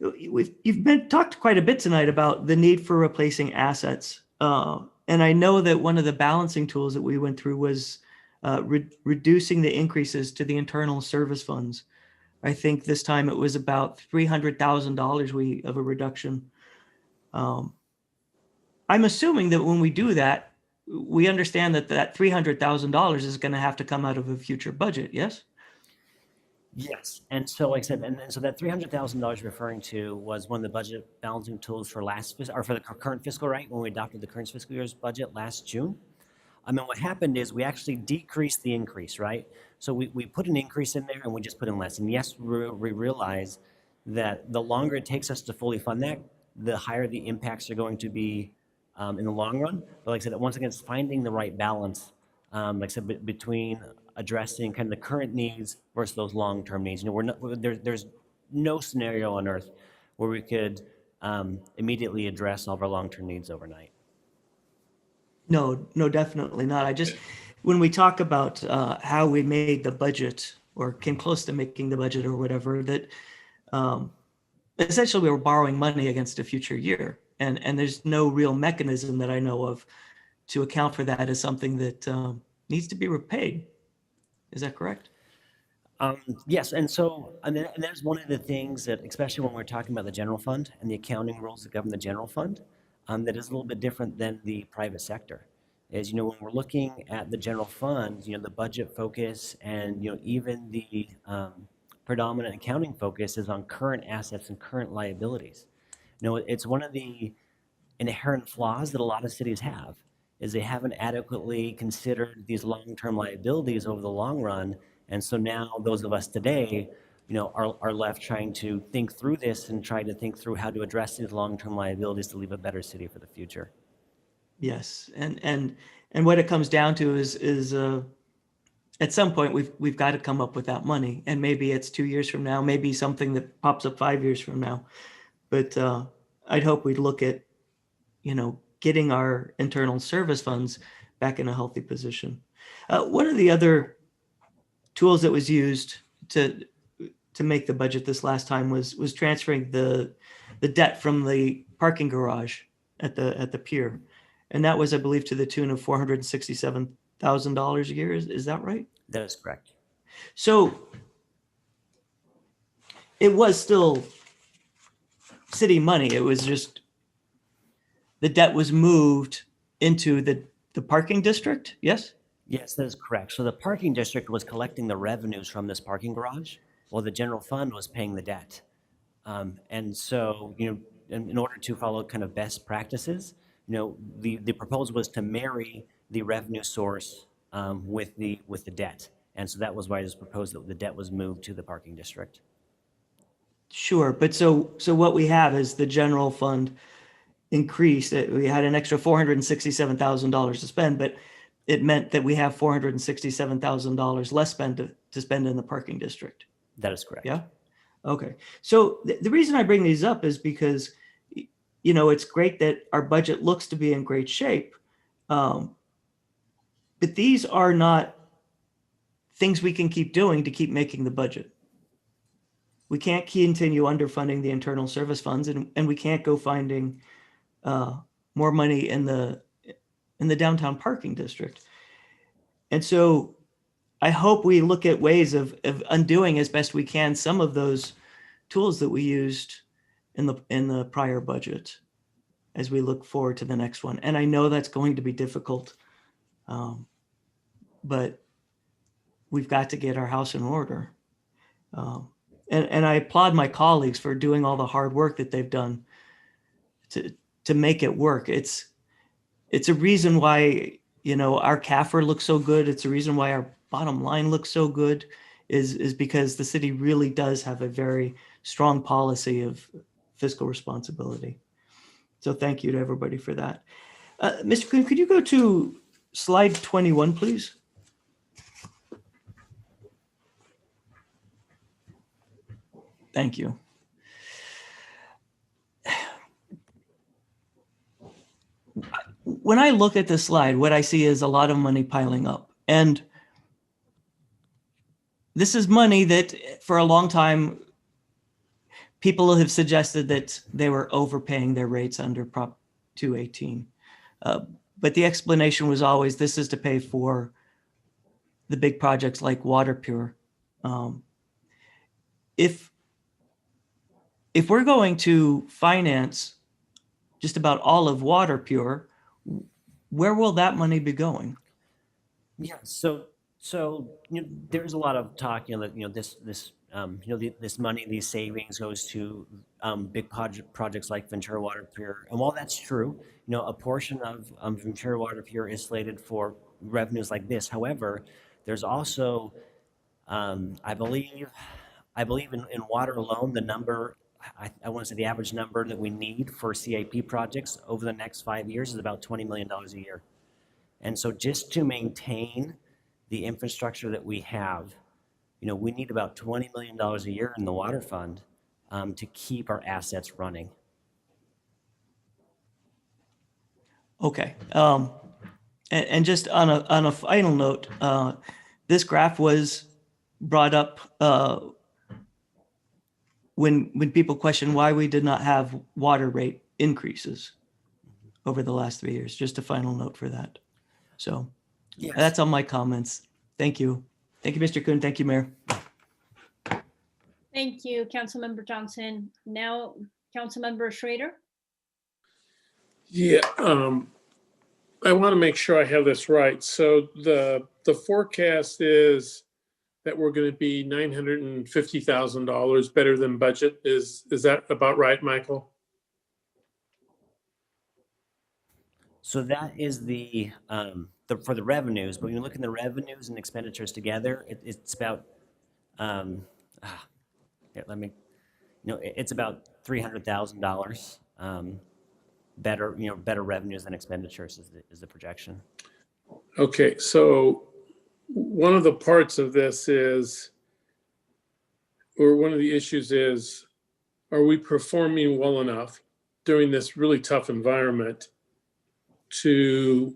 You've talked quite a bit tonight about the need for replacing assets. And I know that one of the balancing tools that we went through was reducing the increases to the internal service funds. I think this time it was about $300,000 of a reduction. I'm assuming that when we do that, we understand that that $300,000 is going to have to come out of a future budget, yes? Yes, and so like I said, and so that $300,000 referring to was one of the budget balancing tools for for the current fiscal, right? When we adopted the current fiscal year's budget last June. I mean, what happened is we actually decreased the increase, right? So we put an increase in there and we just put in less. And yes, we realize that the longer it takes us to fully fund that, the higher the impacts are going to be in the long run. But like I said, once again, it's finding the right balance, like I said, between addressing kind of the current needs versus those long-term needs. You know, there's no scenario on earth where we could immediately address all of our long-term needs overnight. No, no, definitely not. When we talk about how we made the budget or came close to making the budget or whatever, that essentially we were borrowing money against a future year. And there's no real mechanism that I know of to account for that as something that needs to be repaid. Is that correct? Yes, and that's one of the things that, especially when we're talking about the general fund and the accounting rules that govern the general fund, that is a little bit different than the private sector. Is, you know, when we're looking at the general fund, you know, the budget focus and, you know, even the predominant accounting focus is on current assets and current liabilities. You know, it's one of the inherent flaws that a lot of cities have, is they haven't adequately considered these long-term liabilities over the long run. And so now those of us today, you know, are left trying to think through this and try to think through how to address these long-term liabilities to leave a better city for the future. Yes, and what it comes down to is at some point we've got to come up with that money, and maybe it's 2 years from now, maybe something that pops up 5 years from now. But I'd hope we'd look at, you know, getting our internal service funds back in a healthy position. One of the other tools that was used to make the budget this last time was transferring the debt from the parking garage at the pier. And that was, I believe, to the tune of $467,000 a year. Is that right? That is correct. So it was still city money. It was just the debt was moved into the parking district. Yes? Yes, that is correct. So the parking district was collecting the revenues from this parking garage, while the general fund was paying the debt. And so, you know, in order to follow kind of best practices, you know, the proposal was to marry the revenue source with the debt. And so that was why it was proposed that the debt was moved to the parking district. Sure, but so what we have is the general fund increased. We had an extra $467,000 to spend, but it meant that we have $467,000 less to spend in the parking district. That is correct. Yeah. Okay. So the reason I bring these up is because, you know, it's great that our budget looks to be in great shape, but these are not things we can keep doing to keep making the budget. We can't continue underfunding the internal service funds, and we can't go finding more money in the downtown parking district. And so I hope we look at ways of undoing as best we can some of those tools that we used in the prior budget as we look forward to the next one. And I know that's going to be difficult, but we've got to get our house in order. And I applaud my colleagues for doing all the hard work that they've done to make it work. It's a reason why, you know, our CAFR looks so good. It's a reason why our bottom line looks so good is because the city really does have a very strong policy of fiscal responsibility. So thank you to everybody for that. Mr. Kuhn, could you go to slide 21, please? Thank you. When I look at this slide, what I see is a lot of money piling up. And this is money that for a long time, people have suggested that they were overpaying their rates under Prop 218. But the explanation was always this is to pay for the big projects like WaterPure. If we're going to finance just about all of WaterPure, where will that money be going? Yeah, so you know, there's a lot of talk, you know, that, you know, this money, these savings goes to big projects like Ventura WaterPure. And while that's true, you know, a portion of Ventura WaterPure is slated for revenues like this. However, there's also, I believe in water alone, the number I want to say the average number that we need for CIP projects over the next 5 years is about $20 million a year. And so just to maintain the infrastructure that we have, you know, we need about $20 million a year in the water fund to keep our assets running. Okay. And just on a final note, this graph was brought up when people question why we did not have water rate increases over the last 3 years. Just a final note for that. So Yes. that's all my comments. Thank you. Thank you, Mr. Kuhn. Thank you, Mayor. Thank you, Councilmember Johnson. Now, Councilmember Schrader. Yeah, I want to make sure I have this right. So the forecast is that we're going to be $950,000 better than budget. Is that about right, Michael? So that is the for the revenues, but when you look at the revenues and expenditures together, it's about it's about $300,000 better, better revenues than expenditures is the projection. Okay, so one of the parts of this is, or one of the issues is, are we performing well enough during this really tough environment to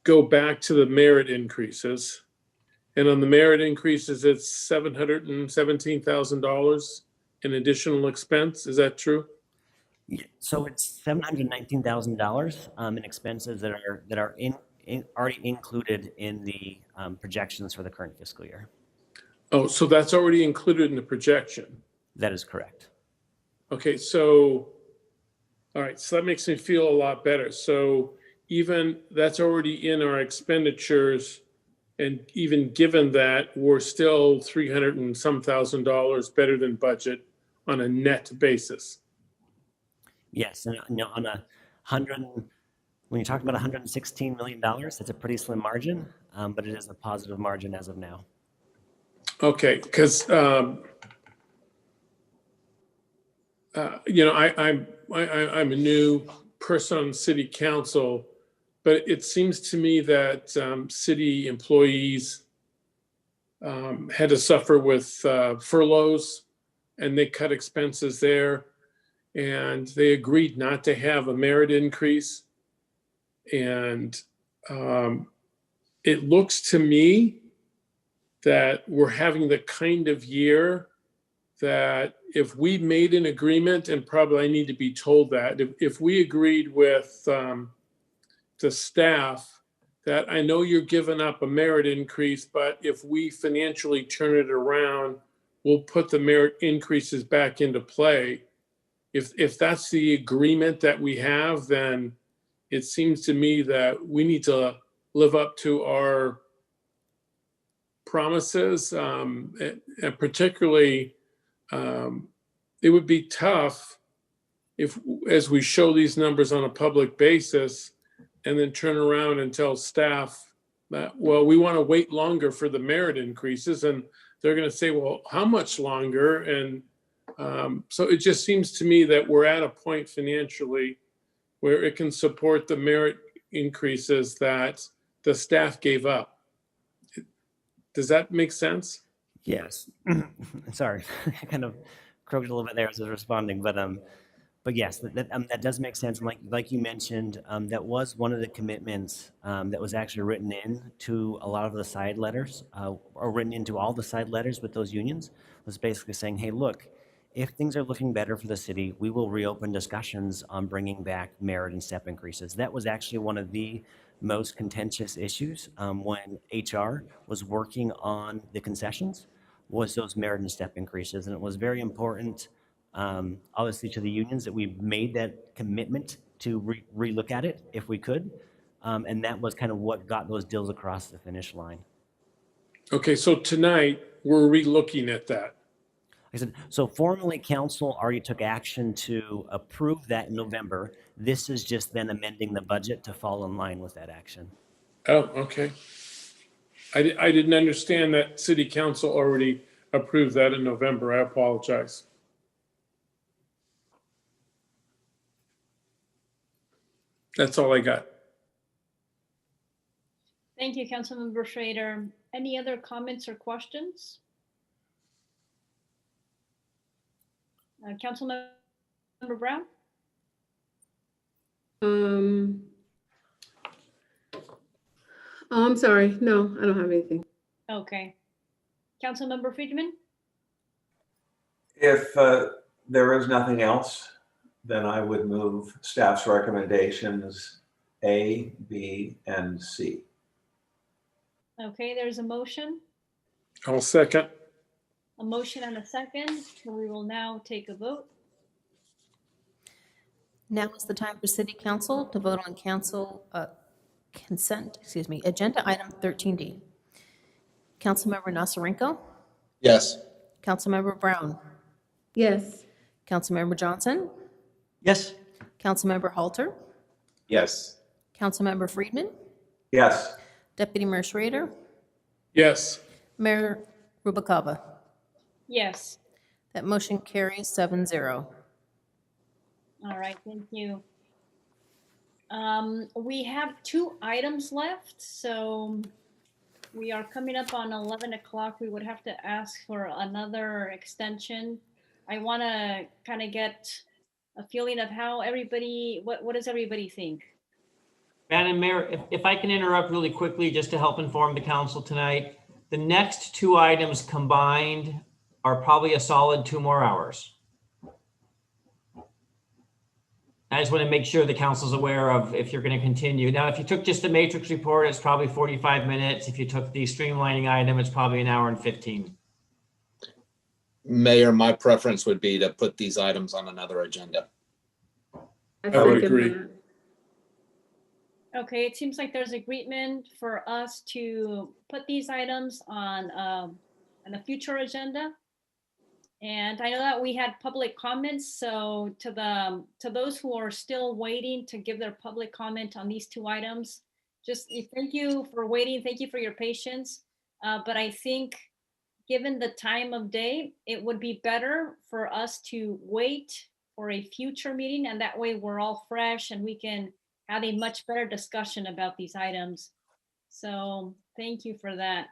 go back to the merit increases? And on the merit increases, it's $717,000 in additional expense. Is that true? Yeah. So it's $719,000 in expenses that are already included in the projections for the current fiscal year. Oh, so that's already included in the projection. That is correct. Okay, so, all right, so that makes me feel a lot better. So even that's already in our expenditures, and even given that, we're still $300 and some thousand better than budget on a net basis. Yes, and on when you talk about $116 million, that's a pretty slim margin, but it is a positive margin as of now. Okay, because I'm a new person on city council, but it seems to me that city employees had to suffer with furloughs, and they cut expenses there, and they agreed not to have a merit increase. And it looks to me that we're having the kind of year that if we made an agreement, and probably I need to be told that, if we agreed with the staff that I know you're giving up a merit increase, but if we financially turn it around, we'll put the merit increases back into play. If that's the agreement that we have, then it seems to me that we need to live up to our promises, and particularly it would be tough if, as we show these numbers on a public basis, and then turn around and tell staff that, well, we want to wait longer for the merit increases, and they're going to say, well, how much longer? And so it just seems to me that we're at a point financially where it can support the merit increases that the staff gave up. Does that make sense? Yes. Sorry, I kind of croaked a little bit there as I was responding, but yes, that does make sense. And like you mentioned, that was one of the commitments that was actually written in to a lot of the side letters, or written into all the side letters with those unions, was basically saying, hey, look, if things are looking better for the city, we will reopen discussions on bringing back merit and step increases. That was actually one of the most contentious issues when HR was working on the concessions, was those merit and step increases. And it was very important, obviously, to the unions that we made that commitment to relook at it if we could. And that was kind of what got those deals across the finish line. Okay, so tonight we're relooking at that. I said, so formally, council already took action to approve that in November. This is just then amending the budget to fall in line with that action. Oh, okay. I didn't understand that city council already approved that in November. I apologize. That's all I got. Thank you, Councilmember Schrader. Any other comments or questions? Councilmember Brown? Oh, I'm sorry. No, I don't have anything. Okay. Councilmember Friedman? If there is nothing else, then I would move staff's recommendations A, B, and C. Okay, there's a motion. I'll second. A motion and a second. We will now take a vote. Now is the time for City Council to vote on agenda item 13D. Councilmember Nasarenko? Yes. Councilmember Brown? Yes. Councilmember Johnson? Yes. Councilmember Halter? Yes. Councilmember Friedman? Yes. Deputy Mayor Schrader? Yes. Mayor Rubalcava? Yes. That motion carries 7-0. All right, thank you. We have 2 items left, so we are coming up on 11 o'clock. We would have to ask for another extension. I want to kind of get a feeling of how everybody, what does everybody think? Madam Mayor, if I can interrupt really quickly just to help inform the council tonight, the next 2 items combined are probably a solid 2 more hours. I just want to make sure the council's aware of if you're going to continue. Now, if you took just the matrix report, it's probably 45 minutes. If you took the streamlining item, it's probably 1 hour and 15. Mayor, my preference would be to put these items on another agenda. I would agree. Okay, it seems like there's agreement for us to put these items on a future agenda. And I know that we had public comments, so to those who are still waiting to give their public comment on these 2 items, just thank you for waiting, thank you for your patience. But I think given the time of day, it would be better for us to wait for a future meeting, and that way we're all fresh and we can have a much better discussion about these items. So thank you for that.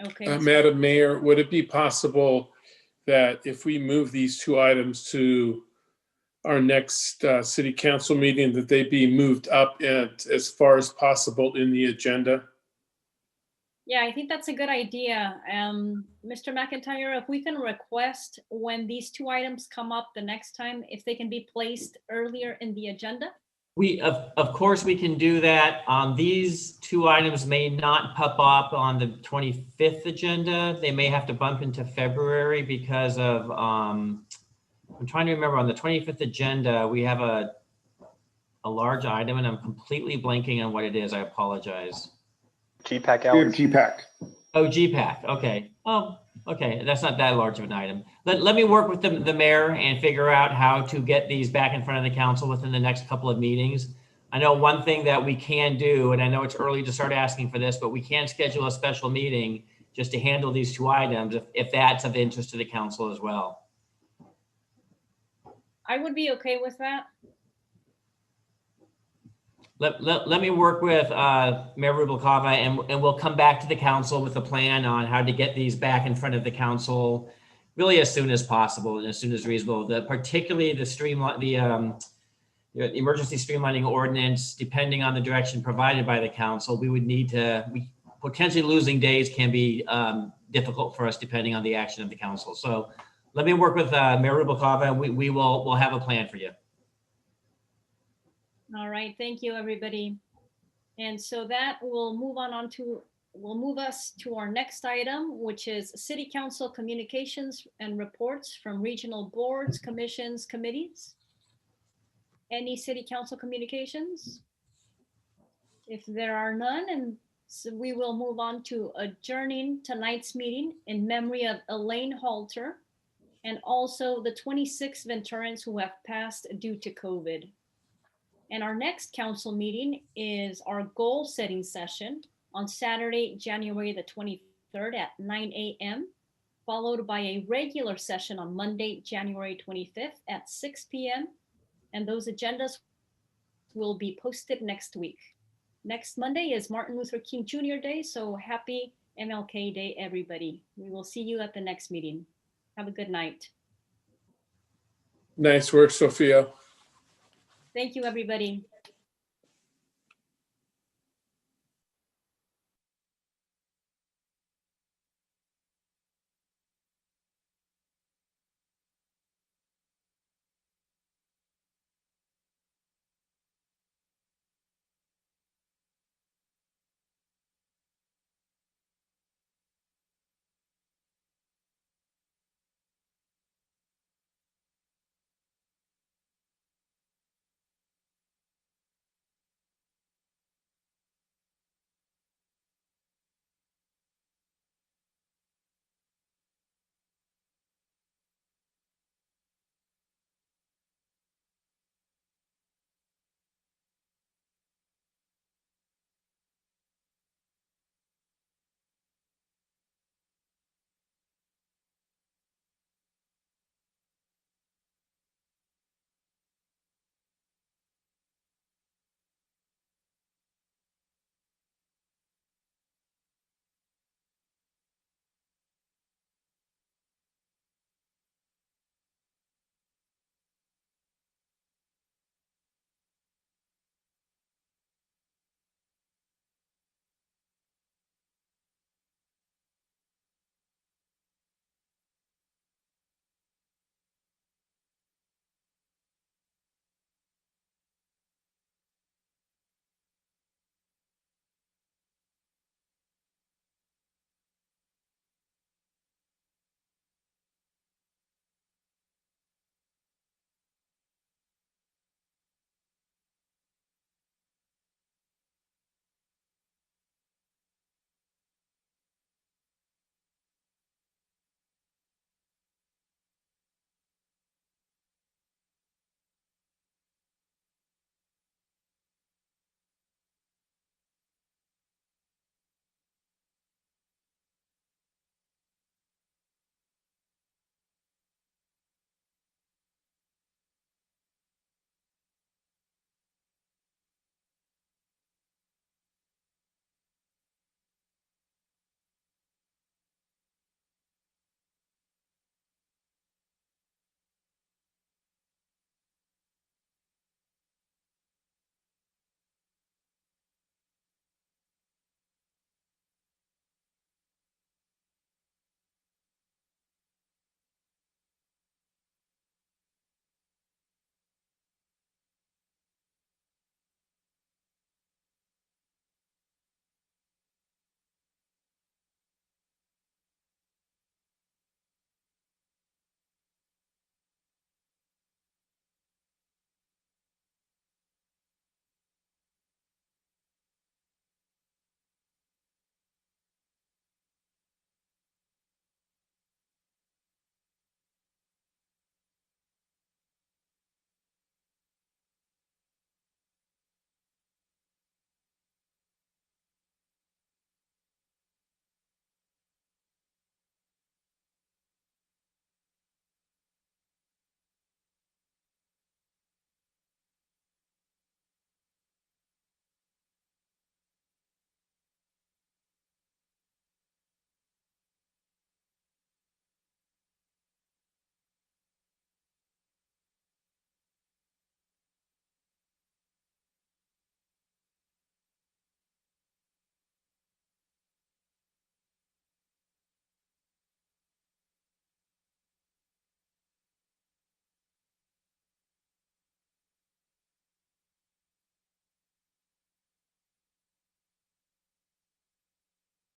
Okay. Madam Mayor, would it be possible that if we move these 2 items to our next city council meeting, that they be moved up as far as possible in the agenda? Yeah, I think that's a good idea. Mr. McIntyre, if we can request when these 2 items come up the next time, if they can be placed earlier in the agenda? We, of course, we can do that. These 2 items may not pop up on the 25th agenda. They may have to bump into February because of, I'm trying to remember, on the 25th agenda, we have a large item and I'm completely blanking on what it is. I apologize. GPAC hours. GPAC. Oh, GPAC. Okay. Oh, okay. That's not that large of an item. Let me work with the mayor and figure out how to get these back in front of the council within the next couple of meetings. I know one thing that we can do, and I know it's early to start asking for this, but we can schedule a special meeting just to handle these 2 items if that's of interest to the council as well. I would be okay with that. Let me work with Mayor Rubalcava and we'll come back to the council with a plan on how to get these back in front of the council really as soon as possible and as soon as reasonable. Particularly the emergency streamlining ordinance, depending on the direction provided by the council, we would need to, potentially losing days can be difficult for us depending on the action of the council. So let me work with Mayor Rubalcava and we'll have a plan for you. All right, thank you, everybody. And so that will move us to our next item, which is City Council communications and reports from regional boards, commissions, committees. Any City Council communications? If there are none, and so we will move on to adjourning tonight's meeting in memory of Elaine Halter and also the 26 Venturans who have passed due to COVID. And our next council meeting is our goal setting session on Saturday, January the 23rd at 9 a.m. followed by a regular session on Monday, January 25th at 6 p.m. And those agendas will be posted next week. Next Monday is Martin Luther King Jr. Day, so happy MLK Day, everybody. We will see you at the next meeting. Have a good night. Nice work, Sophia. Thank you, everybody.